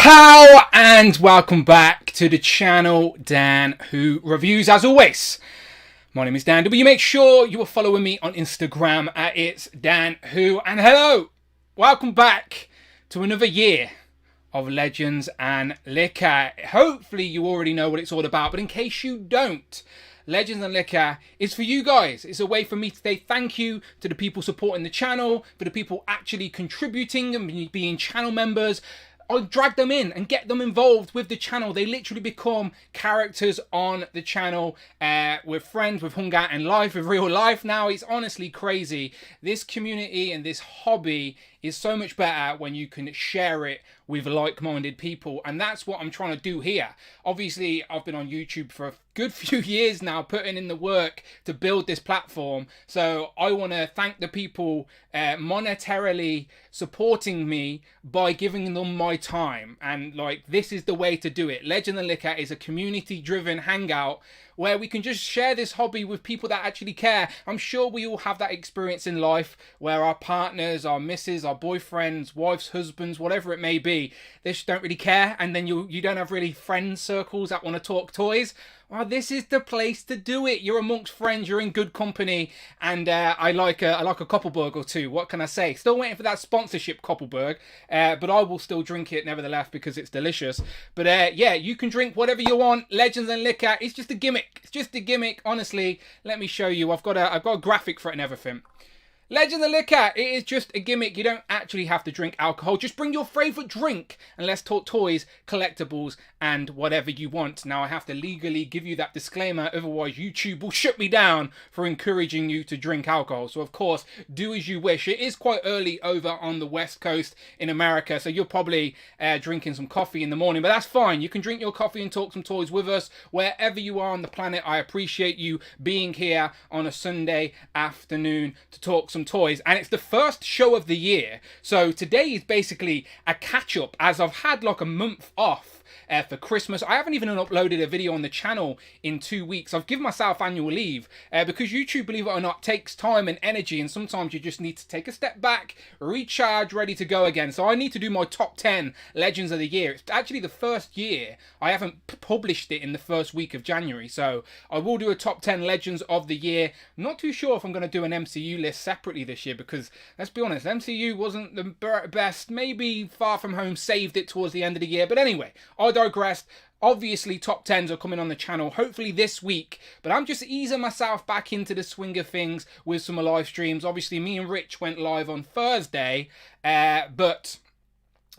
Pow and welcome back to the channel, Dan Who Reviews. As always, my name is Dan W. Make sure you are following me on Instagram at It's Dan Who. And hello, welcome back to another year of Legends and Liquor. Hopefully you already know what it's all about, but in case you don't, Legends and Liquor is for you guys. It's a way for me to say thank you to the people supporting the channel, for the people actually contributing and being channel members. I'll drag them in and get them involved with the channel. They literally become characters on the channel. We're friends, we've hung out in life, with real life now. It's honestly crazy. This community and this hobby is so much better when you can share it with like-minded people, and that's what I'm trying to do here. Obviously, I've been on YouTube for a good few years now, putting in the work to build this platform. So I want to thank the people monetarily supporting me by giving them my time, and like, this is the way to do it. Legend and Liquor is a community-driven hangout where we can just share this hobby with people that actually care. I'm sure we all have that experience in life where our partners, our missus, our boyfriends, wives, husbands, whatever it may be, they just don't really care, and then you don't have really friend circles that want to talk toys. Well, this is the place to do it. You're amongst friends, you're in good company, and I like a Koppelberg or two. What can I say? Still waiting for that sponsorship, Koppelberg, but I will still drink it nevertheless because it's delicious. But yeah, you can drink whatever you want. Legends and Liquor, it's just a gimmick. It's just a gimmick. Honestly, let me show you. I've got a graphic for it and everything. Legend and Liquor, it is just a gimmick. You don't actually have to drink alcohol. Just bring your favourite drink and let's talk toys, collectibles, and whatever you want. Now, I have to legally give you that disclaimer, otherwise YouTube will shut me down for encouraging you to drink alcohol. So, of course, do as you wish. It is quite early over on the West Coast in America, so you're probably drinking some coffee in the morning, but that's fine. You can drink your coffee and talk some toys with us wherever you are on the planet. I appreciate you being here on a Sunday afternoon to talk some toys, and it's the first show of the year, so today is basically a catch-up, as I've had like a month off for Christmas. I haven't even uploaded a video on the channel in 2 weeks. I've given myself annual leave because YouTube, believe it or not, takes time and energy, and sometimes you just need to take a step back, recharge, ready to go again. So I need to do my top 10 Legends of the year. It's actually the first year I haven't published it in the first week of January, so I will do a top 10 Legends of the year. I'm not too sure if I'm going to do an MCU list separately this year because, let's be honest, MCU wasn't the best. Maybe Far From Home saved it towards the end of the year, but anyway, I digressed. Obviously, top 10s are coming on the channel, hopefully this week, but I'm just easing myself back into the swing of things with some live streams. Obviously, me and Rich went live on Thursday, but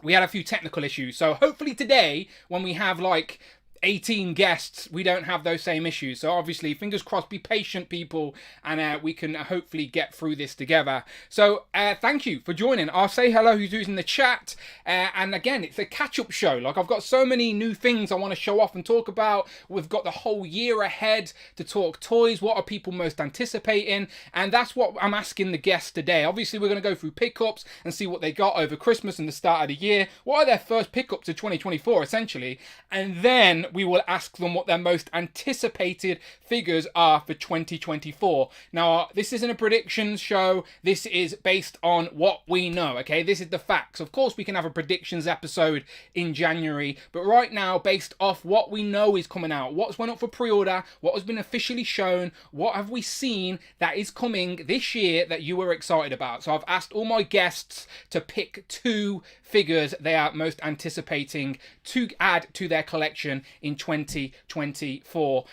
we had a few technical issues. So hopefully today, when we have like 18 guests, we don't have those same issues. So obviously, fingers crossed, be patient, people, and we can hopefully get through this together. So thank you for joining. I'll say hello who's in the chat, and again, it's a catch-up show. Like, I've got so many new things I want to show off and talk about. We've got the whole year ahead to talk toys. What are people most anticipating? And that's what I'm asking the guests today. Obviously, we're going to go through pickups and see what they got over Christmas and the start of the year. What are their first pickups of 2024, essentially? And then we will ask them what their most anticipated figures are for 2024. Now, this isn't a predictions show. This is based on what we know, okay? This is the facts. Of course, we can have a predictions episode in January, but right now, based off what we know is coming out, what's went up for pre-order, what has been officially shown, what have we seen that is coming this year that you were excited about. So I've asked all my guests to pick 2 figures they are most anticipating to add to their collection in 2024.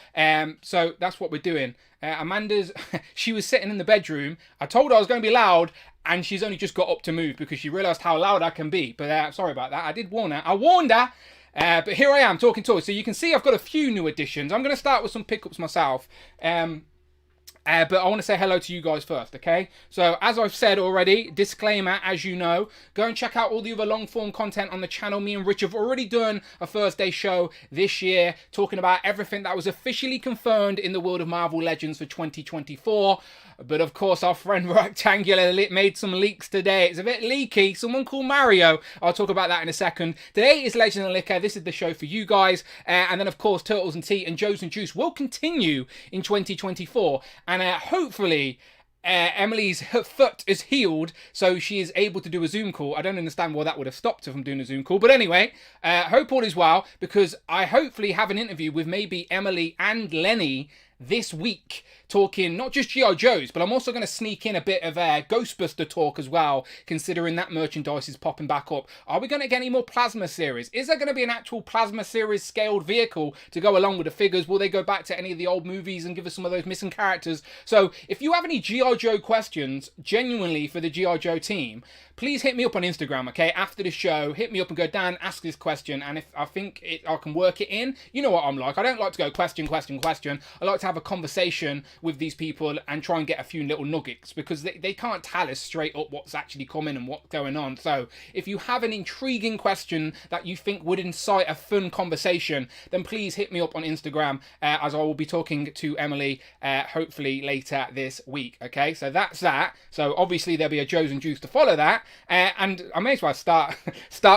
So that's what we're doing. Amanda's, she was sitting in the bedroom. I told her I was going to be loud, and she's only just got up to move because she realised how loud I can be. But sorry about that. I did warn her. I warned her. But here I am talking toys. So you can see I've got a few new additions. I'm going to start with some pickups myself. But I want to say hello to you guys first, okay? So, as I've said already, disclaimer, as you know, go and check out all the other long-form content on the channel. Me and Rich have already done a Thursday show this year, talking about everything that was officially confirmed in the world of Marvel Legends for 2024. But, of course, our friend Rectangular made some leaks today. It's a bit leaky. Someone called Mario. I'll talk about that in a second. Today is Legend and Liquor. This is the show for you guys. And then, of course, Turtles and Tea and Joe's and Juice will continue in 2024. And hopefully, Emily's her foot is healed, so she is able to do a Zoom call. I don't understand why that would have stopped her from doing a Zoom call. But anyway, hope all is well, because I hopefully have an interview with maybe Emily and Lenny this week, talking not just G.I. Joes, but I'm also going to sneak in a bit of Ghostbuster talk as well, considering that merchandise is popping back up. Are we going to get any more Plasma series? Is there going to be an actual Plasma series scaled vehicle to go along with the figures? Will they go back to any of the old movies and give us some of those missing characters? So if you have any G.I. Joe questions, genuinely for the G.I. Joe team, please hit me up on Instagram, okay? After the show, hit me up and go, Dan, ask this question. And if I think I can work it in, you know what I'm like. I don't like to go question, question, question. I like to have a conversation with these people and try and get a few little nuggets, because they can't tell us straight up what's actually coming and what's going on. So if you have an intriguing question that you think would incite a fun conversation, then please hit me up on Instagram, as I will be talking to Emily hopefully later this week, okay? So that's that. So obviously there'll be a Joes and Juice to follow that. And I may as well start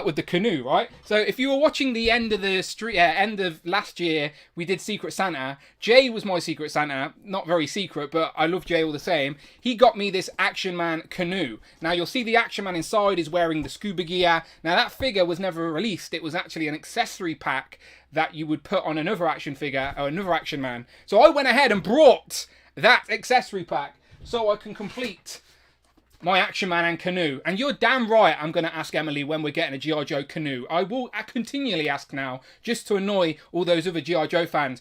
with the canoe, right? So if you were watching the end of end of last year, we did Secret Santa. Jay was my Secret Santa, not very secret, but I love Jay all the same. He got me this Action Man canoe. Now you'll see the Action Man inside is wearing the scuba gear. Now that figure was never released. It was actually an accessory pack that you would put on another action figure or another Action Man. So I went ahead and brought that accessory pack so I can complete my Action Man and canoe. And you're damn right I'm going to ask Emily when we're getting a G.I. Joe canoe. I will continually ask now, just to annoy all those other G.I. Joe fans.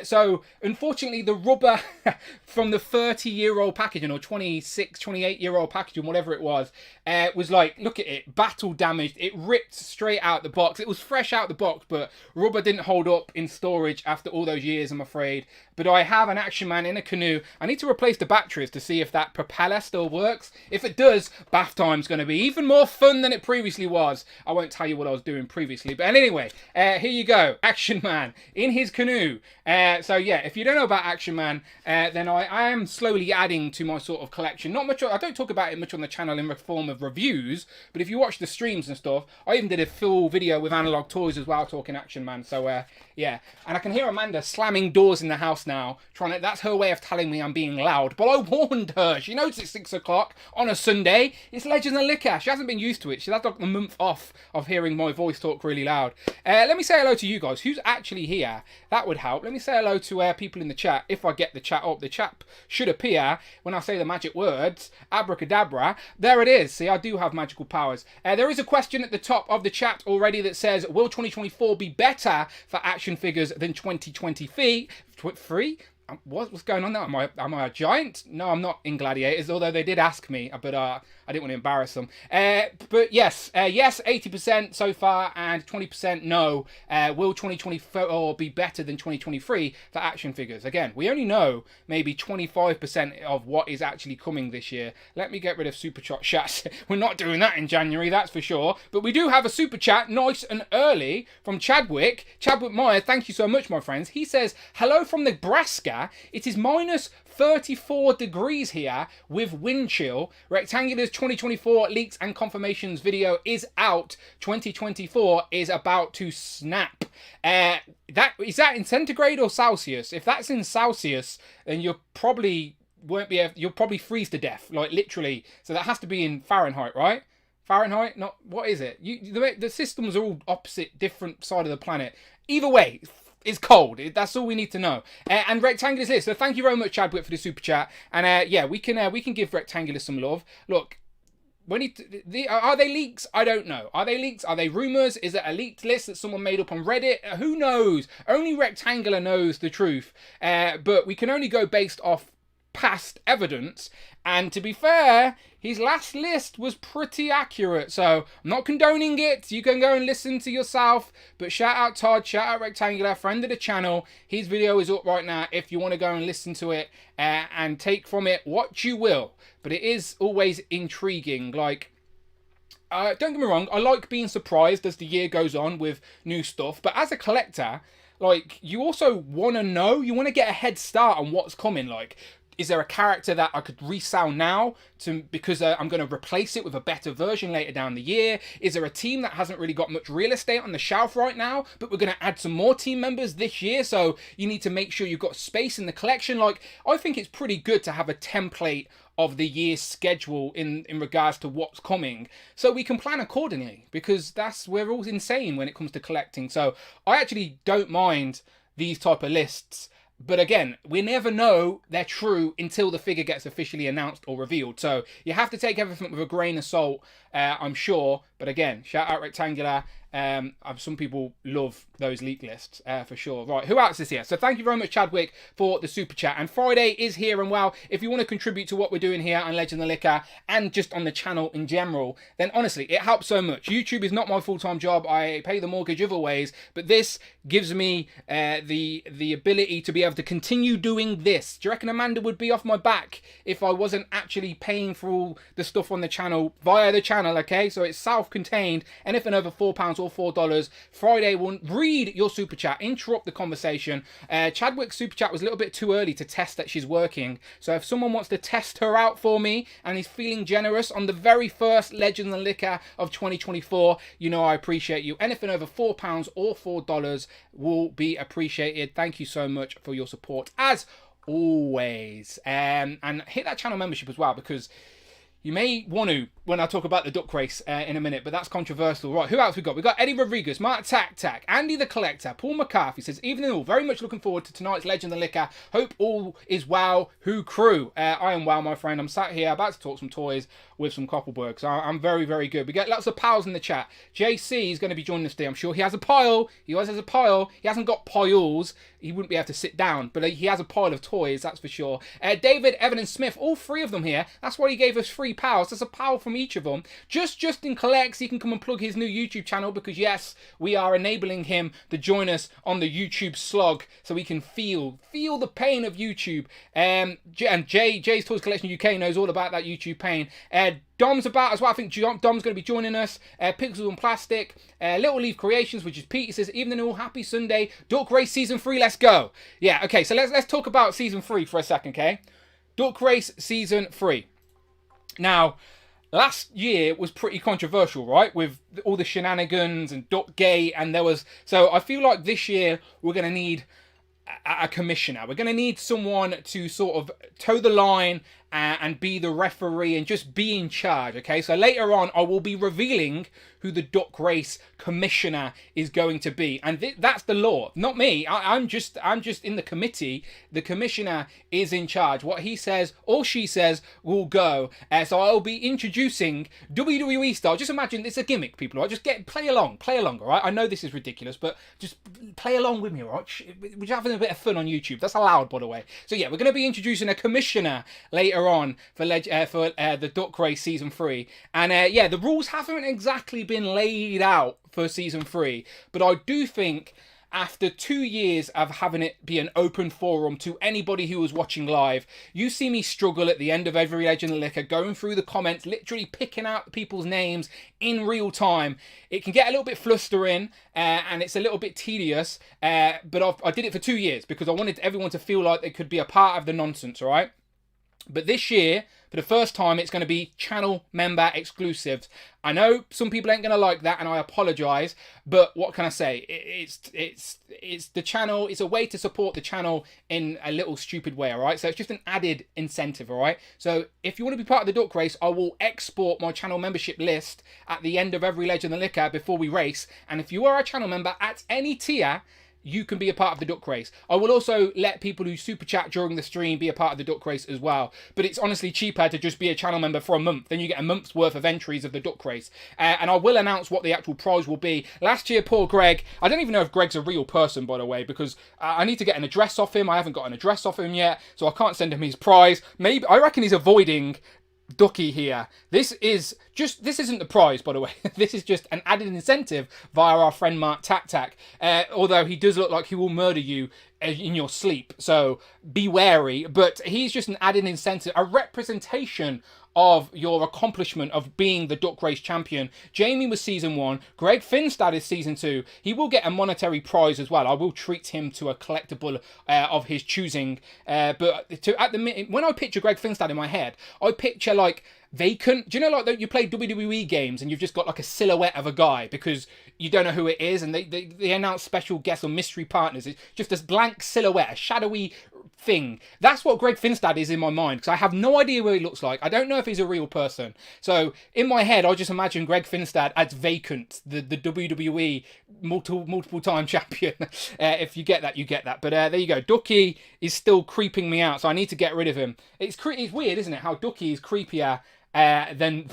So, unfortunately, the rubber from the 30-year-old packaging, or 26, 28-year-old packaging, whatever it was like, look at it, battle damaged. It ripped straight out the box. It was fresh out the box, but rubber didn't hold up in storage after all those years, I'm afraid. But I have an Action Man in a canoe. I need to replace the batteries to see if that propeller still works. If it does, bath time's going to be even more fun than it previously was. I won't tell you what I was doing previously. But anyway, here you go. Action Man in his canoe. So yeah, if you don't know about Action Man, then I am slowly adding to my sort of collection. Not much. I don't talk about it much on the channel in the form of reviews, but if you watch the streams and stuff, I even did a full video with Analog Toys as well, talking Action Man. So yeah, and I can hear Amanda slamming doors in the house now, that's her way of telling me I'm being loud. But I warned her. She knows it's 6 o'clock on a Sunday. It's Legends and Liquor. She hasn't been used to it. She's had like a month off of hearing my voice talk really loud. Let me say hello to you guys. Who's actually here? That would help. Let me say hello to people in the chat. If I get the chat up, the chat should appear when I say the magic words. Abracadabra. There it is. See, I do have magical powers. There is a question at the top of the chat already that says, will 2024 be better for action figures than 2023? What's going on now? Am I a giant? No, I'm not in Gladiators, although they did ask me, but I didn't want to embarrass them. But yes, 80% so far and 20% no. Will 2024 be better than 2023 for action figures? Again, we only know maybe 25% of what is actually coming this year. Let me get rid of super chats. We're not doing that in January, that's for sure. But we do have a super chat, nice and early, from Chadwick Meyer. Thank you so much, my friends. He says, hello from Nebraska. It is minus 34 degrees here with wind chill. Rectangular's 2024 leaks and confirmations video is out. 2024 is about to snap. Is that in centigrade or Celsius? If that's in Celsius, then you'll probably freeze to death, like literally. So that has to be in Fahrenheit, right? Fahrenheit? Not, what is it? The systems are all opposite, different side of the planet. Either way, it's cold. That's all we need to know. And Rectangular is here. So thank you very much, Chadwick, for the super chat. And yeah, we can give Rectangular some love. Look, are they leaks? I don't know. Are they leaks? Are they rumours? Is it a leaked list that someone made up on Reddit? Who knows? Only Rectangular knows the truth. But we can only go based off past evidence. And to be fair, his last list was pretty accurate. So I'm not condoning it. You can go and listen to yourself. But shout out Todd, shout out Rectangular, friend of the channel. His video is up right now if you want to go and listen to it and take from it what you will. But it is always intriguing. Like, don't get me wrong, I like being surprised as the year goes on with new stuff. But as a collector, like, you also want to know, you want to get a head start on what's coming. Like, Is there a character that I could resell now because I'm going to replace it with a better version later down the year? Is there a team that hasn't really got much real estate on the shelf right now, but we're going to add some more team members this year, so you need to make sure you've got space in the collection? Like, I think it's pretty good to have a template of the year's schedule in regards to what's coming, so we can plan accordingly, because we're all insane when it comes to collecting. So I actually don't mind these type of lists. But again, we never know they're true until the figure gets officially announced or revealed. So you have to take everything with a grain of salt, I'm sure. But again, shout out Rectangular. Some people love those leak lists, for sure. Right, who else is here? So thank you very much, Chadwick, for the super chat. And Friday is here, and well, if you want to contribute to what we're doing here on Legend of the Liquor and just on the channel in general, then honestly, it helps so much. YouTube is not my full-time job. I pay the mortgage other ways, but this gives me the ability to be able to continue doing this. Do you reckon Amanda would be off my back if I wasn't actually paying for all the stuff on the channel via the channel? Okay, so it's self-contained. Anything over £4 or $4, Friday will read your super chat, interrupt the conversation. Chadwick's super chat was a little bit too early to test that she's working, so if someone wants to test her out for me and is feeling generous on the very first Legend of the Liquor of 2024, you know I appreciate you. Anything over £4 or $4 will be appreciated. Thank you so much for your support as always, and hit that channel membership as well, because you may want to when I talk about the duck race in a minute, but that's controversial. Right, who else we got? We got Eddie Rodriguez, Mark Tac, Andy the Collector, Paul McCarthy says, evening all, very much looking forward to tonight's Legend of the Liquor. Hope all is well. Who crew? I am well, my friend. I'm sat here about to talk some toys with some Koppelberg, so I'm very, very good. We get lots of pals in the chat. JC is going to be joining us today. I'm sure he has a pile. He always has a pile. He hasn't got piles. He wouldn't be able to sit down, but he has a pile of toys, that's for sure. David, Evan, and Smith, all three of them here. That's why he gave us 3 pals. There's a pal from each of them. Justin collects. He can come and plug his new YouTube channel, because yes, we are enabling him to join us on the YouTube slog, so we can feel the pain of YouTube. And Jay's Toys Collection UK knows all about that YouTube pain. Dom's about as well. I think Dom's going to be joining us. Pixels and Plastic. Little Leaf Creations, which is Pete. He says, evening all, happy Sunday. Duck Race Season 3, let's go. Yeah, okay, so let's talk about Season 3 for a second, okay? Duck Race Season 3. Now, last year was pretty controversial, right? With all the shenanigans and Duckgate, and there was... So I feel like this year we're going to need a commissioner. We're going to need someone to sort of toe the line and be the referee and just be in charge, okay? So later on, I will be revealing who the duck race commissioner is going to be, and that's the law, not me. I'm just in the committee. The commissioner is in charge. What he says or she says will go. So I'll be introducing WWE style. Just imagine it's a gimmick, people. Right? Just play along, all right? I know this is ridiculous, but just play along with me, all right? We're having a bit of fun on YouTube. That's allowed, by the way. So yeah, we're going to be introducing a commissioner later on for the Duck Race Season 3. And yeah, the rules haven't exactly been laid out for Season 3, but I do think after 2 years of having it be an open forum to anybody who was watching live, you see me struggle at the end of every Legend of the Liquor, going through the comments, literally picking out people's names in real time. It can get a little bit flustering and it's a little bit tedious, but I did it for 2 years because I wanted everyone to feel like they could be a part of the nonsense, all right? But this year, for the first time, it's going to be channel member exclusives. I know some people ain't going to like that, and I apologise. But what can I say? It's the channel. It's a way to support the channel in a little stupid way, all right? So it's just an added incentive, all right? So if you want to be part of the Duck Race, I will export my channel membership list at the end of every Legend of the Liquor before we race. And if you are a channel member at any tier, you can be a part of the Duck Race. I will also let people who super chat during the stream be a part of the Duck Race as well. But it's honestly cheaper to just be a channel member for a month. Then you get a month's worth of entries of the Duck Race. And I will announce what the actual prize will be. Last year, poor Greg, I don't even know if Greg's a real person, by the way, because I need to get an address off him. I haven't got an address off him yet, so I can't send him his prize. Maybe I reckon he's avoiding Ducky here. This isn't the prize, by the way. This is just an added incentive via our friend Mark Tac. Although he does look like he will murder you in your sleep, so be wary. But he's just an added incentive, a representation of your accomplishment of being the Duck Race champion. Jamie was season 1. Greg Finstad is season 2. He will get a monetary prize as well. I will treat him to a collectible of his choosing. But at the minute, when I picture Greg Finstad in my head, I picture like vacant. Do you know like you play WWE games and you've just got like a silhouette of a guy because you don't know who it is, and they announce special guests or mystery partners. It's just this blank silhouette, a shadowy thing. That's what Greg Finstad is in my mind, because I have no idea what he looks like. I don't know if he's a real person. So in my head, I just imagine Greg Finstad as vacant, the WWE multiple time champion. If you get that, you get that. But there you go. Ducky is still creeping me out, so I need to get rid of him. It's weird, isn't it, how Ducky is creepier than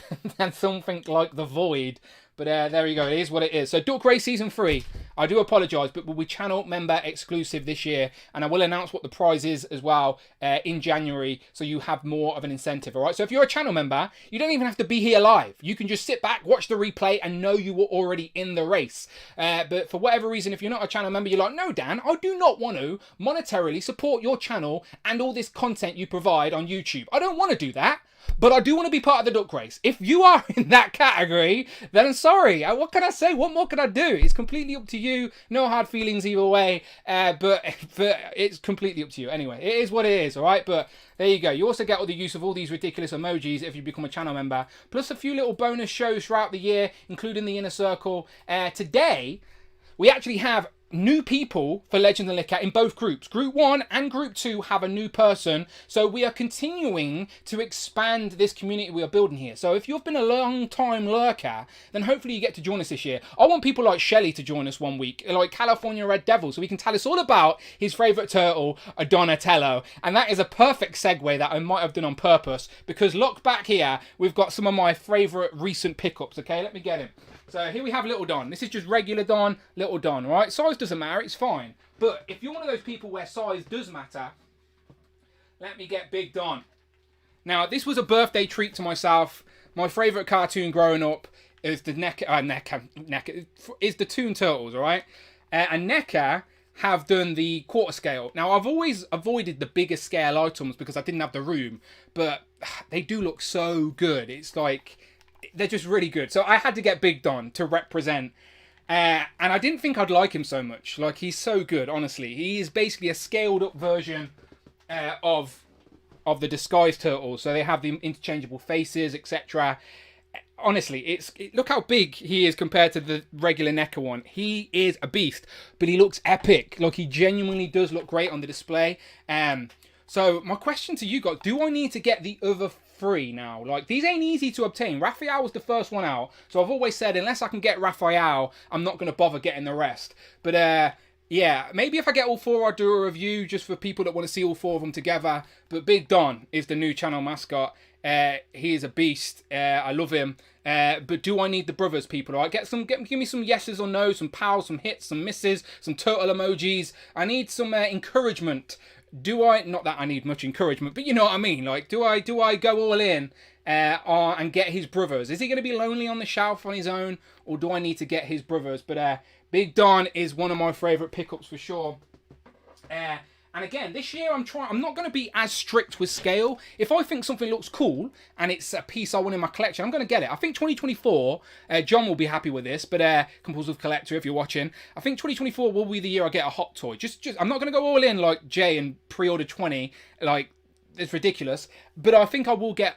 something like the Void. But there you go. It is what it is. So Duck Race Season 3, I do apologise, but will be channel member exclusive this year. And I will announce what the prize is as well in January, so you have more of an incentive, all right? So if you're a channel member, you don't even have to be here live. You can just sit back, watch the replay, and know you were already in the race. But for whatever reason, if you're not a channel member, you're like, no, Dan, I do not want to monetarily support your channel and all this content you provide on YouTube. I don't want to do that. But I do want to be part of the Duck Race. If you are in that category, then I'm sorry. What can I say? What more can I do? It's completely up to you. No hard feelings either way. But it's completely up to you. Anyway, it is what it is, all right? But there you go. You also get all the use of all these ridiculous emojis if you become a channel member. Plus a few little bonus shows throughout the year, including the Inner Circle. Today, we actually have new people for Legends and Liquor in both groups. Group 1 and Group 2 have a new person. So we are continuing to expand this community we are building here. So if you've been a long time lurker, then hopefully you get to join us this year. I want people like Shelly to join us one week, like California Red Devil, so he can tell us all about his favourite turtle, a Donatello. And that is a perfect segue that I might have done on purpose, because look back here, we've got some of my favourite recent pickups. Okay, let me get him. So here we have Little Don. This is just regular Don, Little Don, right? Size doesn't matter, it's fine. But if you're one of those people where size does matter, let me get Big Don. Now, this was a birthday treat to myself. My favourite cartoon growing up is the is the Toon Turtles, all right? And NECA have done the quarter scale. Now, I've always avoided the bigger scale items because I didn't have the room, but they do look so good. It's like, they're just really good. So I had to get Big Don to represent. And I didn't think I'd like him so much. Like, he's so good, honestly. He is basically a scaled up version of the Disguised Turtles. So they have the interchangeable faces, etc. Honestly, look how big he is compared to the regular NECA one. He is a beast, but he looks epic. Like, he genuinely does look great on the display. So my question to you guys, do I need to get the other 3 now? Like, these ain't easy to obtain. Raphael was the first one out, so I've always said unless I can get Raphael, I'm not going to bother getting the rest. But yeah, maybe if I get all 4, I'll do a review just for people that want to see all 4 of them together. But Big Don is the new channel mascot. He is a beast. I love him. But do I need the brothers, people? All right, give me some yeses or no's, some pals, some hits, some misses, some turtle emojis. I need some encouragement. Not that I need much encouragement, but you know what I mean. Like, do I go all in and get his brothers? Is he going to be lonely on the shelf on his own, or do I need to get his brothers? But Big Don is one of my favourite pickups for sure. And again, this year I'm not going to be as strict with scale. If I think something looks cool and it's a piece I want in my collection, I'm going to get it. I think 2024, John will be happy with this, but Compulsive Collector, if you're watching, I think 2024 will be the year I get a hot toy. I'm not going to go all in like Jay and pre-order 20. Like, it's ridiculous. But I think I will get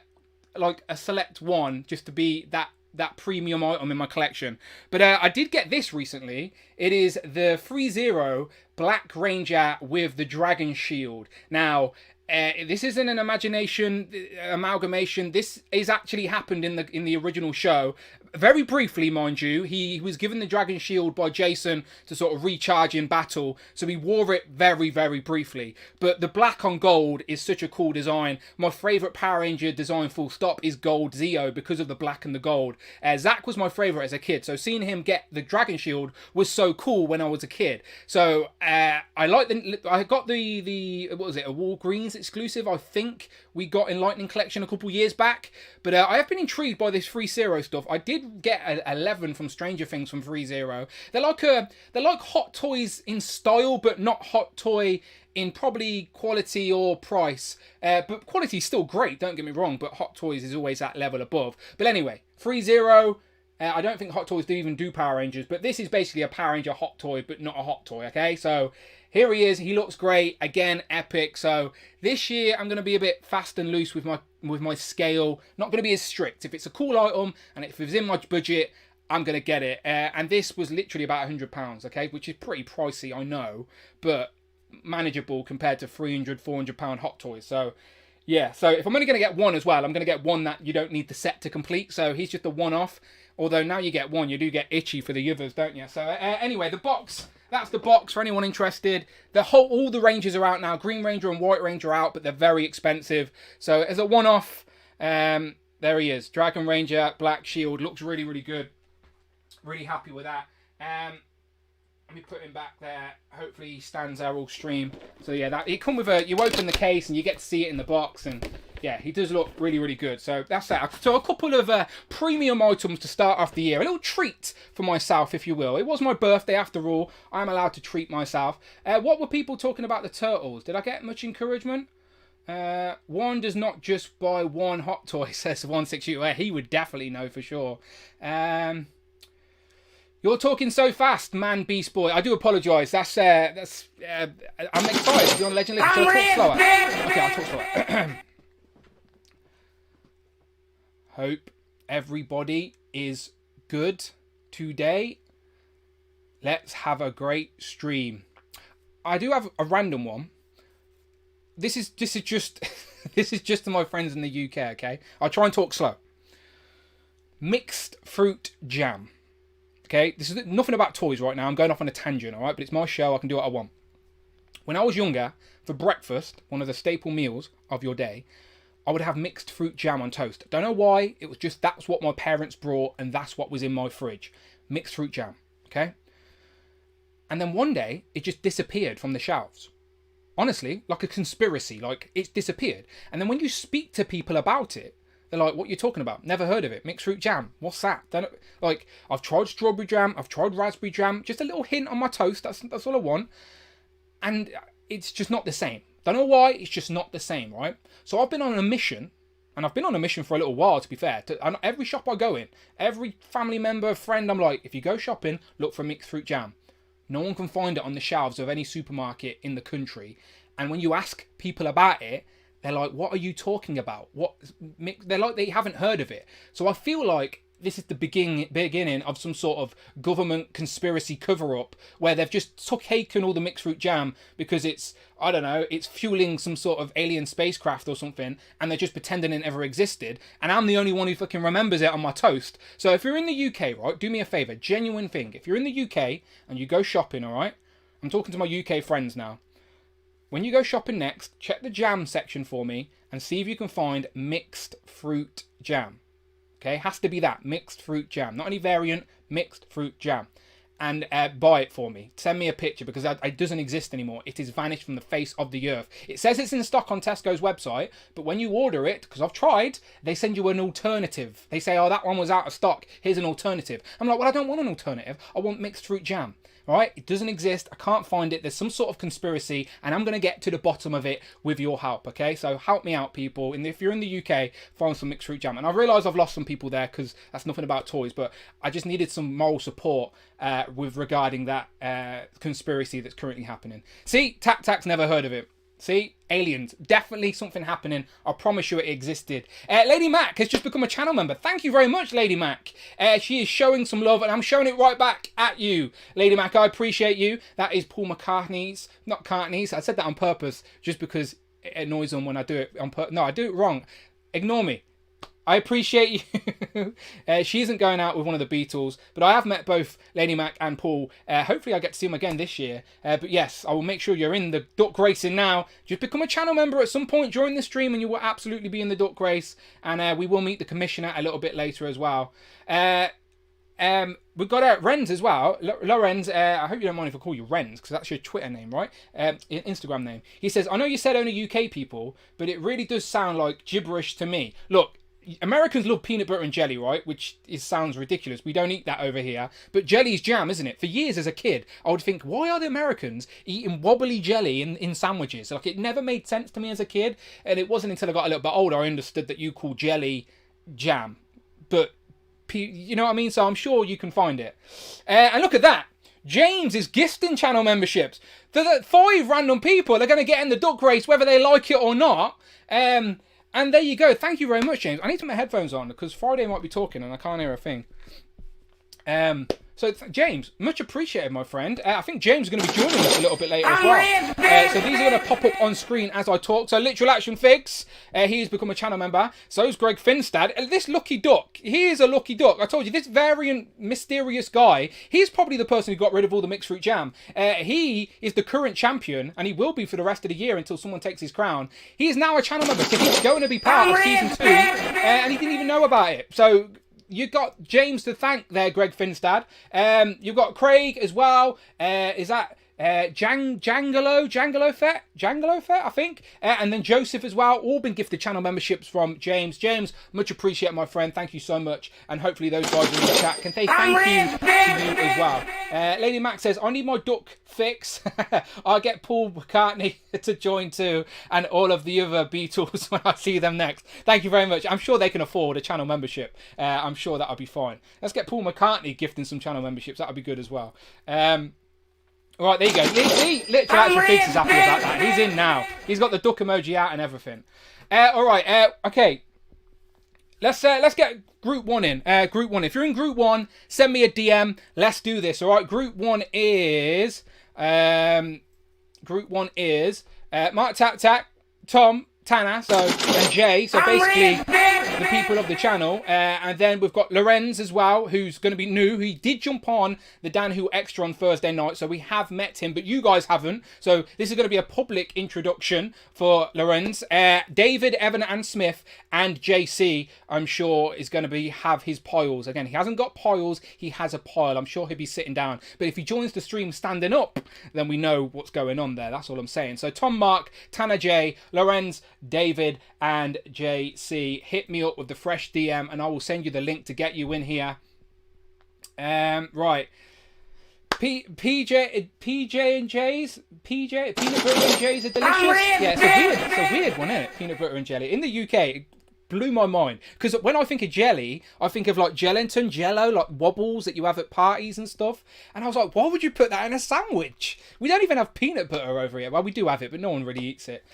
like a select one just to be that premium item in my collection. But I did get this recently. It is the 3-0 Black Ranger with the Dragon Shield. Now, this isn't an amalgamation. This is actually happened in the original show. Very briefly, mind you, he was given the Dragon Shield by Jason to sort of recharge in battle, so he wore it very, very briefly. But the black on gold is such a cool design. My favourite Power Ranger design full stop is Gold Zeo because of the black and the gold. Zach was my favourite as a kid, so seeing him get the Dragon Shield was so cool when I was a kid. So I got the what was it, a Walgreens exclusive I think we got in Lightning Collection a couple years back. But I have been intrigued by this FreeZero stuff. I did get an 11 from Stranger Things from FreeZero. They're like Hot Toys in style, but not Hot Toy in probably quality or price. But quality is still great, don't get me wrong, but Hot Toys is always that level above. But anyway, FreeZero. I don't think Hot Toys even do Power Rangers, but this is basically a Power Ranger Hot Toy, but not a Hot Toy, okay? So here he is. He looks great. Again, epic. So this year I'm going to be a bit fast and loose with my scale. Not going to be as strict. If it's a cool item and if it's in my budget, I'm going to get it. And this was literally about £100, okay? Which is pretty pricey, I know, but manageable compared to £300, £400 Hot Toys. So yeah, so if I'm only going to get one as well, I'm going to get one that you don't need the set to complete. So he's just a one-off. Although now you get one, you do get itchy for the others, don't you? So anyway, the box, that's the box for anyone interested. All the Rangers are out now. Green Ranger and White Ranger are out, but they're very expensive. So as a one-off, there he is. Dragon Ranger, Black Shield, looks really, really good. Really happy with that. Let me put him back there. Hopefully he stands there all stream. So yeah, that it come with you open the case and you get to see it in the box, and yeah, he does look really, really good. So that's that. So a couple of premium items to start off the year. A little treat for myself, if you will. It was my birthday after all. I'm allowed to treat myself. What were people talking about the Turtles? Did I get much encouragement? One does not just buy one Hot Toy, says 162. He would definitely know for sure. You're talking so fast, man, Beast Boy. I do apologise. I'm excited. You're on Legend List. So I'll talk slower. Okay, I'll talk slower. Hope everybody is good today. Let's have a great stream. I do have a random one. This is just this is just to my friends in the UK. Okay, I'll try and talk slow. Mixed fruit jam. Okay, this is nothing about toys right now. I'm going off on a tangent, all right? But it's my show. I can do what I want. When I was younger, for breakfast, one of the staple meals of your day, I would have mixed fruit jam on toast. Don't know why. It was just that's what my parents brought, and that's what was in my fridge. Mixed fruit jam, okay? And then one day, it just disappeared from the shelves. Honestly, like a conspiracy. Like, it's disappeared. And then when you speak to people about it, they're like, what are you talking about? Never heard of it. Mixed fruit jam. What's that? Like, I've tried strawberry jam. I've tried raspberry jam. Just a little hint on my toast. That's all I want. And it's just not the same. Don't know why. It's just not the same, right? So I've been on a mission. And I've been on a mission for a little while, to be fair. Every shop I go in, every family member, friend, I'm like, if you go shopping, look for mixed fruit jam. No one can find it on the shelves of any supermarket in the country. And when you ask people about it, they're like, what are you talking about? They're like, they haven't heard of it. So I feel like this is the beginning of some sort of government conspiracy cover-up where they've just taken all the mixed fruit jam because it's, I don't know, it's fueling some sort of alien spacecraft or something, and they're just pretending it never existed, and I'm the only one who fucking remembers it on my toast. So if you're in the UK, right, do me a favour, genuine thing. If you're in the UK and you go shopping, all right, I'm talking to my UK friends now. When you go shopping next, check the jam section for me and see if you can find mixed fruit jam. Okay, has to be that, mixed fruit jam. Not any variant, mixed fruit jam. And buy it for me. Send me a picture because it doesn't exist anymore. It is vanished from the face of the earth. It says it's in stock on Tesco's website, but when you order it, because I've tried, they send you an alternative. They say, oh, that one was out of stock. Here's an alternative. I'm like, well, I don't want an alternative. I want mixed fruit jam. Right? It doesn't exist. I can't find it. There's some sort of conspiracy, and I'm going to get to the bottom of it with your help, okay? So help me out, people. And if you're in the UK, find some mixed fruit jam. And I realise I've lost some people there because that's nothing about toys, but I just needed some moral support with regarding that conspiracy that's currently happening. See, Tac Tac's never heard of it. See, aliens, definitely something happening. I promise you it existed. Lady Mac has just become a channel member. Thank you very much, Lady Mac. She is showing some love, and I'm showing it right back at you, Lady Mac. I appreciate you. That is Paul McCartney's, not Cartney's. I said that on purpose, just because it annoys them when I do it on purpose. No, I do it wrong. Ignore me. I appreciate you. She isn't going out with one of the Beatles, but I have met both Lady Mac and Paul. Hopefully I get to see them again this year. But yes, I will make sure you're in the duck racing now. Just become a channel member at some point during the stream and you will absolutely be in the duck race. And we will meet the commissioner a little bit later as well. we've got Renz as well. Lorenz, I hope you don't mind if I call you Renz, because that's your Twitter name, right? Instagram name. He says, I know you said only UK people, but it really does sound like gibberish to me. Look, Americans love peanut butter and jelly, right? Which sounds ridiculous. We don't eat that over here. But jelly's jam, isn't it? For years as a kid, I would think, why are the Americans eating wobbly jelly in sandwiches? Like, it never made sense to me as a kid. And it wasn't until I got a little bit older I understood that you call jelly jam. But, you know what I mean? So I'm sure you can find it. And look at that. James is gifting channel memberships. The 5 random people are going to get in the duck race whether they like it or not. And there you go. Thank you very much, James. I need to put my headphones on because Friday might be talking and I can't hear a thing. So James, much appreciated, my friend. I think James is going to be joining us a little bit later as well. So these are going to pop up on screen as I talk. So Literal Action Figs, he's become a channel member. So is Greg Finstad. This lucky duck, he is a lucky duck. I told you, this variant, mysterious guy, he's probably the person who got rid of all the mixed fruit jam. He is the current champion, and he will be for the rest of the year until someone takes his crown. He is now a channel member, so he's going to be part of Season 2, and he didn't even know about it. So you've got James to thank there, Greg Finstad. You've got Craig as well. Is that Jangolo Fett, I think. And then Joseph as well. All been gifted channel memberships from James. James, much appreciate, my friend. Thank you so much. And hopefully those guys in the chat can say thank you to you as well. Lady Mac says, I need my duck fix. I'll get Paul McCartney to join too. And all of the other Beatles when I see them next. Thank you very much. I'm sure they can afford a channel membership. I'm sure that'll be fine. Let's get Paul McCartney gifting some channel memberships. That'll be good as well. Right, there you go. Literal Action Figs is happy about that. He's in now. He's got the duck emoji out and everything. All right. Okay. Let's get Group 1 in. Group 1. If you're in Group 1, send me a DM. Let's do this. All right. Group 1 is Mark Tac, Tom, Tana, and Jay. So basically the people of the channel. And then we've got Lorenz as well, who's going to be new. He did jump on the Dan Who Extra on Thursday night, so we have met him, but you guys haven't. So this is going to be a public introduction for Lorenz. David, Evan, and Smith, and JC, I'm sure, is going to have his piles. Again, he hasn't got piles, he has a pile. I'm sure he'll be sitting down. But if he joins the stream standing up, then we know what's going on there. That's all I'm saying. So Tom, Mark, Tanner J, Lorenz, David, and JC, hit me up with the fresh DM and I will send you the link to get you in here. Right. PJ and J's? PJ? Peanut butter and J's are delicious? Yeah, it's a weird one, isn't it? Peanut butter and jelly. In the UK, it blew my mind. Because when I think of jelly, I think of like gelatin, jello, like wobbles that you have at parties and stuff. And I was like, why would you put that in a sandwich? We don't even have peanut butter over here. Well, we do have it, but no one really eats it.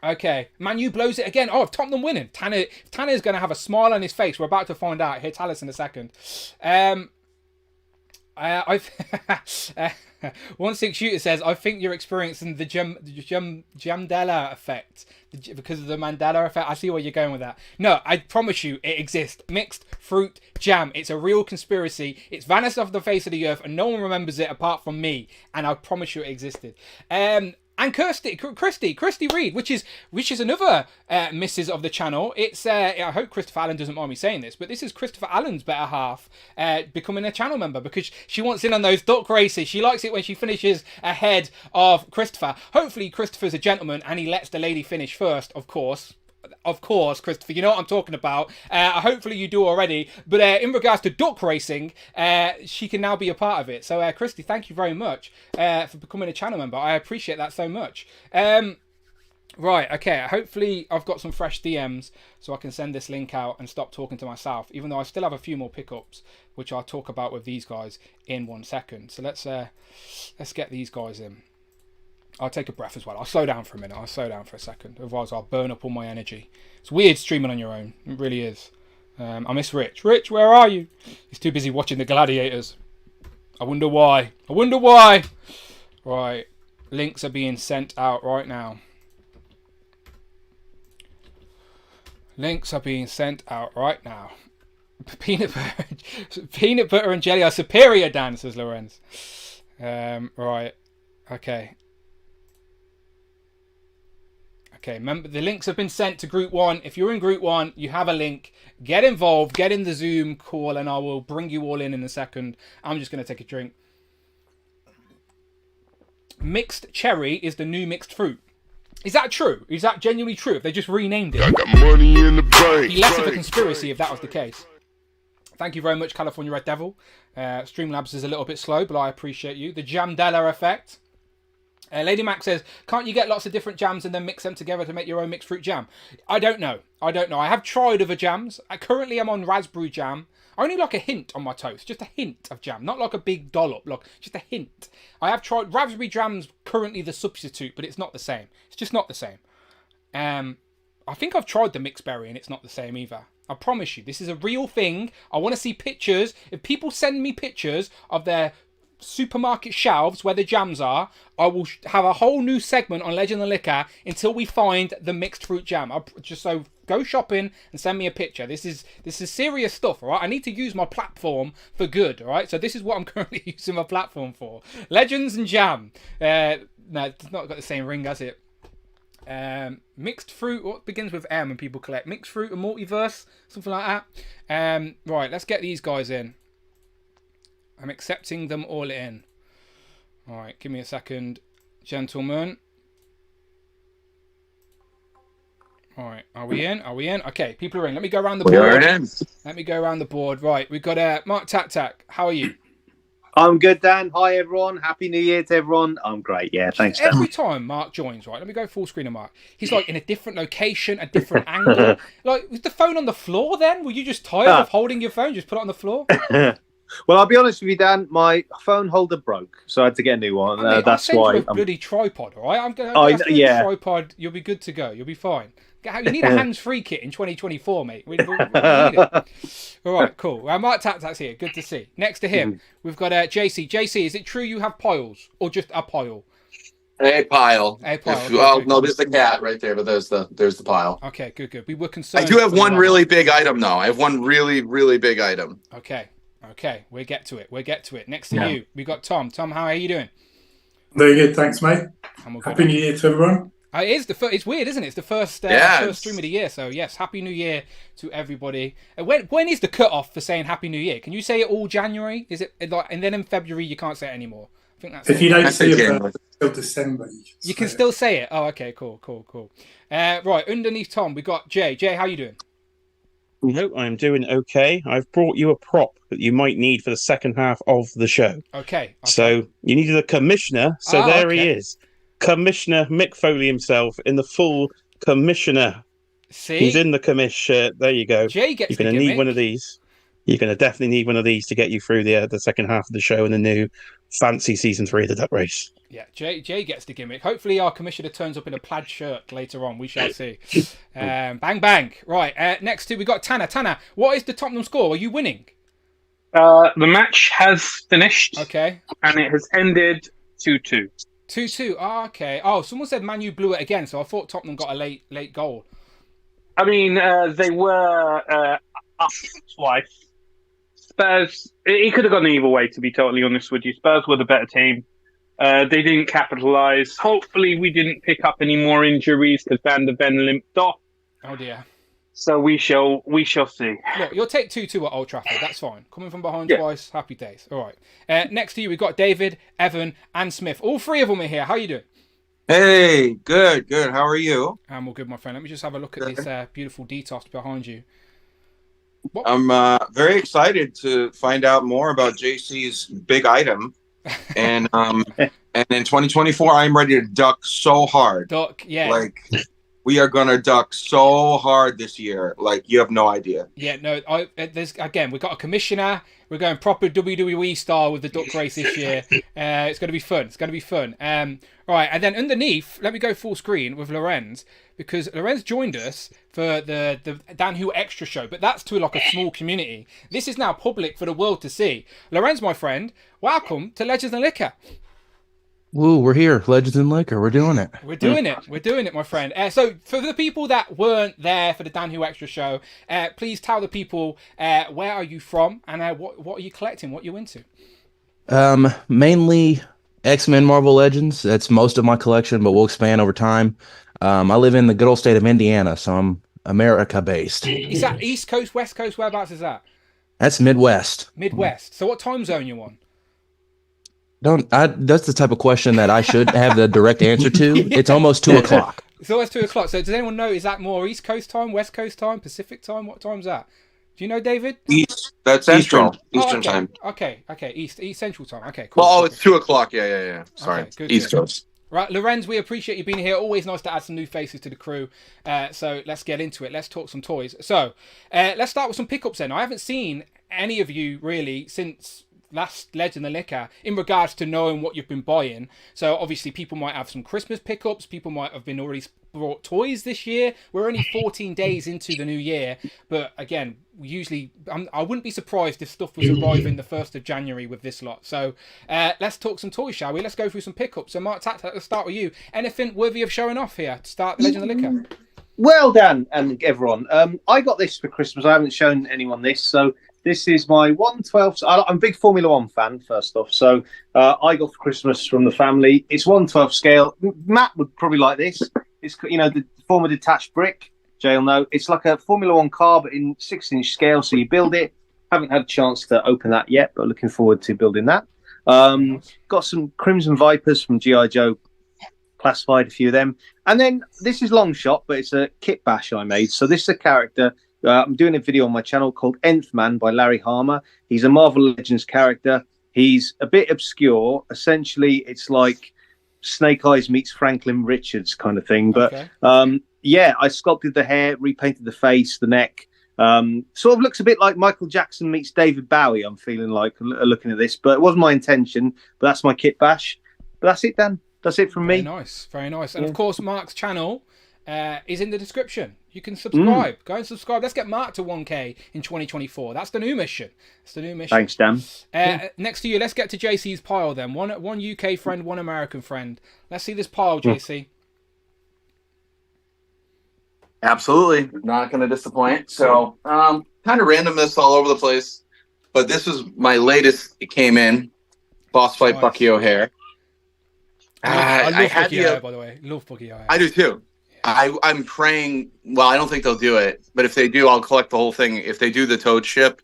Okay, Manu blows it again. Oh, Tottenham winning. Tanner's going to have a smile on his face. We're about to find out. He'll tell us in a second. One Six Shooter says, I think you're experiencing the Jamdela effect because of the Mandela effect. I see where you're going with that. No, I promise you it exists. Mixed fruit jam. It's a real conspiracy. It's vanished off the face of the earth and no one remembers it apart from me. And I promise you it existed. And Christy Reed, which is another missus of the channel. It's I hope Christopher Allen doesn't mind me saying this, but this is Christopher Allen's better half becoming a channel member because she wants in on those duck races. She likes it when she finishes ahead of Christopher. Hopefully Christopher's a gentleman and he lets the lady finish first, of course. Of course, Christopher, you know what I'm talking about. Hopefully you do already. But in regards to duck racing, she can now be a part of it. So, Christy, thank you very much for becoming a channel member. I appreciate that so much. Right, okay. Hopefully I've got some fresh DMs so I can send this link out and stop talking to myself, even though I still have a few more pickups, which I'll talk about with these guys in 1 second. So let's get these guys in. I'll take a breath as well. I'll slow down for a minute. I'll slow down for a second. Otherwise, I'll burn up all my energy. It's weird streaming on your own. It really is. I miss Rich. Rich, where are you? He's too busy watching the gladiators. I wonder why. I wonder why. Right. Links are being sent out right now. Links are being sent out right now. Peanut butter and jelly are superior, Dan, says Lorenz. Right. Okay. Okay, remember the links have been sent to Group 1. If you're in Group 1, you have a link. Get involved, get in the Zoom call, and I will bring you all in a second. I'm just going to take a drink. Mixed cherry is the new mixed fruit. Is that true? Is that genuinely true? If they just renamed it? I got money in the bank. It'd be less of a conspiracy if that was the case. Thank you very much, California Red Devil. Streamlabs is a little bit slow, but I appreciate you. The Jamdella effect. Lady Mac says, can't you get lots of different jams and then mix them together to make your own mixed fruit jam? I don't know. I have tried other jams. Currently I'm on raspberry jam. I only like a hint on my toast. Just a hint of jam. Not like a big dollop. Like just a hint. I have tried raspberry jam's currently the substitute, but it's not the same. It's just not the same. I think I've tried the mixed berry and it's not the same either. I promise you, this is a real thing. I want to see pictures. If people send me pictures of their supermarket shelves where the jams are, I will have a whole new segment on Legend of Liquor until we find the mixed fruit jam. So go shopping and send me a picture. This is serious stuff, all right? I need to use my platform for good, all right? So this is what I'm currently using my platform for. Legends and jam. No, it's not got the same ring, has it? Mixed fruit, what begins with M and people collect? Mixed fruit, a multiverse, something like that. Right, let's get these guys in. I'm accepting them all in. All right, give me a second, gentlemen. All right, are we in? Okay, people are in. Let me go around the board. We are in. Let me go around the board. Right, we've got Mark Tac. How are you? I'm good, Dan. Hi, everyone. Happy New Year to everyone. I'm great. Yeah, thanks, Dan. Every time Mark joins, right, let me go full screen of Mark. He's like in a different location, a different angle. Like, was the phone on the floor then? Were you just tired of holding your phone? Just put it on the floor? Well, I'll be honest with you, Dan. My phone holder broke, so I had to get a new one. I mean, that's why. You a bloody tripod, all right? I'm going to a tripod. You'll be good to go. You'll be fine. You need a hands-free kit in 2024, mate. We need it. All right, cool. Mark Tat's here. Good to see. Next to him, we've got JC. JC, is it true you have piles or just a pile? A pile. Okay, no, there's the cat right there, but there's the pile. Okay, good. We were concerned. I do have one really big item, though. I have one really, really big item. Okay, we'll get to it. Next to you, we got Tom. Tom, how are you doing? Very good, thanks, mate. Happy New Year to everyone. It's weird, isn't it? It's the first stream of the year, so yes, Happy New Year to everybody. When is the cut-off for saying Happy New Year? Can you say it all January? Is it like, and then in February you can't say it anymore? I think that's if you don't see it until December, you can still say it. Oh, okay, cool. Right, underneath Tom, we got Jay. Jay, how you doing? No, I'm doing okay. I've brought you a prop that you might need for the second half of the show. Okay. So you needed a commissioner. So he is. Commissioner Mick Foley himself in the full commissioner. See? He's in the commish shirt. There you go. Jay gets You're going to need one of these. You're going to definitely need one of these to get you through the second half of the show and the new fancy season 3 of the Duck Race. Yeah, Jay gets the gimmick. Hopefully our commissioner turns up in a plaid shirt later on. We shall see. Bang, bang. Right, next we got Tanner. Tanner, what is the Tottenham score? Are you winning? The match has finished. Okay. And it has ended 2-2. 2-2. Oh, okay. Oh, someone said Man U blew it again, so I thought Tottenham got a late goal. I mean, they were up twice. Spurs, it could have gone either way, to be totally honest with you. Spurs were the better team. They didn't capitalise. Hopefully, we didn't pick up any more injuries because Van der Ven limped off. Oh, dear. So we shall see. Look, you'll take 2-2 at Old Trafford. That's fine. Coming from behind twice, happy days. All right. Next to you, we've got David, Evan, and Smith. All three of them are here. How are you doing? Hey, good. How are you? I'm all good, my friend. Let me just have a look at this beautiful detox behind you. What? I'm very excited to find out more about JC's big item. And in 2024, I'm ready to duck so hard. Like, we are going to duck so hard this year. Like, you have no idea. Yeah, no, we've got a commissioner. We're going proper WWE style with the duck race this year. It's going to be fun. Right, and then underneath, let me go full screen with Lorenz, because Lorenz joined us for the Dan Who Extra show, but that's to like a small community. This is now public for the world to see. Lorenz, my friend, welcome to Legends and Liquor. Woo, we're here. Legends and Liquor. We're doing it. We're doing it, my friend. So for the people that weren't there for the Dan Who Extra show, please tell the people where are you from and what are you collecting, what you into? Mainly X-Men Marvel Legends. That's most of my collection, but we'll expand over time. I live in the good old state of Indiana, so I'm America based. Is that East Coast, West Coast? Whereabouts is that? That's Midwest. Midwest. So what time zone you on? That's the type of question that I should have the direct answer to. Yeah. It's almost 2:00. It's almost 2:00. So does anyone know, is that more East Coast time, West Coast time, Pacific time? What time's that? Do you know, David? East. That's Central. Eastern okay. time. Okay. East Central time. Okay, cool. Well, it's 2:00. Yeah. Sorry. Okay, good, East good. Coast. Right, Lorenz, we appreciate you being here. Always nice to add some new faces to the crew. So let's get into it. Let's talk some toys. So let's start with some pickups then. I haven't seen any of you really since last Legend of Liquor in regards to knowing what you've been buying. So obviously people might have some Christmas pickups. People might have been already brought toys this year. We're only 14 days into the new year. But again, usually I wouldn't be surprised if stuff was arriving the 1st of January with this lot. So let's talk some toys, shall we? Let's go through some pickups. So Mark Tat, let's start with you. Anything worthy of showing off here to start the Legend of Liquor? Well, Dan and everyone, I got this for Christmas. I haven't shown anyone this, so this is my 1/12. I'm a big Formula One fan, first off, so I got for Christmas from the family. It's 1/12 scale. Matt would probably like this. It's the form of detached brick. Jay'll know. It's like a Formula One car, but in 6-inch scale. So you build it. Haven't had a chance to open that yet, but looking forward to building that. Got some Crimson Vipers from G.I. Joe. Classified a few of them, and then this is long shot, but it's a kit bash I made. So this is a character. I'm doing a video on my channel called Nth Man by Larry Harmer. He's a Marvel Legends character. He's a bit obscure. Essentially, it's like Snake Eyes meets Franklin Richards kind of thing. But I sculpted the hair, repainted the face, the neck. Sort of looks a bit like Michael Jackson meets David Bowie. I'm feeling like looking at this, but it wasn't my intention. But that's my kit bash. But that's it, Dan. That's it from me. Very nice. And of course, Mark's channel is in the description. You can subscribe. Go and subscribe. Let's get Mark to 1K in 2024. That's the new mission. Thanks, Dan. Next to you, let's get to JC's pile then. One UK friend, one American friend. Let's see this pile, JC. Absolutely. Not going to disappoint. So, kind of randomness all over the place. But this is my latest. It came in. Boss Fight Bucky O'Hare. I love Bucky O'Hare, by the way. Love Bucky O'Hare. I do too. Yeah. I'm praying. Well, I don't think they'll do it, but if they do, I'll collect the whole thing. If they do the Toad ship,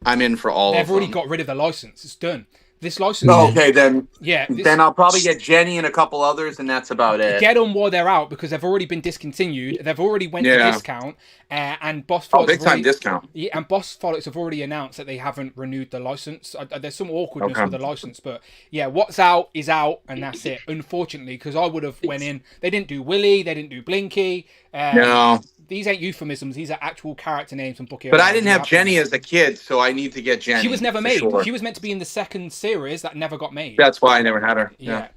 I'm in for all of them. They've already got rid of the license. It's done. This license. Okay, then. Yeah. Then I'll probably get Jenny and a couple others, and that's about it. Get them while they're out because they've already been discontinued. They've already went to discount, and Boss Frolics. Big time discount. Yeah, and Boss Frolics have already announced that they haven't renewed the license. There's some awkwardness with the license, but yeah, what's out is out, and that's it. Unfortunately, because I would have went in. They didn't do Willy. They didn't do Blinky. No. These ain't euphemisms. These are actual character names from Bucky. But I didn't have Jenny as a kid, so I need to get Jenny. She was never made. Sure. She was meant to be in the second series that never got made. That's why I never had her. Yeah.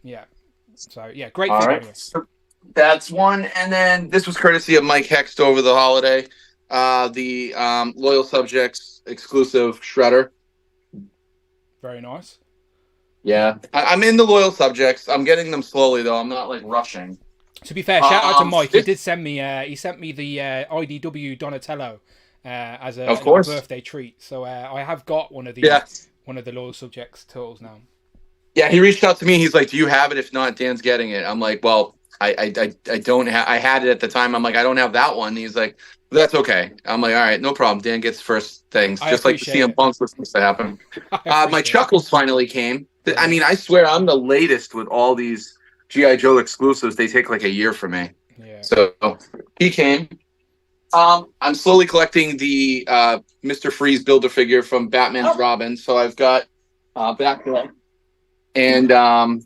So, yeah, great All figure. Right. So that's one. And then this was courtesy of Mike Hext over the holiday. The Loyal Subjects exclusive Shredder. Very nice. Yeah. I'm in the Loyal Subjects. I'm getting them slowly, though. I'm not, rushing. To be fair, shout out to Mike. He did send me. He sent me the IDW Donatello as a birthday treat. So I have got one of the Loyal Subjects turtles now. Yeah, he reached out to me. He's like, "Do you have it? If not, Dan's getting it." I'm like, "Well, I don't have. I had it at the time. I'm like, I don't have that one." And he's like, "That's okay." I'm like, "All right, no problem." Dan gets first things, just like the CM Punk was supposed to happen. My Chuckles finally came. I mean, I swear I'm the latest with all these G.I. Joe exclusives. They take like a year for me. Yeah. So he came. I'm slowly collecting the Mr. Freeze Build-A-Figure from Batman and Robin. So I've got Batgirl. And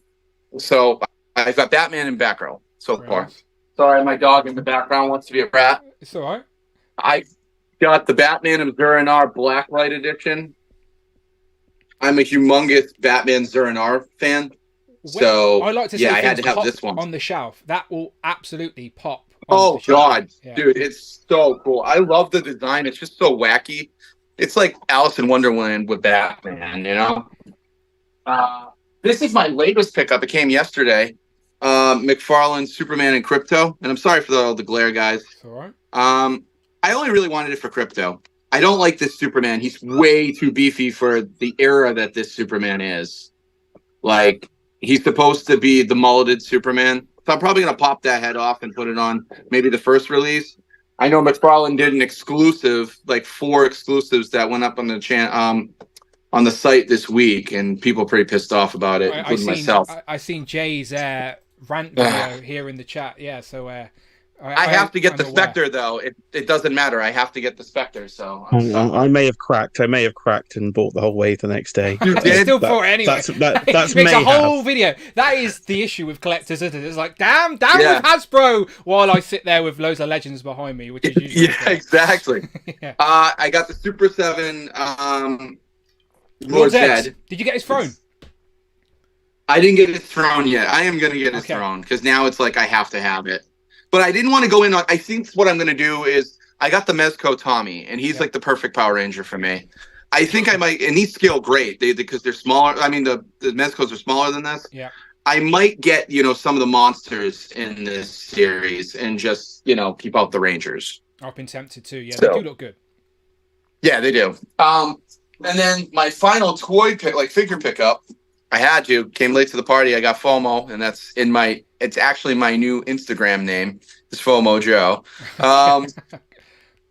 so I've got Batman and Batgirl so far. Nice. Sorry, my dog in the background wants to be a rat. It's all right. I got the Batman of Zur-En-Arrh Blacklight Edition. I'm a humongous Batman Zur-En-Arrh fan. So I like to see I had to have this one on the shelf. That will absolutely pop. Oh God, dude, it's so cool. I love the design. It's just so wacky. It's like Alice in Wonderland with Batman, you know. This is my latest pickup. It came yesterday. McFarlane's Superman and Crypto. And I'm sorry for all the glare, guys. It's all right. I only really wanted it for Crypto. I don't like this Superman. He's way too beefy for the era that this Superman is. Like, he's supposed to be the mulleted Superman So I'm probably going to pop that head off and put it on maybe the first release. I know McFarlane did an exclusive, like 4 exclusives that went up on the on the site this week, and people are pretty pissed off about it, including myself. I seen Jay's rant video here in the chat. Yeah, so I have to get the Spectre, though. It doesn't matter. I have to get the Spectre. So I may have cracked and bought the whole wave the next day. You did? Still bought it anyway. That's makes a whole video. That is the issue with collectors, isn't it? It's like, damn with Hasbro, while I sit there with loads of legends behind me, which is usually exactly. Yeah. I got the Super 7 Lord Zed. Did you get his throne? I didn't get his throne yet. I am going to get his throne, because now it's like I have to have it. But I didn't want to go in on... I think what I'm going to do is... I got the Mezco Tommy, and he's like the perfect Power Ranger for me. I think I might... And these scale great, because they're smaller. I mean, the Mezcos are smaller than this. Yeah. I might get, some of the monsters in this series and just, keep out the Rangers. I've been tempted too. Yeah, they do look good. Yeah, they do. And then my final toy figure pickup, I had to. Came late to the party. I got FOMO, and that's in my... It's actually my new Instagram name. It's FOMO Joe.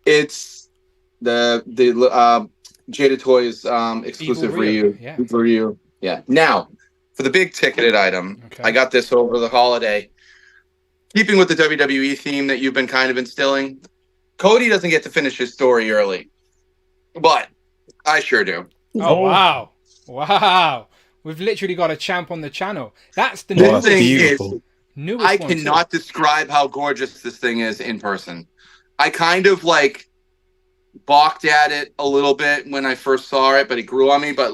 It's the Jada Toys exclusive Ryu. Yeah. Now, for the big ticketed item, I got this over the holiday. Keeping with the WWE theme that you've been kind of instilling, Cody doesn't get to finish his story early, but I sure do. Oh, wow. Wow. We've literally got a champ on the channel. That's the new beautiful. I cannot describe how gorgeous this thing is in person. I kind of balked at it a little bit when I first saw it, but it grew on me. But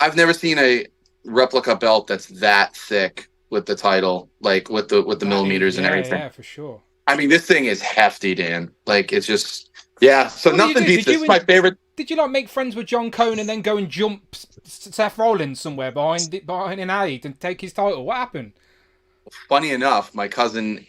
I've never seen a replica belt that's that thick with the title, with the millimeters and everything. Yeah, for sure. I mean, this thing is hefty, Dan. It's just So nothing beats this. It's my favorite. Did you make friends with John Cone and then go and jump Seth Rollins somewhere behind an alley to take his title? What happened? Funny enough, my cousin,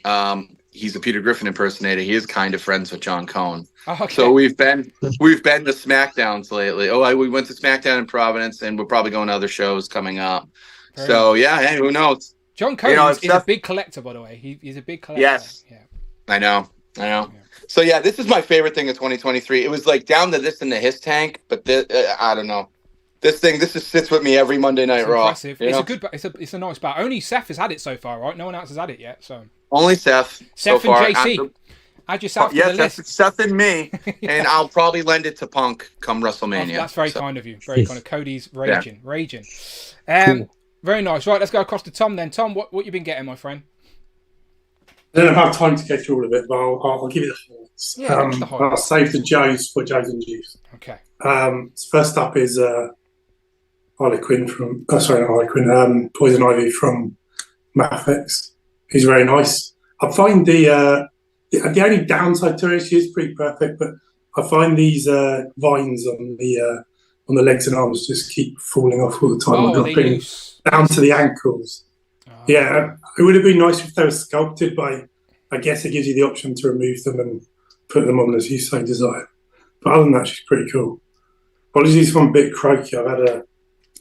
he's a Peter Griffin impersonator. He is kind of friends with John Cone. Oh, okay. So we've been to SmackDowns lately. We went to SmackDown in Providence, and we're probably going to other shows coming up. Very nice. Hey, who knows? John Cone is a big collector, by the way. He's a big collector. Yes. Yeah. I know. Yeah. So this is my favorite thing of 2023. It was down to this in the Hiss tank, but I don't know. This just sits with me every Monday Night Raw. Impressive. It's a nice bat. Only Seth has had it so far, right? No one else has had it yet. So only Seth. Seth so and JC. Add yourself to the list. Seth and me, and I'll probably lend it to Punk come WrestleMania. That's very kind of you. Very kind of Cody's raging. Cool. Very nice. Right, let's go across to Tom then. Tom, what you been getting, my friend? I don't have time to get through all of it, but I'll give you the highlights. Yeah, I'll save the Joes for Joes and Juice. Okay. First up is Harley Quinn Poison Ivy from Mafex. He's very nice. I find the only downside to her is she is pretty perfect, but I find these vines on the legs and arms just keep falling off all the time, dropping down to the ankles. Yeah, it would have been nice if they were sculpted, but I guess it gives you the option to remove them and put them on as you so desire. But other than that, she's pretty cool. Apologies if I'm a bit croaky. I've had an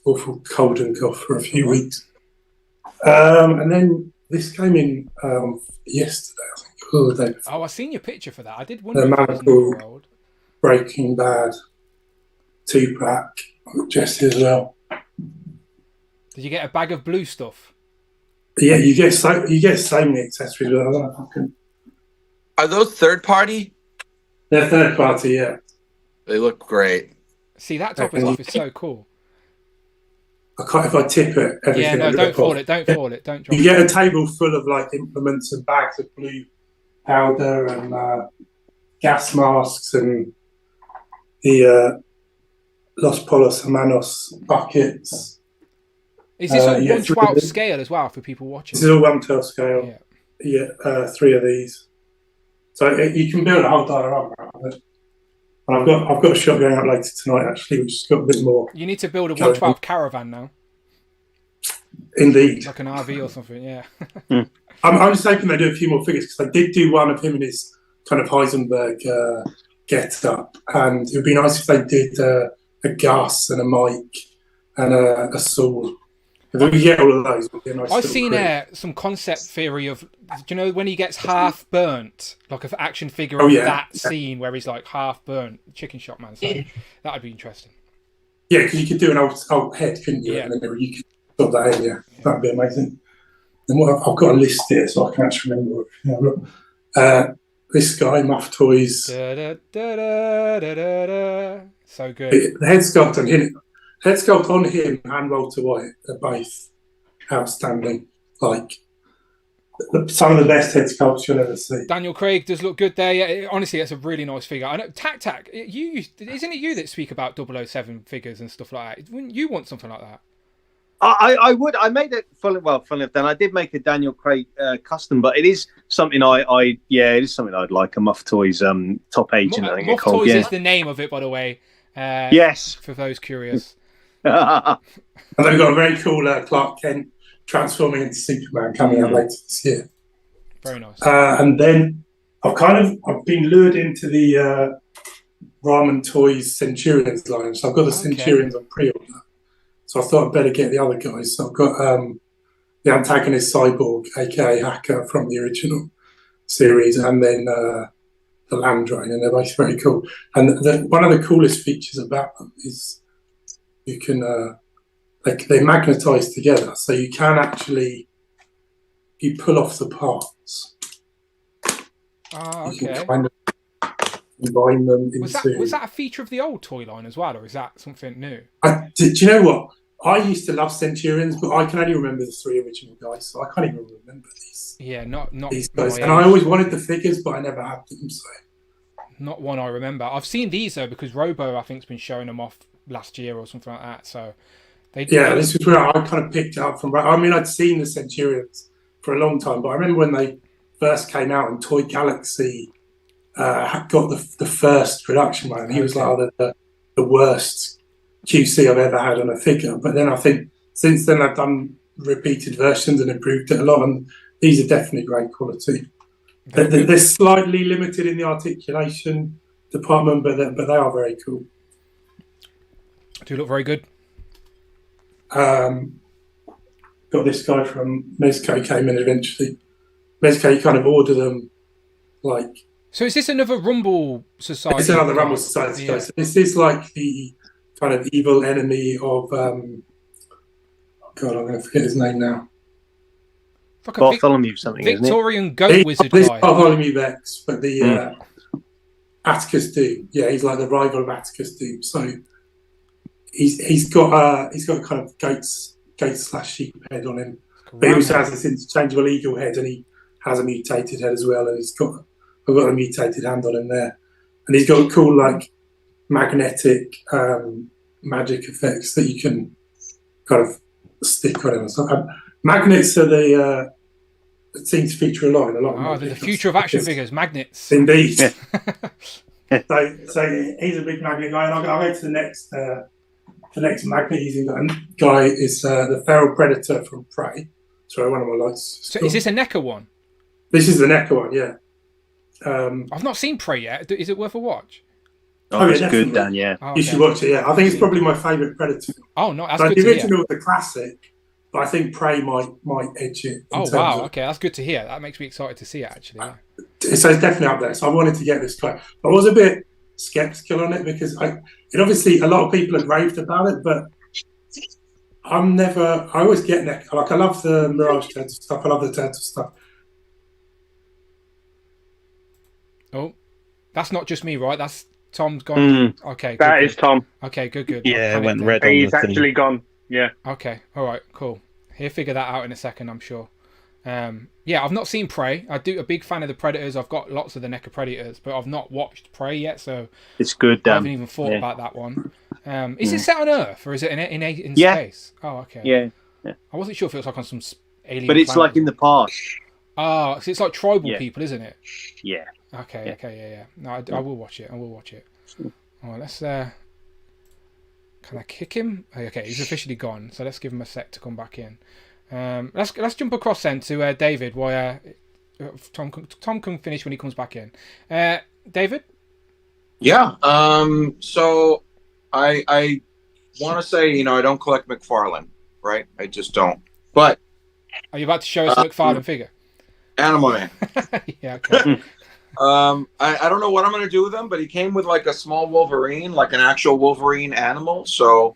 awful cold and cough for a few weeks. And then this came in yesterday, I think, or the day before. Oh, I seen your picture for that. I did wonder. A man called Breaking Bad 2-pack, Jesse as well. Did you get a bag of blue stuff? Yeah, you get so many accessories. But I don't know if I can... Are those third party? They're third party, yeah. They look great. See, that top off is so cool. I can't, if I tip it, everything. Yeah, no, don't fall it. Don't fall it. Don't drop You get a table full of implements and bags of blue powder and gas masks and the Los Polos Hermanos buckets. Is this all 1/12 scale as well for people watching? This is all 1/12 scale. Yeah, 3 of these. So you can build a whole diorama out of it. And I've got a shot going out later tonight actually, which has got a bit more. You need to build a 1/12 caravan now. Indeed. Like an RV or something, yeah. I'm just hoping they do a few more figures because they did do one of him in his kind of Heisenberg get up, and it would be nice if they did a gas and a mic and a sword. If we get all of those, it'll be a nice. I've seen some concept theory of, do you know, when he gets half burnt, like an action figure of that scene where he's like half burnt, chicken shop man. So that'd be interesting. Yeah, because you could do an old head, couldn't you? Yeah. And then you could put that in. Yeah, that'd be amazing. And what I've got a list here, so I can actually remember. Yeah, look, this guy, Muff Toys. Da, da, da, da, da, da, da. So good. The head sculpt on him. Head sculpt on him and Walter White are both outstanding. Like some of the best head sculpts you'll ever see. Daniel Craig does look good there. Yeah, honestly, it's a really nice figure. I know Tac, isn't it you that speak about 007 figures and stuff like that? Wouldn't you want something like that? I would. I made it funny enough. Then I did make a Daniel Craig custom, but it is something it is something I'd like. A Muff Toys top agent. I think Muff Toys is the name of it, by the way. Yes, for those curious. And they've got a very cool Clark Kent transforming into Superman coming out later this year. Very nice. And then I've been lured into the Ramen Toys Centurions line, so I've got the Centurions on pre-order. So I thought I'd better get the other guys. So I've got the antagonist Cyborg, aka Hacker from the original series, and then the Landrine, and they're both very cool. And one of the coolest features about them is you can they magnetize together, so you can actually, you pull off the parts. You can kind of combine them into. Was that a feature of the old toy line as well, or is that something new? Do you know what? I used to love Centurions, but I can only remember the 3 original guys, so I can't even remember these. Yeah, not these guys. And I always wanted the figures, but I never had them. So not one I remember. I've seen these though because Robo, I think, has been showing them off last year or something like that. So this is where I kind of picked it up from. I mean, I'd seen the Centurions for a long time, but I remember when they first came out and Toy Galaxy got the first production one. He was like the worst QC I've ever had on a figure. But then I think since then I've done repeated versions and improved it a lot, and these are definitely great quality. They're slightly limited in the articulation department, but they are very cool. Do look very good. Got this guy from Mezco came in eventually. Mezco, you kind of order them like. So is this another Rumble Society? It's another Rumble Society guy. So this is like the kind of evil enemy of. Oh God, I'm going to forget his name now. Like Bartholomew something, Victorian goat wizard this guy. Bartholomew Vex, but the Atticus Doom. Yeah, he's like the rival of Atticus Doom. So he's got a kind of goat / sheep head on him, but he also has this interchangeable eagle head, and he has a mutated head as well, and I've got a mutated hand on him there, and he's got cool like magnetic magic effects that you can kind of stick on him. So, magnets are the seem to feature a lot. They're the future of action figures. Magnets, indeed. So he's a big magnet guy, and I'll go to the next. The next magnet using guy is the Feral Predator from Prey. Sorry, one of my lights. So is this a NECA one? This is the NECA one, yeah. I've not seen Prey yet. Is it worth a watch? Oh, it's good, Dan, yeah. You should watch it, yeah. I think it's probably my favourite Predator. Oh, no, that's good to hear. The original was the classic, but I think Prey might edge it. Oh, wow, okay, that's good to hear. That makes me excited to see it, actually. Yeah. So it's definitely up there. So I wanted to get this guy. I was a bit skeptical on it because it obviously a lot of people have raved about it, but I always get NECA. Like, I love the Mirage Turtle stuff. I love the Turtle stuff. Oh, that's not just me, right? That's Tom's gone. Okay, that is Tom. Okay, good. Yeah, it went red. He's actually gone. Yeah. Okay. All right. Cool. He'll figure that out in a second, I'm sure. Yeah, I've not seen Prey. I'm a big fan of the Predators. I've got lots of the NECA Predators, but I've not watched Prey yet, so it's good. I haven't even thought about that one. Is it set on Earth or is it in space? Oh, okay. Yeah. I wasn't sure if it was like on some alien. But it's like in the past. Oh, so it's like tribal people, isn't it? Yeah. Okay. Yeah. No, I will watch it. All right, let's. Can I kick him? Okay, he's officially gone. So let's give him a sec to come back in. Let's jump across then to David. Why Tom can finish when he comes back in. David? Yeah. So I want to say, I don't collect McFarlane. right? I just don't. But are you about to show us a McFarlane figure? Animal Man. Yeah, okay. I don't know what I'm going to do with him, but he came with like a small Wolverine, like an actual Wolverine animal. So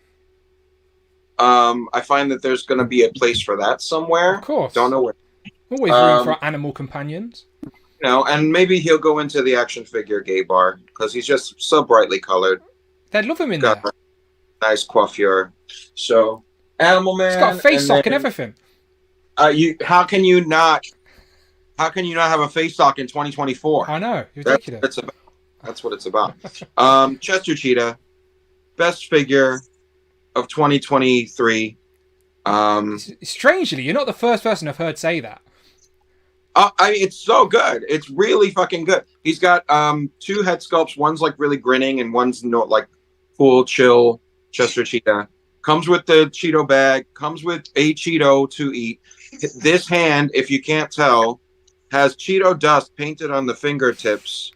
I find that there's going to be a place for that somewhere. Of course. Don't know where. Always room for animal companions. And maybe he'll go into the action figure gay bar because he's just so brightly colored. They'd love him in there. Nice coiffure. So, Animal Man. He's got a face sock and everything. How can you not have a face sock in 2024? I know. Ridiculous. That's what it's about. Chester Cheetah, best figure of 2023. Strangely, you're not the first person I've heard say that. It's so good. It's really fucking good. He's got 2 head sculpts. One's like really grinning, and one's like cool, chill. Chester Cheetah comes with the Cheeto bag. Comes with a Cheeto to eat. This hand, if you can't tell, has Cheeto dust painted on the fingertips.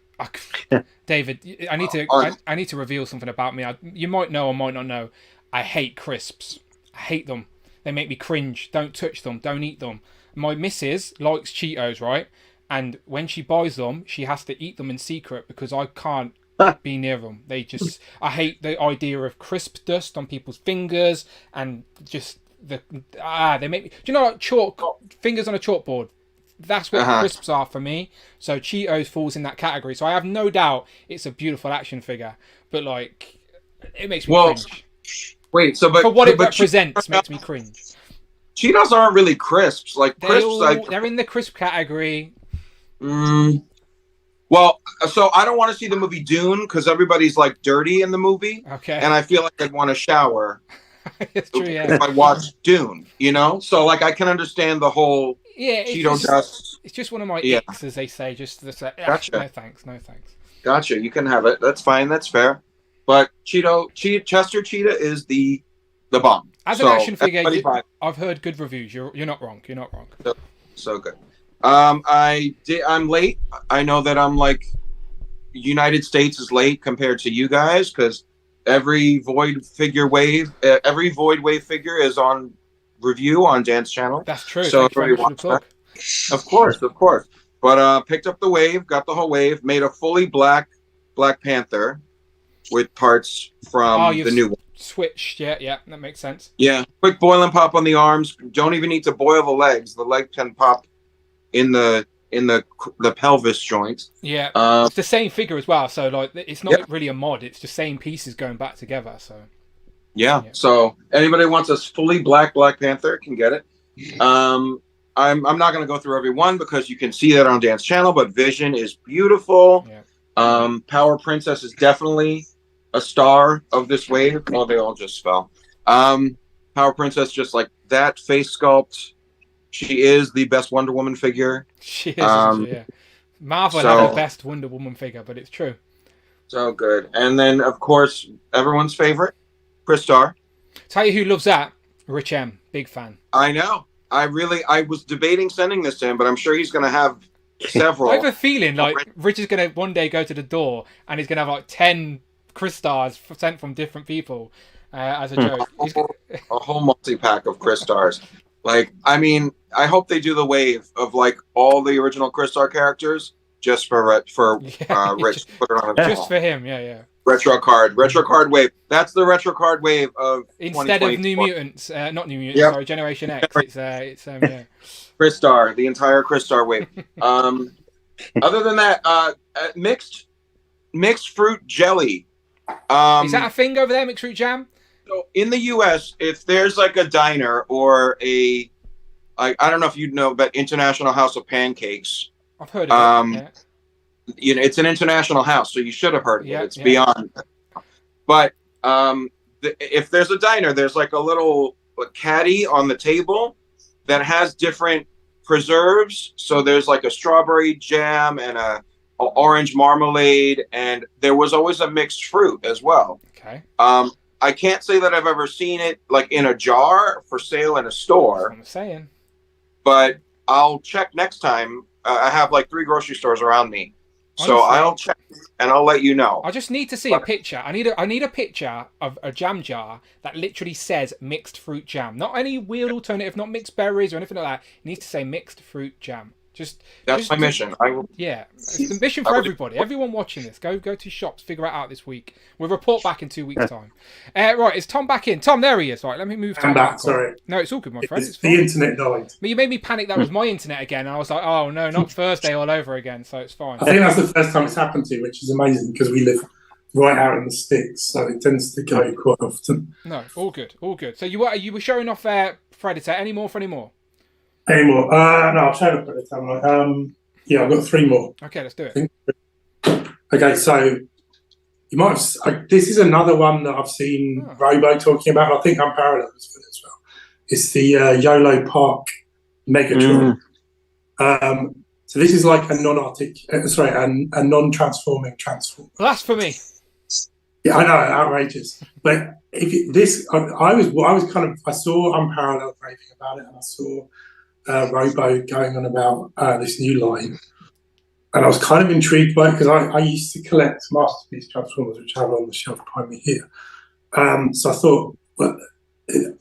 David, I need to reveal something about me. You might know or might not know. I hate crisps. I hate them. They make me cringe. Don't touch them. Don't eat them. My missus likes Cheetos, right? And when she buys them, she has to eat them in secret because I can't be near them. I hate the idea of crisp dust on people's fingers and just they make me. Do you know like fingers on a chalkboard? That's what crisps are for me. So Cheetos falls in that category. So I have no doubt it's a beautiful action figure, but like it makes me cringe. Wait, for what it represents makes me cringe. Cheetos aren't really crisps. Like crisps, they're in the crisp category. Well, so I don't want to see the movie Dune because everybody's like dirty in the movie. Okay. And I feel like I'd want to shower. It's true, yeah. If I watch Dune, So like I can understand the whole Cheeto dust. It's just one of my icks, as they say. Just to say, gotcha. No thanks. Gotcha. You can have it. That's fine. That's fair. But Chester Cheetah is the bomb. As an action figure, I've heard good reviews. You're not wrong. You're not wrong. So good. I'm late. I know that I'm like United States is late compared to you guys because every Void Wave figure is on review on Dan's channel. That's true. So everybody watch that. Of course. But picked up the wave, got the whole wave, made a fully Black Panther with parts from the new one. Switched, yeah, that makes sense. Yeah, quick boil and pop on the arms. Don't even need to boil the legs. The leg can pop in the pelvis joint. Yeah, it's the same figure as well. So like, it's not really a mod. It's just same pieces going back together. So yeah. So anybody wants a fully Black Panther can get it. I'm not going to go through every one because you can see that on Dan's channel. But Vision is beautiful. Yeah. Power Princess is definitely a star of this wave. Oh, they all just fell. Power Princess, just like that face sculpt. She is the best Wonder Woman figure. She is, yeah. Marvel had the best Wonder Woman figure, but it's true. So good. And then, of course, everyone's favorite, Chris Starr. Tell you who loves that? Rich M. Big fan. I know. I was debating sending this to him, but I'm sure he's going to have several. I have a feeling like Rich is going to one day go to the door and he's going to have like 10 Chris Stars sent from different people as a joke. A whole multi-pack of Chris Stars. Like, I mean, I hope they do the wave of like all the original Chris Star characters just for Rich. Put it on his just for him, yeah. Retro card wave. That's the retro card wave of instead of New Mutants, not New Mutants. Sorry, Generation X. It's yeah. Chris Star, the entire Chris Star wave. Other than that, mixed fruit jelly. Is that a thing over there, mixed fruit jam? So in the U.S., if there's like a diner or I don't know if you know about International House of Pancakes. I've heard of it. You know, it's an international house, so you should have heard of it. It's beyond. But if there's a diner, there's like a little caddy on the table that has different preserves. So there's like a strawberry jam and a orange marmalade, and there was always a mixed fruit as well. Okay. I can't say that I've ever seen it like in a jar for sale in a store. That's what I'm saying. But I'll check next time. I have like 3 grocery stores around me. So I'll check and I'll let you know. I just need to see a picture. I need a picture of a jam jar that literally says mixed fruit jam. Not any weird alternative, not mixed berries or anything like that. It needs to say mixed fruit jam. That's my mission. I will. Yeah, it's the mission for everybody. Everyone watching this, go to shops, figure it out this week. We'll report back in 2 weeks' time. Right, is Tom back in? Tom, there he is. Right, let me move. I'm back. Sorry. No, it's all good, my friend. It's the internet died. But you made me panic. That was my internet again. And I was like, oh no, not Thursday all over again. So it's fine. I think that's the first time it's happened to, which is amazing because we live right out in the sticks, so it tends to go quite often. No, all good, all good. So you were showing off Predator. Any more? No, I've shown up at the time. Yeah, I've got 3 more. Okay, let's do it. Okay, so you might have. This is another one that I've seen Robo talking about. I think I'm parallels for it as well. It's the YOLO Park Megatron. So this is like a a non-transforming transform. Blasphemy. Yeah, I know, outrageous. But I saw Unparalleled raving about it, and I saw Robo going on about this new line, and I was kind of intrigued by it because I used to collect Masterpiece Transformers, which I have on the shelf behind me here. So I thought, well,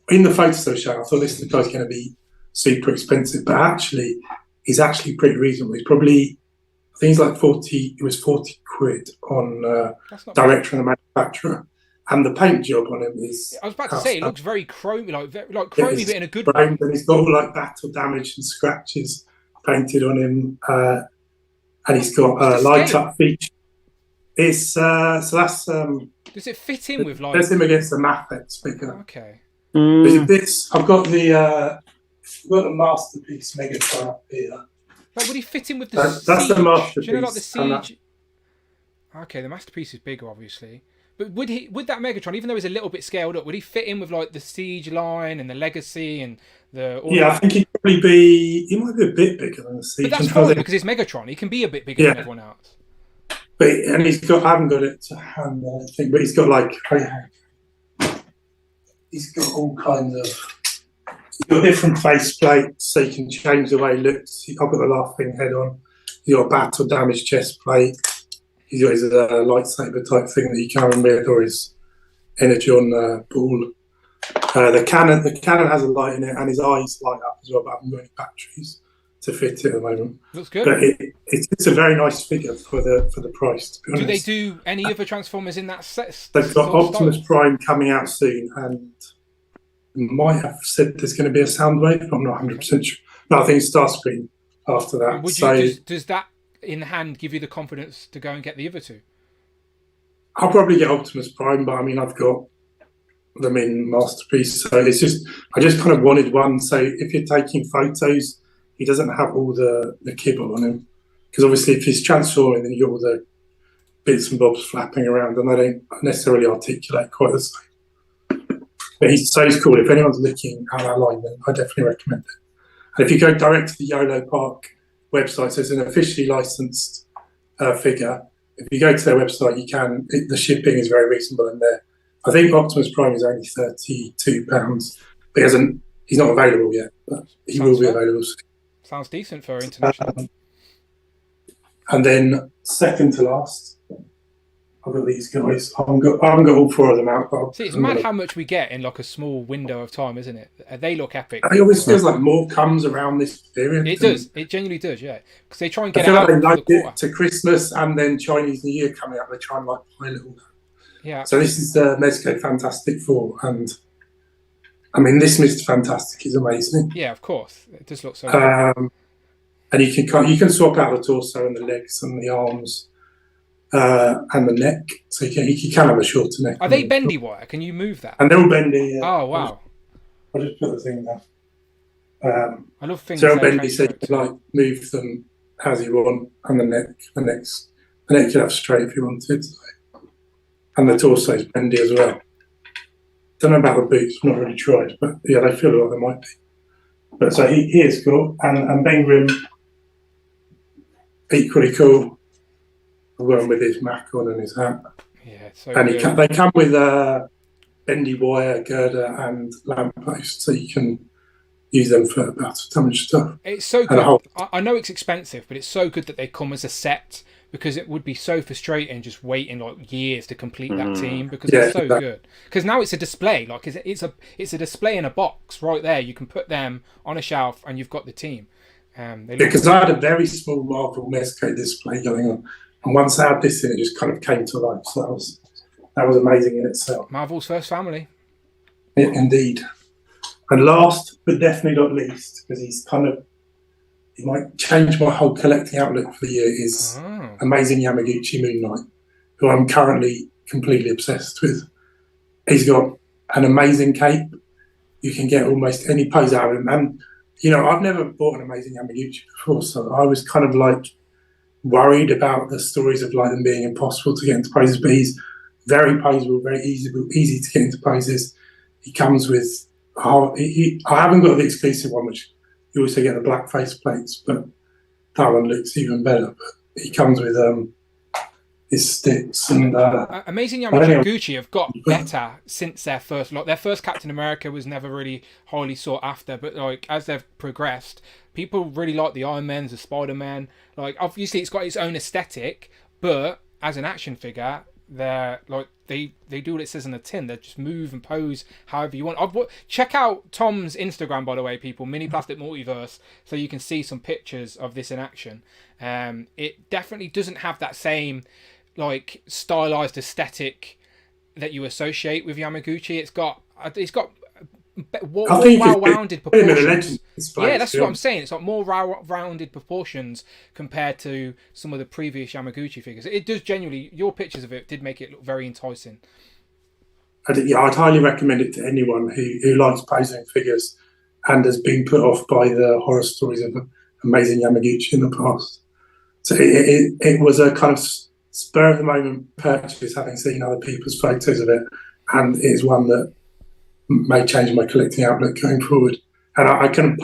in the photos they were showing, I thought this guy's going to be super expensive, but actually, he's actually pretty reasonable. He's probably, I think he's like 40. It was 40 quid on direct from the manufacturer. And the paint job on him is... I was about to say, it looks very chromy, like chromy, but in a good way. And he's got all like battle damage and scratches painted on him. And he's got light up feature. It's so that's... Does it fit in with like... There's him against the Mafex figure. Okay. I've got the Masterpiece Megatron up here. Like, would he fit in with the Siege? That's the Masterpiece. Do you know like the Siege? Okay, the Masterpiece is bigger, obviously. But would that Megatron, even though he's a little bit scaled up, would he fit in with like the Siege line and the Legacy and the? I think he'd probably be. He might be a bit bigger than the Siege. But that's fine because it's Megatron. He can be a bit bigger than everyone else. And he's got. I haven't got it to hand, I think, but he's got like. He's got all kinds of. He's got different face plates, so you can change the way he looks. I've got the laughing head on. He's got a battle damage chest plate. He's got his lightsaber type thing that you can with, or his energon ball. The cannon has a light in it, and his eyes light up as well. But I haven't got any batteries to fit it at the moment. Looks good. But it's a very nice figure for the price. To be honest. Do they do any other Transformers in that set? They've got Optimus Prime coming out soon, and might have said there's going to be a Soundwave. I'm not 100% sure. No, I think it's Starscream after that. Does that in hand give you the confidence to go and get the other 2? I'll probably get Optimus Prime, but I mean I've got them in Masterpiece, so it's just I just kind of wanted one. So if you're taking photos, he doesn't have all the kibble on him, because obviously if he's transforming, then you got all the bits and bobs flapping around, and they don't necessarily articulate quite the same. But he's cool. If anyone's looking at that line, then I definitely recommend it. And if you go direct to the YOLO Park website, so it's an officially licensed figure. If you go to their website, the shipping is very reasonable in there. I think Optimus Prime is only £32, but he's not available yet, but he will be available soon. Sounds decent for international. And then second to last, I've got these guys. I haven't got all 4 of them out. See, it's mad how much we get in like a small window of time, isn't it? They look epic. It always feels like more comes around this period. It does. It genuinely does, yeah. Because they try and get I feel out like they the like it to Christmas and then Chinese New Year coming up. They try and like pile it all down. Yeah. So this is the Mezco Fantastic Four, and I mean this Mr. Fantastic is amazing. Yeah, of course. It does look so good. And you can swap out the torso and the legs and the arms. And the neck, so you can have a shorter neck. Are they bendy wire? Can you move that? And they're all bendy. Yeah. Oh wow! I'll just put the thing there. I love things. So bendy, so you can like move them as you want, and the neck you have straight if you wanted, and the torso is bendy as well. Don't know about the boots. I've not really tried, but yeah, they feel like they might be. But so he is cool, and Ben Grimm equally cool. One with his Mac on and his hat. Yeah, so and they come with a bendy wire girder and lamppost, so you can use them for battle damage stuff. It's so good. I know it's expensive, but it's so good that they come as a set, because it would be so frustrating just waiting like years to complete that team, because it's so good. Because now it's a display, like it's a display in a box right there. You can put them on a shelf and you've got the team. Because I had a very small Marvel Mezco display going on, and once I had this in, it just kind of came to life. So that was amazing in itself. Marvel's first family. Indeed. And last but definitely not least, because he might change my whole collecting outlook for the year, is Amazing Yamaguchi Moon Knight, who I'm currently completely obsessed with. He's got an amazing cape. You can get almost any pose out of him. And, I've never bought an Amazing Yamaguchi before, so I was kind of like worried about the stories of like them being impossible to get into poses, but he's very poseable, very easy to get into poses. He comes with, I haven't got the exclusive one, which you also get the black face plates, but that one looks even better. But he comes with his sticks. And Amazing Yamaguchi have got better since their first lot. Their first Captain America was never really highly sought after, but like as they've progressed, people really like the Iron Mans, the Spider-Man. Like obviously it's got its own aesthetic, but as an action figure, they're like they do what it says on the tin. They just move and pose however you want. Check out Tom's Instagram, by the way, people, Mini Plastic Multiverse, so you can see some pictures of this in action. It definitely doesn't have that same like stylized aesthetic that you associate with Yamaguchi. It's got well-rounded proportions. Yeah, that's what I'm saying. It's got more rounded proportions compared to some of the previous Yamaguchi figures. It does genuinely. Your pictures of it did make it look very enticing. I'd highly recommend it to anyone who likes posing figures and has been put off by the horror stories of Amazing Yamaguchi in the past. So it was a kind of spur of the moment purchase, having seen other people's photos of it, and it is one that may change my collecting outlook going forward. And I can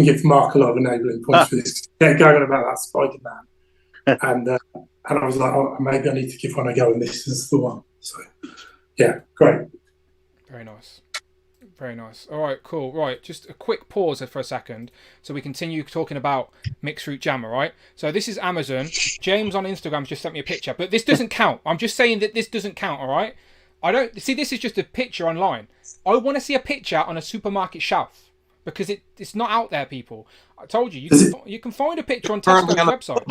give Mark a lot of enabling points for this. Going on about that Spider-Man, and I was like, maybe I need to give one a go, and this is the one. So yeah, great. Very nice. Very nice. All right, cool. Right, just a quick pause for a second so we continue talking about mixed fruit jam, all right? So this is Amazon. James on Instagram just sent me a picture, but this doesn't count. I'm just saying that this doesn't count, all right? I don't see, this is just a picture online. I want to see a picture on a supermarket shelf because it's not out there, people. I told you, you can find a picture on Tesco's website.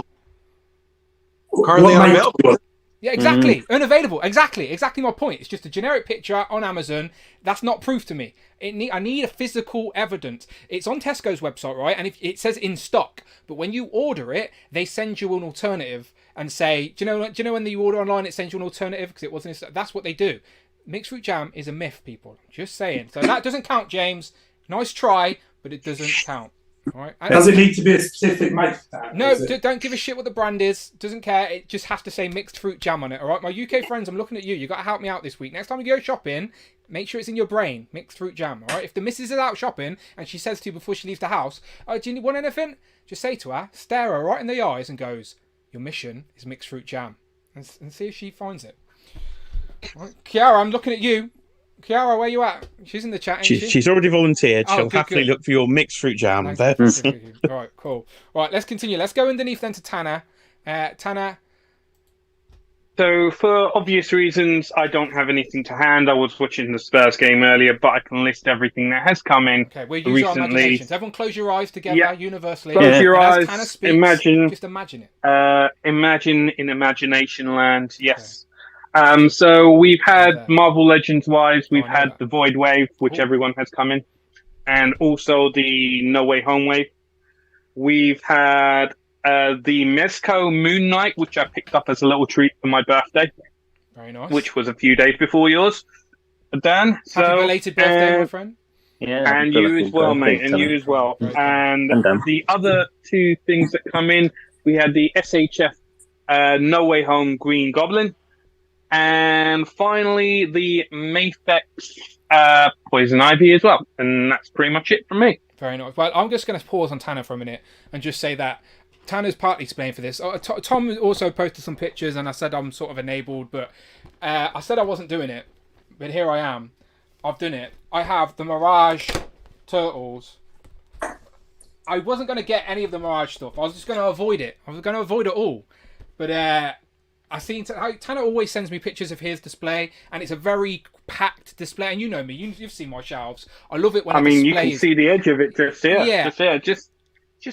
Currently unavailable. Yeah, exactly. Unavailable. Exactly my point. It's just a generic picture on Amazon. That's not proof to me. I need a physical evidence. It's on Tesco's website, right? And it says in stock, but when you order it, they send you an alternative and say, do you know when you order online, it sends you an alternative because it wasn't in stock? That's what they do. Mixed fruit jam is a myth, people. Just saying. So that doesn't count, James. Nice try, but it doesn't count. All right. Does it need to be a specific make? No, don't give a shit what the brand is. Doesn't care. It just has to say mixed fruit jam on it. All right, my UK friends, I'm looking at you. You got to help me out this week. Next time you go shopping, make sure it's in your brain. Mixed fruit jam. All right. If the missus is out shopping and she says to you before she leaves the house, "Oh, do you want anything?" Just say to her, stare her right in the eyes, and goes, "Your mission is mixed fruit jam," and see if she finds it. All right. Kiara, I'm looking at you. Kiara, where you at? She's in the chat. She's already volunteered. She'll happily look for your mixed fruit jam. Nice. Right, cool. Right, let's continue. Let's go underneath then to Tanner. Tanner. So, for obvious reasons, I don't have anything to hand. I was watching the Spurs game earlier, but I can list everything that has come in. Okay, we'll use our imaginations. Everyone close your eyes together, universally. Close your eyes. Speaks, imagine. Just imagine it. Imagine in imagination land. Yes. Okay. So we've had Marvel Legends wise, we've had the Void Wave, which everyone has come in, and also the No Way Home Wave. We've had the Mezco Moon Knight, which I picked up as a little treat for my birthday. Very nice. Which was a few days before yours, Dan. Happy belated birthday, my friend. Yeah, and you as well, mate, and you as well. And the other two things that come in, we had the SHF No Way Home Green Goblin. And finally, the Mafex Poison Ivy as well. And that's pretty much it from me. Very nice. Well, I'm just going to pause on Tanner for a minute and just say that Tanner's partly explained for this. Tom also posted some pictures, and I said I'm sort of enabled, but I said I wasn't doing it. But here I am. I've done it. I have the Mirage Turtles, I wasn't going to get any of the Mirage stuff. I was just going to avoid it. I was going to avoid it all. But I seen Tanner always sends me pictures of his display, and it's a very packed display. And you know me, you've seen my shelves. I love it when you can see the edge of it just here. Yeah, just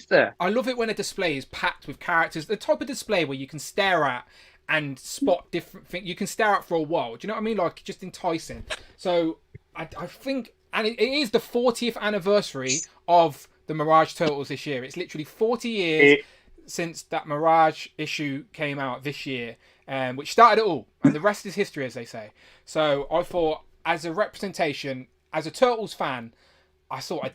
there. I love it when a display is packed with characters. The type of display where you can stare at and spot different things. You can stare at for a while. Do you know what I mean? Like, just enticing. So I think, and it is the 40th anniversary of the Mirage Turtles this year. It's literally 40 years since that Mirage issue came out this year, which started it all. And the rest is history, as they say. So I thought, as a representation, as a Turtles fan, I thought I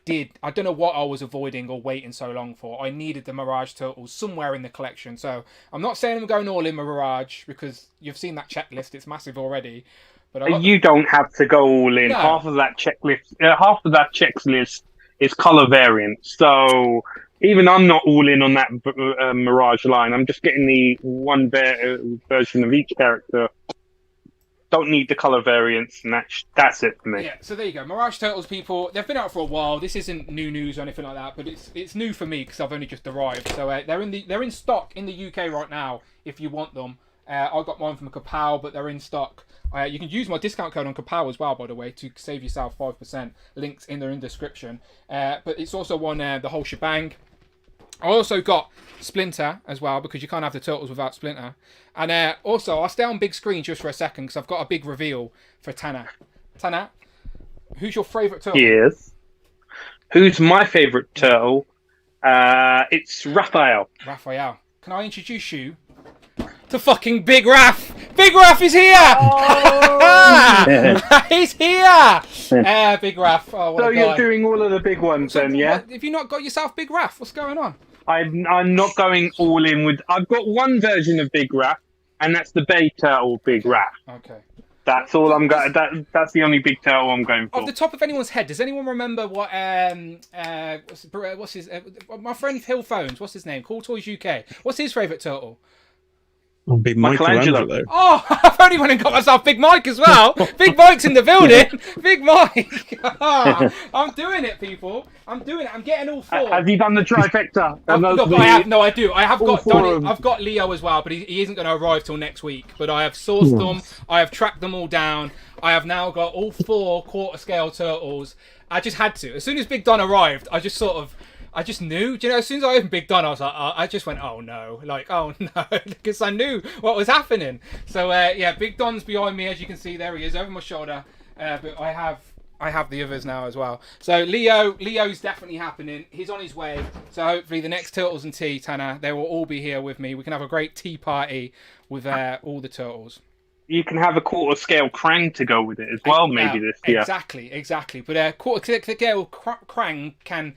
don't know what I was avoiding or waiting so long for. I needed the Mirage Turtles somewhere in the collection. So I'm not saying I'm going all in Mirage, because you've seen that checklist. It's massive already. But you don't have to go all in. No. Half of that checklist is color variant. So even I'm not all in on that Mirage line. I'm just getting the one version of each character. Don't need the color variants, and that's it for me. Yeah, so there you go. Mirage Turtles, people, they've been out for a while. This isn't new news or anything like that, but it's new for me because I've only just arrived. So they're in stock in the UK right now if you want them. I got mine from Kapow, but they're in stock. You can use my discount code on Kapow as well, by the way, to save yourself 5%. Links in the description. But it's also on the whole shebang. I also got Splinter as well, because you can't have the Turtles without Splinter. And also, I'll stay on big screen just for a second, because I've got a big reveal for Tanner. Tanner, who's your favourite turtle? Yes. Who's my favourite turtle? It's Raphael. Raphael. Can I introduce you to fucking Big Raph? Big Raph is here! Oh! He's here! Big Raph. Oh, what so a you're guy. Doing all of the big ones then, yeah? What, have you not got yourself Big Raph? What's going on? I'm not going all in with... I've got one version of Big Raph, and that's the Bay Turtle Big Raph. Okay. That's all I'm going... That's the only big turtle I'm going for. Off the top of anyone's head, does anyone remember what... what's his... my friend Phil Phones, what's his name? Cool Toys UK. What's his favourite turtle? Big Michelangelo. Oh, I've only went and got myself Big Mike as well. Big Mike's in the building. Big Mike. I'm doing it, people. I'm doing it. I'm getting all four. Have you done the trifecta? I do. I have got Donnie. I've got Leo as well, but he isn't going to arrive till next week. But I have sourced them. I have tracked them all down. I have now got all 4 quarter scale turtles. I just had to. As soon as Big Don arrived, I just knew, you know, as soon as I opened Big Don, I was like, I just went, oh no, because I knew what was happening. So yeah, Big Don's behind me, as you can see, there he is, over my shoulder. But I have the others now as well. So Leo's definitely happening. He's on his way. So hopefully the next Turtles and Tea, Tanner, they will all be here with me. We can have a great tea party with all the turtles. You can have a quarter scale Krang to go with it as well, maybe this year. Exactly. But quarter scale Krang can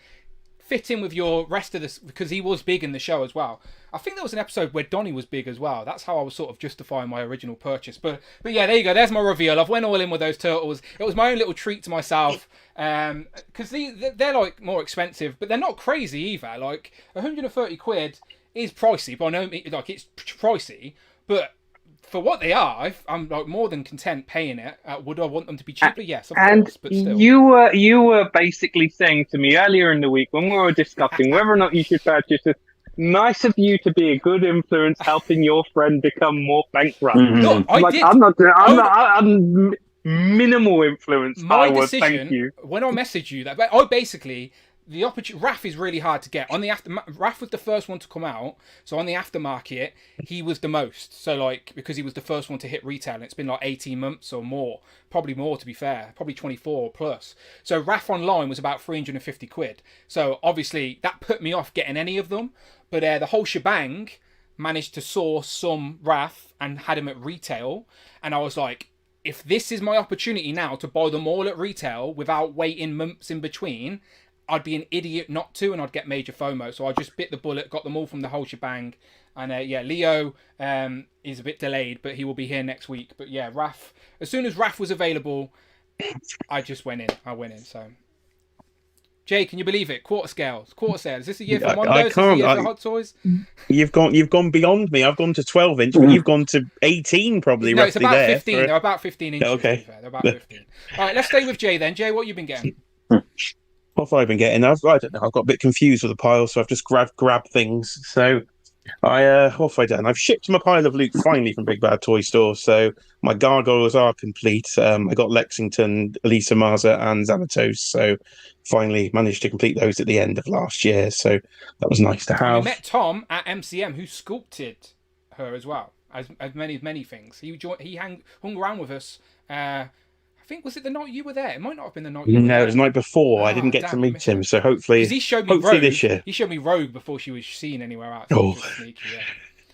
fit in with your rest of this, because he was big in the show as well. I think there was an episode where Donnie was big as well. That's how I was sort of justifying my original purchase. But yeah, there you go. There's my reveal. I've went all in with those turtles. It was my own little treat to myself, because they're like more expensive, but they're not crazy either. Like 130 quid is pricey, but I know like it's pricey, but for what they are, I'm like more than content paying it. Would I want them to be cheaper? Yes, of course, but still. You were basically saying to me earlier in the week when we were discussing whether or not you should purchase it. Nice of you to be a good influence, helping your friend become more bankrupt. No, I did. I'm minimal influence. My decision, thank you. When I messaged you that, I basically. The Raph is really hard to get. Raph was the first one to come out, so on the aftermarket, he was the most. So like, because he was the first one to hit retail, and it's been like 18 months or more, probably more to be fair, probably 24 plus. So Raph online was about 350 quid. So obviously that put me off getting any of them, but the whole shebang managed to source some Raph and had him at retail, and I was like, if this is my opportunity now to buy them all at retail without waiting months in between, I'd be an idiot not to, and I'd get major FOMO. So I just bit the bullet, got them all from the whole shebang. And yeah, Leo is a bit delayed, but he will be here next week. But yeah, Raph, as soon as Raph was available, I just went in. So, Jay, can you believe it? Quarter scales. Is this a year for Mondo? Is this a year for Hot Toys? You've gone beyond me. I've gone to 12 inch, but you've gone to 18 probably. No, it's about 15. They're about 15 inches. Okay. They're about 15. All right, let's stay with Jay then. Jay, what have you been getting? Well, What have I been getting? I don't know. I've got a bit confused with the pile, so I've just grabbed things. So what have I done? I've shipped my pile of loot finally from Big Bad Toy Store. So my gargoyles are complete. I got Lexington, Elisa Maza, and Xanatos. So finally managed to complete those at the end of last year. So that was nice to have. We met Tom at MCM, who sculpted her as well, as many things. He hung around with us. I think, was it the night you were there? It might not have been the night you were there. No, it was the night before. I didn't get to meet him, so hopefully he showed me Rogue this year. He showed me Rogue before she was seen anywhere else. Sneaky,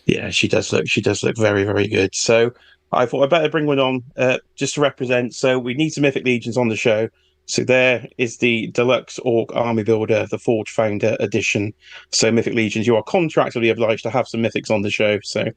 yeah, she does look very, very good. So I thought I'd better bring one on just to represent. So we need some Mythic Legions on the show. So there is the Deluxe Orc Army Builder, the Forge Founder Edition. So Mythic Legions, you are contractually obliged to have some Mythics on the show. So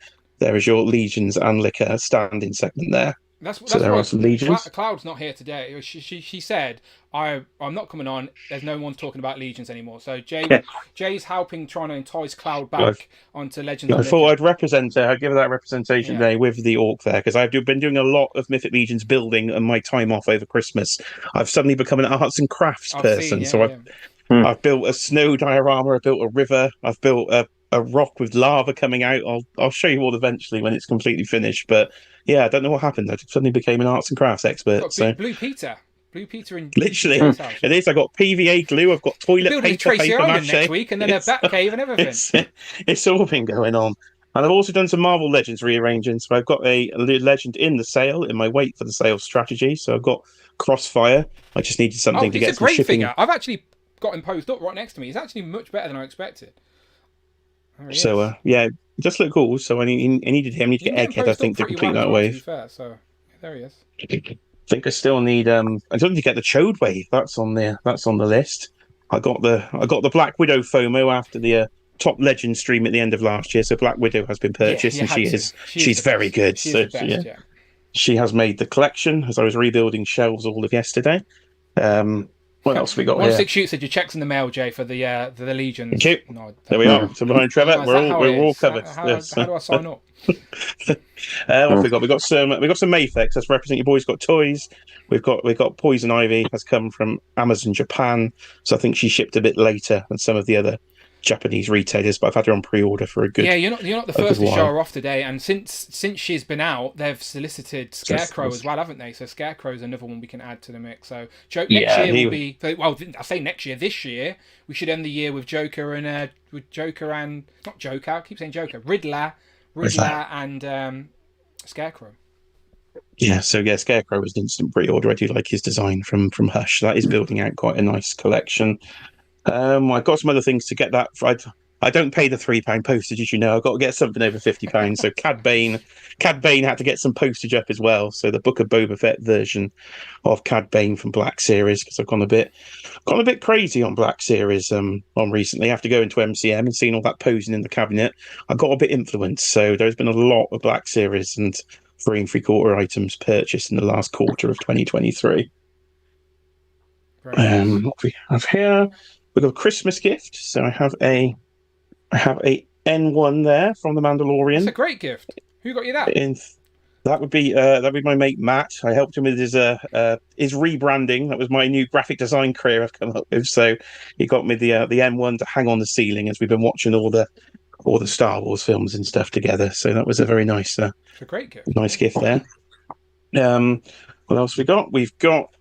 there is your Legions and Liquor standing segment there. That's there are some Legions. Cloud's not here today. She said, I'm not coming on. There's no one talking about Legions anymore. So Jay's helping, trying to entice Cloud back onto Legends. I thought I'd represent her. I'd give her that representation today with the Orc there, because I've been doing a lot of Mythic Legions building and my time off over Christmas. I've suddenly become an arts and crafts person. I've built a snow diorama. I've built a river. I've built a rock with lava coming out. I'll show you all eventually when it's completely finished. But yeah, I don't know what happened. I suddenly became an arts and crafts expert. Blue Peter in literally it is. I got PVA glue. I've got toilet paper mache next week, and then a bat cave and everything. It's all been going on. And I've also done some Marvel Legends rearranging. So I've got a legend in the sale in my wait for the sale strategy. So I've got Crossfire. I just needed something to get some shipping. It's a great figure. I've actually got him posed up right next to me. He's actually much better than I expected. So yeah, just look cool. So I needed him. I need to get Egghead, I think, to complete that wave. So there he is. I think I still need I still need to get the Chode wave. That's on the list. I got the Black Widow FOMO after the top Legend stream at the end of last year. So Black Widow has been purchased, and she's very good. She has made the collection as I was rebuilding shelves all of yesterday. What else we got here? 168 said your check's in the mail, Jay, for the Legion. Thank you. No, there we are. So behind Trevor, we're all covered. How do I sign up? What have we got? We got some Mayfex. Let's represent your boys. Got toys. We've got Poison Ivy has come from Amazon Japan, so I think she shipped a bit later than some of the other Japanese retailers, but I've had her on pre-order for a good. Yeah, you're not the first to show her off today, and since she's been out, they've solicited Scarecrow as well, haven't they? So Scarecrow's another one we can add to the mix. So next year will be I say next year. This year we should end the year with Joker and not Joker. I keep saying Joker. Riddler, and Scarecrow. Yeah, so Scarecrow was an instant pre-order. I do like his design from Hush. That is building out quite a nice collection. I've got some other things to get that. I don't pay the £3 postage, as you know. I've got to get something over £50. So Cad Bane had to get some postage up as well. So the Book of Boba Fett version of Cad Bane from Black Series, because I've gone a bit crazy on Black Series on recently. After going to MCM and seeing all that posing in the cabinet, I got a bit influenced. So there's been a lot of Black Series and 3 3/4 items purchased in the last quarter of 2023. What we have here. We've got a Christmas gift, so I have a N1 there from the Mandalorian. It's a great gift. Who got you that? That would be my mate Matt. I helped him with his rebranding. That was my new graphic design career I've come up with. So he got me the N1 to hang on the ceiling as we've been watching all the Star Wars films and stuff together. So that was a very nice, it's a great gift. Nice gift there. What else we got? We've got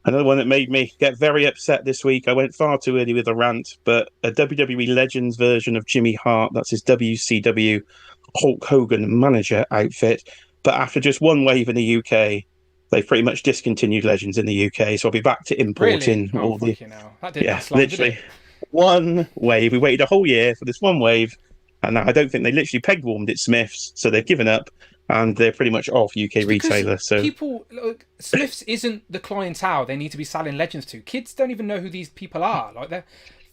another one that made me get very upset this week. I went far too early with a rant, but a WWE Legends version of Jimmy Hart. That's his WCW Hulk Hogan manager outfit. But after just one wave in the UK, they've pretty much discontinued Legends in the UK. So I'll be back to importing all the. That didn't last long, literally did it? One wave. We waited a whole year for this one wave, and now I don't think they literally peg warmed it Smiths, so they've given up. And they're pretty much off UK retailer. So people, look, Smiths isn't the clientele they need to be selling Legends to. Kids don't even know who these people are. Like, they're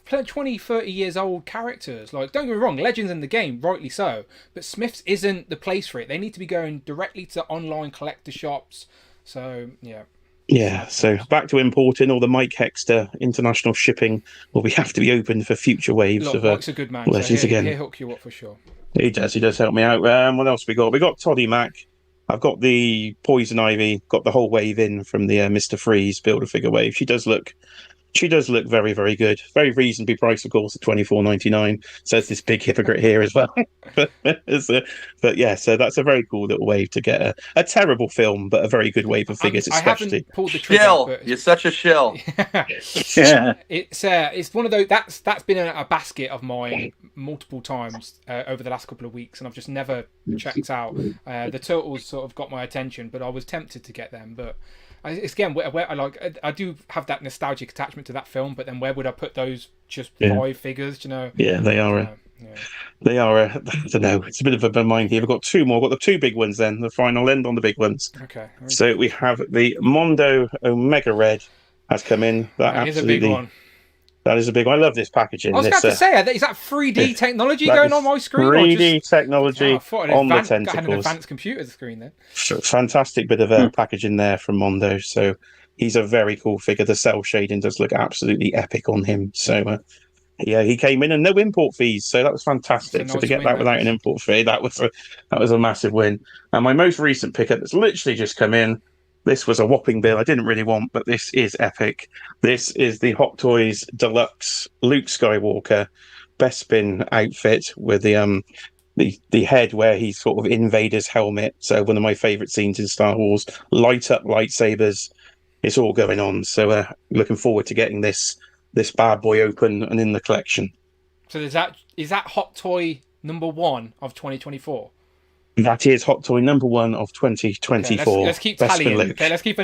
20, 30 years old characters. Like, don't get me wrong, Legends in the game, rightly so. But Smiths isn't the place for it. They need to be going directly to online collector shops. So, yeah. Yeah, so back to importing. All the Mike Hexter international shipping will have to be open for future waves of Mike's a good man. Legends so again. He'll hook you up for sure. He does help me out. What else we got? We got Toddy Mac. I've got the Poison Ivy. Got the whole wave in from the Mr. Freeze Build-A-Figure wave. She does look She does look very, very good. Very reasonably priced, of course, at $24.99. Says this big hypocrite here as well. But yeah, so that's a very cool little wave to get a terrible film, but a very good wave of figures, especially. I haven't pulled the trigger. Shill, you're such a shill. Yeah. It's one of those that's been a basket of mine multiple times over the last couple of weeks, and I've just never checked out. The turtles sort of got my attention, but I was tempted to get them, but. It's again where I do have that nostalgic attachment to that film, but then where would I put those just 5 figures? You know? Yeah, they are. They are. I don't know. It's a bit of a mind here. We've got 2 more. We've got the 2 big ones. Then the final end on the big ones. Okay. So we have the Mondo Omega Red has come in. That is a big one. That is a big one. I love this packaging. I was about to say, is that 3D technology going on my screen? 3D technology on the tentacles. I had an advanced computer screen then. Fantastic bit of packaging there from Mondo. So he's a very cool figure. The cell shading does look absolutely epic on him. So yeah, he came in and no import fees. So that was fantastic. So to get that without an import fee, that was a massive win. And my most recent pickup that's literally just come in. This was a whopping bill I didn't really want, but this is epic. This is the Hot Toys Deluxe Luke Skywalker Bespin outfit with the head where he's sort of in Vader's helmet. So one of my favourite scenes in Star Wars. Light up lightsabers. It's all going on. So looking forward to getting this bad boy open and in the collection. So is that Hot Toy number 1 of 2024? That is Hot Toy number 1 of 2024. Okay, let's keep tallying. Okay, let's keep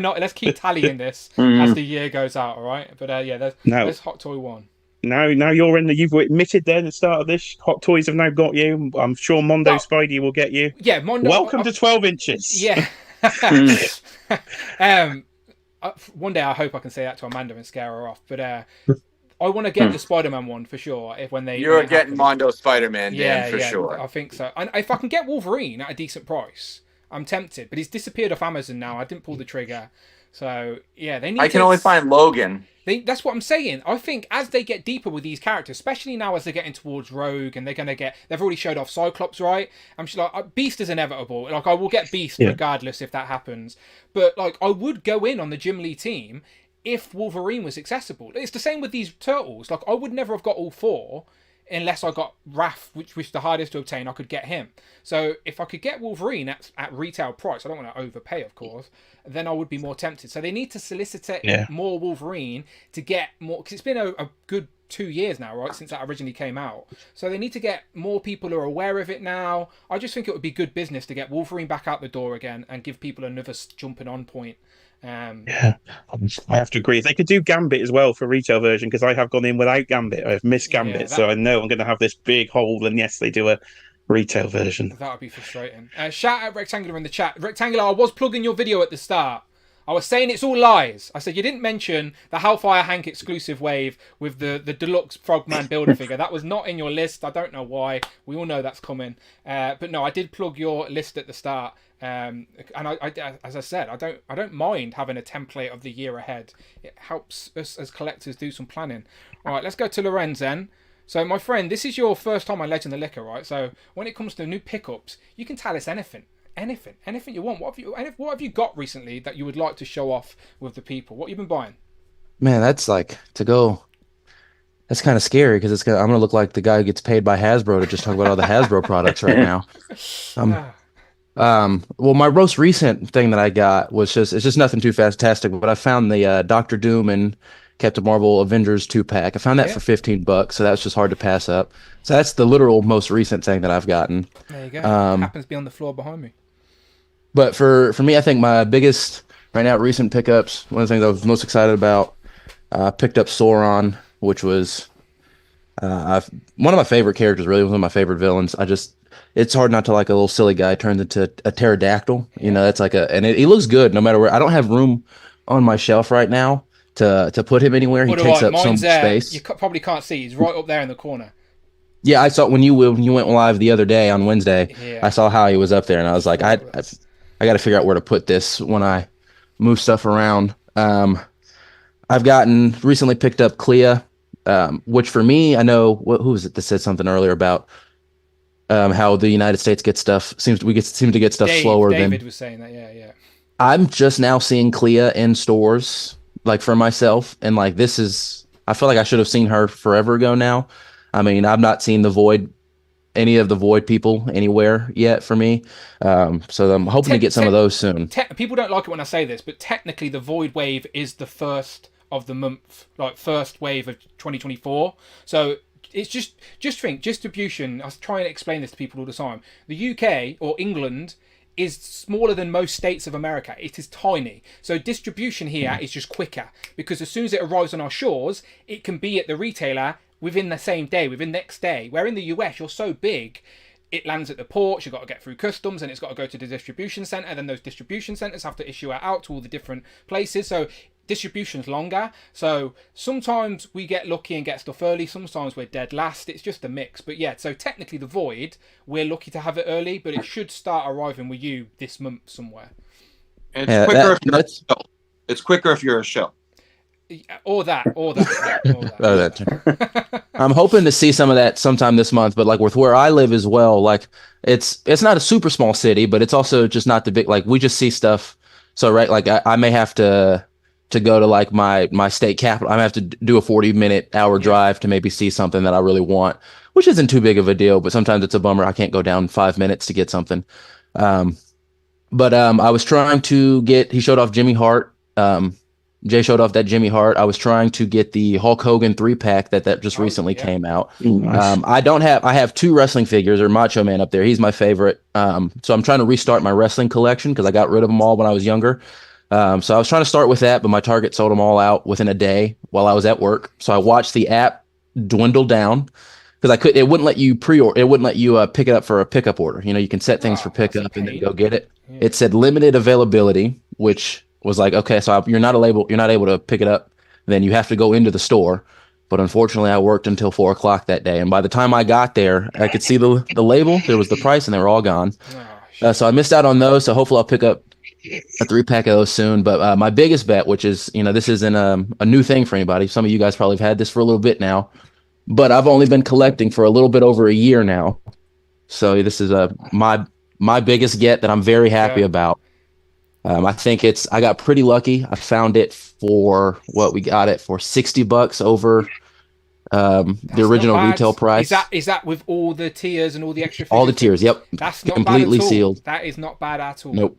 tallying this as the year goes out. All right, but there's Hot Toy 1. Now you're in you've admitted then at the start of this. Hot Toys have now got you. I'm sure Mondo Spidey will get you. Yeah, Mondo. Welcome to 12 inches. Yeah. One day I hope I can say that to Amanda and scare her off. But I want to get the Spider-Man one for sure. You're getting Mondo Spider-Man, Dan, for sure. I think so. And if I can get Wolverine at a decent price, I'm tempted. But he's disappeared off Amazon now. I didn't pull the trigger. So yeah, they need. I can only find Logan. That's what I'm saying. I think as they get deeper with these characters, especially now as they're getting towards Rogue, and they've already showed off Cyclops, right? I'm just like, Beast is inevitable. Like I will get Beast regardless if that happens. But like I would go in on the Jim Lee team if Wolverine was accessible. It's the same with these turtles. Like I would never have got all 4 unless I got Raph, which was the hardest to obtain. I could get him. So if I could get Wolverine at retail price, I don't want to overpay, of course, then I would be more tempted. So they need to solicit more Wolverine to get more, because it's been a good 2 years now, right, since that originally came out. So they need to get more people who are aware of it now. I just think it would be good business to get Wolverine back out the door again and give people another jumping on point. I have to agree. They could do Gambit as well for retail version, because I have gone in without Gambit. I've missed Gambit, so I know I'm going to have this big hole. And yes, they do a retail version. That would be frustrating. Shout out Rectangular in the chat. Rectangular, I was plugging your video at the start. I was saying it's all lies. I said you didn't mention the Hellfire Hank exclusive wave with the deluxe Frogman builder figure. That was not in your list. I don't know why. We all know that's coming. But no, I did plug your list at the start. And I, as I said, I don't mind having a template of the year ahead. It helps us as collectors do some planning. All right, let's go to Lorenz then. So, my friend, this is your first time on Legend of the Liquor, right? So, when it comes to new pickups, you can tell us anything you want. What have you got recently that you would like to show off with the people? What have you been buying? Man, that's like to go. That's kind of scary because I'm gonna look like the guy who gets paid by Hasbro to just talk about all the Hasbro products right now. Well, my most recent thing that I got was it's just nothing too fantastic, but I found the Doctor Doom and Captain Marvel Avengers 2-pack. I found that for $15, so that's just hard to pass up. So that's the literal most recent thing that I've gotten. There you go. Happens to be on the floor behind me. But for me, I think my biggest right now recent pickups, one of the things I was most excited about, picked up Sauron, which was one of my favorite characters. Really, one of my favorite villains. It's hard not to like a little silly guy turns into a pterodactyl. You know, that's like he looks good no matter where. I don't have room on my shelf right now to put him anywhere. He takes up some space. You probably can't see. He's right up there in the corner. Yeah, I saw when you went live the other day on Wednesday. Yeah. I saw how he was up there, and I was like, I got to figure out where to put this when I move stuff around. I've recently picked up Clea, which for me, I know who was it that said something earlier about how the United States gets stuff seem to get stuff slower. David was saying that, yeah. I'm just now seeing Clea in stores like for myself, and like this is, I feel like I should have seen her forever ago now. I mean, I've not seen any of the Void people anywhere yet for me. So I'm hoping to get some of those soon. People don't like it when I say this, but technically the Void wave is the first of the month, like first wave of 2024. So it's just think distribution. I try and explain this to people all the time. The UK or England is smaller than most states of America. It is tiny. So distribution here is just quicker, because as soon as it arrives on our shores, it can be at the retailer within the same day, within the next day. Where in the US, you're so big, it lands at the ports, you've got to get through customs, and it's got to go to the distribution centre. Then those distribution centres have to issue it out to all the different places. So distribution's longer. So sometimes we get lucky and get stuff early. Sometimes we're dead last. It's just a mix. But yeah, so technically the Void, we're lucky to have it early, but it should start arriving with you this month somewhere. And it's quicker if you're a shell. It's quicker if you're a shell. Or that. I'm hoping to see some of that sometime this month, but like with where I live as well, like it's not a super small city, but it's also just not the big, like we just see stuff. So right, like I may have to go to like my state capital. I may have to do a 40-hour drive to maybe see something that I really want, which isn't too big of a deal, but sometimes it's a bummer. I can't go down 5 minutes to get something. But I was trying to get, he showed off Jimmy Hart. Jay showed off that Jimmy Hart. I was trying to get the Hulk Hogan 3-pack that just recently came out. Nice. I have 2 wrestling figures, or Macho Man up there. He's my favorite. So I'm trying to restart my wrestling collection because I got rid of them all when I was younger. So I was trying to start with that, but my Target sold them all out within a day while I was at work. So I watched the app dwindle down because it wouldn't let you pre-order. It wouldn't let you pick it up for a pickup order. You know, you can set things for pickup and then go get it. Yeah. It said limited availability, which was like, okay, so you're not able to pick it up. Then you have to go into the store. But unfortunately, I worked until 4:00 that day, and by the time I got there, I could see the label. There was the price, and they were all gone. So I missed out on those. So hopefully, I'll pick up a 3-pack of those soon. But my biggest bet, which is, this isn't a new thing for anybody. Some of you guys probably have had this for a little bit now, but I've only been collecting for a little bit over a year now. So this is my biggest get that I'm very happy about. I think I got pretty lucky. I found it for we got it for $60 over the original retail price. Is that with all the tiers and all the extra figures? All the tiers, yep. That's not completely bad at all. Sealed. That is not bad at all. Nope.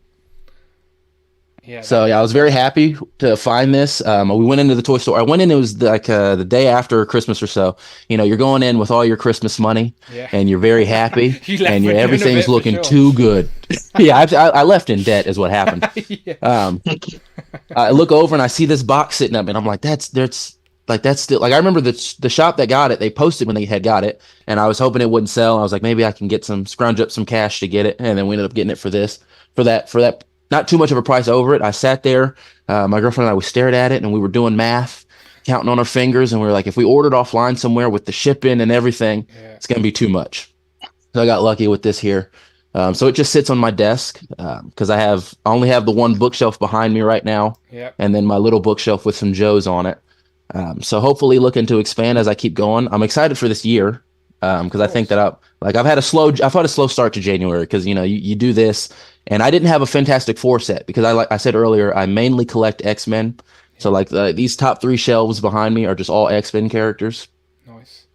Yeah. So I was very happy to find this. We went into the toy store. I went in, it was like the day after Christmas or so. You're going in with all your Christmas money, and you're very happy, and everything's looking too good. Yeah, I left in debt is what happened. I look over and I see this box sitting up, and I'm like, that's still, like, I remember the shop that got it, they posted when they had got it, and I was hoping it wouldn't sell. I was like, maybe I can scrounge up some cash to get it, and then we ended up getting it for that. Not too much of a price over it. I sat there, my girlfriend and I, we stared at it, and we were doing math, counting on our fingers, and we were like, if we ordered offline somewhere with the shipping and everything, it's going to be too much. So I got lucky with this here. So it just sits on my desk because I only have the one bookshelf behind me right now, and then my little bookshelf with some Joes on it. So hopefully looking to expand as I keep going. I'm excited for this year because I think that I've had a slow start to January because you do this. And I didn't have a Fantastic Four set because like I said earlier, I mainly collect X-Men. So like these top 3 shelves behind me are just all X-Men characters. Nice.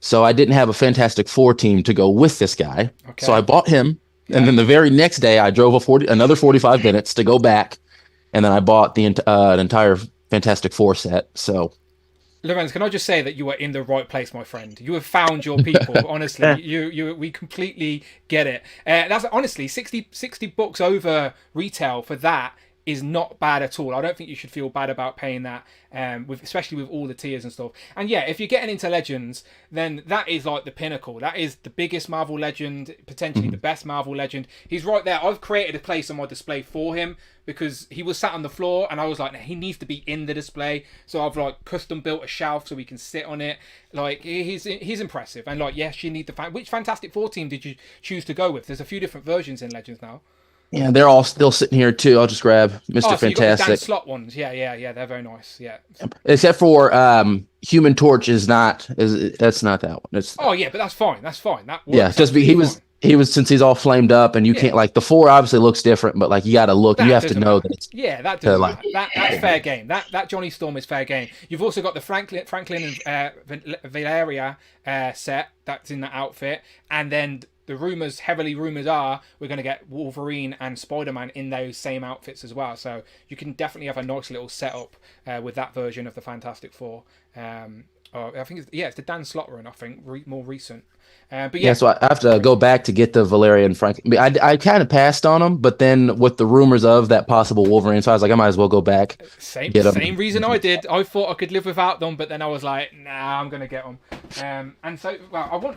So I didn't have a Fantastic Four team to go with this guy. Okay. So I bought him. Yeah. And then the very next day I drove another 45 minutes to go back. And then I bought the entire Fantastic Four set. So Lorenz, can I just say that you are in the right place, my friend? You have found your people. Honestly, we completely get it. That's honestly $60 over retail for that is not bad at all. I don't think you should feel bad about paying that, especially with all the tiers and stuff. And yeah, if you're getting into Legends, then that is like the pinnacle. That is the biggest Marvel Legend, potentially the best Marvel Legend. He's right there. I've created a place on my display for him because he was sat on the floor and I was like, he needs to be in the display. So I've like custom built a shelf so he can sit on it. Like he's impressive. And like, yes, you need which Fantastic Four team did you choose to go with? There's a few different versions in Legends now. Yeah, they're all still sitting here too. I'll just grab Mr. Fantastic. You got the Dan Slott ones. Yeah, they're very nice. Yeah. Except for Human Torch that's not that one. Oh yeah, but that's fine. That works. Yeah, since he's all flamed up, and you can't like the 4 obviously looks different, but like you got to look, you have to know that it's that doesn't matter. That's fair game. That Johnny Storm is fair game. You've also got the Franklin and Valeria set that's in that outfit, and then the heavily rumors are we're going to get Wolverine and Spider-Man in those same outfits as well. So you can definitely have a nice little setup with that version of the Fantastic Four. I think it's the Dan Slott run. I think more recent. But yeah, so I have to go back to get the Valeria and Frank. I kind of passed on them, but then with the rumors of that possible Wolverine, so I was like, I might as well go back. Same reason I did. I thought I could live without them, but then I was like, nah, I'm gonna get them. And so, well,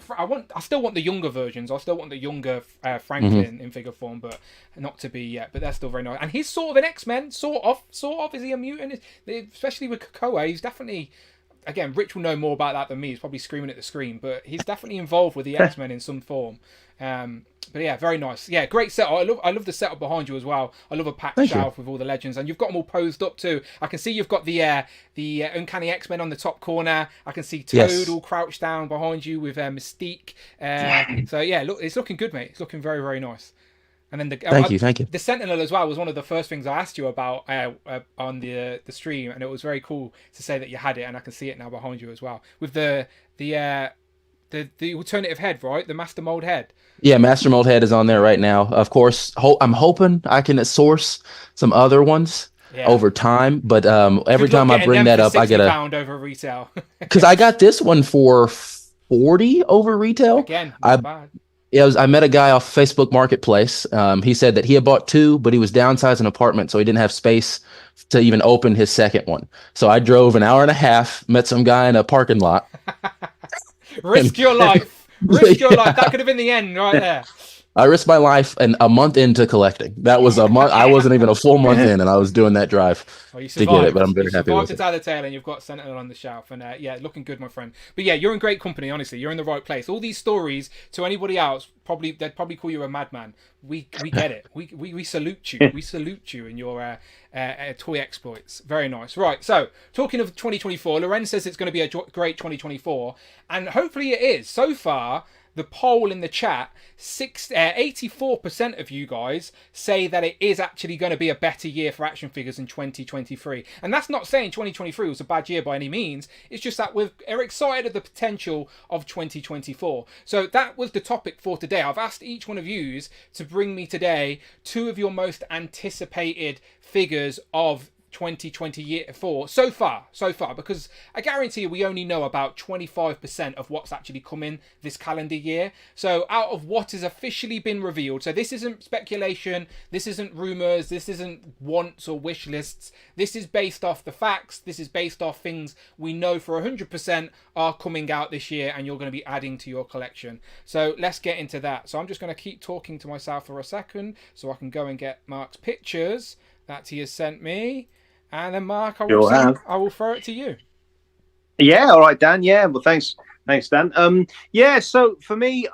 I still want the younger versions. I still want the younger Franklin in figure form, but not to be yet. But they're still very nice. And he's sort of an X-Men, sort of. Is he a mutant? Especially with Krakoa, he's definitely. Again, Rich will know more about that than me. He's probably screaming at the screen, but he's definitely involved with the X-Men in some form. But yeah, very nice. Yeah, great setup. I love the setup behind you as well. I love a packed shelf with all the legends, and you've got them all posed up too. I can see you've got the Uncanny X-Men on the top corner. I can see Toad all crouched down behind you with Mystique. So yeah, look, it's looking good, mate. It's looking very, very nice. And then thank you. The Sentinel as well was one of the first things I asked you about on the stream, and it was very cool to say that you had it, and I can see it now behind you as well with the alternative head, right? The Master Mold head. Yeah, Master Mold head is on there right now. Of course, I'm hoping I can source some other ones over time, but every time I bring that up, I get £60 over retail. Because I got this one for 40 over retail. Again, not bad. Yeah, I met a guy off Facebook Marketplace. He said that he had bought 2, but he was downsizing an apartment, so he didn't have space to even open his second one. So I drove an hour and a half, met some guy in a parking lot. Risk your life. Risk your life. That could have been the end right there. I risked my life and a month into collecting. That was a month. I wasn't even a full month in, and I was doing that drive to get it. But I'm very happy with it. You survived the tail, and you've got Sentinel on the shelf, and yeah, looking good, my friend. But yeah, you're in great company. Honestly, you're in the right place. All these stories to anybody else, they'd probably call you a madman. We get it. We salute you. We salute you in your toy exploits. Very nice. Right. So talking of 2024, Loren says it's going to be a great 2024, and hopefully it is. So far, the poll in the chat, 84% of you guys say that it is actually going to be a better year for action figures in 2023. And that's not saying 2023 was a bad year by any means. It's just that we're excited at the potential of 2024. So that was the topic for today. I've asked each one of you to bring me today 2 of your most anticipated figures of 2024 so far, because I guarantee you we only know about 25% of what's actually coming this calendar year. So out of what has officially been revealed, so this isn't speculation, this isn't rumors, this isn't wants or wish lists, this is based off the facts, this is based off things we know for 100% are coming out this year and you're going to be adding to your collection. So let's get into that. So I'm just going to keep talking to myself for a second so I can go and get Mark's pictures that he has sent me. And then, Mark, I will throw it to you. Yeah, all right, Dan. Yeah, well, thanks, Dan. Yeah, so for me,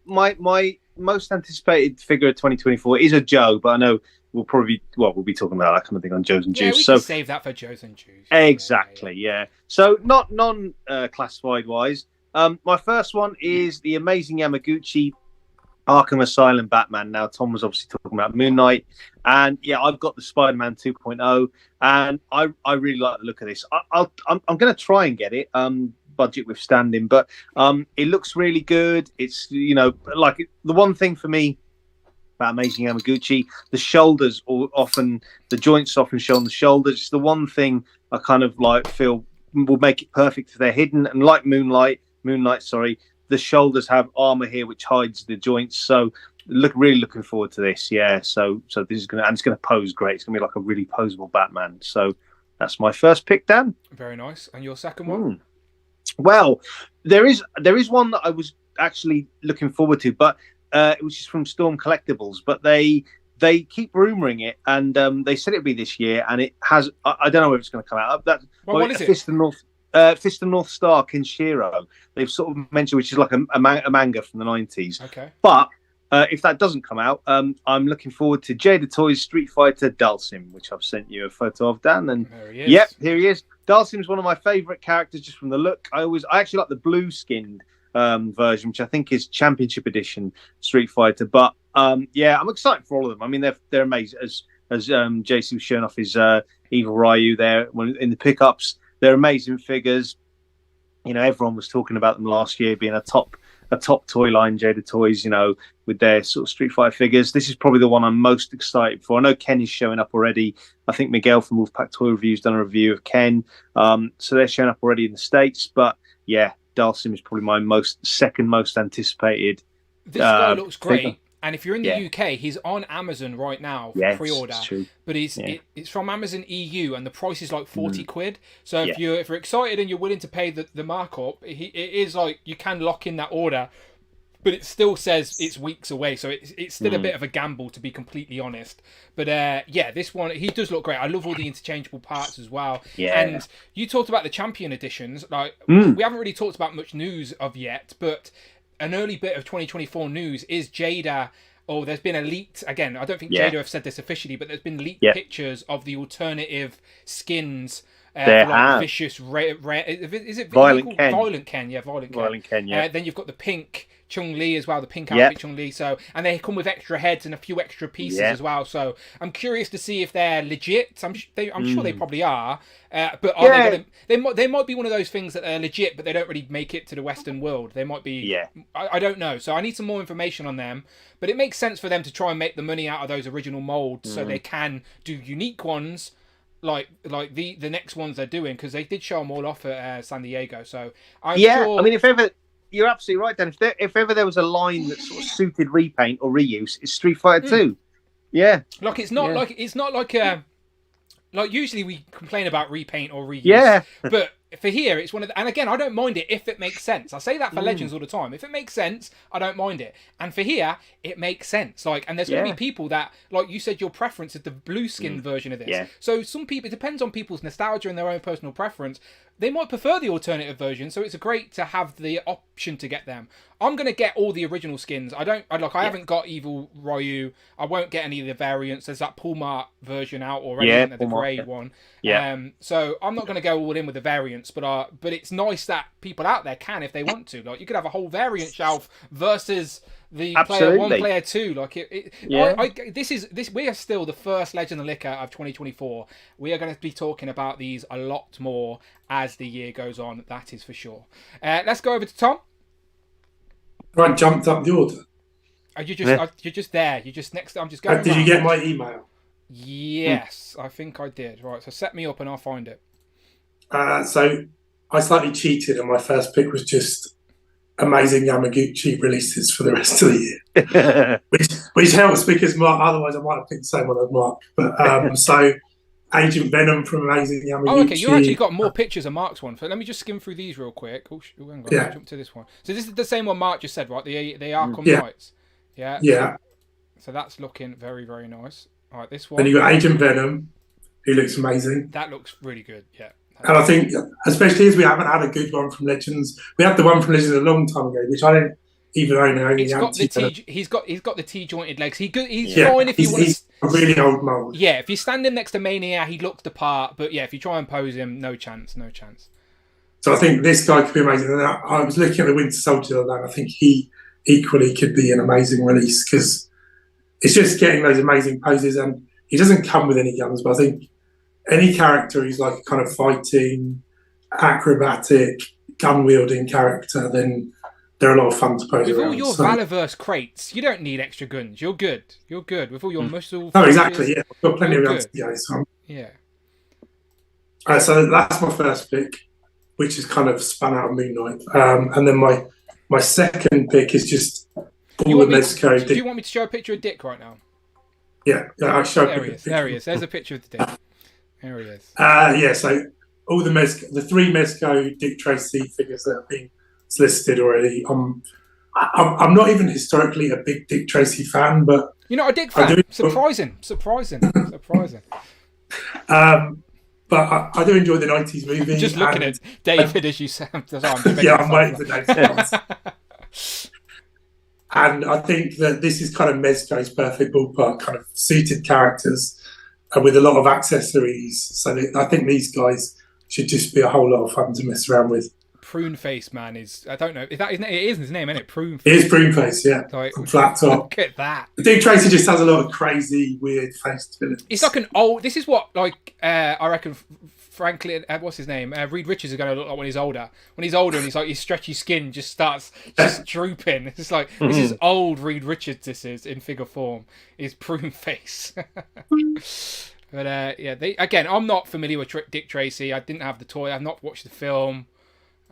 my most anticipated figure of 2024 is a Joe, but I know we'll be talking about that kind of thing on Joe's and Juice. We can save that for Joe's and Juice. Exactly, yeah. So not non-classified wise. My first one is the amazing Yamaguchi Arkham Asylum Batman. Now, Tom was obviously talking about Moon Knight, and yeah, I've got the Spider-Man 2.0, and I really like the look of this. I'm going to try and get it, budget withstanding, but it looks really good. It's like the one thing for me about Amazing Yamaguchi, the shoulders, or often the joints often show on the shoulders. It's the one thing I kind of like feel will make it perfect if they're hidden, and like Moon Knight, the shoulders have armor here which hides the joints. So really looking forward to this. Yeah. So this is gonna pose great. It's gonna be like a really poseable Batman. So that's my first pick, Dan. Very nice. And your second one? Well, there is one that I was actually looking forward to, but it was just from Storm Collectibles. But they keep rumoring it, and they said it'd be this year, and it has. I don't know where it's going to come out. What is it? Fist of North Star Kinshiro. They've sort of mentioned, which is like a manga from the 90s. Okay. But if that doesn't come out, I'm looking forward to Jada Toys Street Fighter Dhalsim, which I've sent you a photo of, Dan. And there he is. Yep, here he is. Dhalsim's one of my favourite characters just from the look. I actually like the blue skinned version, which I think is Championship Edition Street Fighter. But yeah, I'm excited for all of them. I mean, they're amazing. As JC was showing off his Evil Ryu there in the pickups, they're amazing figures. You know, everyone was talking about them last year being a top toy line, Jada Toys, you know, with their sort of Street Fighter figures. This is probably the one I'm most excited for. I know Ken is showing up already. I think Miguel from Wolfpack Toy Reviews done a review of Ken. So they're showing up already in the States. But yeah, Dalsim is probably my second most anticipated. This guy looks great. figure. And if you're in the UK, he's on Amazon right now for pre-order. But it's from Amazon EU, and the price is like 40 quid. So if you're excited and you're willing to pay the markup, it is like you can lock in that order. But it still says it's weeks away, so it's still a bit of a gamble, to be completely honest. But yeah, this one, he does look great. I love all the interchangeable parts as well. Yeah. And you talked about the Champion editions. Like we haven't really talked about much news of yet, but an early bit of 2024 news is Jada. Oh, there's been a leaked, again, I don't think Jada have said this officially, but there's been leaked pictures of the alternative skins. Vicious, is it Violent Ken? Violent Ken, yeah, Violent Ken. Violent Ken, yeah. Then you've got the pink Chun-Li as well, the pink outfit Chun-Li. So, and they come with extra heads and a few extra pieces as well. So I'm curious to see if they're legit. I'm sure they probably are. But are they might be one of those things that are legit, but they don't really make it to the Western world. They might be. I don't know. So I need some more information on them. But it makes sense for them to try and make the money out of those original molds, so they can do unique ones. Like the next ones they're doing, because they did show them all off at San Diego. So I'm sure... I mean, if ever you're absolutely right, Dan. If ever there was a line that sort of suited repaint or reuse, it's Street Fighter 2. Yeah, like it's not like usually we complain about repaint or reuse, but for here it's one of the, and again I don't mind it if it makes sense. I say that for Legends all the time. If it makes sense, I don't mind it. And for here, it makes sense. Like, and there's going to be people that, like you said, your preference is the blue skin version of this. Yeah. So some people, it depends on people's nostalgia and their own personal preference. They might prefer the alternative version, so it's great to have the option to get them. I'm going to get all the original skins. I haven't got Evil Ryu. I won't get any of the variants. There's that Pullmart version out already, the grey one. Yeah. So I'm not going to go all in with the variants, but it's nice that people out there can if they want to. Like, you could have a whole variant shelf versus the player 1, player 2. Like we are still the first Legend of Liquor of 2024. We are going to be talking about these a lot more as the year goes on. That is for sure. Let's go over to Tom. I jumped up the order. You're just there. You're just next. I'm just going. Did you get my email? Yes, I think I did. Right, so set me up and I'll find it. So I slightly cheated, and my first pick was just amazing Yamaguchi releases for the rest of the year, which helps because otherwise I might have picked the same one as Mark. But so Agent Venom from Amazing Yamaguchi. Oh, okay. You actually got more pictures of Mark's one. So let me just skim through these real quick. Hang on, jump to this one. So this is the same one Mark just said, right? The Arkham Knights. Yeah. Yeah. So that's looking very, very nice. All right, this one. Then you got Agent Venom, who looks amazing. That looks really good. Yeah. And I think, especially as we haven't had a good one from Legends, we had the one from Legends a long time ago, which I didn't even own. He's got the T-jointed legs. He's fine if you want. He's a really old mold. Yeah, if you stand him next to Mania, he looks the part. But yeah, if you try and pose him, no chance. So I think this guy could be amazing. And I was looking at the Winter Soldier, and I think he equally could be an amazing release because it's just getting those amazing poses. And he doesn't come with any guns, but I think any character who's like a kind of fighting, acrobatic, gun-wielding character, then they're a lot of fun to pose with around. With all your Valaverse crates, you don't need extra guns. You're good. With all your muscle... Oh, exactly, yeah. I've got plenty of guns to go. So so that's my first pick, which is kind of spun out of Moon Knight. And then my second pick is just all the Mezco. Do you want me to show a picture of Dick right now? Yeah, I'll show There he is. There's a picture of the Dick. There he is. So all the three Mezco Dick Tracy figures that have been listed already. I'm not even historically a big Dick Tracy fan, but you're not a Dick fan. Surprising. But I do enjoy the 90s movie. Just looking at David as you said. I'm waiting for David. And I think that this is kind of Mezco's perfect ballpark, kind of suited characters with a lot of accessories. So I think these guys should just be a whole lot of fun to mess around with. prune face man is. I don't know. Is that his name? It is his name, isn't it? Prune It face. is prune face, yeah. Like, From flat top. Look at that. Dick Tracy just has a lot of crazy, weird faced villains. It's like an old. This is what like I reckon. Franklin, what's his name? Reed Richards is going to look like when he's older. When he's older, and he's like his stretchy skin just starts just drooping. It's like this is old Reed Richards. This is in figure form. Is prune face. But yeah, I'm not familiar with Dick Tracy. I didn't have the toy. I've not watched the film.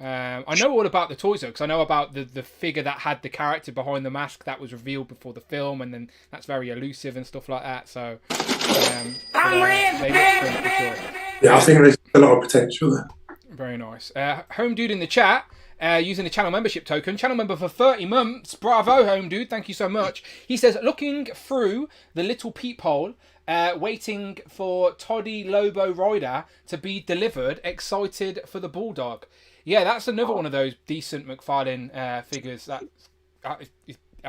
I know all about the toys though, because I know about the figure that had the character behind the mask that was revealed before the film, and then that's very elusive and stuff like that. So they look pretty cool. Yeah, I think there's a lot of potential there. Very nice. Home Dude in the chat, using the channel membership token. Channel member for 30 months. Bravo, Home Dude. Thank you so much. He says, looking through the little peephole, waiting for Toddy Lobo Rider to be delivered. Excited for the Bulldog. Yeah, that's another one of those decent McFarlane figures that I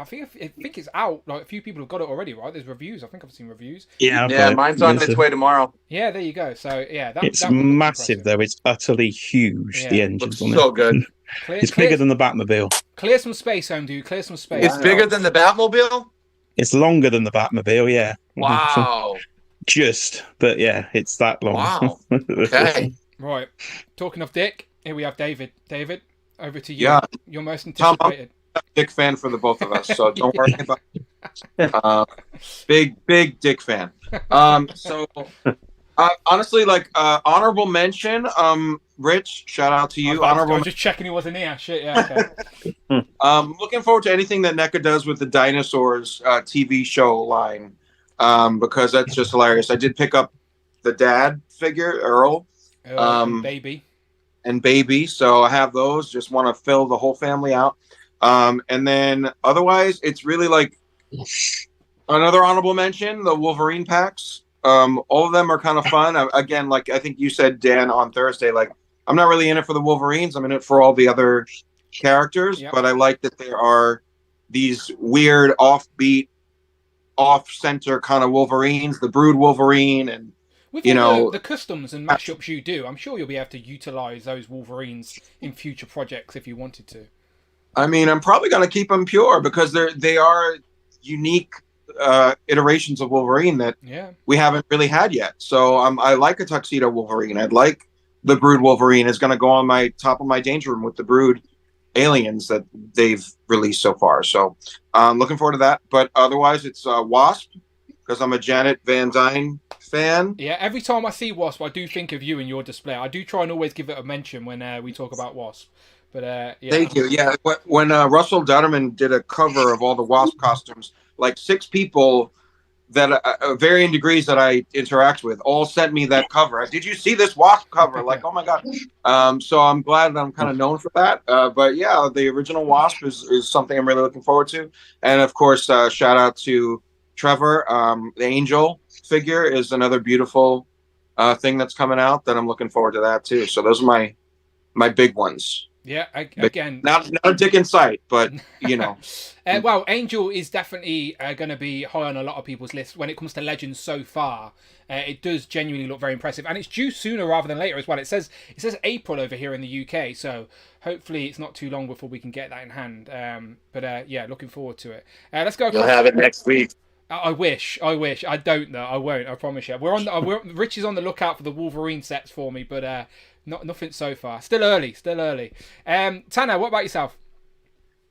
think it's out. Like a few people have got it already, right? There's reviews. I think I've seen reviews. Yeah, mine's on its way tomorrow. Yeah, there you go. So yeah, it's massive though. It's utterly huge. Yeah. The engine's on it. So good. It's bigger than the Batmobile. Clear some space, Home Dude. Clear some space. It's bigger than the Batmobile. It's longer than the Batmobile. Yeah. Wow. But yeah, it's that long. Wow. Okay. Right. Talking of Dick, here we have David. David, over to you. Yeah. You're most anticipated. I'm a Dick fan for the both of us, so don't worry about it. Big Dick fan. So honestly, like honorable mention, Rich, shout out to you. I was just checking he wasn't here. Shit, yeah. Okay. Looking forward to anything that NECA does with the Dinosaurs TV show line, because that's just hilarious. I did pick up the dad figure, Earl, and baby. So I have those. Just want to fill the whole family out. And then otherwise, it's really like another honorable mention, the Wolverine packs. All of them are kind of fun. Again, like I think you said, Dan, on Thursday, like I'm not really in it for the Wolverines. I'm in it for all the other characters, but I like that there are these weird offbeat, off-center kind of Wolverines, the Brood Wolverine, and with the customs and mashups you do, I'm sure you'll be able to utilize those Wolverines in future projects if you wanted to. I mean, I'm probably going to keep them pure because they are unique iterations of Wolverine that we haven't really had yet. So I like a tuxedo Wolverine. I'd like the Brood Wolverine is going to go on my top of my danger room with the Brood aliens that they've released so far. So I'm looking forward to that. But otherwise, it's Wasp because I'm a Janet Van Dyne fan. Yeah, every time I see Wasp, I do think of you in your display. I do try and always give it a mention when we talk about Wasp. But yeah. Thank you. Yeah, when Russell Dutterman did a cover of all the Wasp costumes, like 6 people that varying degrees that I interact with all sent me that cover. Did you see this Wasp cover? Like, oh my god! So I'm glad that I'm kind of known for that. But yeah, the original Wasp is something I'm really looking forward to. And of course, shout out to Trevor. The Angel figure is another beautiful thing that's coming out that I'm looking forward to that too. So those are my big ones. Yeah, again, not a dick in sight, but you know. Well, Angel is definitely going to be high on a lot of people's lists when it comes to Legends so far. It does genuinely look very impressive, and it's due sooner rather than later as well. It says April over here in the UK, so hopefully it's not too long before we can get that in hand. But yeah, looking forward to it. Let's go. You'll have it next week. I wish. I don't though. I won't. I promise you. Rich is on the lookout for the Wolverine sets for me, but nothing so far. Still early. Tanner, what about yourself?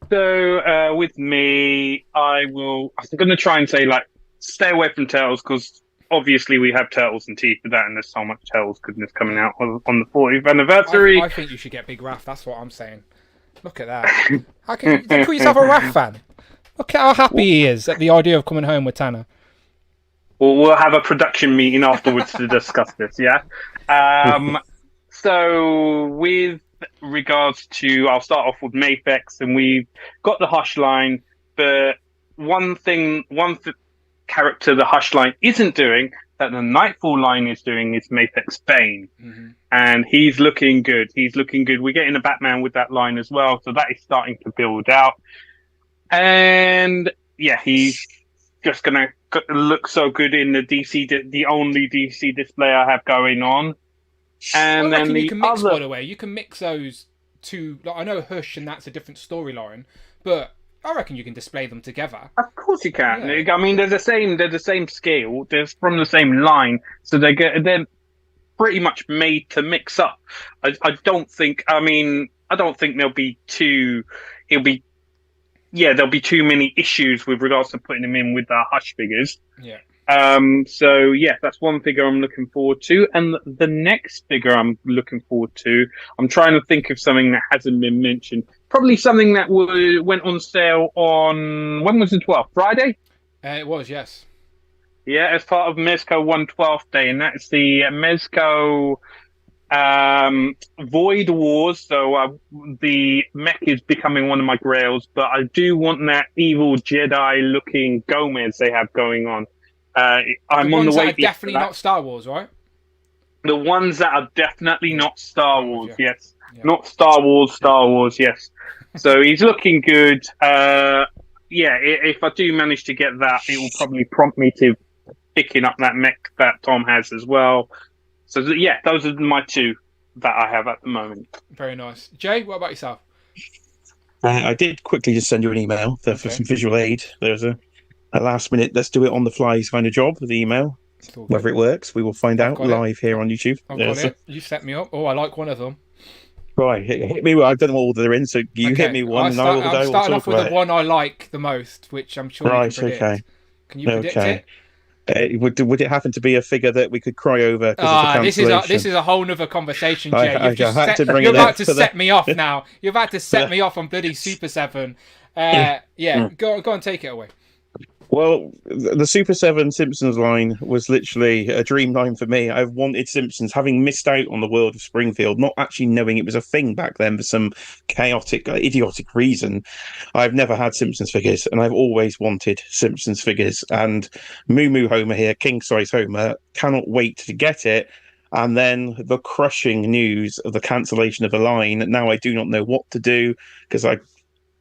So with me, I'm going to try and say stay away from Turtles because obviously we have Turtles and teeth for that, and there's so much Turtles goodness coming out on the 40th anniversary. I think you should get Big Raph. That's what I'm saying. Look at that. How can you call yourself a Raph fan? Look at how happy he is at the idea of coming home with Tanner. Well, we'll have a production meeting afterwards to discuss this, yeah? So with regards to, I'll start off with Mafex, and we've got the Hush line, but one character the Hush line isn't doing, that the Nightfall line is doing, is Mafex Bane. Mm-hmm. And he's looking good. We're getting a Batman with that line as well, so that is starting to build out. And yeah, he's just going to look so good in the only DC display I have going on. And then you can mix, by the way, you can mix those two. Like, I know Hush and that's a different storyline, but I reckon you can display them together. Of course you can. Yeah. I mean, they're the same scale. They're from the same line, so they're pretty much made to mix up. I don't think. I mean, I don't think there'll be too many issues with regards to putting them in with the Hush figures. Yeah. So yeah, that's one figure I'm looking forward to, and the next figure I'm looking forward to, I'm trying to think of something that hasn't been mentioned. Probably something that went on sale on, when was the 12th? Friday? It was, yes. Yeah, as part of Mezco 112th Day, and that's the Mezco Void Wars. So the mech is becoming one of my grails, but I do want that evil Jedi looking Gomez they have going on. I'm on the way. Definitely not Star Wars, right? The ones that are definitely not Star Wars, yes. Yeah. Not Star Wars, yes. So he's looking good. If I do manage to get that, it will probably prompt me to picking up that mech that Tom has as well. So yeah, those are my two that I have at the moment. Very nice. Jay, what about yourself? I did quickly just send you an email for some visual aid. There's a last minute, let's do it on the flies kind of job with the email. Whether it works, we will find out live here on YouTube. I've got it. You set me up. Oh, I like one of them. Right, hit me. I don't know what order they're in, so you hit me one, and I'm starting off with the one I like the most, which I'm sure you can predict. Okay. Can you predict it? Would it happen to be a figure that we could cry over? This is a whole nother conversation, Jay. You're about to set me off now. You're about to set me off on bloody Super 7. Go on, take it away. Well, the Super 7 Simpsons line was literally a dream line for me. I've wanted Simpsons, having missed out on the world of Springfield, not actually knowing it was a thing back then for some chaotic, idiotic reason. I've never had Simpsons figures, and I've always wanted Simpsons figures. And Moo Moo Homer here, king size Homer, cannot wait to get it. And then the crushing news of the cancellation of the line. Now I do not know what to do, because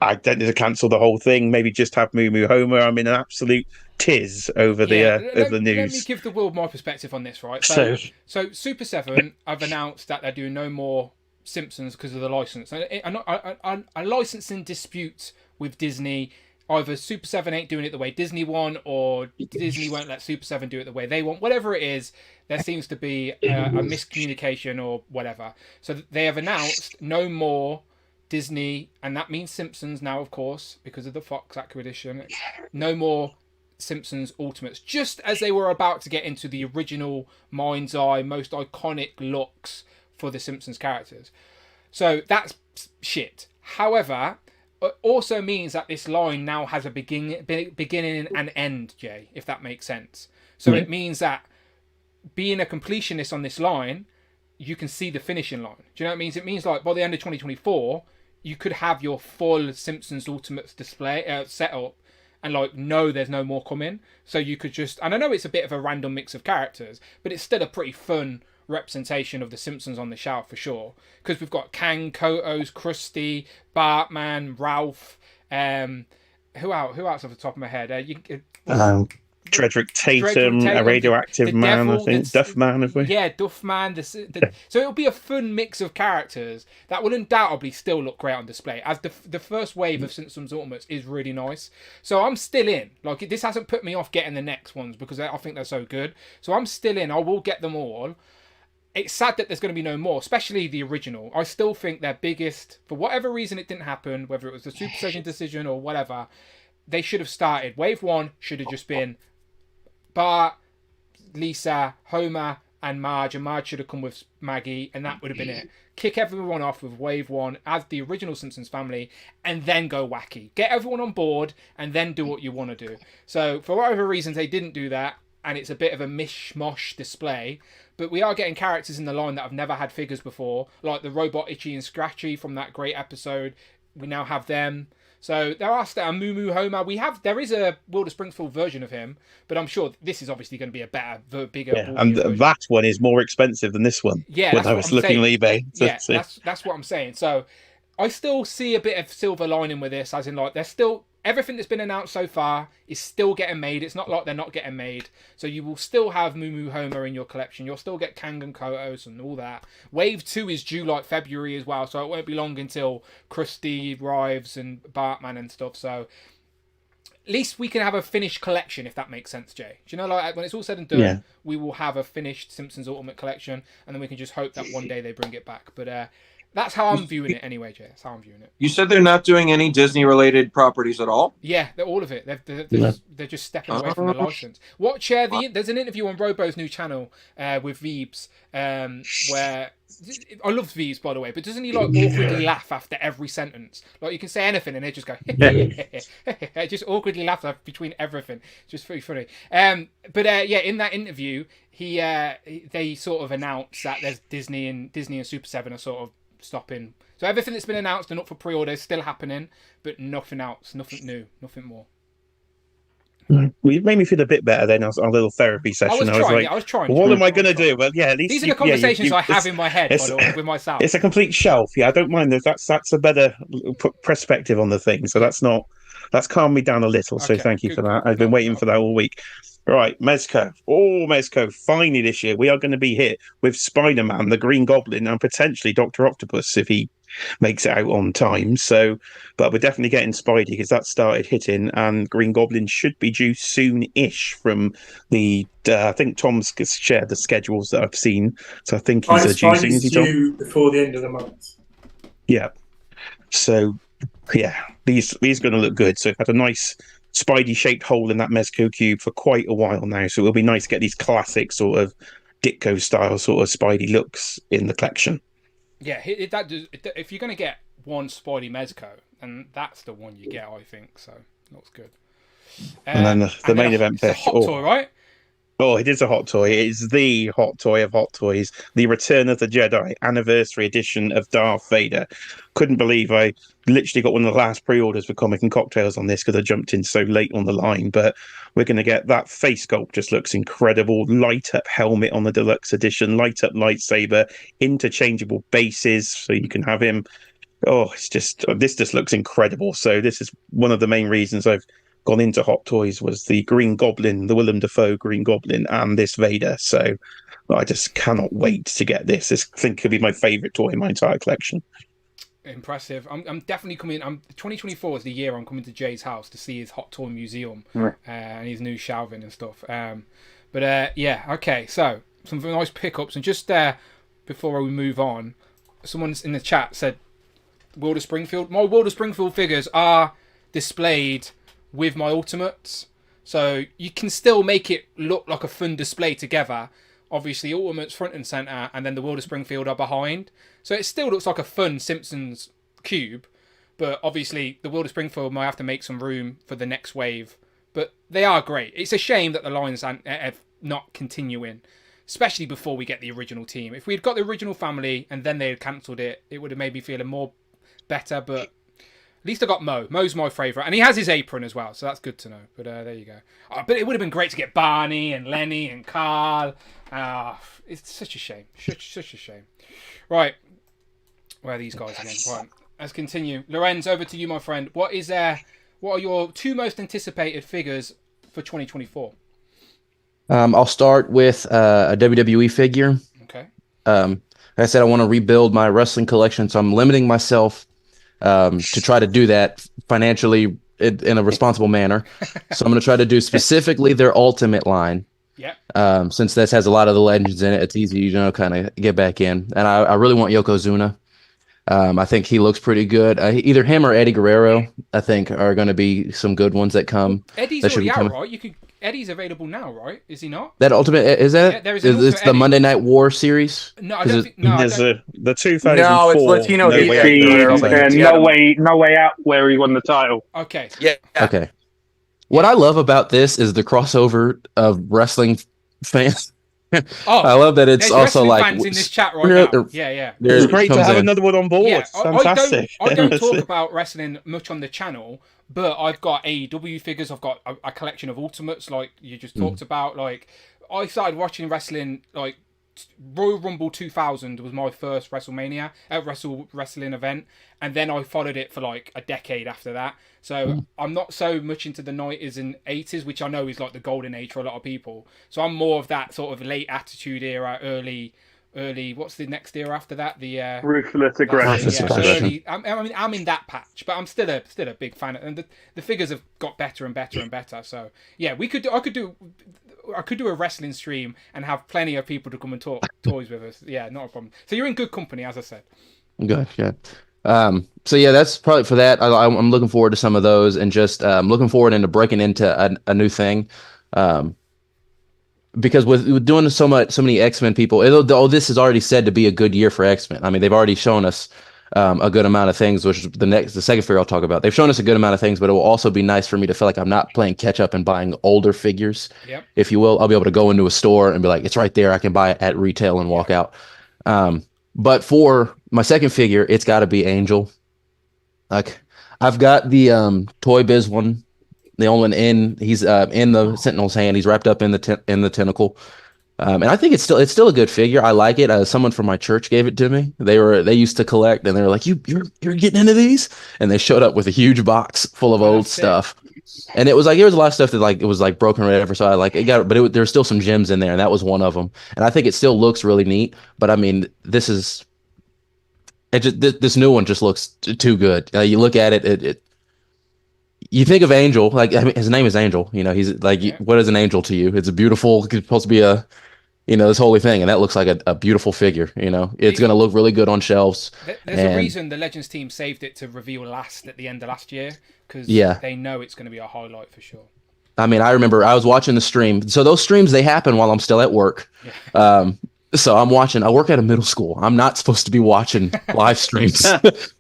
I don't need to cancel the whole thing. Maybe just have Moo Moo Homer. I'm in an absolute tiz over the news. Let me give the world my perspective on this, right? So Super 7 have announced that they're doing no more Simpsons because of the license. A licensing dispute with Disney. Either Super 7 ain't doing it the way Disney want, or Disney won't let Super 7 do it the way they want. Whatever it is, there seems to be a miscommunication or whatever. So they have announced no more Disney, and that means Simpsons now, of course, because of the Fox acquisition. No more Simpsons Ultimates, just as they were about to get into the original mind's eye, most iconic looks for the Simpsons characters. So that's shit. However, it also means that this line now has a beginning and end, Jay, if that makes sense. So it means that being a completionist on this line, you can see the finishing line. Do you know what it means? It means like by the end of 2024, you could have your full Simpsons Ultimates display set up, and there's no more coming. So you could just, and I know it's a bit of a random mix of characters, but it's still a pretty fun representation of the Simpsons on the shelf for sure. Because we've got Kang, Kotos, Krusty, Bartman, Ralph. Who else off the top of my head? Dredrick Tatum, a radioactive man, I think. Duff Man, have we? Yeah, Duff Man. So it'll be a fun mix of characters that will undoubtedly still look great on display, as the first wave of Simpsons Ultimates is really nice. So I'm still in. This hasn't put me off getting the next ones, because I think they're so good. So I'm still in. I will get them all. It's sad that there's going to be no more, especially the original. I still think their biggest, for whatever reason it didn't happen, whether it was the Super Session decision or whatever, they should have started. Wave 1 should have just been Bart, Lisa, Homer, and Marge should have come with Maggie, and that would have been it. Kick everyone off with Wave 1 as the original Simpsons family, and then go wacky. Get everyone on board, and then do what you want to do. So, for whatever reasons, they didn't do that, and it's a bit of a mishmash display, but we are getting characters in the line that have never had figures before, like the robot Itchy and Scratchy from that great episode. We now have them. So there are Moo Moo Homer. There is a World of Springfield version of him, but I'm sure this is obviously going to be a better, bigger. Yeah, and that one is more expensive than this one. Yeah, when I was looking on eBay. That's what I'm saying. So I still see a bit of silver lining with this, as in they're still everything that's been announced so far is still getting made. It's not like they're not getting made. So you will still have Moo Homer in your collection. You'll still get Kang and Kotos and all that. Wave 2 is due like February as well, so it won't be long until Krusty arrives and Bartman and stuff. So at least we can have a finished collection, if that makes sense, Jay. Do you know, like when it's all said and done, we will have a finished Simpsons Ultimate Collection, and then we can just hope that one day they bring it back. But that's how I'm viewing it anyway, Jay. That's how I'm viewing it. You said they're not doing any Disney-related properties at all? Yeah, they're all of it. They're just stepping away from the license. Watch, there's an interview on Robo's new channel with Veebs, where... I love Veebs, by the way, but doesn't he like awkwardly laugh after every sentence? Like you can say anything and they just go, just awkwardly laugh between everything. It's just very funny. In that interview, they sort of announced that there's Disney and Super 7 are sort of stopping. So everything that's been announced and up for pre-order is still happening, but nothing else, nothing new, nothing more. Well, you made me feel a bit better then. Our little therapy session. I was trying. What am I going to do? Well, yeah, at least these are the conversations I have in my head with myself. It's a complete shelf. Yeah, I don't mind. That's a better perspective on the thing. So that's calmed me down a little. So thank you for that. I've been waiting for that all week. Right, Mezco. Mezco. Finally this year, we are going to be hit with Spider-Man, the Green Goblin, and potentially Dr. Octopus if he makes it out on time. So, but we're definitely getting Spidey because that started hitting, and Green Goblin should be due soon-ish from the... I think Tom's shared the schedules that I've seen. So I think he's due soon. Spidey's due before the end of the month. Yeah. So, yeah, these are going to look good. So I've had a nice... Spidey-shaped hole in that Mezco cube for quite a while now, so it'll be nice to get these classic sort of Ditko-style sort of Spidey looks in the collection. Yeah, if you're going to get one Spidey Mezco, then that's the one you get, I think. So, looks good. And then the main event bit. It's a hot toy, right? Oh, it is a hot toy. It is the hot toy of hot toys. The Return of the Jedi Anniversary Edition of Darth Vader. Couldn't believe I literally got one of the last pre-orders for Comic and Cocktails on this because I jumped in so late on the line. But we're going to get that face sculpt. Just looks incredible. Light up helmet on the deluxe edition. Light up lightsaber. Interchangeable bases so you can have him. Oh, this just looks incredible. So this is one of the main reasons I've gone into Hot Toys was the Green Goblin, the Willem Dafoe Green Goblin, and this Vader. So I just cannot wait to get this. This I think could be my favourite toy in my entire collection. Impressive. I'm definitely coming. 2024 is the year I'm coming to Jay's house to see his Hot Toy museum and his new shelving and stuff. Okay. So some nice pickups, and just before we move on, someone in the chat said, "World of Springfield." My World of Springfield figures are displayed with my Ultimates, so you can still make it look like a fun display together. Obviously Ultimates front and center, and then the World of Springfield are behind, so it still looks like a fun Simpsons cube, but obviously the World of Springfield might have to make some room for the next wave. But they are great. It's a shame that the lines are not continuing, especially before we get the original team. If we'd got the original family and then they had cancelled it, it would have made me feel more better. But at least I got Mo. Mo's my favourite. And he has his apron as well, so that's good to know. But there you go. But it would have been great to get Barney and Lenny and Carl. It's such a shame. Such a shame. Right. Where are these guys again? Right. Let's continue. Lorenz, over to you, my friend. What are your two most anticipated figures for 2024? I'll start with a WWE figure. Okay. Like I said, I want to rebuild my wrestling collection, so I'm limiting myself to try to do that financially in a responsible manner. So I'm going to try to do specifically their Ultimate line. Yeah. Since this has a lot of the legends in it, it's easy, kind of get back in. And I really want Yokozuna. I think he looks pretty good. Either him or Eddie Guerrero, I think, are going to be some good ones that come. Eddie's already out, right? Eddie's available now, right? Is he not? That Ultimate, is that? Yeah, there is it's the Monday Night War series? No, I don't think. No, there's the 2004. No, it's Latino. No Way Out, where he won the title. Okay. Yeah. Okay. What I love about this is the crossover of wrestling fans. I love that it's also like fans in this chat right now. Yeah. It's great to have another one on board. Yeah, fantastic. I don't talk about wrestling much on the channel, but I've got AEW figures. I've got a collection of Ultimates, like you just talked about. Like I started watching wrestling like Royal Rumble 2000 was my first WrestleMania wrestling event, and then I followed it for like a decade after that. So I'm not so much into the 90s and 80s, which I know is like the golden age for a lot of people. So I'm more of that sort of late Attitude Era, early. What's the next era after that? The Ruthless Aggression. I'm in that patch, but I'm still a big fan, and the figures have got better and better and better. So yeah, I could do a wrestling stream and have plenty of people to come and talk toys with us. Yeah, not a problem. So you're in good company, as I said. Good, yeah. So yeah, that's probably for that. I'm looking forward to some of those, and just looking forward into breaking into a new thing. Because with doing so many X-Men people, this is already said to be a good year for X-Men. I mean, they've already shown us a good amount of things, which is the second figure I'll talk about. They've shown us a good amount of things, but it will also be nice for me to feel like I'm not playing catch up and buying older figures, if you will. I'll be able to go into a store and be like, it's right there. I can buy it at retail and walk out. But for my second figure, it's got to be Angel. Like, I've got the Toy Biz one. The only one he's in the Sentinel's hand. He's wrapped up in the tentacle, and I think it's still a good figure. I like it. Someone from my church gave it to me. They used to collect, and they were like, "You're getting into these?" And they showed up with a huge box full of old stuff, and it was like there was a lot of stuff that like it was like broken or whatever. So I like it got, but there's still some gems in there, and that was one of them. And I think it still looks really neat. But I mean, this new one just looks too good. You look at it. You think of Angel, like, I mean, his name is Angel. You know, he's like, what is an angel to you? It's supposed to be this holy thing, and that looks like a beautiful figure. You know, it's going to look really good on shelves. There's a reason the Legends team saved it to reveal last at the end of last year, because they know it's going to be a highlight for sure. I mean, I remember I was watching the stream. So those streams, they happen while I'm still at work. Yeah. So I work at a middle school. I'm not supposed to be watching live streams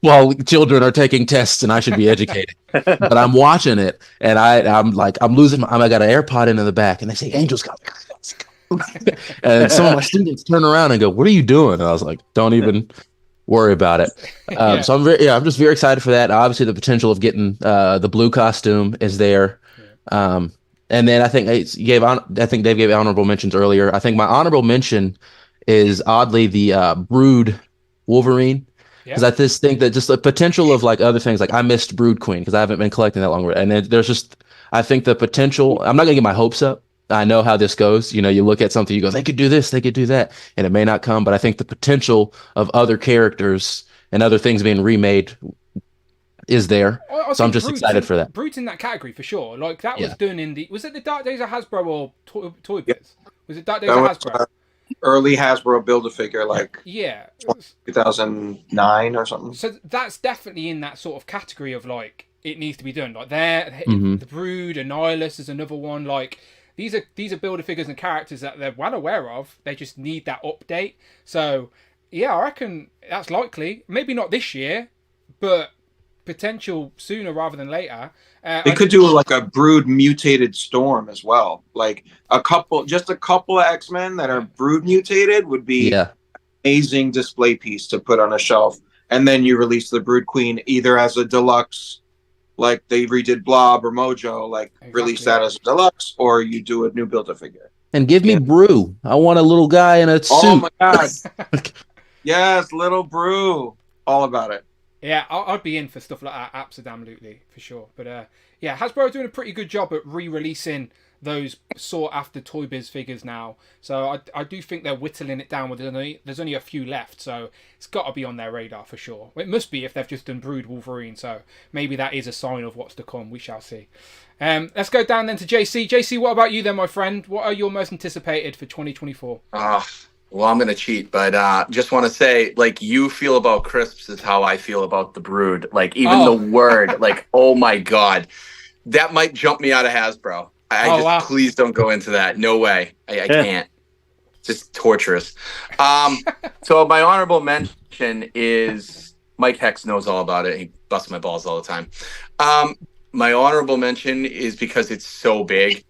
while children are taking tests and I should be educated. But I'm watching it, and I'm losing I got an AirPod in the back, and they say, Angel's coming. And some of my students turn around and go, what are you doing? And I was like, don't even worry about it. So I'm just very excited for that. Obviously, the potential of getting the blue costume is there. And then I think Dave gave honorable mentions earlier. I think my honorable mention is oddly the Brood Wolverine, because I just think that just the potential of like other things, like I missed Brood Queen because I haven't been collecting that long, and then there's just, I think the potential. I'm not gonna get my hopes up. I know how this goes. You know, you look at something, you go, they could do this, they could do that, and it may not come. But I think the potential of other characters and other things being remade is there. So I'm just excited for that. Brood's in that category for sure. Like that was done in was it the Dark Days of Hasbro or Toy Biz? Was it Dark Days of Hasbro? Early Hasbro Build-A-Figure, like 2009 or something. So that's definitely in that sort of category of like it needs to be done. Like the Brood, Annihilus is another one. Like these are Build-A-Figures and characters that they're well aware of. They just need that update. So yeah, I reckon that's likely. Maybe not this year, but potential sooner rather than later. They could do like a Brood mutated Storm as well. Like a couple of X-Men that are Brood mutated would be amazing display piece to put on a shelf. And then you release the Brood Queen either as a deluxe, like they redid Blob or Mojo, like release that as a deluxe, or you do a new Build-A-Figure. And give me Brew. I want a little guy in a suit. Oh my god! Yes, little Brew. All about it. Yeah, I'd be in for stuff like that, absolutely, for sure. But Hasbro are doing a pretty good job at re-releasing those sought-after Toy Biz figures now. So I do think they're whittling it down. There's only a few left, so it's got to be on their radar for sure. It must be if they've just done Brood Wolverine, so maybe that is a sign of what's to come. We shall see. Let's go down then to JC. JC, what about you then, my friend? What are your most anticipated for 2024? Well, I'm going to cheat, but just want to say, like, you feel about crisps is how I feel about the Brood. Like, even the word, like, oh my God. That might jump me out of Hasbro. Please don't go into that. No way. I can't. It's just torturous. So my honorable mention is Mike Hex knows all about it. He busts my balls all the time. My honorable mention is because it's so big.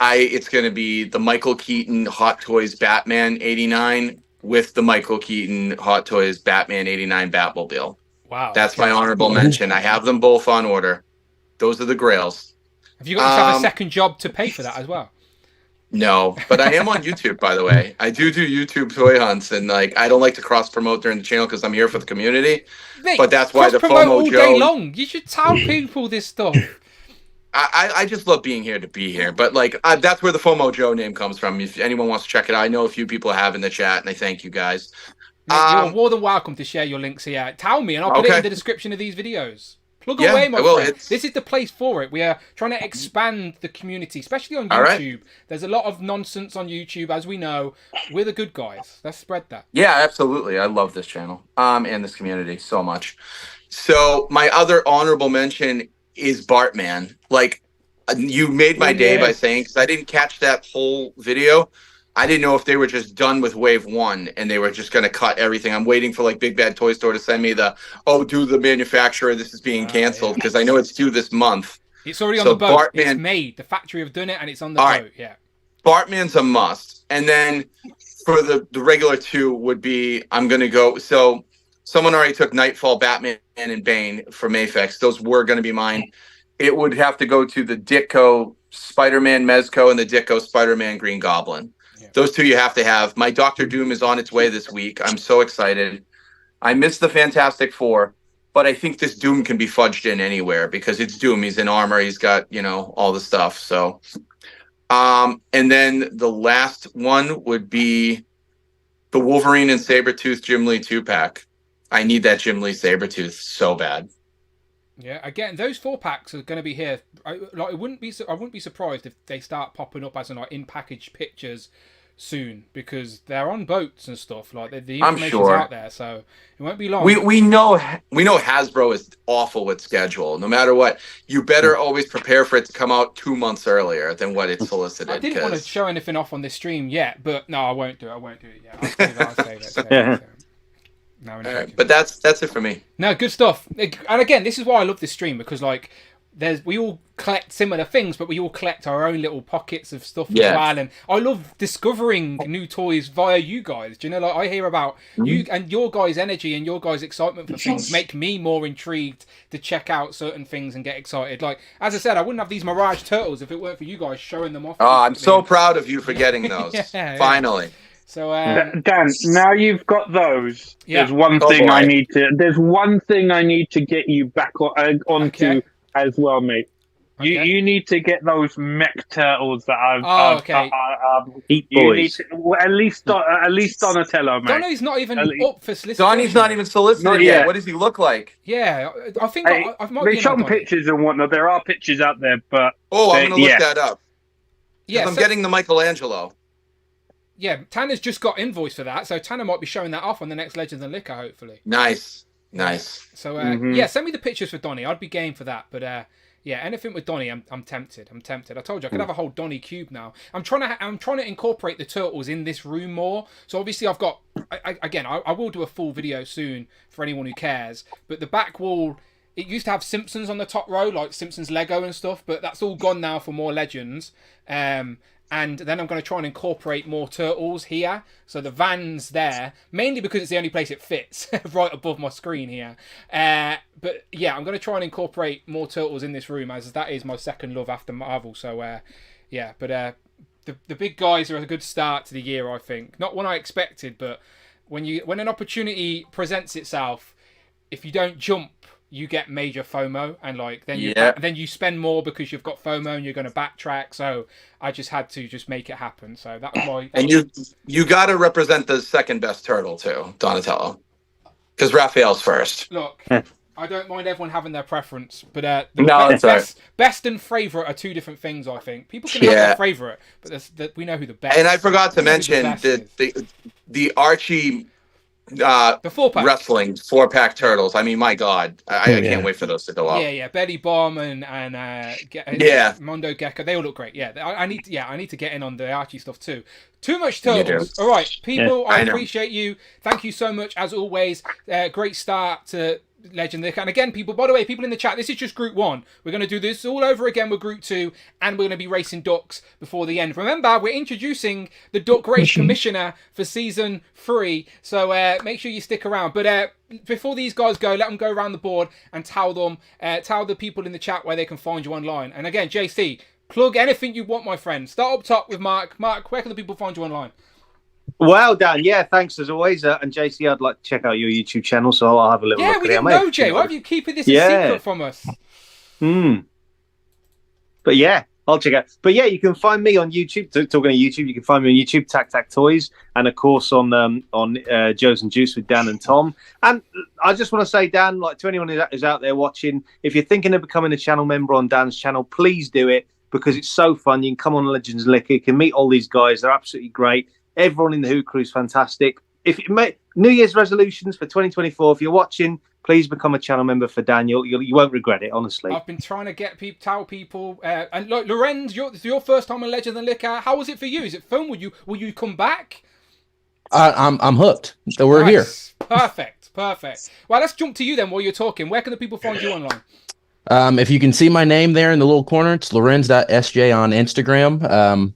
It's going to be the Michael Keaton Hot Toys Batman 89 with the Michael Keaton Hot Toys Batman 89 Batmobile. Wow. That's my honorable mention. I have them both on order. Those are the grails. Have you got to have a second job to pay for that as well? No, but I am on YouTube, by the way. I do YouTube toy hunts, and like I don't like to cross promote during the channel because I'm here for the community. Mate, but that's why the promote FOMO all Joe. day long. You should tell people this stuff. I just love being here to be here, but like that's where the FOMO Joe name comes from. If anyone wants to check it out, I know a few people have in the chat, and I thank you guys. You're more than welcome to share your links here. Tell me, and I'll put it in the description of these videos. Plug away, my friend. This is the place for it. We are trying to expand the community, especially on YouTube. Right. There's a lot of nonsense on YouTube, as we know. We're the good guys. Let's spread that. Yeah, absolutely. I love this channel and this community so much. So my other honorable mention is Bartman. Like, you made my day by saying, because I didn't catch that whole video. I didn't know if they were just done with wave 1 and they were just going to cut everything. I'm waiting for like Big Bad Toy Store to send me due to the manufacturer, this is being canceled, because I know it's due this month. It's already on the boat. It's made. The factory have done it and it's on the boat. Yeah. Bartman's a must. And then for the regular 2 would be, I'm going to go. So someone already took Nightfall, Batman, and Bane for Mafex. Those were going to be mine. It would have to go to the Ditko Spider-Man Mezco and the Ditko Spider-Man Green Goblin. Those 2 you have to have. My Doctor Doom is on its way this week. I'm so excited. I missed the Fantastic Four, but I think this Doom can be fudged in anywhere because it's Doom. He's in armor. He's got, all the stuff. So, and then the last one would be the Wolverine and Sabretooth Jim Lee 2-pack. I need that Jim Lee Sabretooth so bad. Yeah, again, those 4-packs are going to be here. I wouldn't be surprised if they start popping up as in packaged pictures soon, because they're on boats and stuff. Like the information's out there, so it won't be long. We know Hasbro is awful with schedule. No matter what, you better always prepare for it to come out 2 months earlier than what it's solicited. I didn't want to show anything off on this stream yet, but no, I won't do it yet. I'll save it. No, but that's it for me. No, good stuff. And again, this is why I love this stream, because like we all collect similar things, but we all collect our own little pockets of stuff as well. And I love discovering new toys via you guys. Do you know, like I hear about you and your guys' energy and your guys' excitement for things make me more intrigued to check out certain things and get excited. Like, as I said, I wouldn't have these Mirage Turtles if it weren't for you guys showing them off. Oh, I'm so proud of you for getting those. Finally. Yeah. So Dan, now you've got those. There's one thing I need to. There's one thing I need to get you back onto as well, mate. You need to get those mech turtles that I've. Eat boys. At least Donatello, mate. Donnie's not even up for solicitation. Donnie's not even solicited yet. What does he look like? Yeah, I think I might they be show pictures and whatnot. There are pictures out there, but I'm gonna look that up. Yeah, I'm getting the Michelangelo. Yeah, Tanner's just got invoice for that, so Tanner might be showing that off on the next Legends and Liquor, hopefully. Nice. So, send me the pictures for Donnie. I'd be game for that. But, anything with Donnie, I'm tempted. I told you, I could have a whole Donnie cube now. I'm trying to incorporate the turtles in this room more. So, obviously, I've got... I will do a full video soon for anyone who cares. But the back wall... It used to have Simpsons on the top row, like Simpsons Lego and stuff. But that's all gone now for more Legends. And then I'm going to try and incorporate more turtles here. So the van's there, mainly because it's the only place it fits, right above my screen here. But yeah, I'm going to try and incorporate more turtles in this room, as that is my second love after Marvel. So the big guys are a good start to the year, I think. Not what I expected, but when an opportunity presents itself, if you don't jump, you get major FOMO, and then you spend more because you've got FOMO and you're going to backtrack. So I just had to make it happen. So that was my. And you got to represent the second best turtle too, Donatello, because Raphael's first. Look, I don't mind everyone having their preference, but best and favorite are two different things. I think people can have their favorite, but we know who the best. And I forgot to mention the Archie. The 4-pack wrestling 4-pack turtles. I mean, my God, I can't wait for those to go up. Yeah, Betty Bomb and Mondo Gecko, they all look great. Yeah, I need to get in on the Archie stuff too. Too much turtles. All right, people, I appreciate you. Thank you so much as always. Great start to Legend. And again, people, by the way, people in the chat, this is just group 1. We're going to do this all over again with group 2, and we're going to be racing ducks before the end. Remember, we're introducing the duck race commissioner for season 3, so make sure you stick around. But before these guys go, let them go around the board and tell the people in the chat where they can find you online. And again, JC, Plug anything you want, my friend. Start up top with Mark. Mark, where can the people find you online? Well, Dan, yeah, thanks as always. And JC, I'd like to check out your YouTube channel, so I'll have a little look at it. Yeah, we didn't know, Jay. Why are you keeping this a secret from us? But yeah, I'll check out. But yeah, you can find me on YouTube. Talking to YouTube, you can find me on YouTube, Tac Tac Toys, and of course on Joe's and Juice with Dan and Tom. And I just want to say, Dan, like to anyone who's out there watching, if you're thinking of becoming a channel member on Dan's channel, please do it because it's so fun. You can come on Legends Liquor, you can meet all these guys. They're absolutely great. Everyone in the Who crew is fantastic. If you make New Year's resolutions for 2024, if you're watching, please become a channel member for Daniel. You won't regret it, honestly. I've been trying to tell people, and look, Lorenz, it's your first time on Legends and Liquor. How was it for you? Is it fun? Will you come back? I'm hooked. So we're here. Perfect. Well, let's jump to you then while you're talking. Where can the people find you online? If you can see my name there in the little corner, it's Lorenz.sj on Instagram.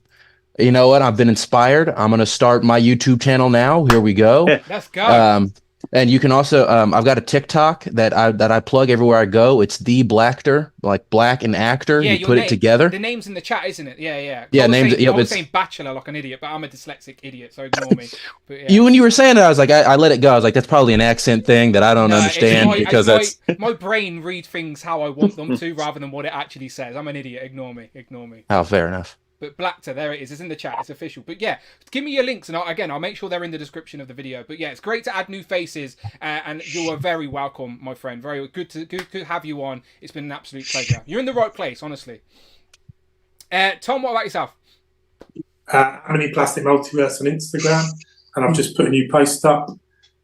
You know what? I've been inspired. I'm going to start my YouTube channel now. Here we go. Let's go. And you can also, I've got a TikTok that I plug everywhere I go. It's the Blackter, like black and actor. Yeah, you put it together. The name's in the chat, isn't it? Yeah. Yeah, names. I was saying bachelor like an idiot, but I'm a dyslexic idiot, so ignore me. But, yeah. When you were saying that, I was like, I let it go. I was like, that's probably an accent thing that I don't understand because my brain reads things how I want them to rather than what it actually says. I'm an idiot. Ignore me. Oh, fair enough. But Blackter, there it is. It's in the chat. It's official. But yeah, give me your links, and I'll make sure they're in the description of the video. But yeah, it's great to add new faces, and you are very welcome, my friend. Very good to have you on. It's been an absolute pleasure. You're in the right place, honestly. Tom, what about yourself? Mini Plastic Multiverse on Instagram, and I've just put a new post up,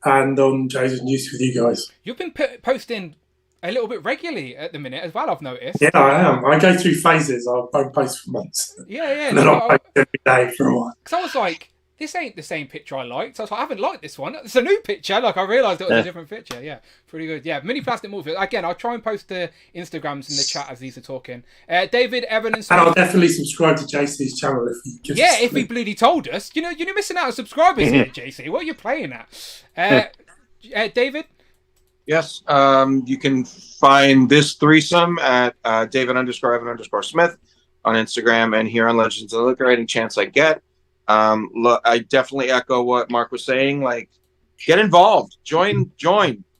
and on Jason News with you guys. You've been posting a little bit regularly at the minute as well, I've noticed. Yeah, I am. I go through phases. I won't post for months. Yeah. And then I'll post every day for a while. Because I was like, this ain't the same picture I liked. So I was like, I haven't liked this one. It's a new picture. Like, I realised it was a different picture. Yeah, pretty good. Yeah, Mini Plastic Movie. Again, I'll try and post the Instagrams in the chat as these are talking. David, Evan, and I'll definitely subscribe to JC's channel if he gives us if he bloody told us. You're missing out on subscribers here, JC. What are you playing at? David? Yes, you can find this threesome at David_Evan_Smith on Instagram and here on Legends of Liquor any chance I get. I definitely echo what Mark was saying. Like, get involved, join.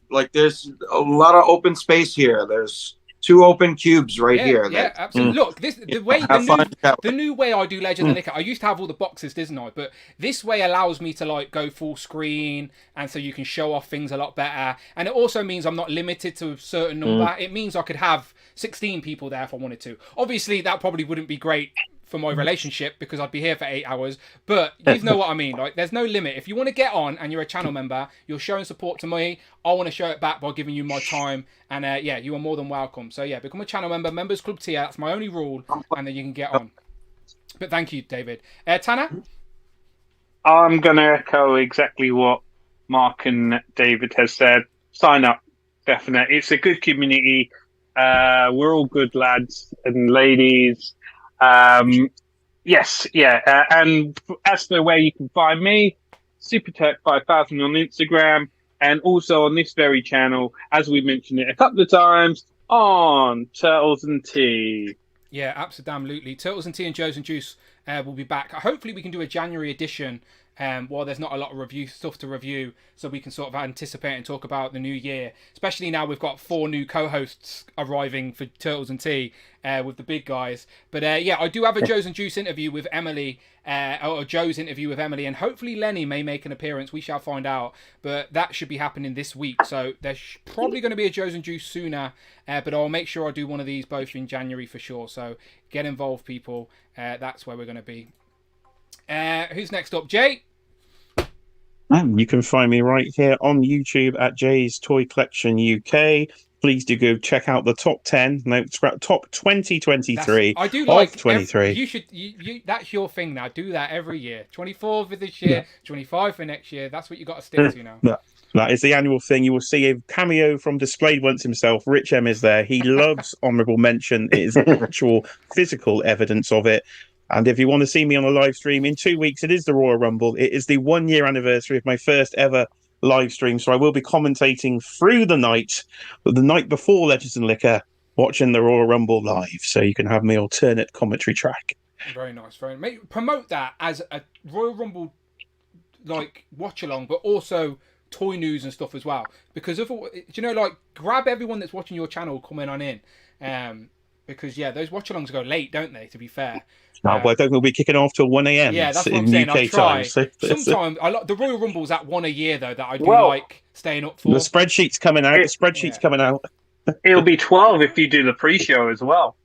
Like, there's a lot of open space here. There's 2 open cubes here. Yeah, absolutely. Look, the new way I do Legend and Liquor, I used to have all the boxes, didn't I? But this way allows me to like go full screen, and so you can show off things a lot better. And it also means I'm not limited to a certain number. It means I could have 16 people there if I wanted to. Obviously, that probably wouldn't be great for my relationship because I'd be here for 8 hours, but you know what I mean. Like, there's no limit. If you want to get on and you're a channel member, you're showing support to me. I want to show it back by giving you my time, and you are more than welcome. So yeah, become a channel member, members club tier. That's my only rule, and then you can get on. But thank you, David. Tanner, I'm gonna echo exactly what Mark and David has said. Sign up, definitely. It's a good community. We're all good lads and ladies. Yes, yeah. And as for where you can find me, SuperTech5000 on Instagram, and also on this very channel, as we mentioned it a couple of times, on Turtles and Tea. Yeah, absolutely. Turtles and Tea and Joe's and Juice will be back. Hopefully we can do a January edition while there's not a lot of stuff to review, so we can sort of anticipate and talk about the new year. Especially now we've got 4 new co-hosts arriving for Turtles and Tea with the big guys. But I do have a Joe's and Juice interview with Emily, or Joe's interview with Emily, and hopefully Lenny may make an appearance. We shall find out. But that should be happening this week, so there's probably going to be a Joe's and Juice sooner. But I'll make sure I do one of these both in January for sure. So get involved, people. That's where we're going to be. Who's next up? Jay? You can find me right here on YouTube at Jay's Toy Collection UK. Please do go check out the top 10. No, top 2023. I do like 23. You should. You that's your thing now. Do that every year. 24 for this year. 25 for next year. That's what you got to stick to now. That is the annual thing. You will see a cameo from Displayed Once himself. Rich M is there. He loves honourable mention. It is actual physical evidence of it. And if you want to see me on a live stream in 2 weeks, it is the Royal Rumble. It is the 1 year anniversary of my first ever live stream. So I will be commentating through the night before Legends and Liquor watching the Royal Rumble live, so you can have my alternate commentary track. Very nice. Promote that as a Royal Rumble like watch along, but also toy news and stuff as well. Because grab everyone that's watching your channel coming on in. Because those watch alongs go late, don't they? To be fair. Well, I don't think we'll be kicking off till 1 a.m. Yeah, that's what I'm in saying. UK I'll try. time. So sometimes the Royal Rumble's at 1 a year though that I do like staying up for. The spreadsheet's coming out. Coming out. It'll be 12 if you do the pre-show as well.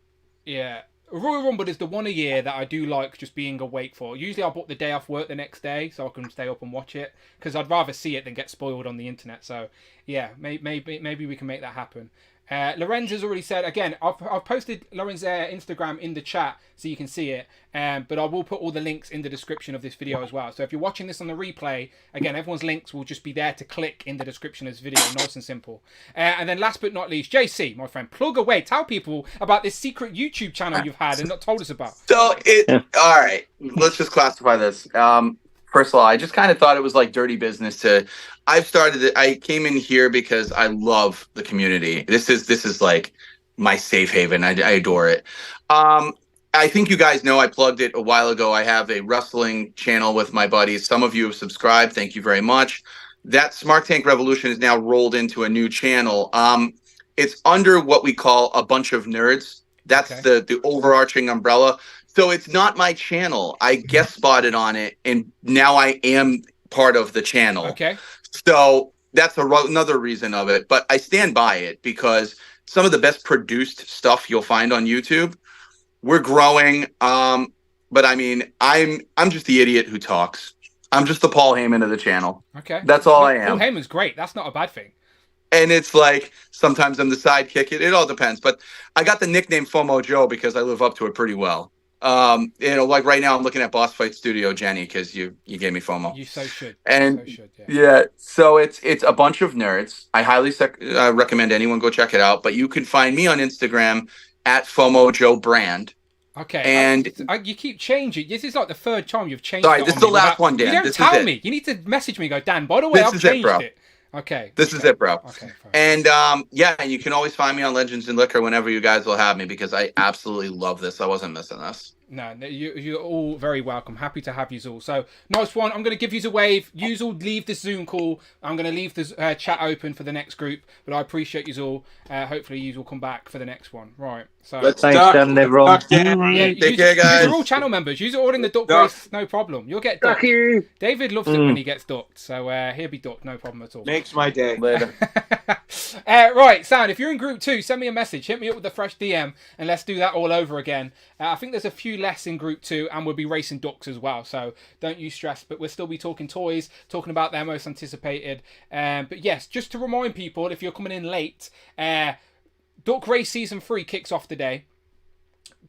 Yeah. Royal Rumble is the 1 a year that I do like just being awake for. Usually I'll book the day off work the next day so I can stay up and watch it because I'd rather see it than get spoiled on the internet. So yeah, maybe we can make that happen. Lorenz has already said, again, I've posted Loren's Instagram in the chat so you can see it, but I will put all the links in the description of this video as well. So if you're watching this on the replay, again, everyone's links will just be there to click in the description of this video, nice and simple. And then last but not least, JC, my friend, plug away, tell people about this secret YouTube channel you've had and not told us about. So, all right, let's just classify this. First of all, I just kind of thought it was like dirty business I came in here because I love the community. This is like my safe haven. I adore it. I think you guys know I plugged it a while ago. I have a wrestling channel with my buddies. Some of you have subscribed. Thank you very much. That Smart Tank Revolution is now rolled into a new channel. It's under what we call a bunch of nerds. That's the overarching umbrella. So it's not my channel. I guest spotted on it, and now I am part of the channel. Okay. So that's another reason of it. But I stand by it because some of the best produced stuff you'll find on YouTube. We're growing. But I mean, I'm just the idiot who talks. I'm just the Paul Heyman of the channel. Okay. That's all I am. Paul Heyman's great. That's not a bad thing. And it's like sometimes I'm the sidekick. It all depends. But I got the nickname FOMO Joe because I live up to it pretty well. Like right now I'm looking at Boss Fight Studio Jenny because you gave me FOMO. You so should. So it's a bunch of nerds. I highly recommend anyone go check it out. But you can find me on Instagram at FOMO Joe Brand. Okay. And you keep changing. This is like the third time you've changed. Sorry, this is the last one, Dan. You don't tell me. You need to message me. And go, Dan. By the way, I've changed it. Okay. This is it, bro. Okay. And you can always find me on Legends and Liquor whenever you guys will have me because I absolutely love this. I wasn't missing this. No, you're all very welcome. Happy to have you all. So, nice one. I'm going to give you a wave. You all leave this Zoom call. I'm going to leave this chat open for the next group, but I appreciate you all. Hopefully, you will come back for the next one. Right. So, thanks, Dan, everyone. Take care, guys. You're all channel members. You're all in the duck race. No problem. You'll get ducked. David loves it when he gets ducked. So, he'll be ducked. No problem at all. Makes my day. Later. Right, Sam, if you're in group 2, send me a message. Hit me up with a fresh DM and let's do that all over again. I think there's a few less in group 2 and we'll be racing ducks as well. So don't you stress, but we'll still be talking toys, talking about their most anticipated. But yes, just to remind people, if you're coming in late, Duck Race Season 3 kicks off today.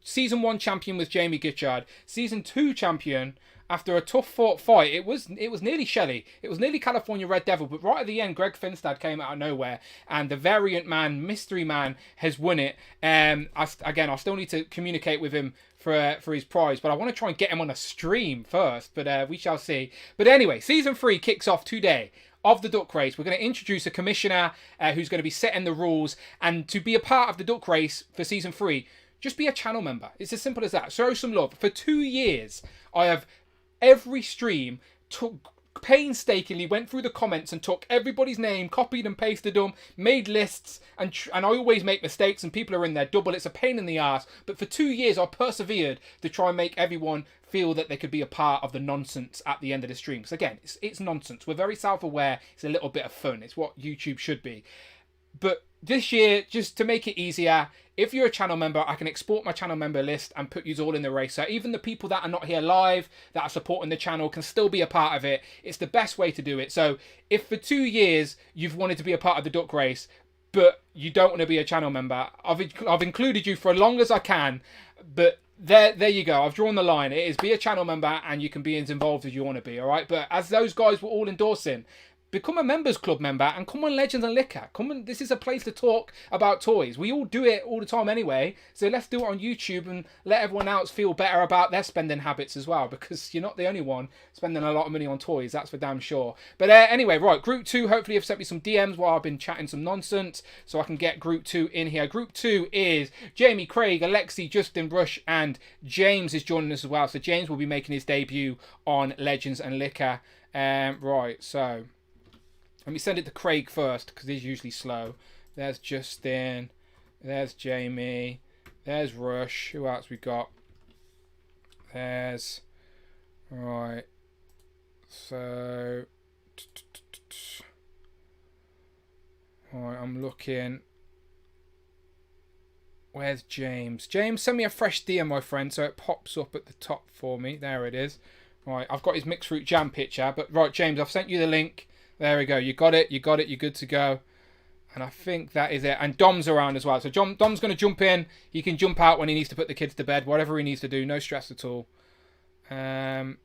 Season 1 champion was Jamie Gitchard. Season 2 champion, after a tough fought fight, it was nearly Shelley. It was nearly California Red Devil, but right at the end, Greg Finstad came out of nowhere, and the Variant Man, Mystery Man, has won it. I still need to communicate with him for his prize, but I want to try and get him on a stream first, but we shall see. But anyway, Season 3 kicks off today of the Duck Race. We're going to introduce a commissioner who's going to be setting the rules, and to be a part of the Duck Race for Season 3, just be a channel member. It's as simple as that. Show some love. For 2 years, I have every stream painstakingly went through the comments and took everybody's name, copied and pasted them, made lists, and I always make mistakes and people are in there double. It's a pain in the ass. But for 2 years, I persevered to try and make everyone feel that they could be a part of the nonsense at the end of the stream. Because again, it's nonsense. We're very self-aware. It's a little bit of fun. It's what YouTube should be. But this year, just to make it easier, if you're a channel member, I can export my channel member list and put you all in the race. So even the people that are not here live, that are supporting the channel, can still be a part of it. It's the best way to do it. So if for 2 years you've wanted to be a part of the Duck Race, but you don't want to be a channel member, I've included you for as long as I can. But there you go. I've drawn the line. It is be a channel member and you can be as involved as you want to be, all right? But as those guys were all endorsing, become a members club member and come on Legends and Liquor. Come on, this is a place to talk about toys. We all do it all the time anyway, so let's do it on YouTube and let everyone else feel better about their spending habits as well, because you're not the only one spending a lot of money on toys, that's for damn sure. But anyway, right, Group 2, hopefully you've sent me some DMs while I've been chatting some nonsense, so I can get Group 2 in here. Group 2 is Jamie, Craig, Alexi, Justin, Rush, and James is joining us as well. So James will be making his debut on Legends and Liquor. Right, so let me send it to Craig first, because he's usually slow. There's Justin. There's Jamie. There's Rush. Who else we got? There's... Right. So... Alright, I'm looking. Where's James? James, send me a fresh DM, my friend, so it pops up at the top for me. There it is. Right, I've got his mixed fruit jam picture. But right, James, I've sent you the link. There we go. You got it. You got it. You're good to go. And I think that is it. And Dom's around as well. So Dom's going to jump in. He can jump out when he needs to put the kids to bed. Whatever he needs to do. No stress at all. Right.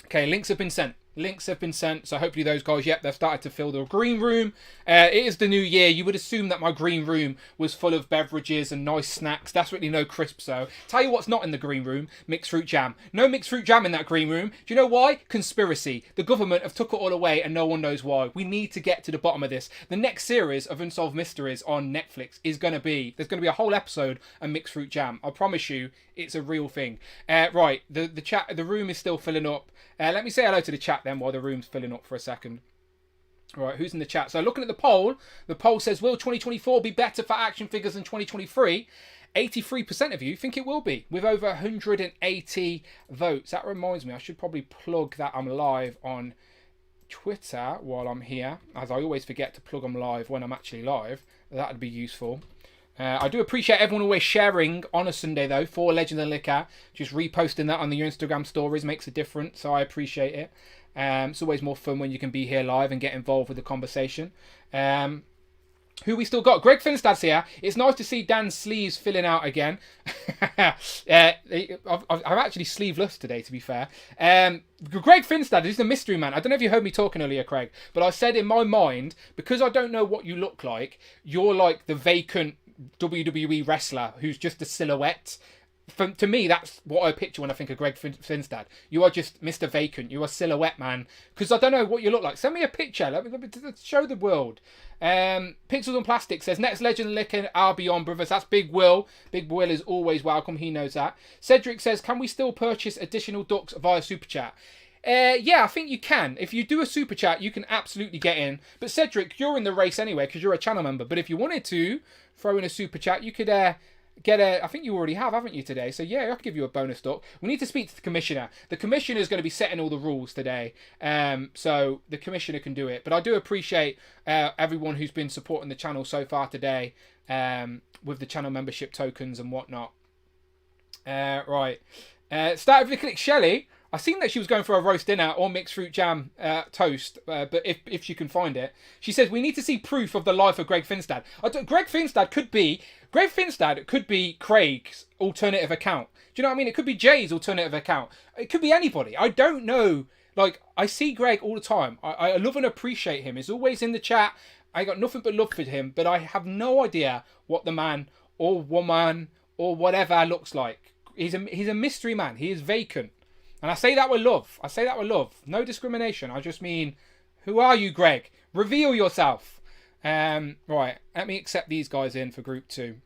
Okay, links have been sent. Links have been sent, so hopefully those guys, yep, they've started to fill the green room. It is the new year. You would assume that my green room was full of beverages and nice snacks. Definitely no crisps, though. Tell you what's not in the green room, mixed fruit jam. No mixed fruit jam in that green room. Do you know why? Conspiracy. The government have took it all away and no one knows why. We need to get to the bottom of this. The next series of Unsolved Mysteries on Netflix is going to be, there's going to be a whole episode of mixed fruit jam. I promise you, it's a real thing. Right, the chat, the room is still filling up. Let me say hello to the chat then while the room's filling up for a second. Right, who's in the chat? So looking at the poll says, will 2024 be better for action figures than 2023? 83% of you think it will be, with over 180 votes. That reminds me, I should probably plug that I'm live on Twitter while I'm here, as I always forget to plug them live when I'm actually live. That would be useful. I do appreciate everyone always sharing on a Sunday, though, for Legends and Liquor. Just reposting that on your Instagram stories makes a difference, so I appreciate it. It's always more fun when you can be here live and get involved with the conversation. Who we still got? Greg Finstad's here. It's nice to see Dan's sleeves filling out again. I'm actually sleeveless today, to be fair. Greg Finstad is the mystery man. I don't know if you heard me talking earlier, Craig, but I said in my mind, because I don't know what you look like, you're like the vacant WWE wrestler who's just a silhouette. To me, that's what I picture when I think of Greg Finstad. You are just Mr. Vacant. You are silhouette man. Because I don't know what you look like. Send me a picture. Let me show the world. Pixels and Plastic says, next Legend Liquor are beyond, brothers. That's Big Will. Big Will is always welcome. He knows that. Cedric says, can we still purchase additional ducks via Super Chat? Yeah, I think you can. If you do a Super Chat, you can absolutely get in. But Cedric, you're in the race anyway because you're a channel member. But if you wanted to throw in a Super Chat, you could... get a, I think you already have, haven't you, today? So yeah, I could give you a bonus duck. We need to speak to the commissioner. The commissioner is going to be setting all the rules today. So the commissioner can do it. But I do appreciate everyone who's been supporting the channel so far today with the channel membership tokens and whatnot. Right. Started with Click Shelley. I seen that she was going for a roast dinner or mixed fruit jam toast, but if she can find it. She says, we need to see proof of the life of Greg Finstad. Greg Finstad could be Craig's alternative account. Do you know what I mean? It could be Jay's alternative account. It could be anybody. I don't know. Like, I see Greg all the time. I love and appreciate him. He's always in the chat. I got nothing but love for him, but I have no idea what the man or woman or whatever looks like. He's a mystery man. He is vacant. And I say that with love. No discrimination. I just mean, who are you, Greg? Reveal yourself. Right, let me accept these guys in for Group 2.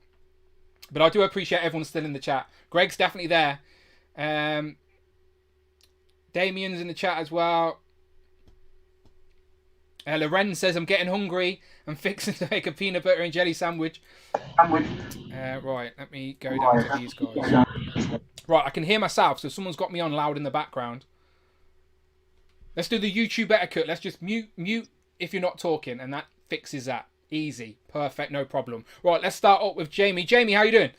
But I do appreciate everyone still in the chat. Greg's definitely there. Damien's in the chat as well. Loren says, I'm getting hungry. I'm fixing to make a peanut butter and jelly sandwich. Right, let me go down to these guys. Right, I can hear myself, so someone's got me on loud in the background. Let's do the YouTube etiquette. Let's just mute if you're not talking, and that fixes that. Easy. Perfect, no problem. Right, let's start up with Jamie. Jamie, how you doing?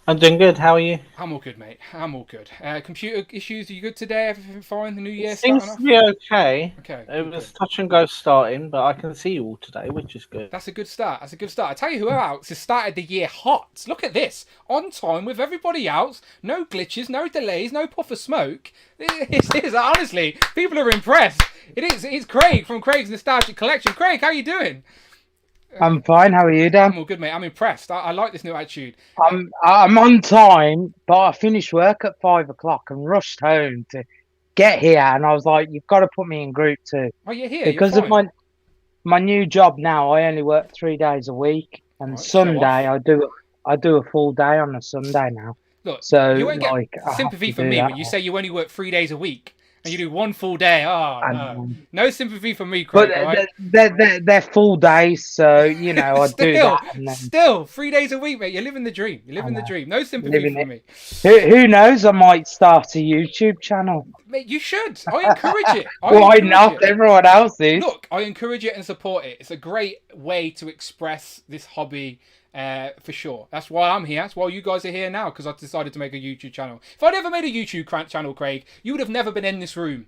I'm doing good. How are you? I'm all good, mate. I'm all good. Computer issues, are you good today? Everything fine? The new year seems starting to be okay. Okay. It was touch and go starting, but I can see you all today, which is good. That's a good start. I tell you who else has started the year hot. Look at this. On time with everybody else. No glitches, no delays, no puff of smoke. This is honestly, people are impressed. It is. It's Craig from Craig's Nostalgic Collection. Craig, how you doing? I'm fine. How are you, Dan? I'm all good, mate. I'm impressed. I like this new attitude. I'm on time, but I finished work at 5 o'clock and rushed home to get here. And I was like, "You've got to put me in group 2." Oh, you're here because you're of my new job now. I only work 3 days a week, and right, Sunday I do a full day on a Sunday now. Look, so you won't get like, sympathy from me when you say you only work 3 days a week and you do 1 full day. Oh no, no sympathy from me, Craig. But they're full days, so you know I do that. And then, still 3 days a week, mate. You're living the dream. You're living the dream. No sympathy from me. Who knows? I might start a YouTube channel. Mate, you should. I encourage it. Why not? Everyone else is. Look, I encourage it and support it. It's a great way to express this hobby. For sure. That's why I'm here. That's why you guys are here now, because I've decided to make a YouTube channel. If I'd ever made a YouTube channel, Craig, you would have never been in this room.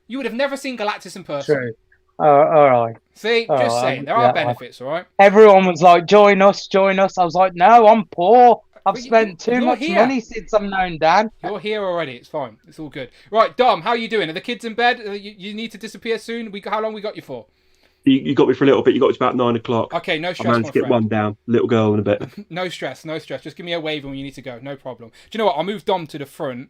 You would have never seen Galactus in person. True. All right. See, just saying. There are benefits, all right? Everyone was like, join us. I was like, no, I'm poor. I've spent too much money since I'm known Dan. You're here already. It's fine. It's all good. Right, Dom, how are you doing? Are the kids in bed? You need to disappear soon? How long we got you for? You got me for a little bit. You got me to about 9 o'clock. Okay, no stress. I managed to get one down. Little girl in a bit. No stress. Just give me a wave when you need to go. No problem. Do you know what? I'll move Dom to the front.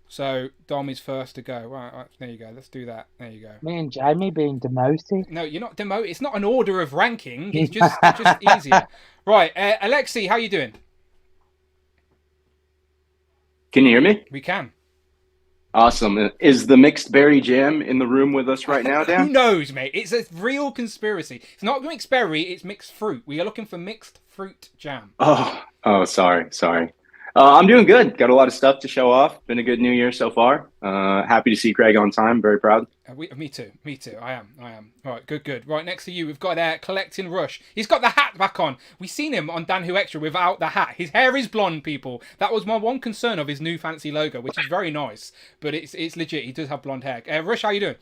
So Dom is first to go. Right, there you go. Let's do that. There you go. Me and Jamie being demoted. No, you're not demoted. It's not an order of ranking. It's just easier. Right, Alexi, how you doing? Can you hear me? We can. Awesome. Is the mixed berry jam in the room with us right now, Dan? Who knows, mate? It's a real conspiracy. It's not mixed berry, it's mixed fruit. We are looking for mixed fruit jam. Oh, sorry. I'm doing good. Got a lot of stuff to show off. Been a good new year so far. Happy to see Craig on time. Very proud. Me too. I am. All right, good. Right, next to you, we've got Collecting Rush. He's got the hat back on. We've seen him on Dan Who Extra without the hat. His hair is blonde, people. That was my one concern of his new fancy logo, which is very nice. But it's legit. He does have blonde hair. Rush, how you doing?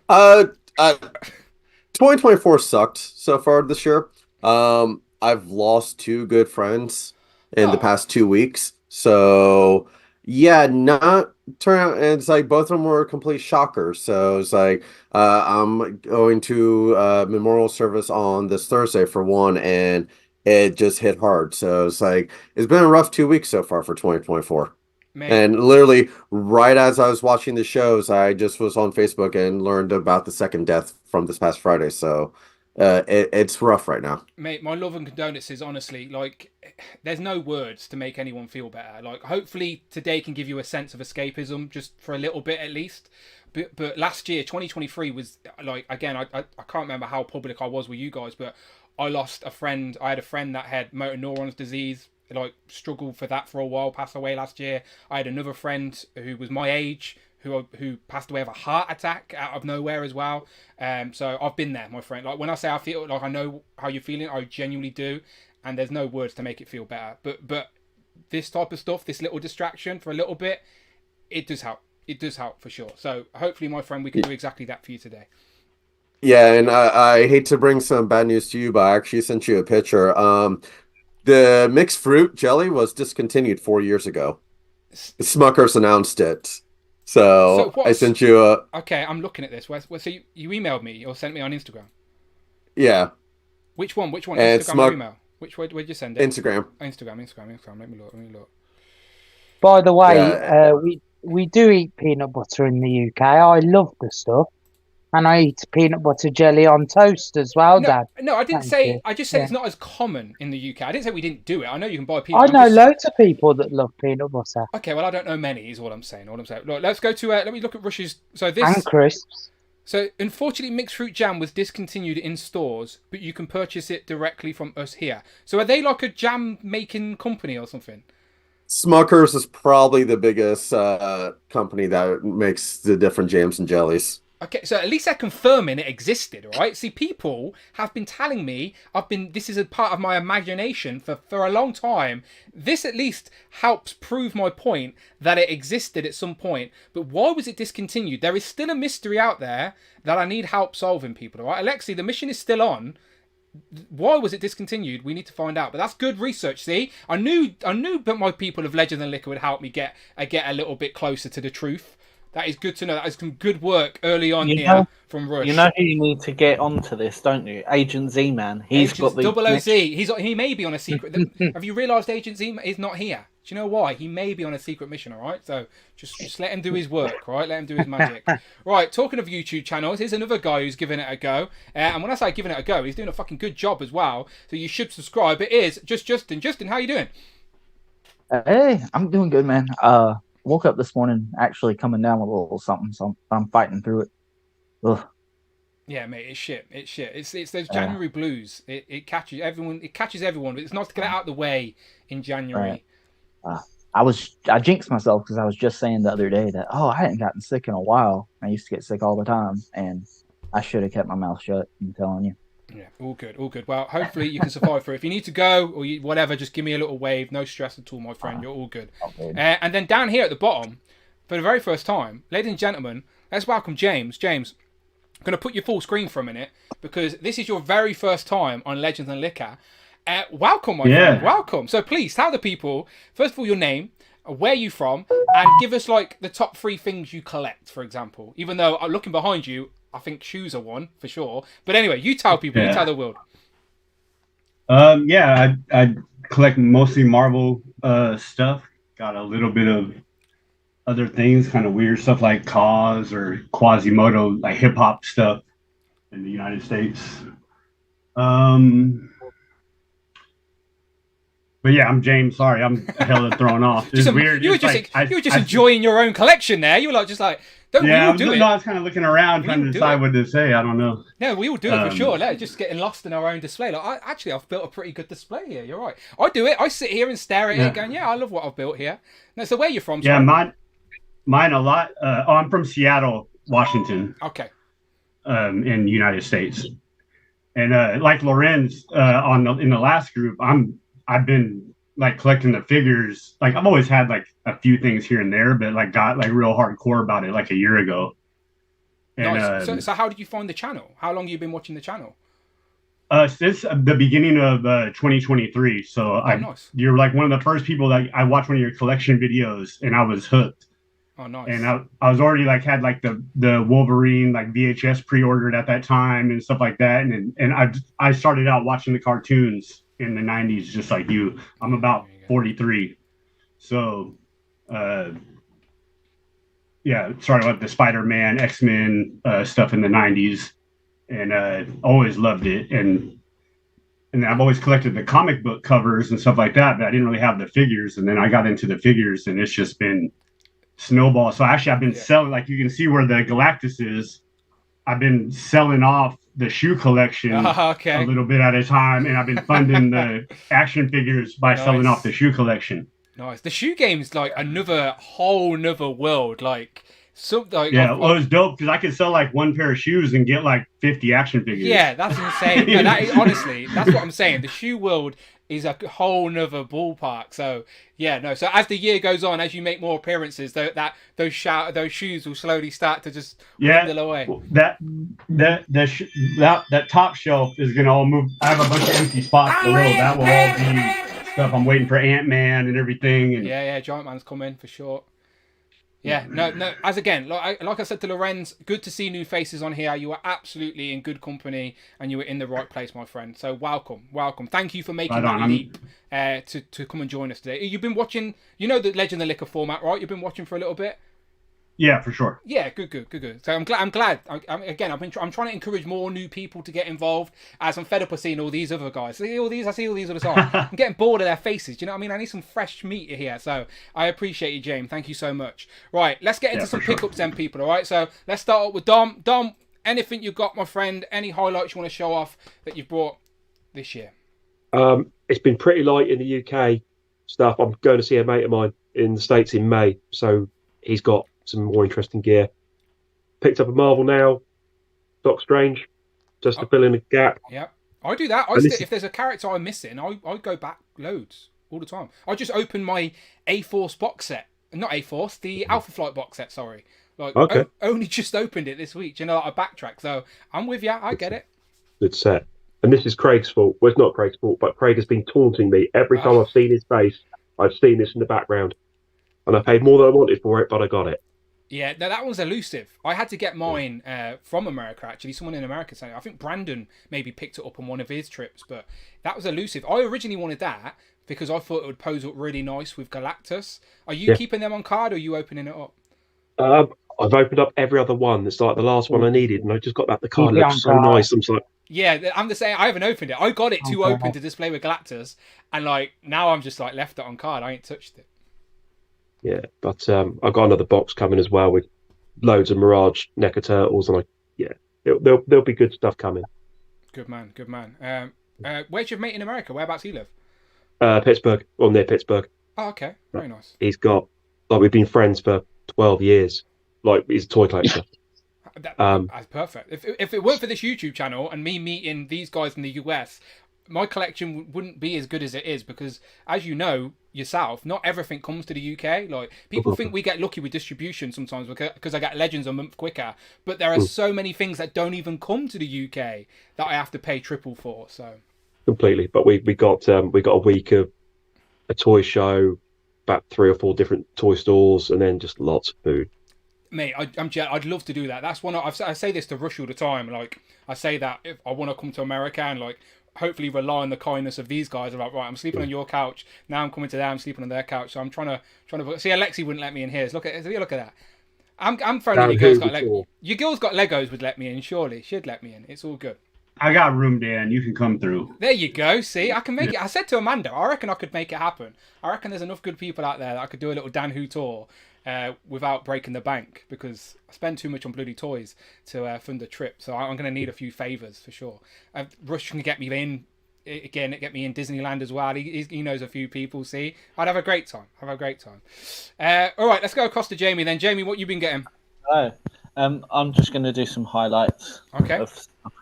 2024 sucked so far this year. I've lost 2 good friends in the past 2 weeks. So yeah, not turn out. And it's like both of them were complete shockers. So it's like I'm going to memorial service on this Thursday for one, and it just hit hard. So it's like it's been a rough 2 weeks so far for 2024. Man. And literally right as I was watching the shows, I just was on Facebook and learned about the second death from this past Friday. So it's rough right now. Mate, my love and condolences, honestly. Like, there's no words to make anyone feel better. Like, hopefully today can give you a sense of escapism, just for a little bit at least. But last year, 2023 was, like, again, I can't remember how public I was with you guys, but I lost a friend. I had a friend that had motor neurons disease, like, struggled for that for a while, passed away last year. I had another friend who was my age, who passed away of a heart attack out of nowhere as well. So I've been there, my friend. Like, when I say I feel like I know how you're feeling, I genuinely do, and there's no words to make it feel better. But this type of stuff, this little distraction for a little bit, it does help. It does help for sure. So hopefully, my friend, we can do exactly that for you today. Yeah, and I hate to bring some bad news to you, but I actually sent you a picture. The mixed fruit jelly was discontinued 4 years ago. Smuckers announced it. So I sent you a... Okay, I'm looking at this. So you emailed me or sent me on Instagram? Yeah. Which one? Instagram or email? Where'd you send it? Instagram. Instagram. Let me look. By the way, we do eat peanut butter in the UK. I love the stuff. And I eat peanut butter jelly on toast as well, Dad. No, I didn't say... I just said it's not as common in the UK. I didn't say we didn't do it. I know you can buy peanut butter. I know loads of people that love peanut butter. Okay, well, I don't know many, is all I'm saying. Look, let's go to... let me look at Rush's... And crisps. So, unfortunately, mixed fruit jam was discontinued in stores, but you can purchase it directly from us here. So, are they like a jam-making company or something? Smuckers is probably the biggest company that makes the different jams and jellies. Okay, so at least they're confirming it existed, all right? See, people have been telling me, this is a part of my imagination for a long time. This at least helps prove my point that it existed at some point. But why was it discontinued? There is still a mystery out there that I need help solving, people, all right? Alexi, the mission is still on. Why was it discontinued? We need to find out. But that's good research, see? I knew that my people of Legends and Liquor would help me get a little bit closer to the truth. That is good to know. That is some good work early on from Rush. You know who you need to get onto this, don't you? Agent Z-Man. He's got the Double OZ. He may be on a secret. Have you realised Agent Z is not here? Do you know why? He may be on a secret mission. All right, so just let him do his work. Right, let him do his magic. Right. Talking of YouTube channels, here's another guy who's giving it a go. And when I say giving it a go, he's doing a fucking good job as well. So you should subscribe. It is Justin. Justin, how you doing? Hey, I'm doing good, man. Woke up this morning actually coming down with a little something, so I'm fighting through it. Ugh. Yeah, mate, it's shit. It's those January blues. It catches everyone. But it's nice to get it out of the way in January. I jinxed myself because I was just saying the other day that I hadn't gotten sick in a while. I used to get sick all the time, and I should have kept my mouth shut. I'm telling you. Yeah, all good. Well, hopefully you can survive through it. If you need to go or whatever, just give me a little wave. No stress at all, my friend. You're all good. And then down here at the bottom, for the very first time, ladies and gentlemen, let's welcome James. James, I'm going to put you full screen for a minute because this is your very first time on Legends and Liquor. Welcome, my friend. Welcome. So please tell the people, first of all, your name, where you from, and give us like the top 3 things you collect, for example. Even though looking behind you, I think shoes are one for sure. But anyway, you tell people, you tell the world. I collect mostly Marvel stuff. Got a little bit of other things, kind of weird stuff like Cause or Quasimodo, like hip hop stuff in the United States. But yeah, I'm James. Sorry, I'm hella thrown off. It's weird. You were just enjoying your own collection there. You were like, we all do it. I was kind of looking around trying to decide what to say. I don't know. No, we all do it for sure. Just getting lost in our own display. I've built a pretty good display here. You're right. I do it. I sit here and stare at it going, I love what I've built here. No, so where are you from? Yeah, mine a lot. I'm from Seattle, Washington. Okay. In the United States. And like Lorenz in the last group, I've been like collecting the figures. Like I've always had like a few things here and there, but like got like real hardcore about it like a year ago. And, nice. So how did you find the channel? How long have you been watching the channel? Since the beginning of 2023. So nice. You're like one of the first people that I watched one of your collection videos, and I was hooked. Oh, nice. And I was already like had like the Wolverine like VHS pre-ordered at that time and stuff like that, and I started out watching the cartoons in the 90s just like you. I'm about 43, so started with the Spider-Man, X-Men stuff in the 90s, and always loved it, and I've always collected the comic book covers and stuff like that, but I didn't really have the figures, and then I got into the figures, and it's just been snowball. So actually I've been selling, like you can see where the Galactus is, I've been selling off the shoe collection a little bit at a time, and I've been funding the action figures by selling off the shoe collection. Nice. The shoe game's like whole nother world. Like it was dope because I could sell like one pair of shoes and get like 50 action figures. Yeah, that's insane. No, that is, honestly, that's what I'm saying. The shoe world is a whole nother ballpark. So so as the year goes on, as you make more appearances, those shoes will slowly start to just dwindle away. That top shelf is gonna all move. I have a bunch of empty spots below. That will all be stuff. I'm waiting for Ant-Man and everything. And Giant Man's coming for sure. Yeah, no. As again, like I said to Lorenz, good to see new faces on here. You are absolutely in good company, and you were in the right place, my friend. So welcome. Thank you for making that leap to come and join us today. You've been watching, the Legend of Liquor format, right? You've been watching for a little bit. Yeah, for sure. Yeah, good. So I'm glad. I'm trying to encourage more new people to get involved, as I'm fed up of seeing all these other guys. I see all these all the time. I'm getting bored of their faces. Do you know what I mean? I need some fresh meat here. So I appreciate you, James. Thank you so much. Right, let's get into some pickups then, people. All right, so let's start up with Dom. Dom, anything you got, my friend? Any highlights you want to show off that you've brought this year? It's been pretty light in the UK stuff. I'm going to see a mate of mine in the States in May, so he's got some more interesting gear. Picked up a Marvel Now, Doc Strange, just to fill in a gap. Yeah, I do that. If there's a character I'm missing, I go back loads all the time. I just opened my A-Force box set. Not A-Force, the Alpha Flight box set, sorry. Only just opened it this week. I backtrack. So I'm with you. I get it. Good set. And this is Craig's fault. Well, it's not Craig's fault, but Craig has been taunting me. Every time I've seen his face, I've seen this in the background. And I paid more than I wanted for it, but I got it. Yeah, that one's elusive. I had to get mine from America, actually. Someone in America sent it. I think Brandon maybe picked it up on one of his trips, but that was elusive. I originally wanted that because I thought it would pose up really nice with Galactus. Are you keeping them on card, or are you opening it up? I've opened up every other one. It's like the last one I needed, and I just got that. The card looks so nice. I'm just like, yeah, I'm the same. I haven't opened it. I got it to open to display with Galactus, and like now I'm just like left it on card. I ain't touched it. Yeah, but I got another box coming as well with loads of Mirage NECA turtles, and there'll be good stuff coming. Good man, good man. Where's your mate in America? Whereabouts he live? Pittsburgh, or near Pittsburgh. Oh, okay, very nice. He's got we've been friends for 12 years. Like, he's a toy collector. That's perfect. If it weren't for this YouTube channel and me meeting these guys in the US, my collection wouldn't be as good as it is because, as you know yourself, not everything comes to the UK. Like, people think we get lucky with distribution sometimes because I get Legends a month quicker, but there are so many things that don't even come to the UK that I have to pay triple for. So completely. But we got a week of a toy show, about 3 or 4 different toy stores, and then just lots of food. Mate, I'd love to do that. That's one I say this to Rush all the time. Like, I say that if I want to come to America and like hopefully rely on the kindness of these guys. I'm like, right, I'm sleeping on your couch now. I'm coming to them, I'm sleeping on their couch. So I'm trying to see. Alexi wouldn't let me in here. So look at that. I'm throwing your girl's got your girl's got Legos would let me in. Surely she'd let me in. It's all good. I got room, Dan. You can come through. There you go. See, I can make it. I said to Amanda, I reckon I could make it happen. I reckon there's enough good people out there that I could do a little Dan Who tour without breaking the bank, because I spend too much on bloody toys to fund a trip. So I'm going to need a few favours for sure. Rush can get me in again. Get me in Disneyland as well. He knows a few people. See, I'd have a great time. All right, let's go across to Jamie then. Jamie, what you been getting? Oh, I'm just going to do some highlights. Okay.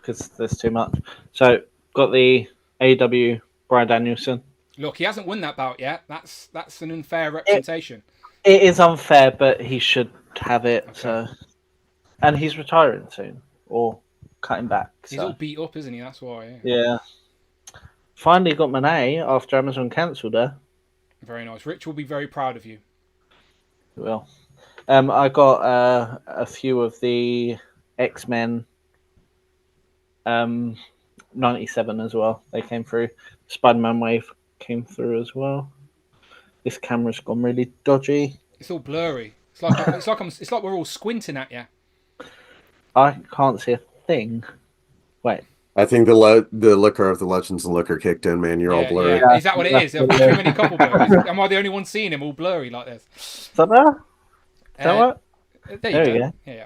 Because there's too much. So, got the AW Bryan Danielson. Look, he hasn't won that bout yet. That's an unfair representation. It is unfair, but he should have it. Okay. So, and he's retiring soon, or cutting back. He's all beat up, isn't he? That's why. Yeah. Finally got Monet after Amazon cancelled her. Very nice. Rich will be very proud of you. Well, I got a few of the X-Men 97 as well. They came through. Spider-Man Wave came through as well. This camera's gone really dodgy. It's all blurry. It's like we're all squinting at you. I can't see a thing. Wait. I think the liquor of the Legends and liquor kicked in, man. You're all blurry. Yeah. Is that what it is? There are too many couple blurs. Am I the only one seeing him all blurry like this? Is that there? Is that what? There you go. Yeah.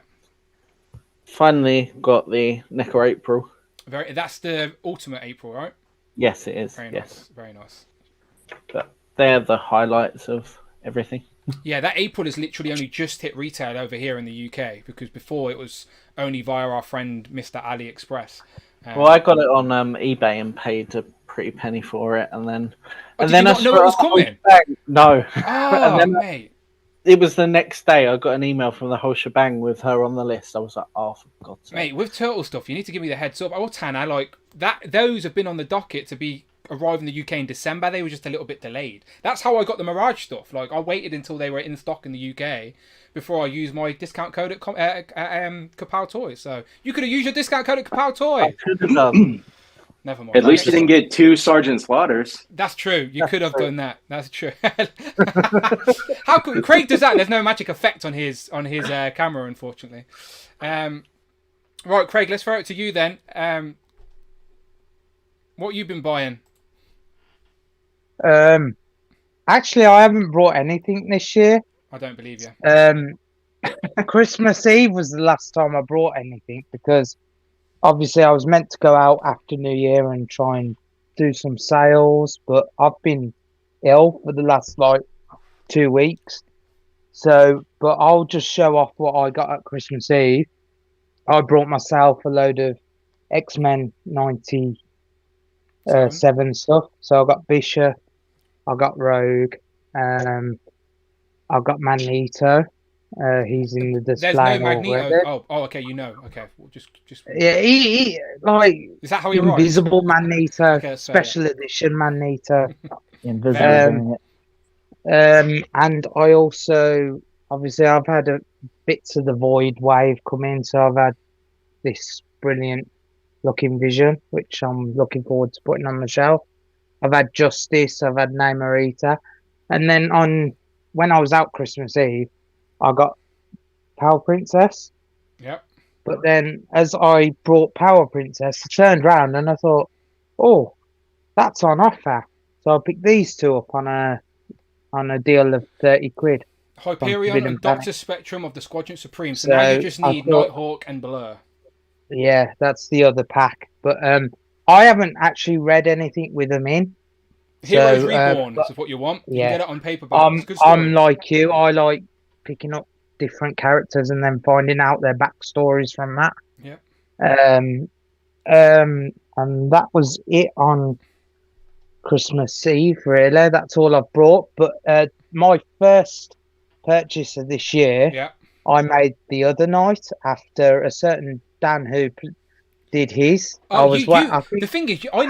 Finally got the NECA April. That's the Ultimate April, right? Yes, it is. Very yes. Nice. Very nice. But they're the highlights of everything. Yeah, that April has literally only just hit retail over here in the UK, because before it was only via our friend Mr. AliExpress. Well, I got it on eBay and paid a pretty penny for it, and then did you not know it was coming? No. Oh, and then, mate. It was the next day. I got an email from the whole shebang with her on the list. I was like, oh, for God's sake. Mate, with turtle stuff, you need to give me the heads up. Oh, Tanner, like that. Those have been on the docket to arrive in the UK in December. They were just a little bit delayed. That's how I got the Mirage stuff. Like, I waited until they were in stock in the UK before I used my discount code at Kapow Toys. So you could have used your discount code at Kapow Toys. Never mind. At least you didn't get 2 Sergeant Slaughters. That's true. You could have done that. That's true. How could Craig does that? There's no magic effect on his camera, unfortunately. Right, Craig. Let's throw it to you then. What you been buying? Actually, I haven't brought anything this year. I don't believe you. Christmas Eve was the last time I brought anything, because obviously I was meant to go out after New Year and try and do some sales, but I've been ill for the last 2 weeks. So, but I'll just show off what I got at Christmas Eve. I brought myself a load of X-Men 97 stuff. So I got Bishop, I got Rogue, I got Magneto. He's in the display. There's no Magneto. Oh, okay. You know. Okay, well, just. Yeah, he Is that how he Invisible arrives? Magneto, Okay, special edition Magneto. Invisible. And I also obviously I've had bits of the Void wave come in, so I've had this brilliant looking Vision, which I'm looking forward to putting on the shelf. I've had Justice, I've had Namorita, and then when I was out Christmas Eve, I got Power Princess. Yep. But then as I brought Power Princess, I turned around and I thought, oh, that's on offer. So I picked these two up on a deal of 30 quid. Hyperion and Doctor Spectrum of the Squadron Supreme. So now you just need Nighthawk and Blur. Yeah, that's the other pack. But I haven't actually read anything with them in. Heroes Reborn is what you want. You can get it on paperback. I'm like you. I like picking up different characters and then finding out their backstories from that. Yeah. And that was it on Christmas Eve, really. That's all I've brought. But my first purchase of this year, I made the other night after a certain Dan who did his. Oh, the thing is, I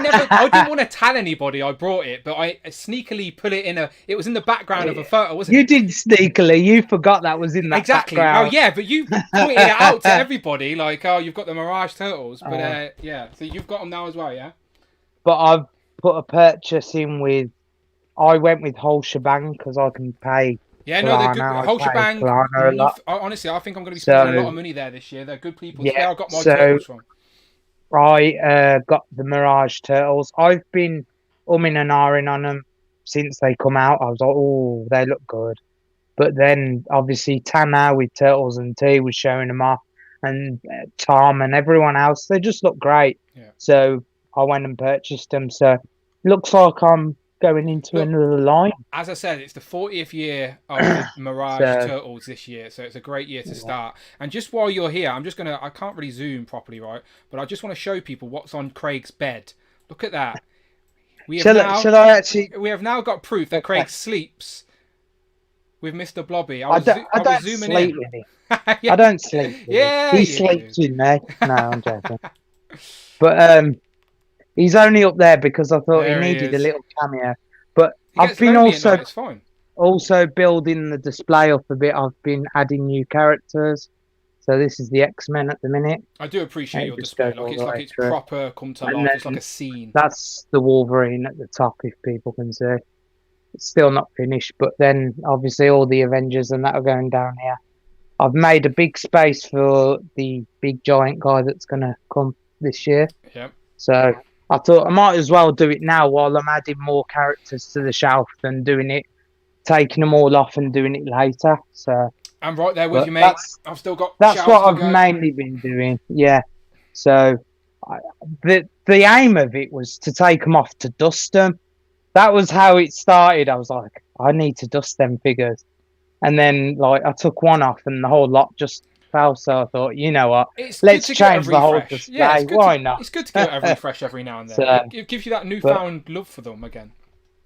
didn't want to tell anybody I brought it, but I sneakily put it it was in the background of a photo, wasn't it? You did sneakily. You forgot that was in that background. Oh, yeah, but you pointed it out to everybody, like, oh, you've got the Mirage Turtles. But, yeah, so you've got them now as well, yeah? But I've put a purchase in with... I went with whole shebang because I can pay... Yeah, no, they're good. Whole shebang. Honestly, I think I'm going to be spending a lot of money there this year. They're good people. Yeah, I got my turtles from. I got the Mirage Turtles. I've been umming and ahhing on them since they come out. I was like, oh, they look good. But then, obviously, Tanner with Turtles and T was showing them off. And Tom and everyone else, they just look great. Yeah. So I went and purchased them. So looks like I'm going into another line. As I said, it's the 40th year of the Mirage Turtles this year, so it's a great year to start. And just while you're here, I can't really zoom properly, right? But I just want to show people what's on Craig's bed. Look at that. We have now got proof that Craig sleeps with Mr. Blobby. I was zooming in. With him. I don't sleep with him. He sleeps with me. No, I'm joking. But he's only up there because I thought he needed a little cameo. But I've been also building the display up a bit. I've been adding new characters. So this is the X-Men at the minute. I do appreciate your display. It's proper come to life. It's like a scene. That's the Wolverine at the top, if people can see. It's still not finished, but then obviously all the Avengers and that are going down here. I've made a big space for the big giant guy that's going to come this year. Yep. So I thought I might as well do it now while I'm adding more characters to the shelf than taking them all off and doing it later. So I'm right there with you, mate. I've still got. That's what I've mainly been doing. Yeah. So the aim of it was to take them off to dust them. That was how it started. I was like, I need to dust them figures, and then I took one off, and the whole lot just fell. So I thought, you know what? Let's change the whole display. Yeah, why not? It's good to get a refresh every now and then. So, it gives you that newfound love for them again.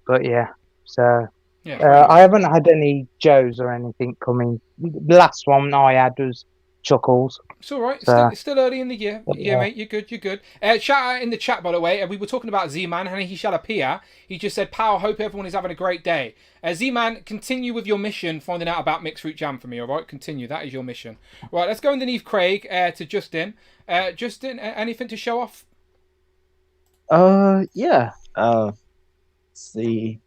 But yeah, so I haven't had any Joes or anything coming. The last one I had was Chuckles. It's all right. It's still early in the year. Yeah, mate, you're good. You're good. Shout out in the chat, by the way. We were talking about Z-Man, and he shall appear. He just said, "Pal, hope everyone is having a great day." Z-Man, continue with your mission, finding out about mixed fruit jam for me. All right, continue. That is your mission. Right, let's go underneath Craig to Justin. Justin, anything to show off? Yeah. Let's see.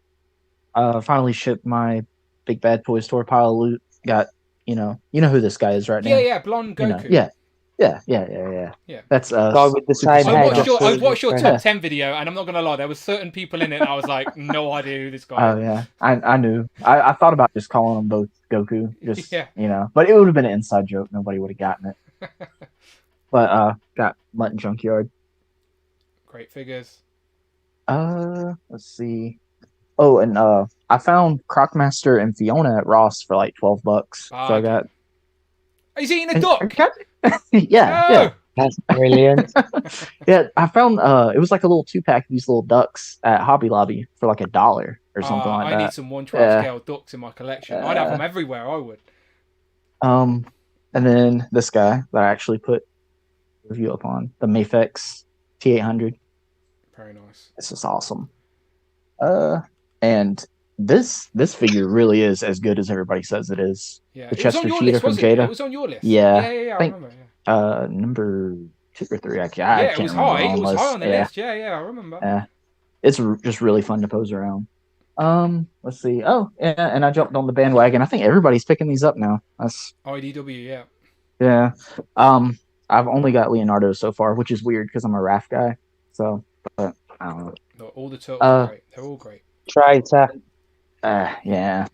Finally shipped my Big Bad Toy Store pile of loot. Got you know who this guy is right now. Yeah, blonde Goku. Yeah. That's guy with the same head. I watched your top 10 video, and I'm not gonna lie, there were certain people in it. I was like, no idea who this guy is. Oh yeah, I knew. I thought about just calling them both Goku, but it would have been an inside joke. Nobody would have gotten it. But got Mutton Junkyard. Great figures. Let's see. Oh, and I found Crocmaster and Fiona at Ross for like $12. So I got. He's eating a duck. Yeah. That's brilliant. Yeah, I found it was like a little 2-pack of these little ducks at Hobby Lobby for like $1 or something like that. I need some 1/12 scale ducks in my collection. I'd have them everywhere. I would. And then this guy that I actually put a review up on, the Mafex T800. Very nice. This is awesome. And this figure really is as good as everybody says it is. Yeah, The it was on Chester your Cheetah list, from wasn't it? Jada. It was on your list. Yeah, Yeah, I I think, remember. Yeah. Number 2 or 3. Actually, Yeah, I it can't was remember high. on It was list. high on the list. Yeah, I remember. Yeah, it's just really fun to pose around. Let's see. Oh, yeah, and I jumped on the bandwagon. I think everybody's picking these up now. That's IDW, yeah. Yeah. I've only got Leonardo so far, which is weird because I'm a Raph guy. So, but I don't know. No, all the turtles are great. They're all great. Traitor. Yeah.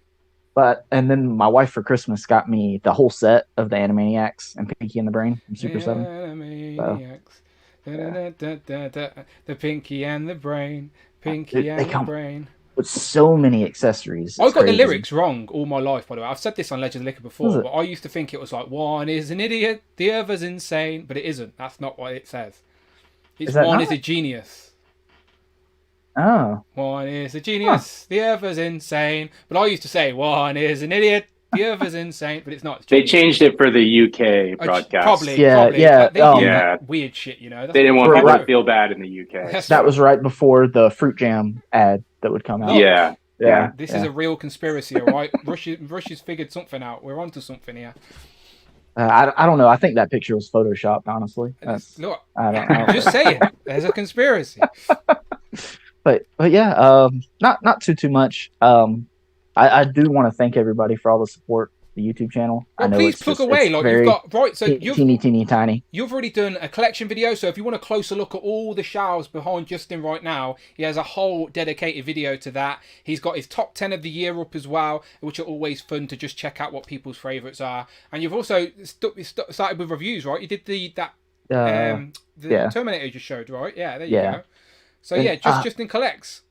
And then my wife for Christmas got me the whole set of the Animaniacs and Pinky and the Brain from Super 7. Animaniacs. The Pinky and the Brain. Pinky and the Brain. With so many accessories. I got the lyrics wrong all my life, by the way. I've said this on Legends of Liquor before, but I used to think it was like, one is an idiot, the other's insane, but it isn't. That's not what it says. It's one is a genius. Oh. One is a genius, the other's insane. But I used to say, one is an idiot, the other's insane, but it's not. They changed it for the UK broadcast. Probably. Yeah. They do weird shit, you know. They didn't want people to feel bad in the UK. That was right before the Fruit Jam ad that would come out. Yeah. This is a real conspiracy, all right? Russia's figured something out. We're onto something here. I don't know. I think that picture was photoshopped, honestly. Look, I don't know. Just saying. There's a conspiracy. But yeah, not too much. I do want to thank everybody for all the support. The YouTube channel. Well, I know please plug away. Like you've got right. So you've teeny tiny. You've already done a collection video. So if you want a closer look at all the shelves behind Justin right now, he has a whole dedicated video to that. He's got his top 10 of the year up as well, which are always fun to just check out what people's favourites are. And you've also started with reviews, right? You did the Terminator you just showed, right? Yeah, there you go. So yeah, Justin collects.